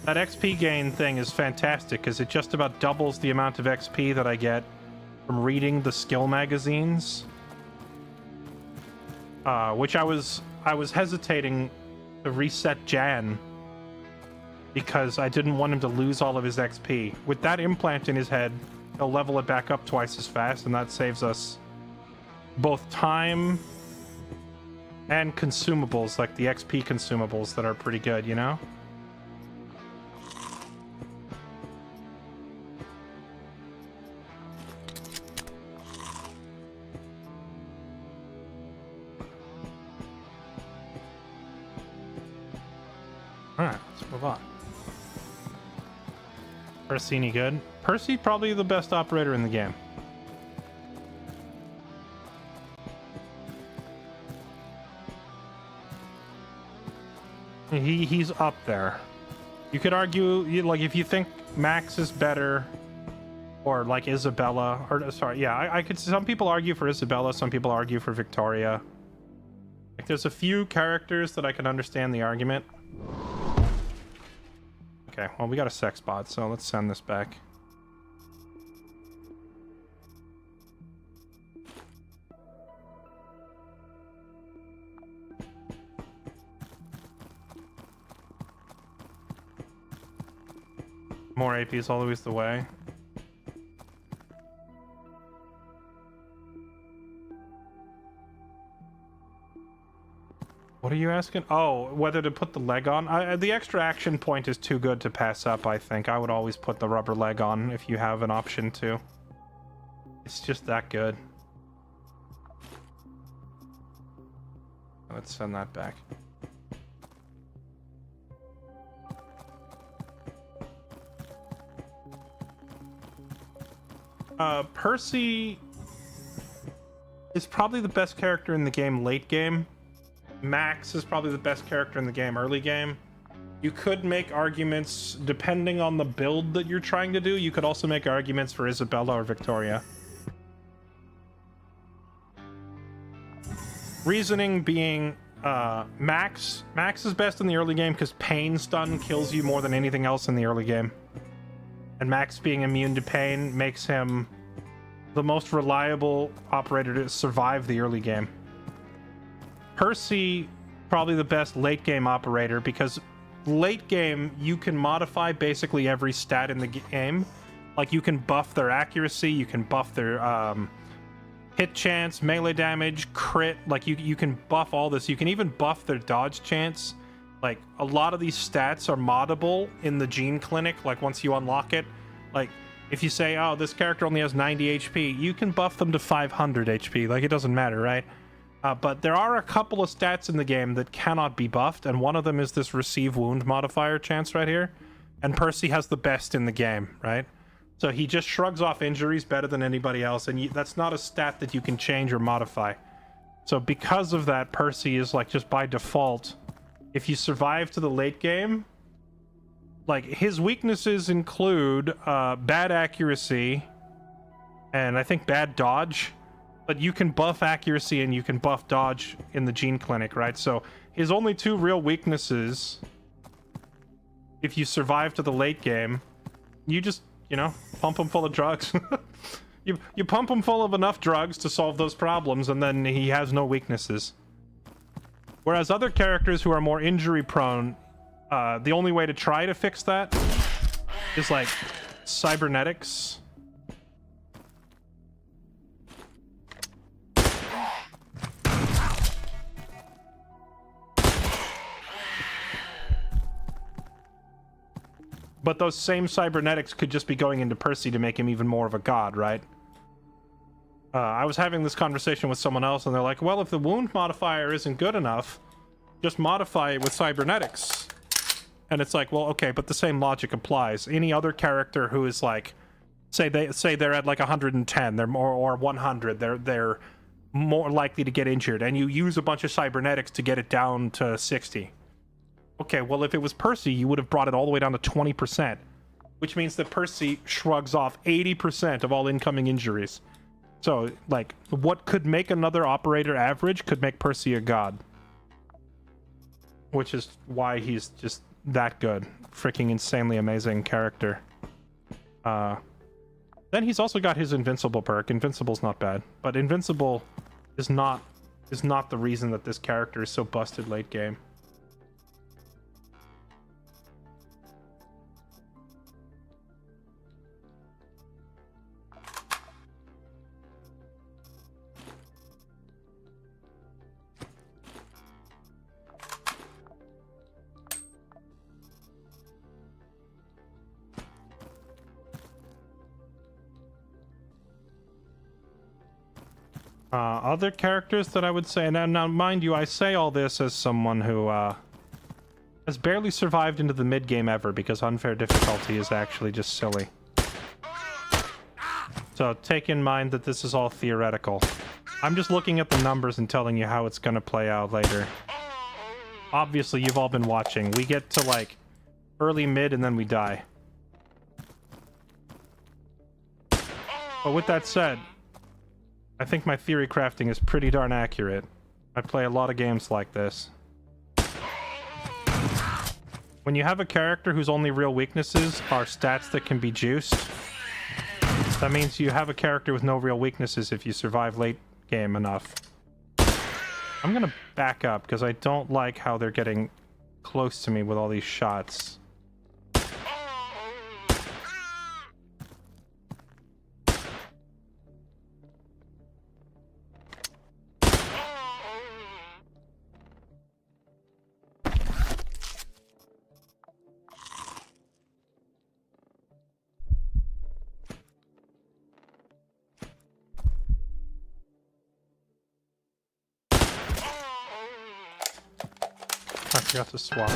That XP gain thing is fantastic because it just about doubles the amount of XP that I get from reading the skill magazines. Which I was hesitating to reset Jan because I didn't want him to lose all of his XP. With that implant in his head, he'll level it back up twice as fast, and that saves us both time and consumables, like the XP consumables that are pretty good, you know? Alright, let's move on. Percy any good? Percy probably the best operator in the game. He's up there. You could argue, like, if you think Max is better, or like Isabella, or sorry, yeah, I could. Some people argue for Isabella, some people argue for Victoria. Like, there's a few characters that I can understand the argument. Okay, well, we got a sex bot, so let's send this back. More APs always the way. What are you asking? Oh, whether to put the leg on? The extra action point is too good to pass up, I think. I would always put the rubber leg on if you have an option to. It's just that good. Let's send that back. Percy is probably the best character in the game late game. Max is probably the best character in the game early game. You could make arguments, depending on the build that you're trying to do, you could also make arguments for Isabella or Victoria. Reasoning being, Max is best in the early game because pain stun kills you more than anything else in the early game. And Max being immune to pain makes him the most reliable operator to survive the early game. Percy, probably the best late game operator, because late game you can modify basically every stat in the game. Like, you can buff their accuracy, you can buff their hit chance, melee damage, crit. Like, you can buff all this. You can even buff their dodge chance. Like, a lot of these stats are moddable in the Gene Clinic, like, once you unlock it. Like, if you say, oh, this character only has 90 HP, you can buff them to 500 HP. Like, it doesn't matter, right? But there are a couple of stats in the game that cannot be buffed, and one of them is this receive wound modifier chance right here. And Percy has the best in the game, right? So he just shrugs off injuries better than anybody else, and that's not a stat that you can change or modify. So because of that, Percy is, like, just by default, if you survive to the late game, like, his weaknesses include bad accuracy and I think bad dodge. But you can buff accuracy and you can buff dodge in the Gene Clinic, right? So his only two real weaknesses, if you survive to the late game, you just, you know, pump him full of drugs. you pump him full of enough drugs to solve those problems, and then he has no weaknesses. Whereas other characters who are more injury prone, the only way to try to fix that is, like, cybernetics. But those same cybernetics could just be going into Percy to make him even more of a god, right? I was having this conversation with someone else, and they're like, well, if the wound modifier isn't good enough, just modify it with cybernetics. And it's like, well, okay, but the same logic applies. Any other character who is, like, say they're at, like, 110, they're more, or 100, they're more likely to get injured, and you use a bunch of cybernetics to get it down to 60. Okay, well, if it was Percy, you would have brought it all the way down to 20%, which means that Percy shrugs off 80% of all incoming injuries. So, like, what could make another operator average could make Percy a god. Which is why he's just that good. Freaking insanely amazing character. Then he's also got his Invincible perk. Invincible's not bad, but Invincible is not the reason that this character is so busted late game. Other characters that I would say, and now mind you, I say all this as someone who has barely survived into the mid-game ever, because unfair difficulty is actually just silly. So take in mind that this is all theoretical. I'm just looking at the numbers and telling you how it's going to play out later. Obviously, you've all been watching. We get to, like, early mid, and then we die. But with that said, I think my theory crafting is pretty darn accurate. I play a lot of games like this. When you have a character whose only real weaknesses are stats that can be juiced, that means you have a character with no real weaknesses if you survive late game enough. I'm gonna back up because I don't like how they're getting close to me with all these shots. I forgot to swap.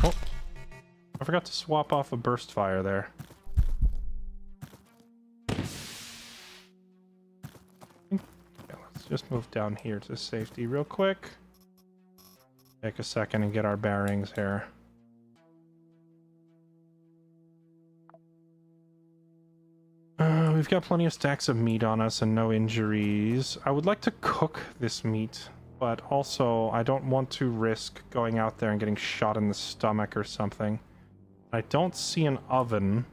Oh, I forgot to swap off a burst fire there. Yeah, let's just move down here to safety real quick. Take a second and get our bearings here. We've got plenty of stacks of meat on us and no injuries. I would like to cook this meat, but also I don't want to risk going out there and getting shot in the stomach or something. I don't see an oven.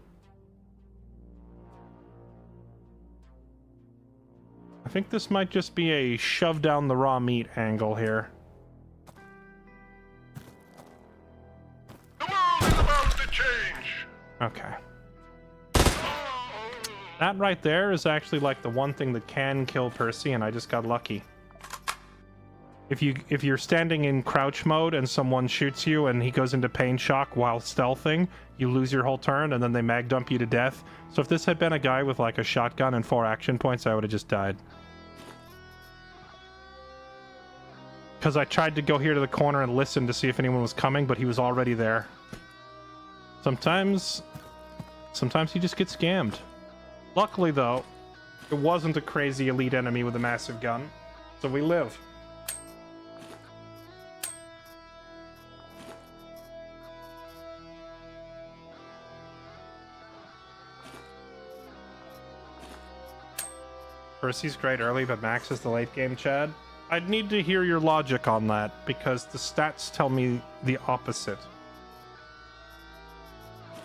I think this might just be a shove down the raw meat angle here. The world is about to change. Okay. That right there is actually like the one thing that can kill Percy, and I just got lucky. If you're standing in crouch mode and someone shoots you and he goes into pain shock while stealthing, you lose your whole turn and then they mag dump you to death. So if this had been a guy with like a shotgun and 4 action points, I would have just died. Because I tried to go here to the corner and listen to see if anyone was coming, but he was already there. Sometimes you just get scammed. Luckily though, it wasn't a crazy elite enemy with a massive gun, so we live. Percy's great early, but Max is the late game, Chad. I'd need to hear your logic on that, because the stats tell me the opposite.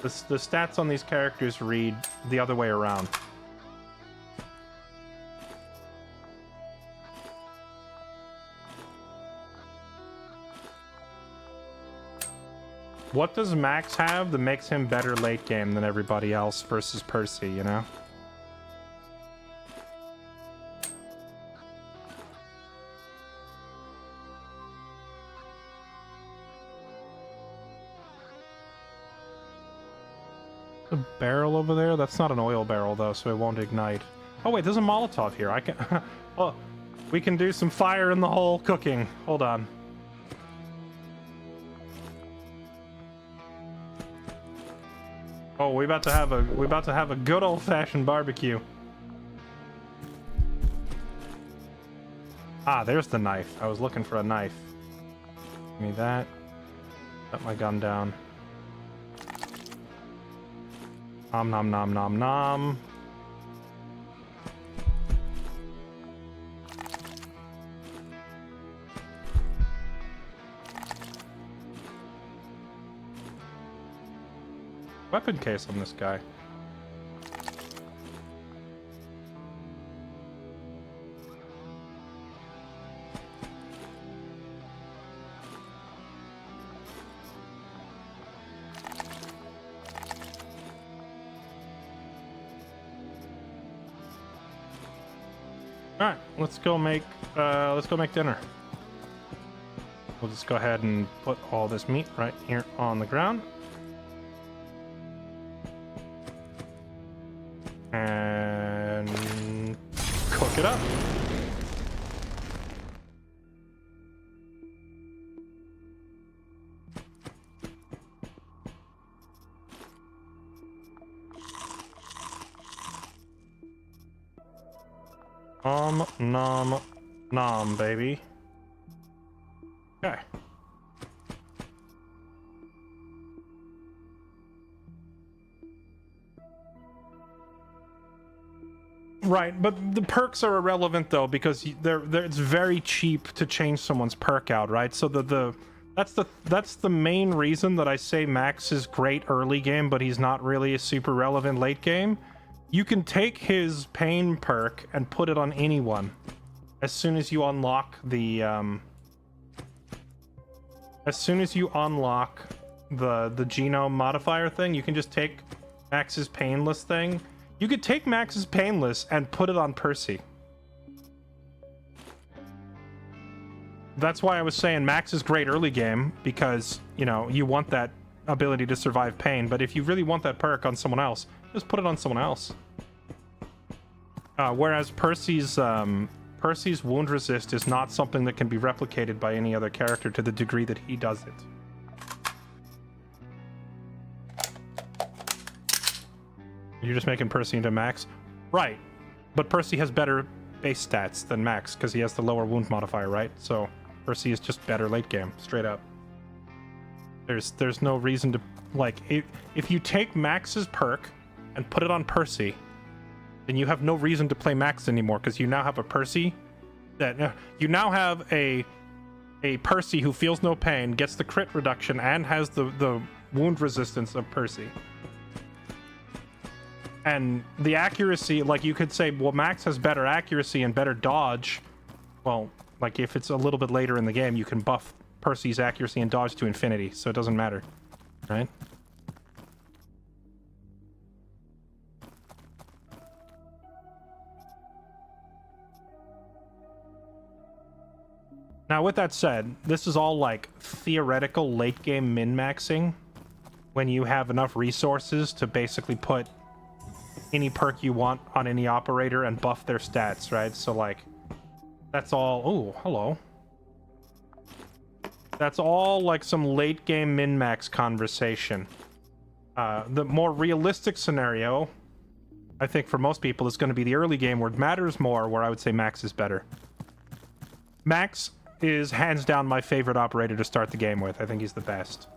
The stats on these characters read the other way around. What does Max have that makes him better late game than everybody else versus Percy, you know? A barrel over there? That's not an oil barrel though, so it won't ignite. Oh wait, there's a Molotov here. I can... oh, we can do some fire in the hole cooking. Hold on. Oh, we about to have a good old-fashioned barbecue. Ah, there's the knife. I was looking for a knife. Give me that. Set my gun down. Nom nom nom nom nom. Weapon case on this guy. All right, let's go make dinner. We'll just go ahead and put all this meat right here on the ground. And cook it up. Nom nom, baby. Okay. Right, but the perks are irrelevant though, because it's very cheap to change someone's perk out, right? So that's the main reason that I say Max is great early game, but he's not really a super relevant late game. You can take his pain perk and put it on anyone as soon as you unlock the genome modifier thing. You can just take Max's painless thing. You could take Max's painless and put it on Percy. That's why I was saying Max is great early game, because, you know, you want that ability to survive pain, but if you really want that perk on someone else, just put it on someone else. Whereas Percy's wound resist is not something that can be replicated by any other character to the degree that he does it. You're just making Percy into Max? Right. But Percy has better base stats than Max, because he has the lower wound modifier, right? So Percy is just better late game, straight up. There's no reason to... Like, if you take Max's perk and put it on Percy, then you have no reason to play Max anymore, because you now have a Percy that... You now have a Percy who feels no pain, gets the crit reduction, and has the wound resistance of Percy. And the accuracy, like you could say, well, Max has better accuracy and better dodge. Well, like if it's a little bit later in the game, you can buff Percy's accuracy and dodge to infinity, so it doesn't matter, right? Now, with that said, this is all like theoretical late game min-maxing when you have enough resources to basically put any perk you want on any operator and buff their stats, right? So like, that's all. Oh, hello. That's all like some late game min-max conversation. The more realistic scenario, I think for most people, is going to be the early game where it matters more, where I would say Max is better. Max is hands down my favorite operator to start the game with. I think he's the best.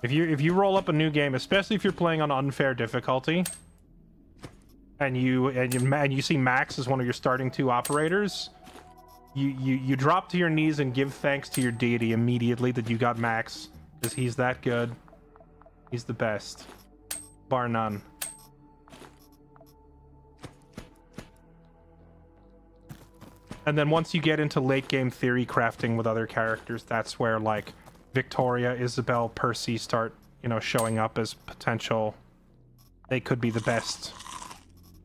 If you roll up a new game, especially if you're playing on unfair difficulty, and you see Max as one of your starting two operators, you drop to your knees and give thanks to your deity immediately that you got Max, because he's that good. He's the best, bar none. And then once you get into late game theory crafting with other characters, that's where like Victoria, Isabel, Percy start, you know, showing up as potential. They could be the best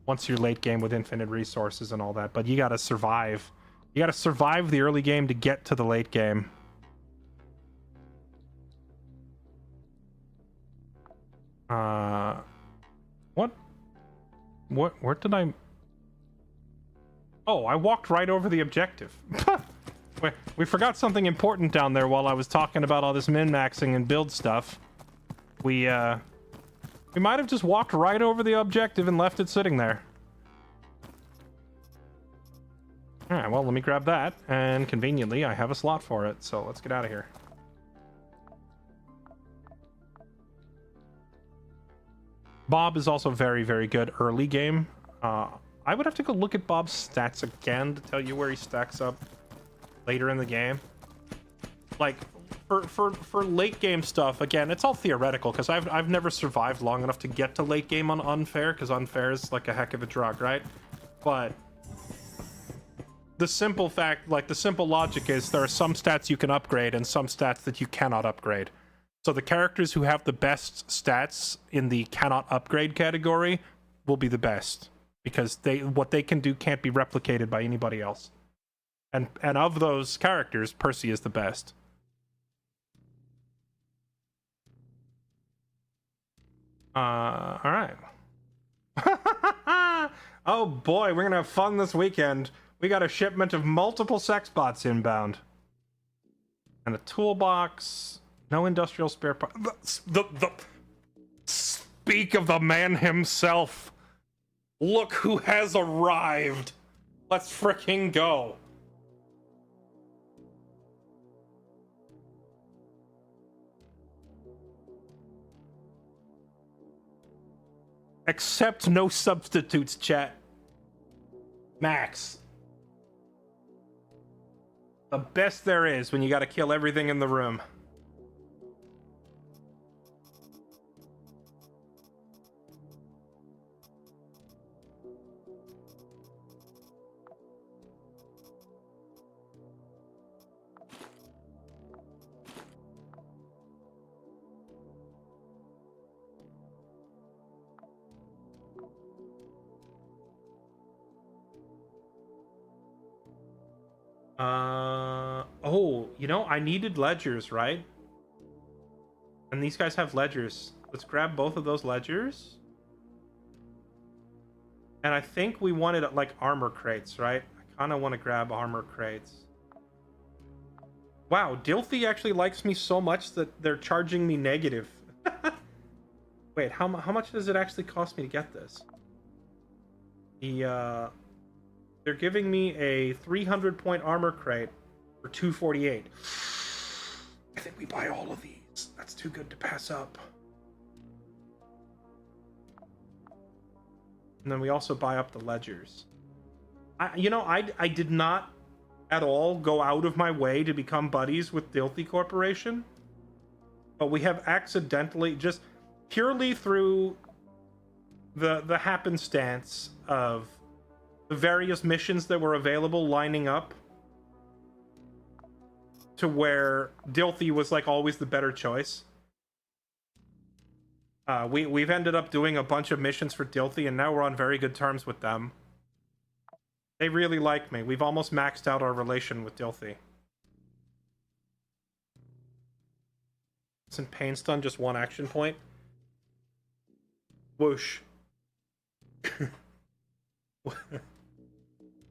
once you're late game with infinite resources and all that. But you gotta survive. You gotta survive the early game to get to the late game. What? Where did I... Oh, I walked right over the objective. We forgot something important down there while I was talking about all this min-maxing and build stuff. We might have just walked right over the objective and left it sitting there. Alright, well, let me grab that. And conveniently, I have a slot for it, so let's get out of here. Bob is also very, very good early game. I would have to go look at Bob's stats again to tell you where he stacks up later in the game. Like, for late game stuff, again, it's all theoretical, because I've never survived long enough to get to late game on unfair, because unfair is like a heck of a drug, right? But the simple fact, like the simple logic is there are some stats you can upgrade and some stats that you cannot upgrade. So the characters who have the best stats in the cannot upgrade category will be the best, because what they can do can't be replicated by anybody else. And of those characters, Percy is the best. All right. Oh boy, we're gonna have fun this weekend. We got a shipment of multiple sex bots inbound. And a toolbox. No industrial spare part. Speak of the man himself. Look who has arrived. Let's fricking go. Accept no substitutes, chat. Max. The best there is when you gotta kill everything in the room. Oh, you know, I needed ledgers, right? And these guys have ledgers. Let's grab both of those ledgers. And I think we wanted, like, armor crates, right? I kind of want to grab armor crates. Wow, Dilthy actually likes me so much that they're charging me negative. Wait, how much does it actually cost me to get this? They're giving me a 300-point armor crate for 248. I think we buy all of these. That's too good to pass up. And then we also buy up the ledgers. I did not at all go out of my way to become buddies with Dilthy Corporation. But we have accidentally, just purely through the happenstance of the various missions that were available lining up to where Dilthy was like always the better choice. We've ended up doing a bunch of missions for Dilthy, and now we're on very good terms with them. They really like me. We've almost maxed out our relation with Dilthy. Isn't Pain Stun just one action point? Whoosh.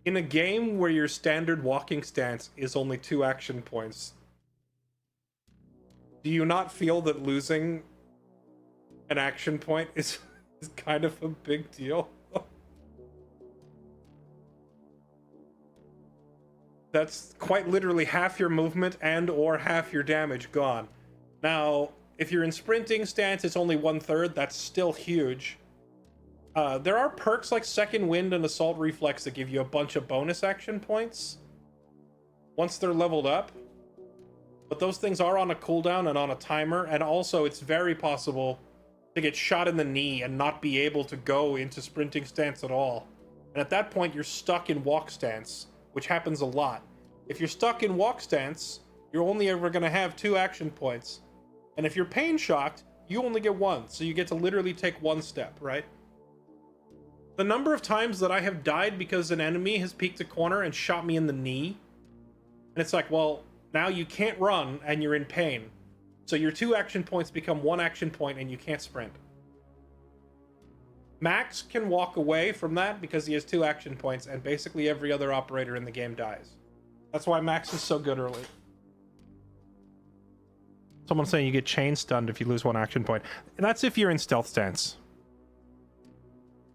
In a game where your standard walking stance is only 2 action points, do you not feel that losing an action point is kind of a big deal? That's quite literally half your movement and or half your damage gone. Now, if you're in sprinting stance, it's only 1/3. That's still huge. There are perks like Second Wind and Assault Reflex that give you a bunch of bonus action points once they're leveled up. But those things are on a cooldown and on a timer, and also it's very possible to get shot in the knee and not be able to go into sprinting stance at all. And at that point, you're stuck in walk stance, which happens a lot. If you're stuck in walk stance, you're only ever going to have 2 action points. And if you're pain shocked, you only get 1, so you get to literally take 1 step, right? The number of times that I have died because an enemy has peeked a corner and shot me in the knee, and it's like, well, now you can't run and you're in pain. So your 2 action points become 1 action point and you can't sprint. Max can walk away from that because he has 2 action points, and basically every other operator in the game dies. That's why Max is so good early. Someone's saying you get chain stunned if you lose 1 action point. And that's if you're in stealth stance.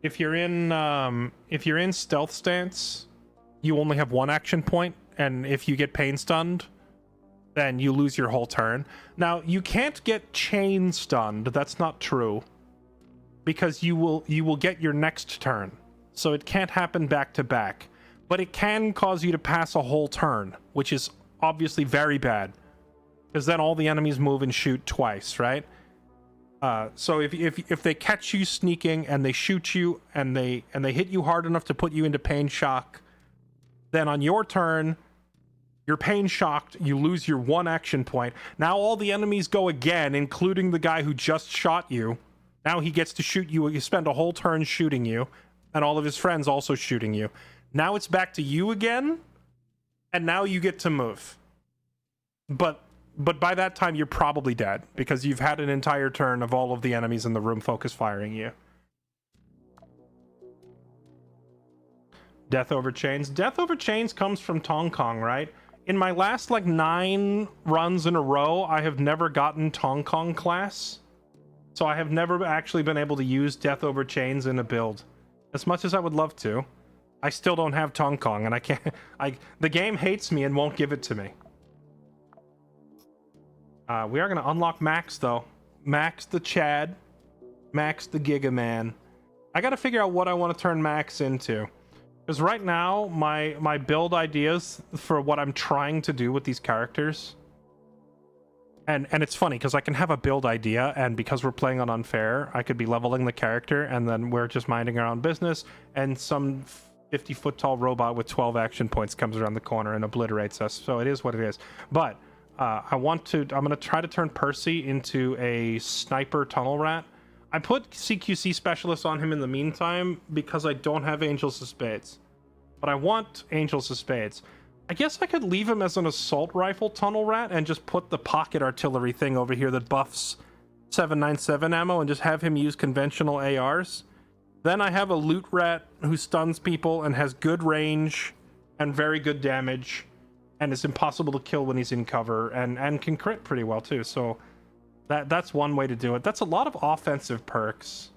If you're in stealth stance, you only have 1 action point, and if you get pain stunned, then you lose your whole turn. Now, you can't get chain stunned. That's not true, because you will get your next turn. So it can't happen back to back, but it can cause you to pass a whole turn, which is obviously very bad, because then all the enemies move and shoot twice, right? So if they catch you sneaking and they shoot you and they hit you hard enough to put you into pain shock, then on your turn, you're pain shocked, you lose your 1 action point. Now all the enemies go again, including the guy who just shot you. Now he gets to shoot you. You spend a whole turn shooting you, and all of his friends also shooting you. Now it's back to you again, and now you get to move. But by that time, you're probably dead, because you've had an entire turn of all of the enemies in the room focus firing you. Death over chains. Death over chains comes from Tong Kong, right? In my last, 9 runs in a row, I have never gotten Tong Kong class. So I have never actually been able to use Death over chains in a build. As much as I would love to, I still don't have Tong Kong, and I can't... the game hates me and won't give it to me. We are going to unlock Max, though. Max the Chad. Max the Giga Man. I got to figure out what I want to turn Max into. Because right now, my build ideas for what I'm trying to do with these characters... And it's funny, because I can have a build idea, and because we're playing on Unfair, I could be leveling the character, and then we're just minding our own business, and some 50-foot-tall robot with 12 action points comes around the corner and obliterates us. So it is what it is. But... I'm going to try to turn Percy into a sniper tunnel rat. I put CQC specialist on him in the meantime because I don't have Angels of Spades. But I want Angels of Spades. I guess I could leave him as an assault rifle tunnel rat and just put the pocket artillery thing over here that buffs 797 ammo and just have him use conventional ARs. Then I have a loot rat who stuns people and has good range and very good damage. And it's impossible to kill when he's in cover, and can crit pretty well too. So that's one way to do it. That's a lot of offensive perks.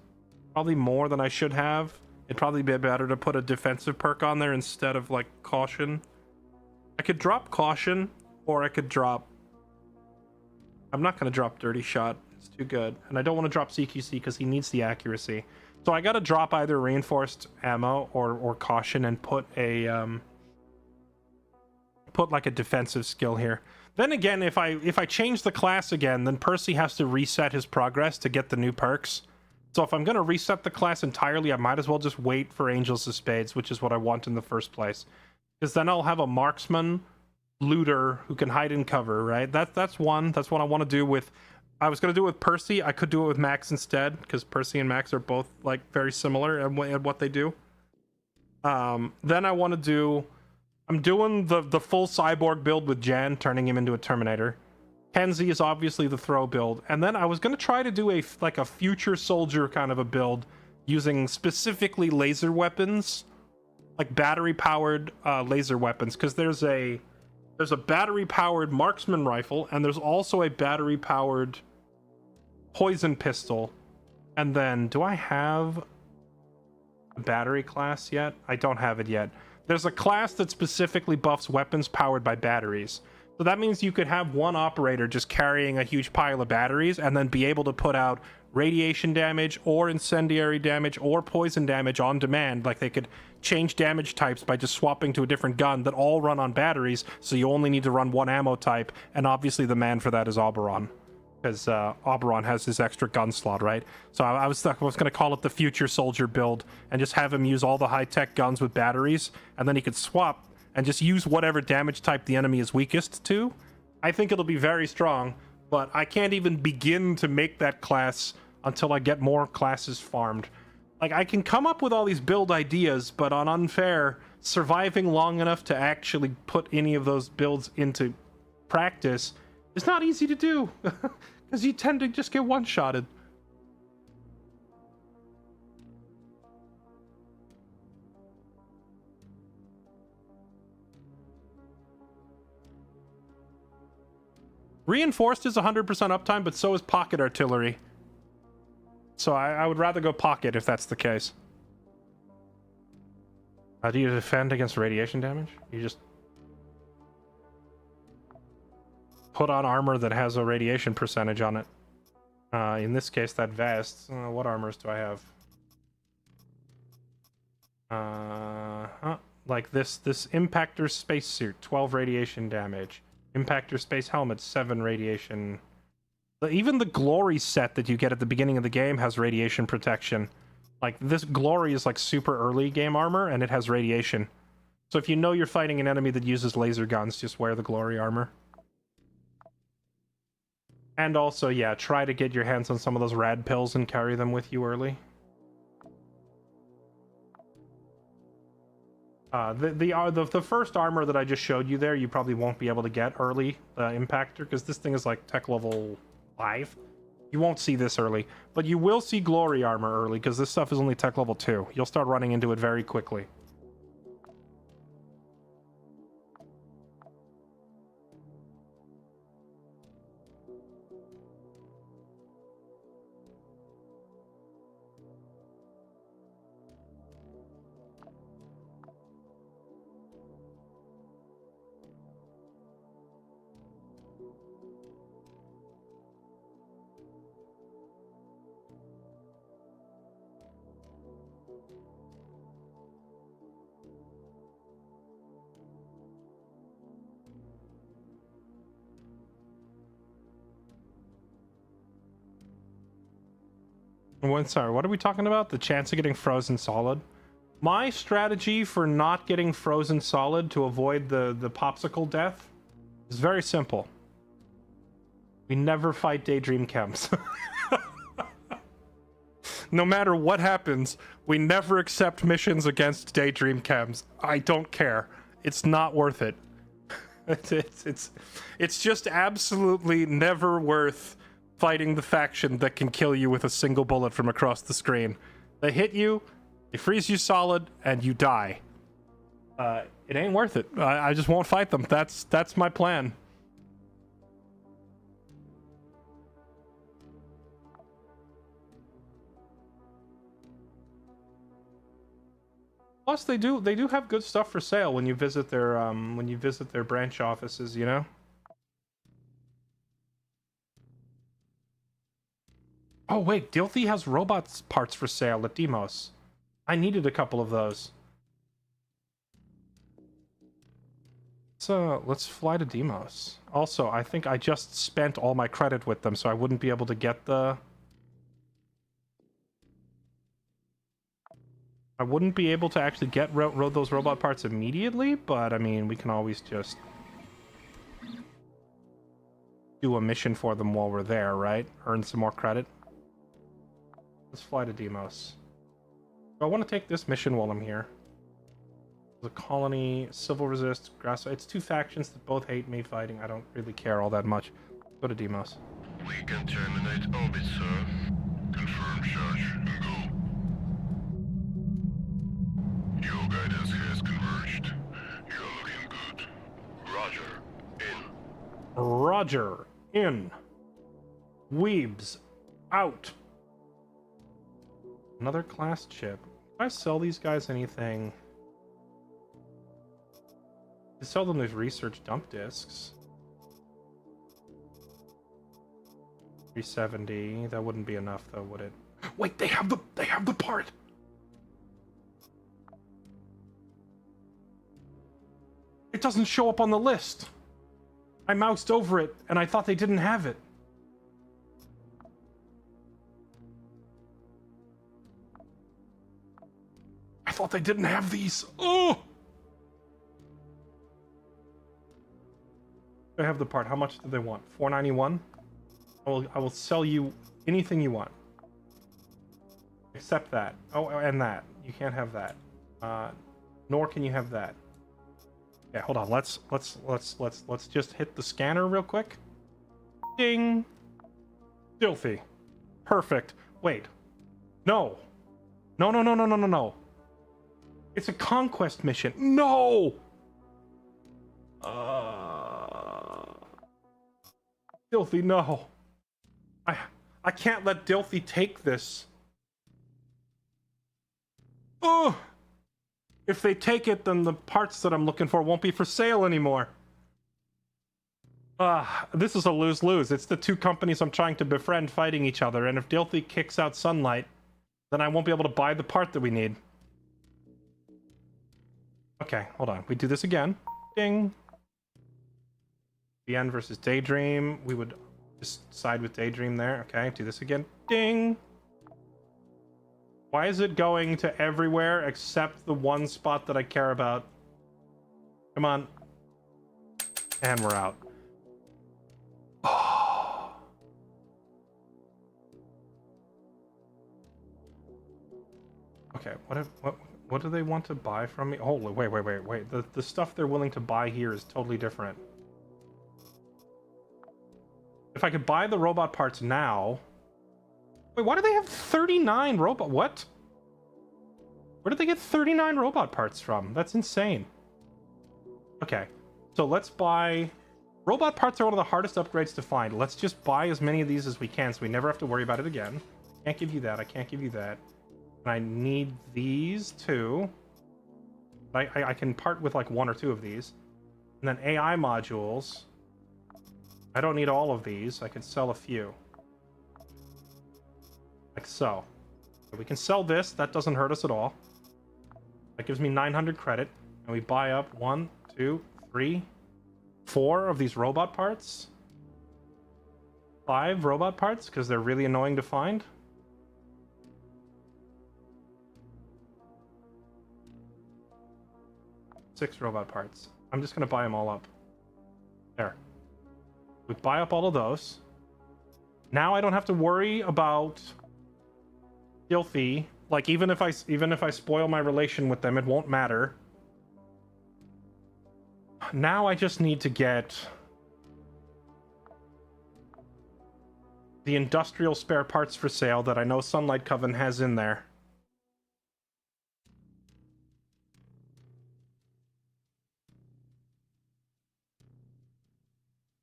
Probably more than I should have. It'd probably be better to put a defensive perk on there instead of caution. I could drop caution, or I could drop... I'm not going to drop dirty shot. It's too good. And I don't want to drop CQC because he needs the accuracy. So I got to drop either reinforced ammo or caution and put a... put a defensive skill here. Then again, if I change the class again, then Percy has to reset his progress to get the new perks. So if I'm going to reset the class entirely, I might as well just wait for Angels of Spades, which is what I want in the first place. Because then I'll have a marksman, looter who can hide in cover, right? That's one. That's what I want to do with... I was going to do it with Percy. I could do it with Max instead, because Percy and Max are both like very similar at what they do. Then I want to do... I'm doing the full cyborg build with Jan, turning him into a Terminator. Kenzie is obviously the throw build. And then I was going to try to do a future soldier kind of a build using specifically laser weapons, like battery-powered laser weapons, because there's a battery-powered marksman rifle, and there's also a battery-powered poison pistol. And then, do I have a battery class yet? I don't have it yet. There's a class that specifically buffs weapons powered by batteries. So that means you could have one operator just carrying a huge pile of batteries and then be able to put out radiation damage or incendiary damage or poison damage on demand. Like they could change damage types by just swapping to a different gun that all run on batteries, so you only need to run one ammo type, and obviously the man for that is Oberon. Because Oberon has his extra gun slot, right? So I was going to call it the future soldier build and just have him use all the high-tech guns with batteries, and then he could swap and just use whatever damage type the enemy is weakest to. I think it'll be very strong, but I can't even begin to make that class until I get more classes farmed. Like, I can come up with all these build ideas, but on Unfair, surviving long enough to actually put any of those builds into practice is not easy to do, because you tend to just get one-shotted. Reinforced is 100% uptime, but so is pocket artillery. So I would rather go pocket if that's the case. Do you defend against radiation damage? You just put on armor that has a radiation percentage on it. In this case, that vest. What armors do I have? Like this Impactor spacesuit, 12 radiation damage. Impactor space helmet, 7 radiation. Even the Glory set that you get at the beginning of the game has radiation protection. Like, this Glory is like super early game armor, and it has radiation. So if you know you're fighting an enemy that uses laser guns, just wear the Glory armor. And also, yeah, try to get your hands on some of those rad pills and carry them with you early. The first armor that I just showed you there, you probably won't be able to get early, Impactor, because this thing is like tech level 5. You won't see this early, but you will see Glory armor early, because this stuff is only tech level 2. You'll start running into it very quickly. Sorry, what are we talking about? The chance of getting frozen solid? My strategy for not getting frozen solid to avoid the popsicle death is very simple. We never fight Daydream Chems. No matter what happens, we never accept missions against Daydream Chems. I don't care. It's not worth it. It's just absolutely never worth fighting the faction that can kill you with a single bullet from across the screen. They hit you, they freeze you solid, and you die. It ain't worth it. I just won't fight them. That's my plan. Plus, they do have good stuff for sale when you visit their branch offices, you know? Oh wait, Dilthy has robots parts for sale at Demos. I needed a couple of those. So let's fly to Demos. Also, I think I just spent all my credit with them, so I wouldn't be able to get the I wouldn't be able to actually get those robot parts immediately, but I mean, we can always just do a mission for them while we're there, right? Earn some more credit. Let's fly to Deimos. I want to take this mission while I'm here. The colony, civil resist, grass. It's two factions that both hate me fighting. I don't really care all that much. Go to Deimos. We can terminate orbit, sir. Confirm charge and go. Your guidance has converged. You're looking good. Roger. In. Roger. In. Weebs. Out. Another class chip. Can I sell these guys anything? To sell them these research dump discs. 370. That wouldn't be enough though, would it? Wait, they have the part. It doesn't show up on the list. I moused over it and I thought they didn't have it. I thought they didn't have these. Oh! I have the part. How much do they want? $491? I will sell you anything you want. Except that. Oh, and that. You can't have that. Nor can you have that. Yeah, hold on. Let's just hit the scanner real quick. Ding. Filthy. Perfect. Wait. No. No. It's a conquest mission. No! Dilthy, no. I can't let Dilthy take this. Oh! If they take it, then the parts that I'm looking for won't be for sale anymore. This is a lose-lose. It's the two companies I'm trying to befriend fighting each other, and if Dilthy kicks out Sunlight, then I won't be able to buy the part that we need. Okay, hold on. We do this again. Ding. BN versus Daydream. We would just side with Daydream there. Okay, do this again. Ding. Why is it going to everywhere except the one spot that I care about? Come on. And we're out. Oh. Okay, what do they want to buy from me? Oh, wait. The stuff they're willing to buy here is totally different. If I could buy the robot parts now... Wait, why do they have 39 robot... What? Where did they get 39 robot parts from? That's insane. Okay, so let's buy... Robot parts are one of the hardest upgrades to find. Let's just buy as many of these as we can so we never have to worry about it again. Can't give you that. I can't give you that. And I need these too. I can part with like one or two of these. And then AI modules. I don't need all of these. I can sell a few. Like so. We can sell this. That doesn't hurt us at all. That gives me 900 credit. And we buy up 1, 2, 3, 4 of these robot parts. 5 robot parts, because they're really annoying to find. Six robot parts. I'm just going to buy them all up. There. We buy up all of those. Now I don't have to worry about Filthy. Like even if I spoil my relation with them, it won't matter. Now I just need to get the industrial spare parts for sale that I know Sunlight Coven has in there.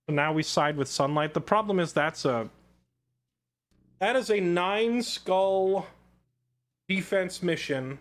So now we side with Sunlight. The problem is that is a 9-skull defense mission.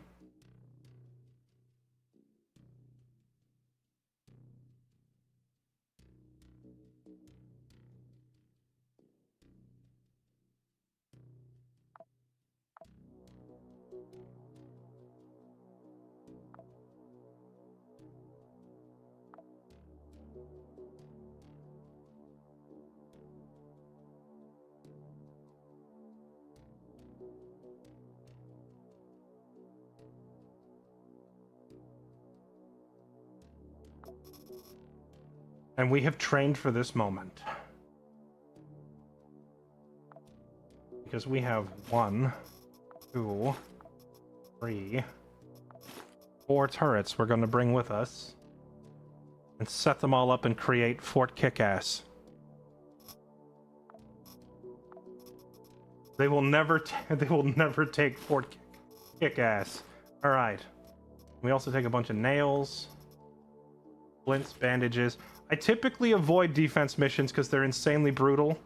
And we have trained for this moment. Because we have 1, 2, 3, 4 turrets we're going to bring with us. And set them all up and create Fort Kickass. They will never take Fort Kickass. All right. We also take a bunch of nails, splints, bandages. I typically avoid defense missions because they're insanely brutal.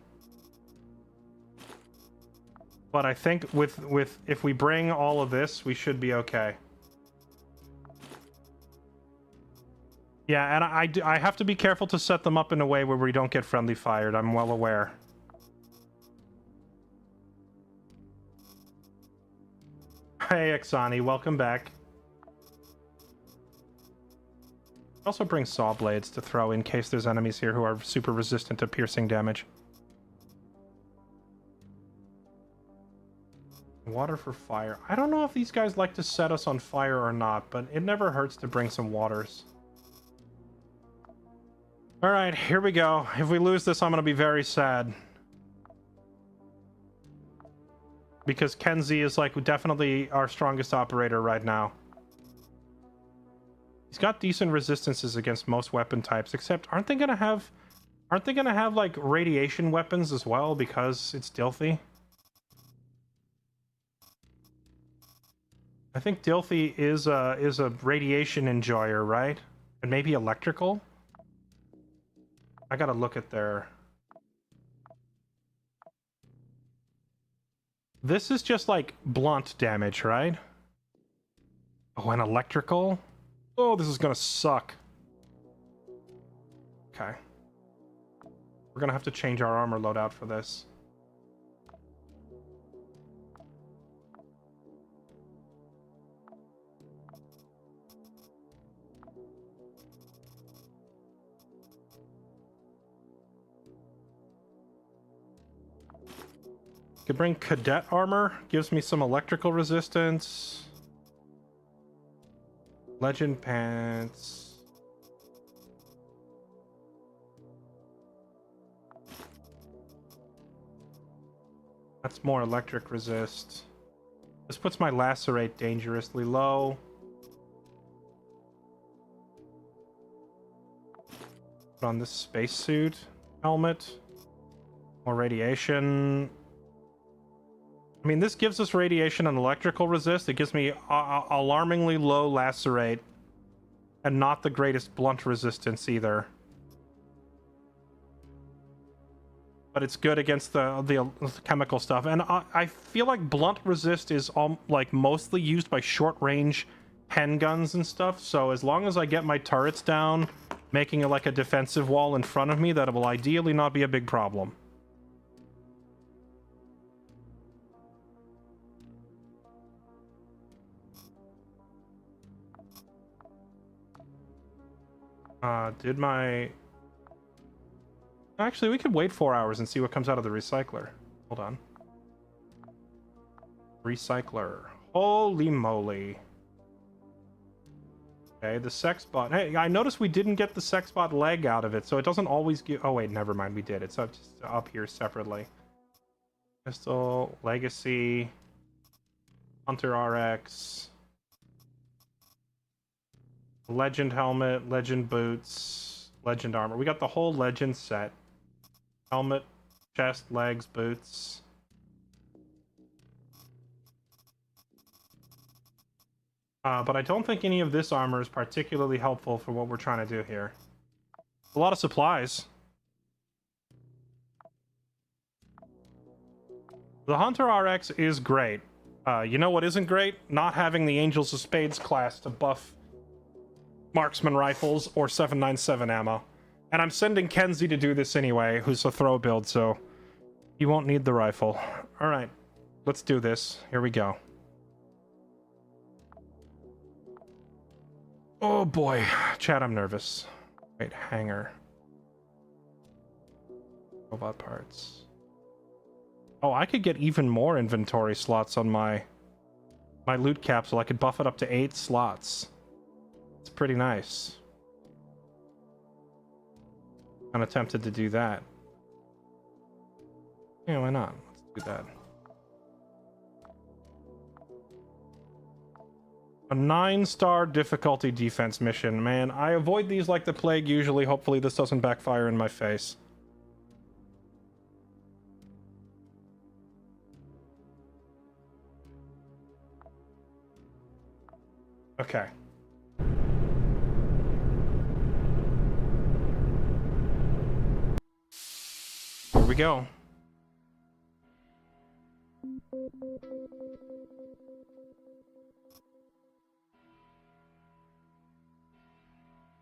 But I think with if we bring all of this, we should be okay. Yeah, and I have to be careful to set them up in a way where we don't get friendly fired. I'm well aware. Hey, Exani, welcome back. Also bring saw blades to throw in case there's enemies here who are super resistant to piercing damage. Water for fire. I don't know if these guys like to set us on fire or not, but it never hurts to bring some waters. Alright, here we go. If we lose this, I'm gonna be very sad. Because Kenzie is like definitely our strongest operator right now. He's got decent resistances against most weapon types, except aren't they gonna have like radiation weapons as well because it's Dilthy? I think Dilthy is a radiation enjoyer, right? And maybe electrical? I gotta look at their... This is just like blunt damage, right? Oh, and electrical? Oh, this is gonna suck. Okay. We're gonna have to change our armor loadout for this. Could bring cadet armor, gives me some electrical resistance. Legend pants. That's more electric resist. This puts my lacerate dangerously low. Put on this spacesuit helmet. More radiation. I mean, this gives us radiation and electrical resist. It gives me alarmingly low lacerate and not the greatest blunt resistance either. But it's good against the chemical stuff. And I feel like blunt resist is like mostly used by short-range pen guns and stuff. So as long as I get my turrets down, making it like a defensive wall in front of me, that will ideally not be a big problem. Did my... Actually, we could wait 4 hours and see what comes out of the recycler. Hold on. Recycler. Holy moly. Okay, the sex bot. Hey, I noticed we didn't get the sex bot leg out of it, so it doesn't always give... Oh, wait, never mind. We did. It's up, just up here separately. Crystal, Legacy, Hunter RX... Legend helmet, legend boots, legend armor. We got the whole legend set. Helmet, chest, legs, boots. But I don't think any of this armor is particularly helpful for what we're trying to do here. A lot of supplies. The Hunter RX is great. You know what isn't great? Not having the Angels of Spades class to buff marksman rifles or 797 ammo. And I'm sending Kenzie to do this anyway, who's a throw build, so you won't need the rifle. Alright, let's do this. Here we go. Oh boy. Chat, I'm nervous. Wait, hanger. Robot parts. Oh, I could get even more inventory slots on my loot capsule. I could buff it up to 8 slots. It's pretty nice. Kind of tempted to do that. Yeah, why not? Let's do that. A 9-star difficulty defense mission. Man, I avoid these like the plague usually. Hopefully this doesn't backfire in my face. Okay. Here we go.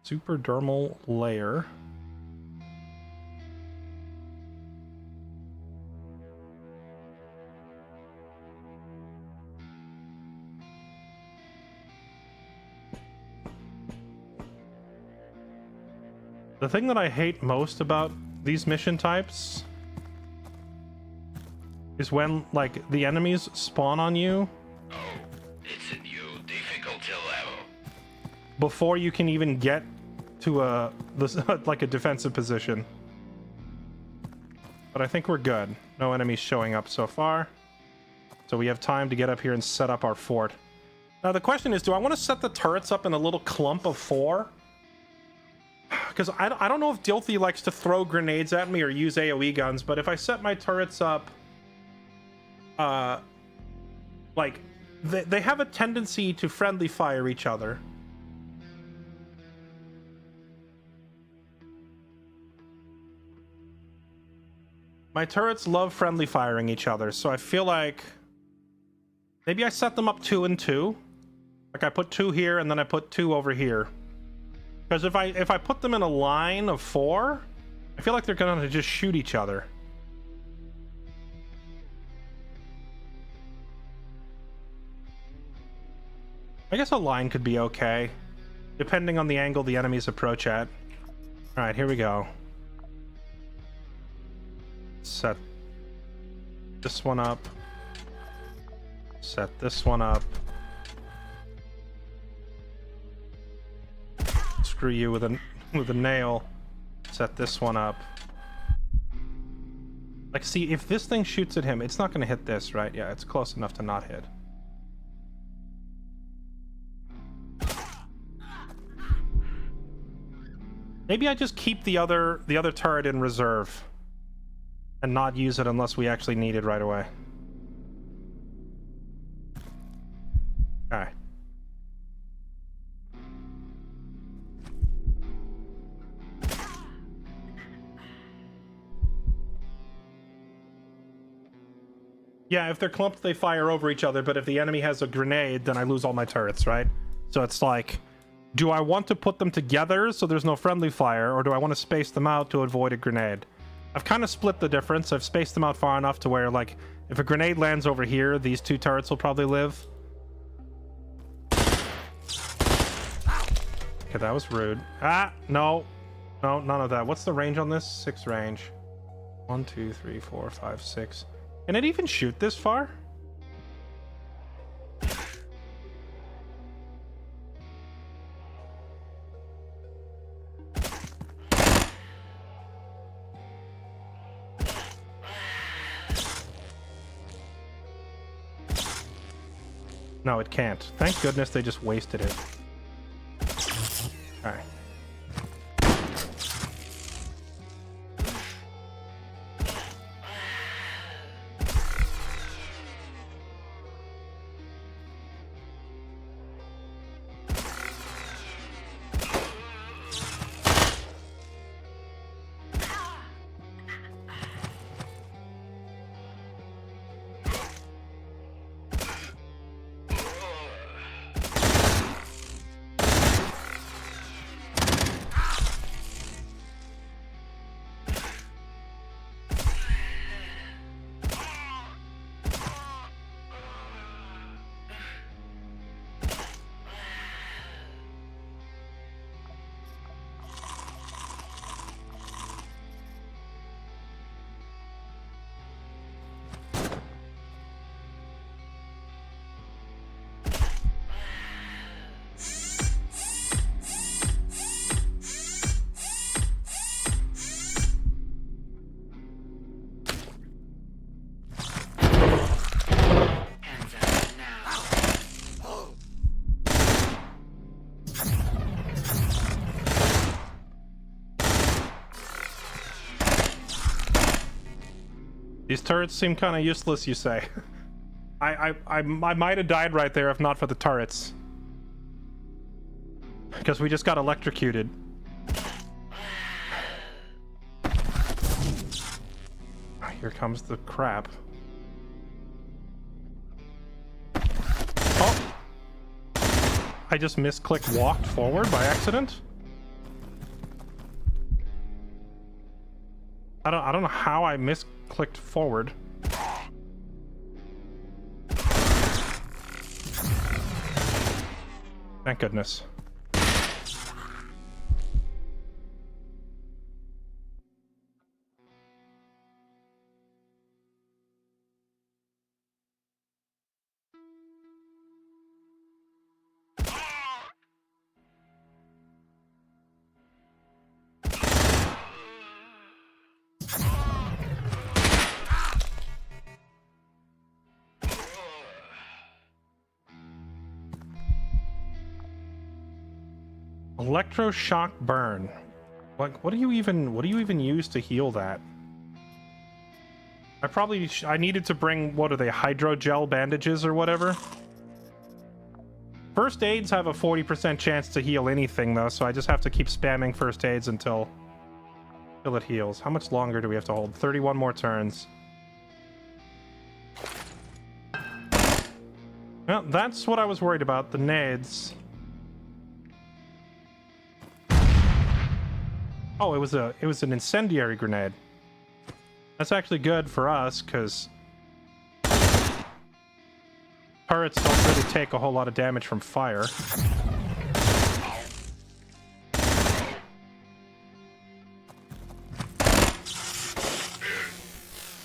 Superdermal layer. The thing that I hate most about these mission types is when, like, the enemies spawn on you. Oh, it's a new difficulty level. Before you can even get to like a defensive position. But I think we're good. No enemies showing up so far. So we have time to get up here and set up our fort. Now the question is, do I want to set the turrets up in a little clump of 4? Because I don't know if Dilthy likes to throw grenades at me or use AoE guns, but if I set my turrets up, like, they have a tendency to friendly fire each other. My turrets love friendly firing each other, so I feel like maybe I set them up 2 and 2. Like I put 2 here and then I put 2 over here. Because if I put them in a line of 4, I feel like they're gonna just shoot each other. I guess a line could be okay, depending on the angle the enemies approach at. Alright, here we go. Set this one up. Set this one up. Screw you with a nail. Set this one up. Like, see, if this thing shoots at him, it's not going to hit this, right? Yeah, it's close enough to not hit. Maybe I just keep the other turret in reserve and not use it unless we actually need it right away. Okay. Yeah, if they're clumped, they fire over each other, but if the enemy has a grenade, then I lose all my turrets, right? So it's like, do I want to put them together so there's no friendly fire, or do I want to space them out to avoid a grenade? I've kind of split the difference. I've spaced them out far enough to where, like, if a grenade lands over here, these 2 turrets will probably live. Okay, that was rude. Ah, no. No, none of that. What's the range on this? 6 range. 1, 2, 3, 4, 5, 6. Can it even shoot this far? No, it can't. Thank goodness they just wasted it. Alright. These turrets seem kind of useless, you say. I might have died right there if not for the turrets. Because we just got electrocuted. Here comes the crap. Oh! I just misclicked walked forward by accident? I don't know how I misclicked forward. Thank goodness. Electroshock burn. Like, what do you even use to heal that? I needed to bring, what are they, hydrogel bandages or whatever? First aids have a 40% chance to heal anything though, so I just have to keep spamming first aids until it heals. How much longer do we have to hold? 31 more turns. Well, that's what I was worried about, the nades. Oh, it was an incendiary grenade. That's actually good for us, because turrets don't really take a whole lot of damage from fire.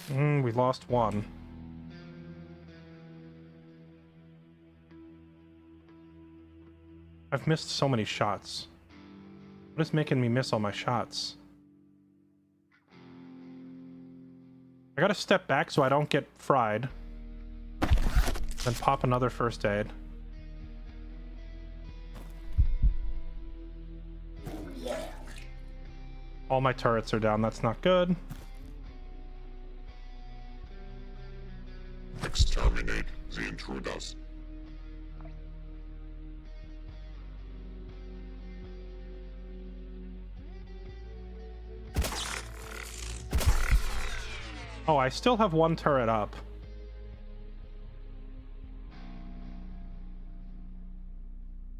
We lost one. I've missed so many shots. What is making me miss all my shots? I gotta step back so I don't get fried. Then pop another first aid. All my turrets are down, that's not good. Exterminate the intruders. Oh, I still have one turret up.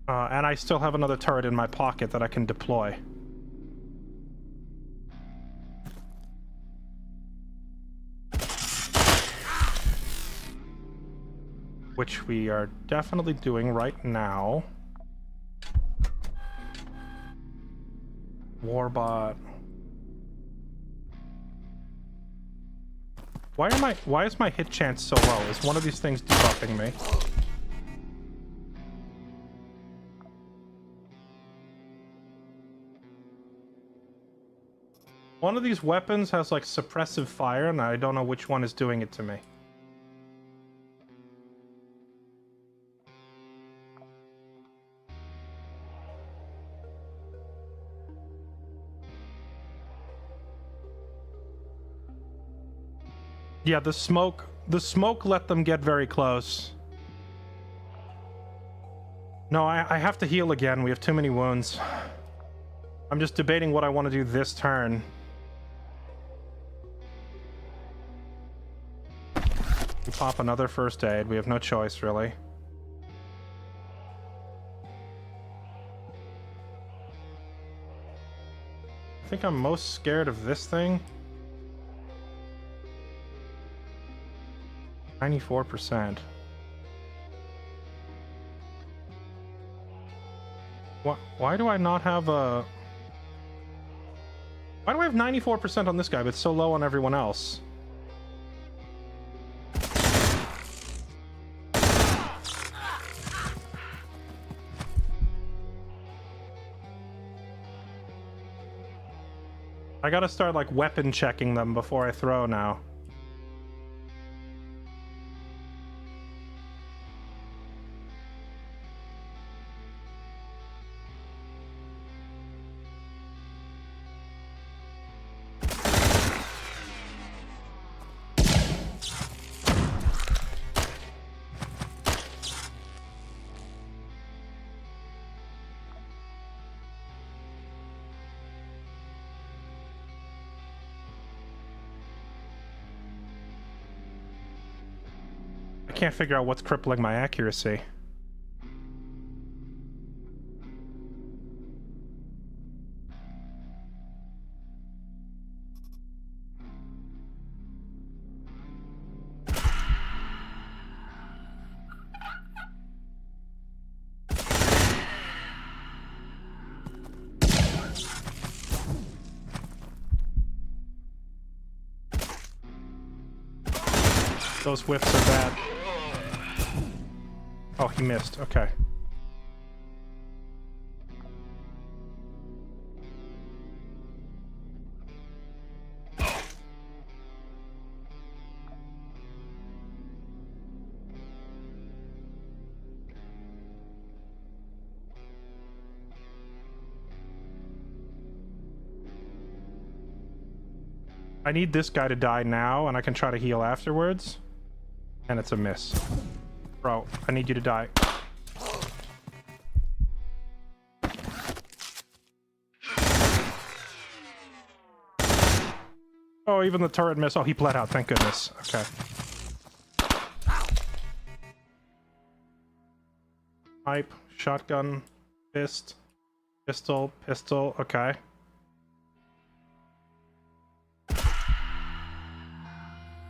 And I still have another turret in my pocket that I can deploy. Which we are definitely doing right now. Warbot. Why is my hit chance so low? Is one of these things debuffing me? One of these weapons has like suppressive fire, and I don't know which one is doing it to me. Yeah, the smoke let them get very close. No, I have to heal again. We have too many wounds. I'm just debating what I want to do this turn. We pop another first aid. We have no choice, really. I think I'm most scared of this thing. 94%. Why do I not have a... Why do I have 94% on this guy, but so low on everyone else? I gotta start, like, weapon checking them before I throw now. can't figure out what's crippling my accuracy. Those whiffs are bad. Oh, he missed. Okay. I need this guy to die now, and I can try to heal afterwards. And it's a miss. Bro, I need you to die. Oh, even the turret missed. Oh, he bled out. Thank goodness. Okay. Pipe, shotgun, fist, pistol, pistol. Okay.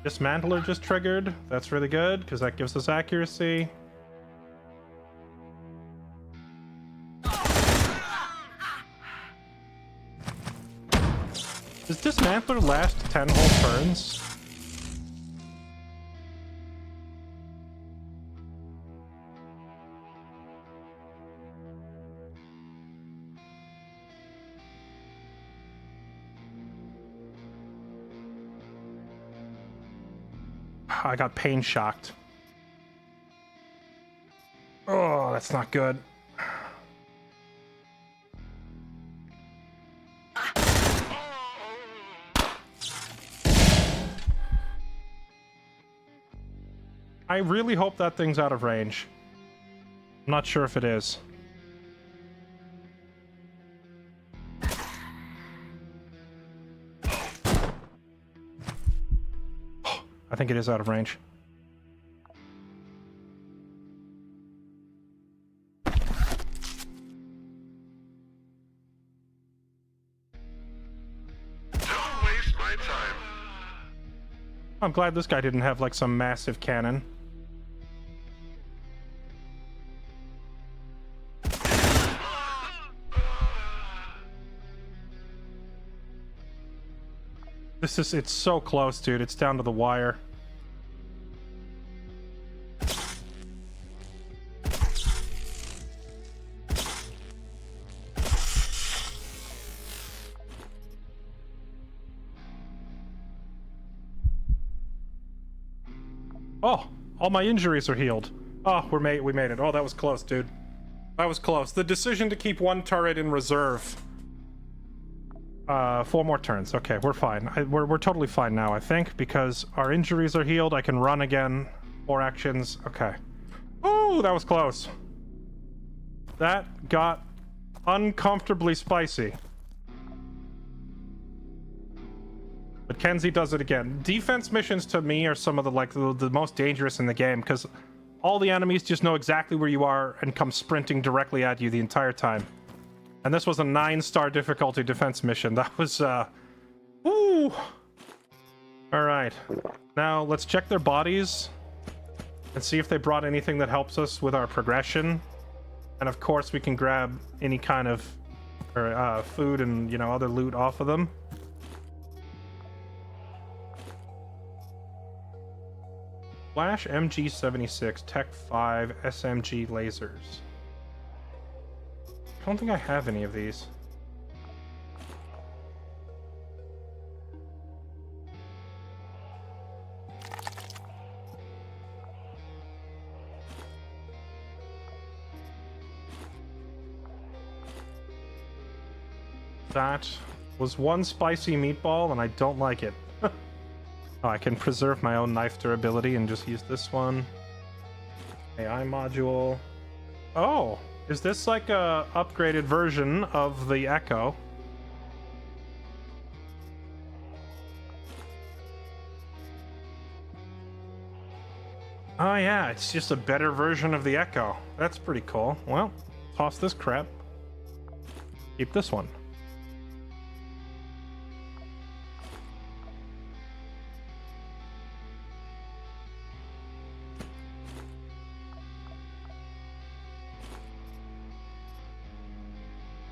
Dismantler just triggered. That's really good, because that gives us accuracy. Does Dismantler last 10 whole turns? I got pain shocked. Oh, that's not good. I really hope that thing's out of range. I'm not sure if it is. I think it is out of range. Don't waste my time. I'm glad this guy didn't have like some massive cannon. It's so close, dude. It's down to the wire. Oh, all my injuries are healed. Oh, we made it. Oh, that was close, dude. That was close. The decision to keep one turret in reserve. 4 more turns. Okay, we're fine. We're totally fine now, I think, because our injuries are healed. I can run again. 4 actions. Okay. Oh, that was close. That got uncomfortably spicy. But Kenzie does it again. Defense missions to me are some of the most dangerous in the game, because all the enemies just know exactly where you are and come sprinting directly at you the entire time. And this was a 9-star difficulty defense mission. That was, Ooh! Alright. Now, let's check their bodies and see if they brought anything that helps us with our progression. And of course, we can grab any kind of food and, you know, other loot off of them. Flash MG76, Tech 5, SMG lasers. I don't think I have any of these. That was one spicy meatball, and I don't like it. Oh, I can preserve my own knife durability and just use this one. AI module. Oh! Is this like a upgraded version of the Echo? Oh yeah, it's just a better version of the Echo. That's pretty cool. Well, toss this crap. Keep this one.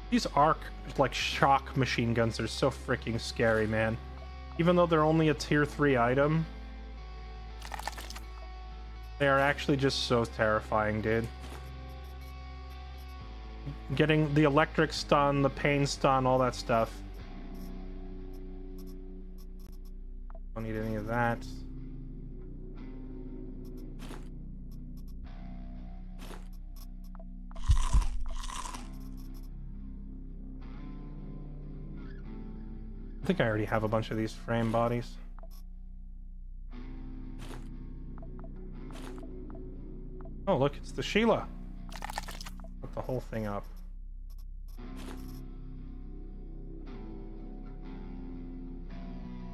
These arc, like, shock machine guns are so freaking scary, man. Even though they're only a tier 3 item, they are actually just so terrifying, dude. Getting the electric stun, the pain stun, all that stuff. Don't need any of that. I think I already have a bunch of these frame bodies. Oh, look, it's the Sheila. Put the whole thing up.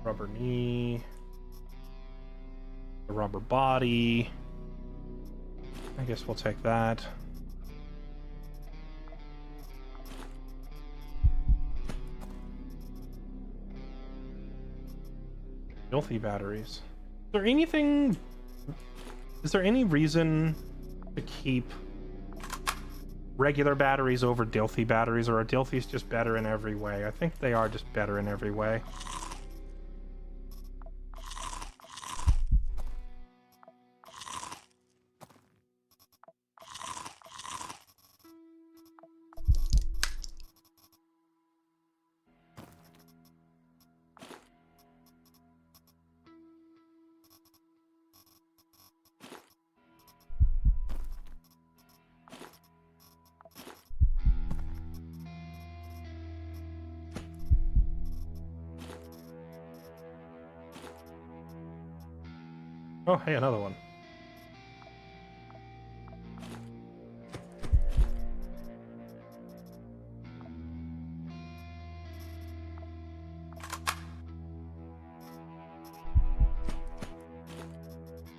Rubber knee. The rubber body. I guess we'll take that. Filthy batteries. Is there anything... Is there any reason to keep regular batteries over Dilthy batteries, or are Dilthys just better in every way? I think they are just better in every way. Oh, hey, another one.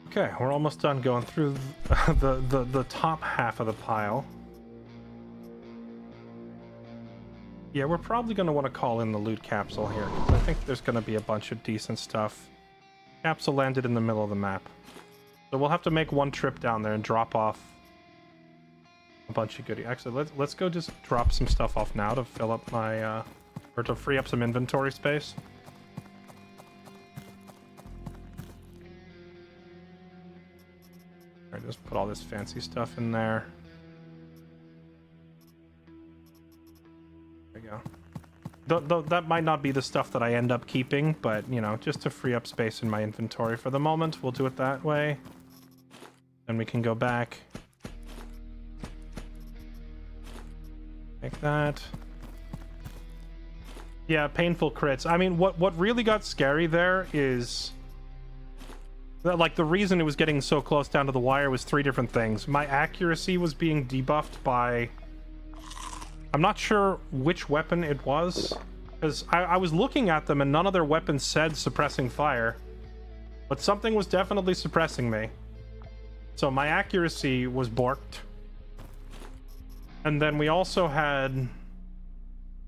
Okay, we're almost done going through the top half of the pile. Yeah, we're probably going to want to call in the loot capsule here, because I think there's going to be a bunch of decent stuff. Capsule landed in the middle of the map. So we'll have to make one trip down there and drop off a bunch of goodies. Actually, let's go just drop some stuff off now to fill up my, or to free up some inventory space. Alright, just put all this fancy stuff in there. There we go. That might not be the stuff that I end up keeping, but, you know, just to free up space in my inventory for the moment, we'll do it that way. Then we can go back. Like that. Yeah, painful crits. I mean, what really got scary there is... like, the reason it was getting so close down to the wire was 3 different things. My accuracy was being debuffed by... I'm not sure which weapon it was, because I was looking at them and none of their weapons said suppressing fire, but something was definitely suppressing me. So my accuracy was borked. And then we also had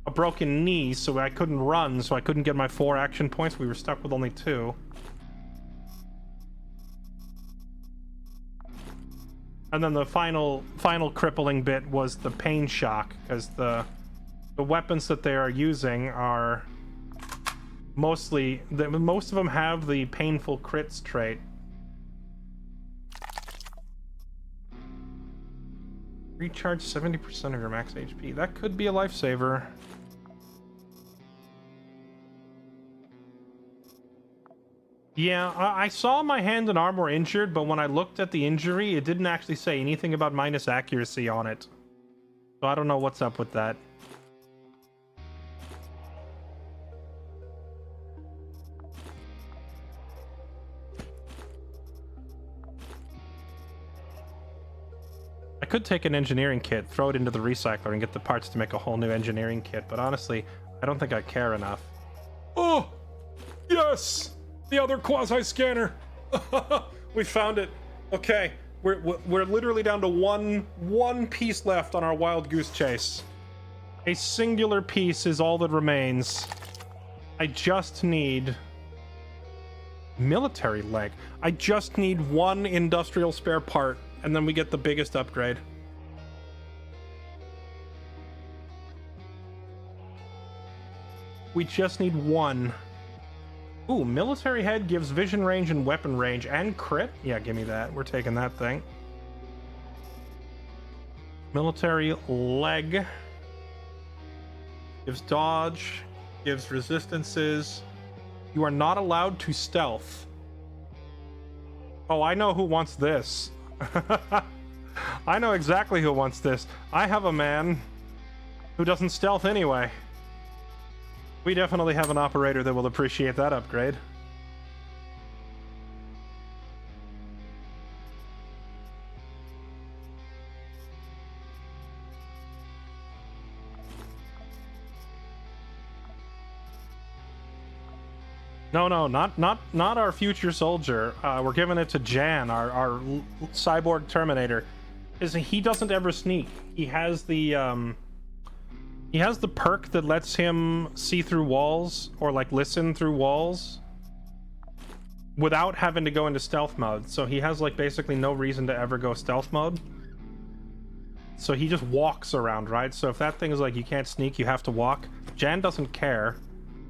a broken knee, so I couldn't run, so I couldn't get my 4 action points. We were stuck with only 2. And then the final crippling bit was the pain shock, because the weapons that they are using are most of them have the painful crits trait. Recharge 70% of your max HP. That could be a lifesaver. Yeah, I saw my hand and arm were injured, but when I looked at the injury, it didn't actually say anything about minus accuracy on it. So I don't know what's up with that. I could take an engineering kit, throw it into the recycler, and get the parts to make a whole new engineering kit, but honestly, I don't think I care enough. Oh! Yes! The other quasi-scanner! We found it! Okay, we're literally down to one piece left on our wild goose chase. A singular piece is all that remains. I just need military leg. I just need one industrial spare part, and then we get the biggest upgrade. We just need one. Ooh, military head gives vision range and weapon range and crit. Yeah, give me that. We're taking that thing. Military leg gives dodge, gives resistances. You are not allowed to stealth. Oh, I know who wants this. I know exactly who wants this. I have a man who doesn't stealth anyway. We definitely have an operator that will appreciate that upgrade. No, not our future soldier. We're giving it to Jan, our cyborg Terminator. He doesn't ever sneak. He has the perk that lets him see through walls or like listen through walls without having to go into stealth mode. So he has like basically no reason to ever go stealth mode. So he just walks around, right? So if that thing is like you can't sneak, you have to walk. Jan doesn't care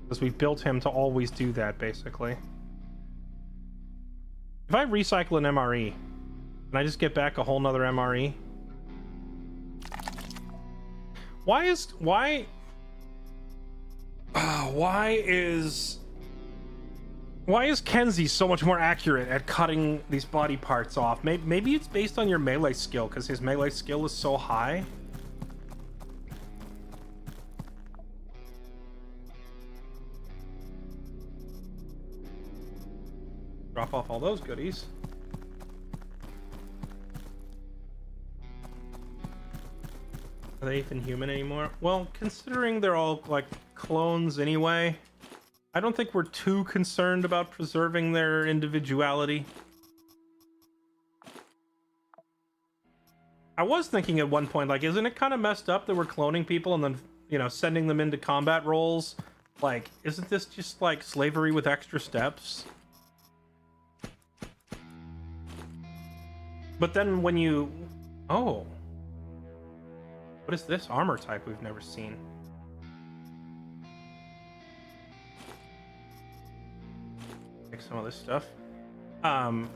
because we built him to always do that basically. If I recycle an MRE, can I just get back a whole nother MRE? Why is Kenzie so much more accurate at cutting these body parts off? Maybe it's based on your melee skill, because his melee skill is so high. Drop off all those goodies. Are they even human anymore? Well, considering they're all like clones anyway, I don't think we're too concerned about preserving their individuality. I was thinking at one point, like, isn't it kind of messed up that we're cloning people and then, you know, sending them into combat roles? Like, isn't this just like slavery with extra steps? But then when you... Oh. What is this armor type we've never seen? Take some of this stuff.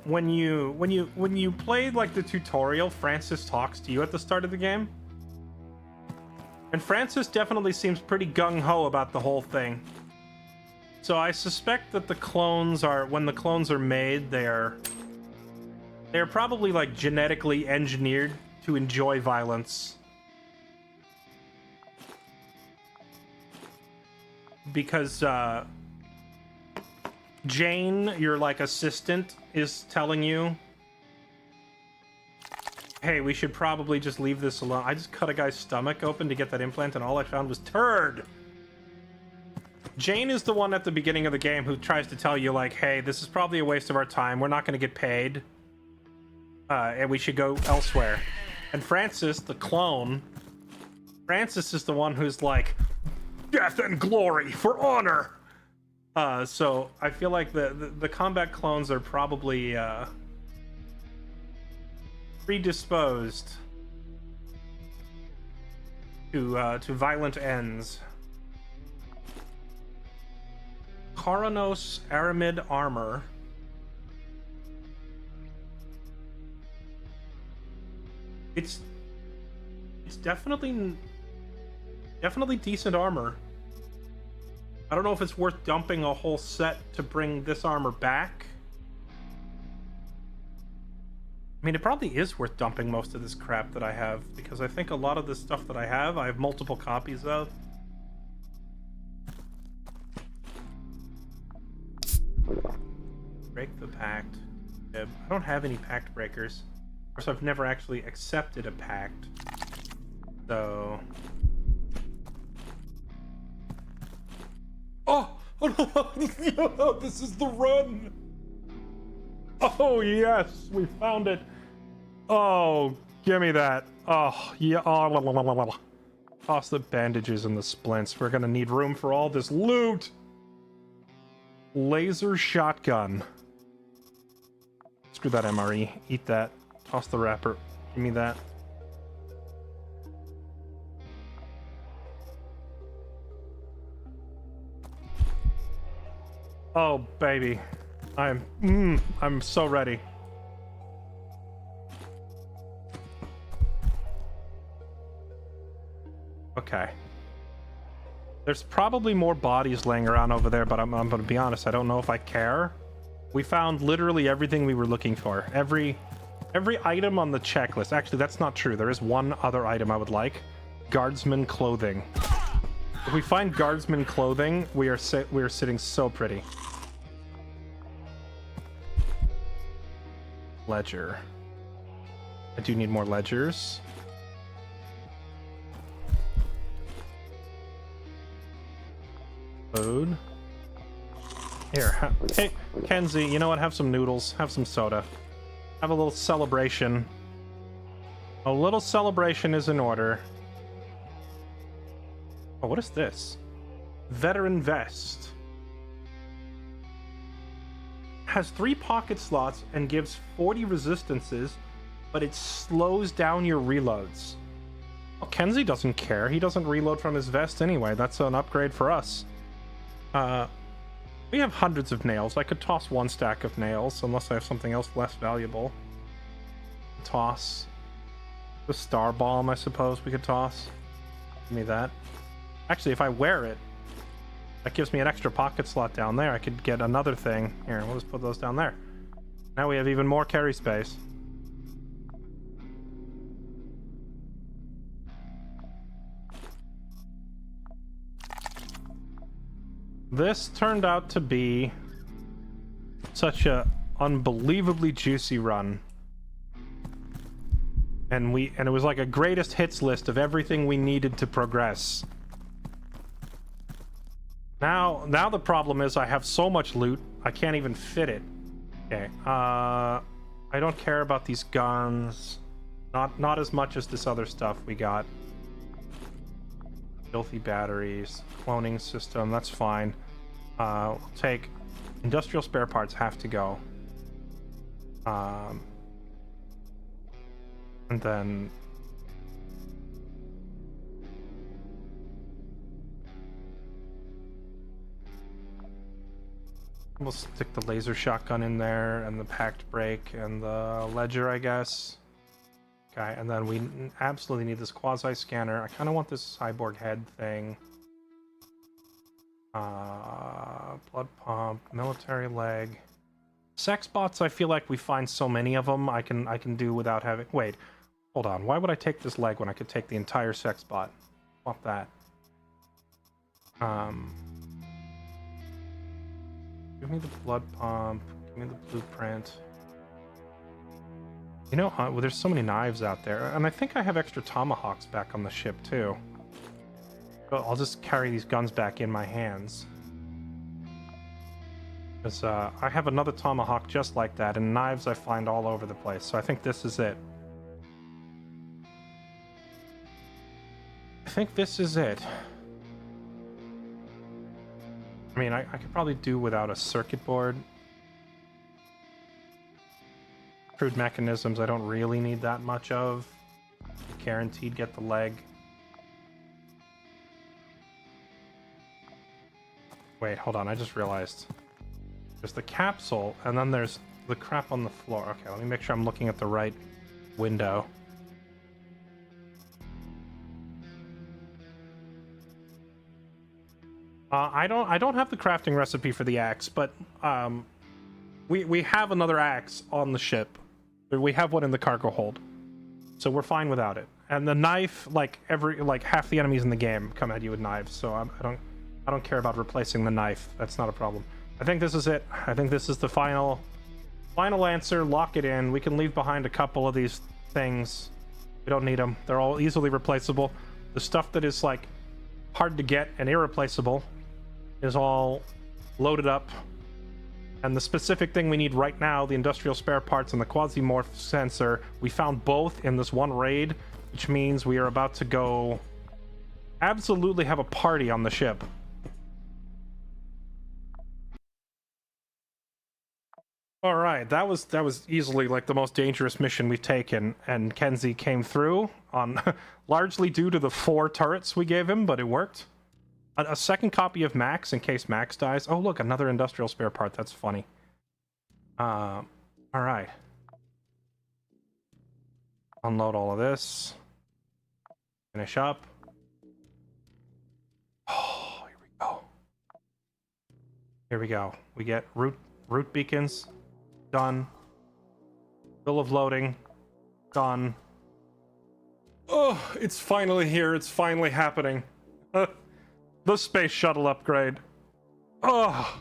When you play like the tutorial, Francis talks to you at the start of the game. And Francis definitely seems pretty gung-ho about the whole thing. So I suspect that the clones are, when the clones are made, they're probably like genetically engineered to enjoy violence. Because Jane, your like assistant, is telling you, hey, we should probably just leave this alone. I just cut a guy's stomach open to get that implant and all I found was turd. Jane is the one at the beginning of the game who tries to tell you like, hey, this is probably a waste of our time, we're not going to get paid, and we should go elsewhere. And Francis, the clone, Francis is the one who's like, death and glory for honor. So I feel like the combat clones are probably predisposed to violent ends. Koronos Aramid armor. It's definitely decent armor. I don't know if it's worth dumping a whole set to bring this armor back. I mean, it probably is worth dumping most of this crap that I have, because I think a lot of the stuff that I have multiple copies of. Break the pact. I don't have any pact breakers. Of course, I've never actually accepted a pact. So... Oh! Oh no! This is the run! Oh, yes, we found it. Oh, give me that. Oh, yeah. Oh, la, la, la, la, la. Toss the bandages and the splints. We're gonna need room for all this loot. Laser shotgun. Screw that MRE. Eat that. Toss the wrapper. Give me that. Oh, baby. I'm so ready. Okay. There's probably more bodies laying around over there, but I'm gonna be honest, I don't know if I care. We found literally everything we were looking for. Every item on the checklist. Actually, that's not true. There is one other item I would like. Guardsman clothing. If we find guardsman clothing, we are sitting so pretty. Ledger. I do need more ledgers. Food. Here, hey, Kenzie, you know what? Have some noodles. Have some soda. Have a little celebration. A little celebration is in order. Oh, what is this? Veteran vest. Has 3 pocket slots and gives 40 resistances, but it slows down your reloads. Well, Kenzie doesn't care. He doesn't reload from his vest anyway. That's an upgrade for us. We have hundreds of nails. I could toss 1 stack of nails, unless I have something else less valuable. Toss. The star bomb, I suppose we could toss. Give me that. Actually, if I wear it, that gives me an extra pocket slot down there. I could get another thing. Here, we'll just put those down there. Now we have even more carry space. This turned out to be such a unbelievably juicy run. And it was like a greatest hits list of everything we needed to progress. Now the problem is I have so much loot, I can't even fit it. Okay, I don't care about these guns. Not as much as this other stuff we got. Filthy batteries, cloning system, that's fine. We'll take industrial spare parts, have to go. And then we'll stick the laser shotgun in there, and the packed brake, and the ledger, I guess. Okay, and then we absolutely need this quasi scanner. I kind of want this cyborg head thing. Blood pump, military leg. Sex bots, I feel like we find so many of them, I can do without having... Wait, hold on. Why would I take this leg when I could take the entire sex bot? Want that. Give me the blood pump. Give me the blueprint. You know, well, there's so many knives out there, and I think I have extra tomahawks back on the ship too. But I'll just carry these guns back in my hands. Because I have another tomahawk just like that, and knives I find all over the place, so I think this is it. I think this is it. I mean, I could probably do without a circuit board. Crude mechanisms I don't really need that much of. Guaranteed get the leg. Wait, hold on, I just realized. There's the capsule, and then there's the crap on the floor. Okay, let me make sure I'm looking at the right window. I don't have the crafting recipe for the axe, but we have another axe on the ship. We have one in the cargo hold, so we're fine without it. And the knife, like half the enemies in the game come at you with knives, so I don't care about replacing the knife. That's not a problem. I think this is it. I think this is the final answer. Lock it in. We can leave behind a couple of these things. We don't need them. They're all easily replaceable. The stuff that is like hard to get and irreplaceable is all loaded up And the specific thing we need right now, the industrial spare parts and the Quasimorph sensor, we found both in this one raid, which means we are about to go absolutely have a party on the ship. All right, that was easily like the most dangerous mission we've taken, and Kenzie came through on largely due to the 4 turrets we gave him, but it worked. A second copy of Max in case Max dies. Oh, look, another industrial spare part. That's funny. All right. Unload all of this. Finish up. Oh, here we go. Here we go. We get root beacons. Done. Bill of loading. Done. Oh, it's finally here. It's finally happening. The space shuttle upgrade. Oh.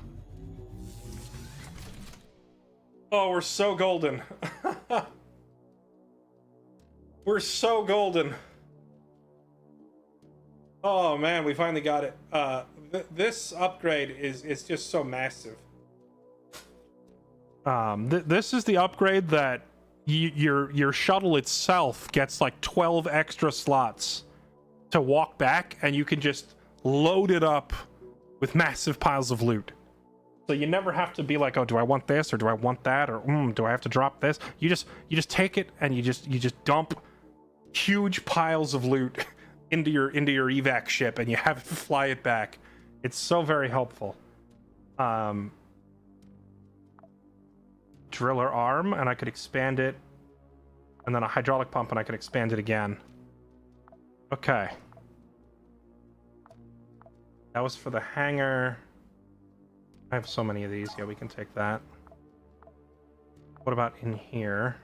Oh, we're so golden. We're so golden. Oh man, we finally got it. This upgrade is just so massive. This is the upgrade that your shuttle itself gets like 12 extra slots to walk back, and you can just load it up with massive piles of loot. So you never have to be like, oh, do I want this or do I want that, or do I have to drop this? You just take it and you just dump huge piles of loot into your evac ship, and you have to fly it back. It's so very helpful. Driller arm, and I could expand it, and then a hydraulic pump, and I could expand it again. Okay. That was for the hangar. I have so many of these. Yeah, we can take that. What about in here?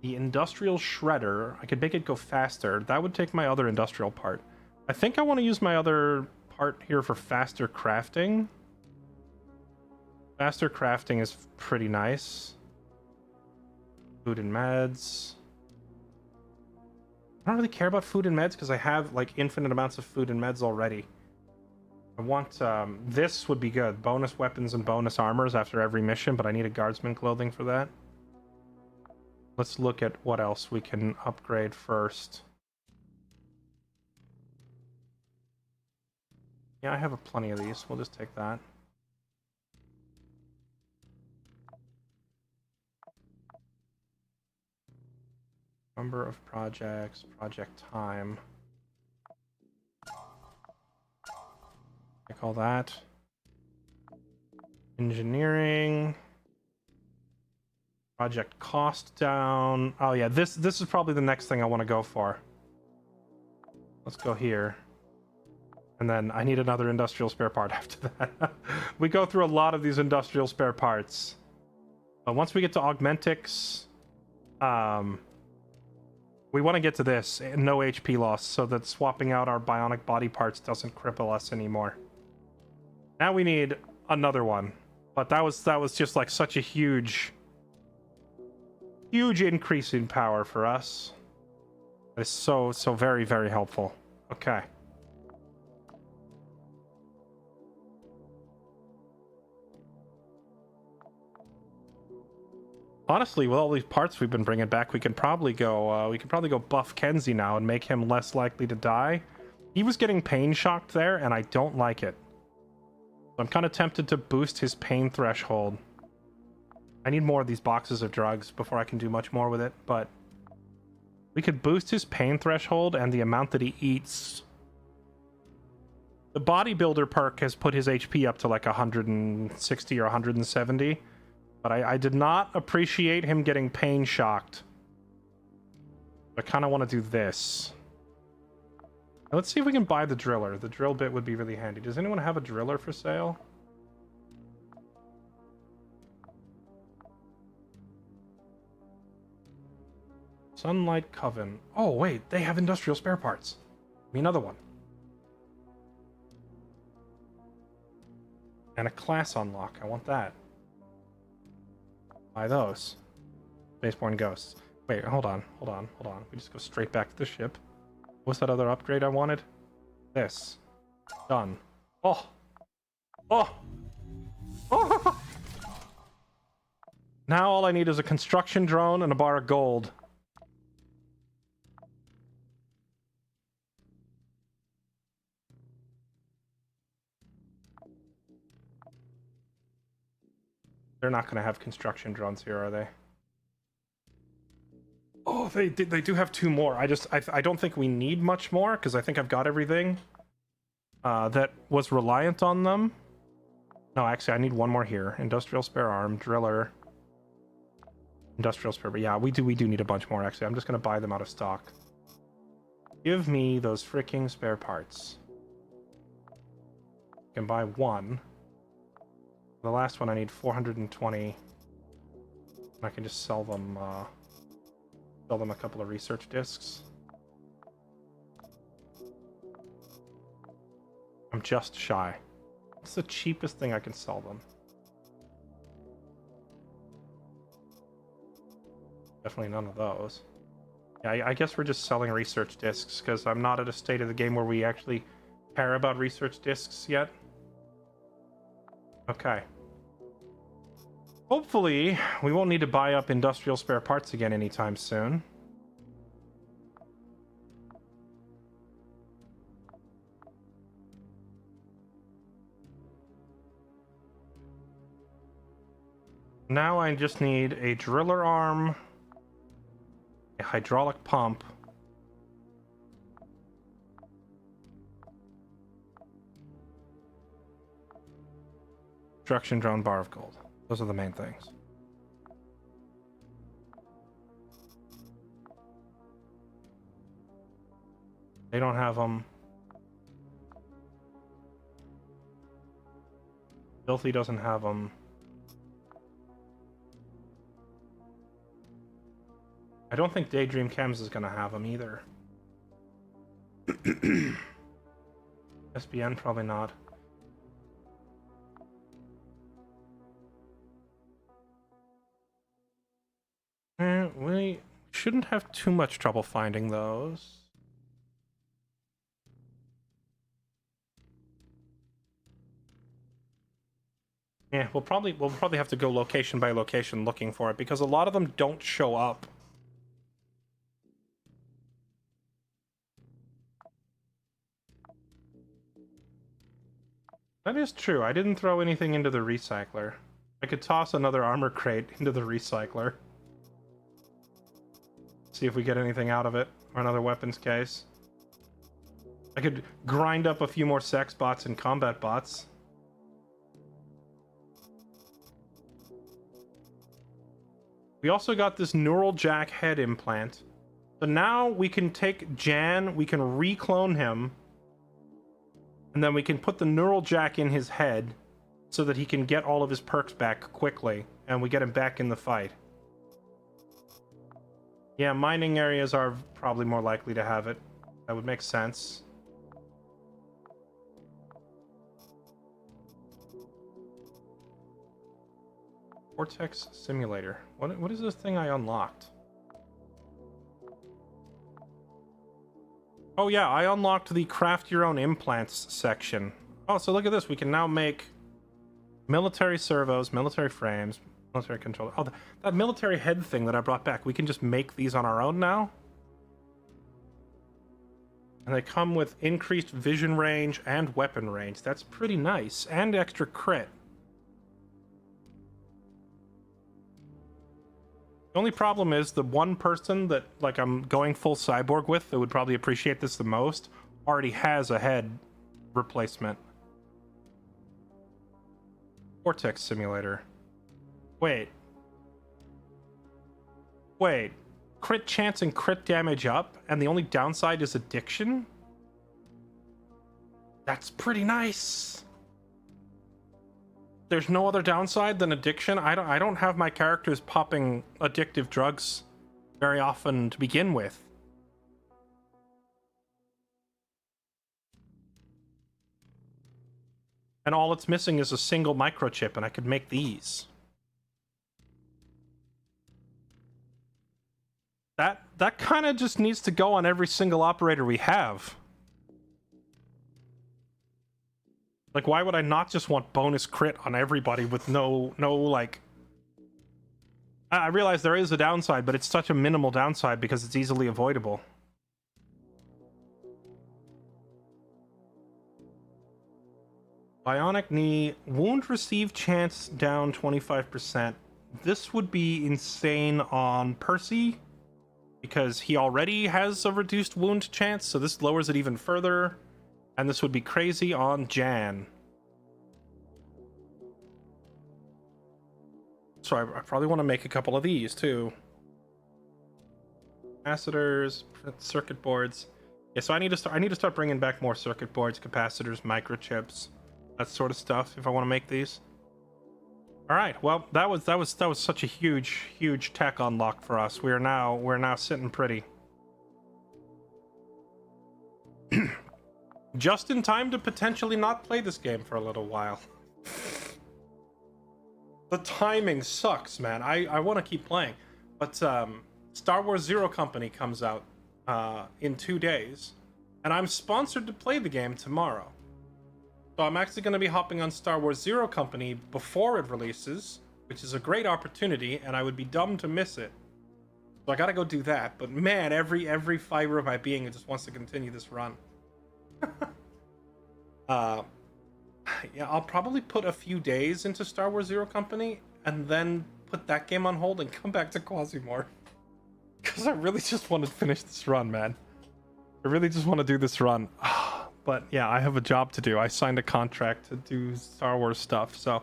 The industrial shredder. I could make it go faster. That would take my other industrial part. I think I want to use my other part here for faster crafting. Faster crafting is pretty nice. Food and meds. I don't really care about food and meds because I have like infinite amounts of food and meds already. I want this would be good. Bonus weapons and bonus armors after every mission, but I need a guardsman clothing for that. Let's look at what else we can upgrade first. Yeah, I have plenty of these. We'll just take that. Number of projects, project time. Take all that. Engineering. Project cost down. Oh yeah, this is probably the next thing I want to go for. Let's go here. And then I need another industrial spare part after that. We go through a lot of these industrial spare parts. But once we get to Augmentics, we want to get to this, no HP loss, so that swapping out our bionic body parts doesn't cripple us anymore. Now we need another one, but that was just like such a huge increase in power for us. It's so very, very helpful. Okay. Honestly, with all these parts we've been bringing back, we can probably go buff Kenzie now and make him less likely to die. He was getting pain shocked there, and I don't like it. So I'm kind of tempted to boost his pain threshold. I need more of these boxes of drugs before I can do much more with it, but we could boost his pain threshold and the amount that he eats. The bodybuilder perk has put his HP up to like 160 or 170. But I did not appreciate him getting pain shocked. I kind of want to do this. Now, let's see if we can buy the driller. The drill bit would be really handy. Does anyone have a driller for sale? Sunlight Coven. Oh, wait. They have industrial spare parts. Give me another one. And a class unlock. I want that. Buy those. Spaceborne Ghosts. Wait, hold on. We just go straight back to the ship. What's that other upgrade I wanted? This. Done. Oh! Now all I need is a construction drone and a bar of gold. They're not going to have construction drones here, are they? Oh, they do have 2 more. I don't think we need much more, because I think I've got everything that was reliant on them. No, actually, I need 1 more here. Industrial spare arm, driller, industrial spare. But yeah, we do need a bunch more, actually. I'm just going to buy them out of stock. Give me those freaking spare parts. I can buy 1. The last one I need 420. And I can just sell them a couple of research discs. I'm just shy. What's the cheapest thing I can sell them? Definitely none of those. Yeah, I guess we're just selling research discs because I'm not at a state of the game where we actually care about research discs yet. Okay. Hopefully, we won't need to buy up industrial spare parts again anytime soon. Now I just need a driller arm, a hydraulic pump, construction drone, bar of gold. Those are the main things. They don't have them. Filthy doesn't have them. I don't think Daydream Chems is going to have them either. SBN, probably not. We shouldn't have too much trouble finding those. Yeah, we'll probably have to go location by location looking for it because a lot of them don't show up. That is true. I didn't throw anything into the recycler. I could toss another armor crate into the recycler. See if we get anything out of it, or another weapons case. I could grind up a few more sex bots and combat bots. We also got this neural jack head implant. So now we can take Jan, we can reclone him, and then we can put the neural jack in his head so that he can get all of his perks back quickly, and we get him back in the fight. Yeah, mining areas are probably more likely to have it. That would make sense. Vortex Simulator. What is this thing I unlocked? Oh yeah, I unlocked the craft your own implants section. Oh, so look at this. We can now make military servos, military frames, military controller. Oh, that military head thing that I brought back. We can just make these on our own now. And they come with increased vision range and weapon range. That's pretty nice. And extra crit. The only problem is the one person that like I'm going full cyborg with that would probably appreciate this the most already has a head replacement. Vortex Simulator. Wait. Crit chance and crit damage up, and the only downside is addiction? That's pretty nice. There's no other downside than addiction. I don't have my characters popping addictive drugs very often to begin with. And all it's missing is a single microchip, and I could make these. That kind of just needs to go on every single operator we have. Like, why would I not just want bonus crit on everybody with no like... I realize there is a downside, but it's such a minimal downside because it's easily avoidable. Bionic knee, wound received chance down 25%. This would be insane on Percy because he already has a reduced wound chance, so this lowers it even further. And this would be crazy on Jan. So I probably want to make a couple of these too. Capacitors, circuit boards. Yeah, so I need to start bringing back more circuit boards, capacitors, microchips, that sort of stuff if I want to make these. All right. Well, that was such a huge tech unlock for us. We're now sitting pretty. Just in time to potentially not play this game for a little while. The timing sucks, man. I want to keep playing, but Star Wars Zero Company comes out in 2 days, and I'm sponsored to play the game tomorrow. So I'm actually going to be hopping on Star Wars Zero Company before it releases, which is a great opportunity, and I would be dumb to miss it. So I got to go do that. But man, every fiber of my being just wants to continue this run. Yeah, I'll probably put a few days into Star Wars Zero Company and then put that game on hold and come back to Quasimorph. Because I really just want to finish this run, man. I really just want to do this run. But yeah, I have a job to do. I signed a contract to do Star Wars stuff, so...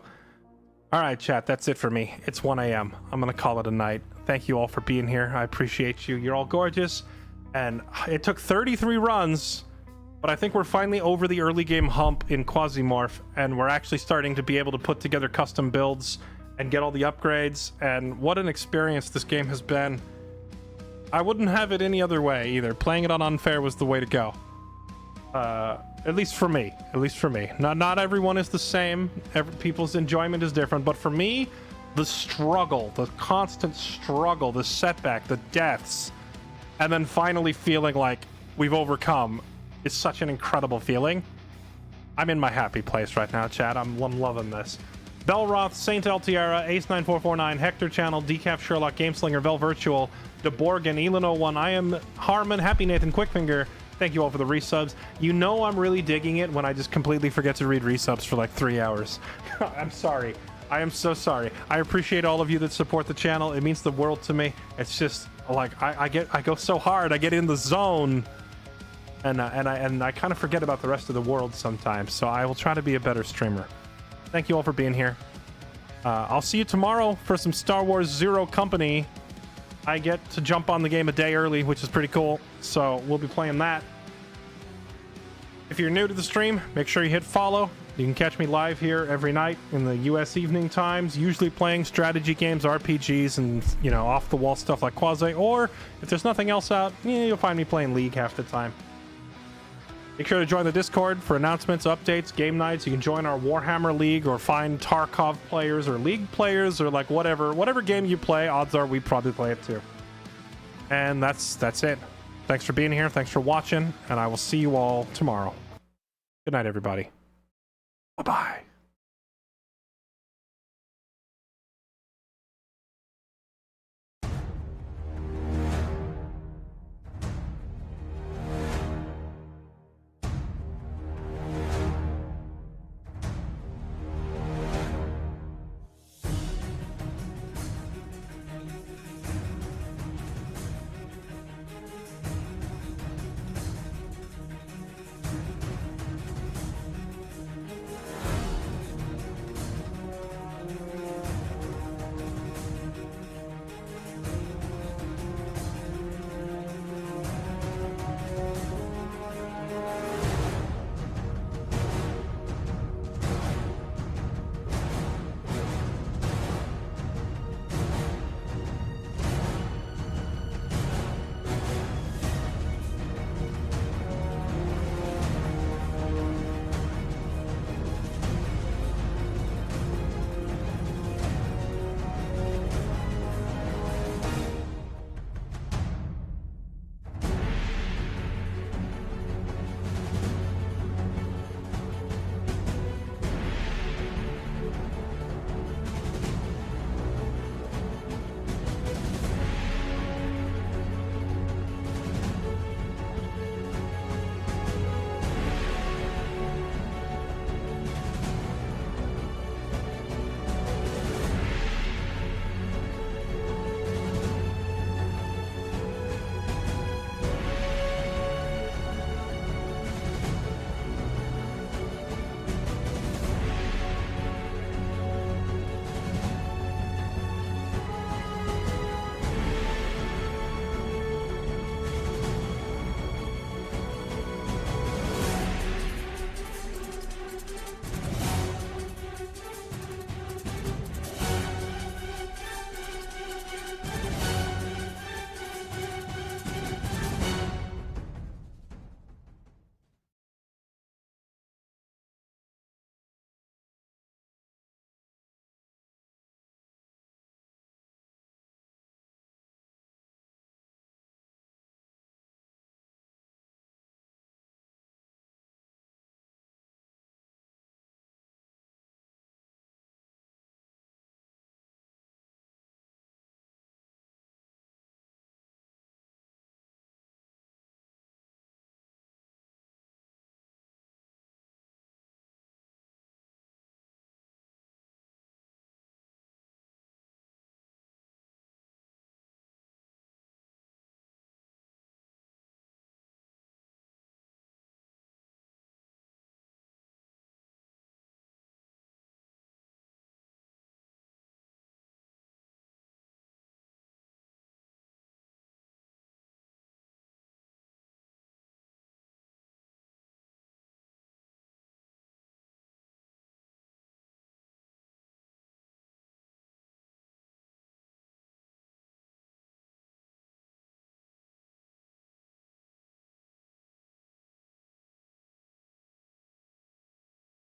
Alright, chat, that's it for me. It's 1 a.m. I'm gonna call it a night. Thank you all for being here. I appreciate you. You're all gorgeous. And it took 33 runs... But I think we're finally over the early game hump in Quasimorph, and we're actually starting to be able to put together custom builds and get all the upgrades, and what an experience this game has been. I wouldn't have it any other way either. Playing it on unfair was the way to go. At least for me. At least for me. Not everyone is the same. People's enjoyment is different, but for me, the struggle, the constant struggle, the setback, the deaths, and then finally feeling like we've overcome is such an incredible feeling. I'm in my happy place right now, chat. I'm loving this. Belroth, Saint Altiara, Ace9449, Hector Channel, Decaf Sherlock, Gameslinger, Vel Virtual, DeBorgan, Elin01, I am Harmon, Happy Nathan, Quickfinger. Thank you all for the resubs. You know I'm really digging it when I just completely forget to read resubs for like 3 hours. I'm sorry. I am so sorry. I appreciate all of you that support the channel. It means the world to me. It's just like I go so hard. I get in the zone. And I kind of forget about the rest of the world sometimes, so I will try to be a better streamer. Thank you all for being here. I'll see you tomorrow for some Star Wars Zero Company. I get to jump on the game a day early, which is pretty cool, so we'll be playing that. If you're new to the stream, make sure you hit follow. You can catch me live here every night in the US evening times, usually playing strategy games, RPGs, and, you know, off-the-wall stuff like Quasi, or if there's nothing else out, you'll find me playing League half the time. Make sure to join the Discord for announcements, updates, game nights. You can join our Warhammer League or find Tarkov players or League players or like whatever game you play. Odds are we probably play it too. And that's it. Thanks for being here. Thanks for watching. And I will see you all tomorrow. Good night, everybody. Bye-bye.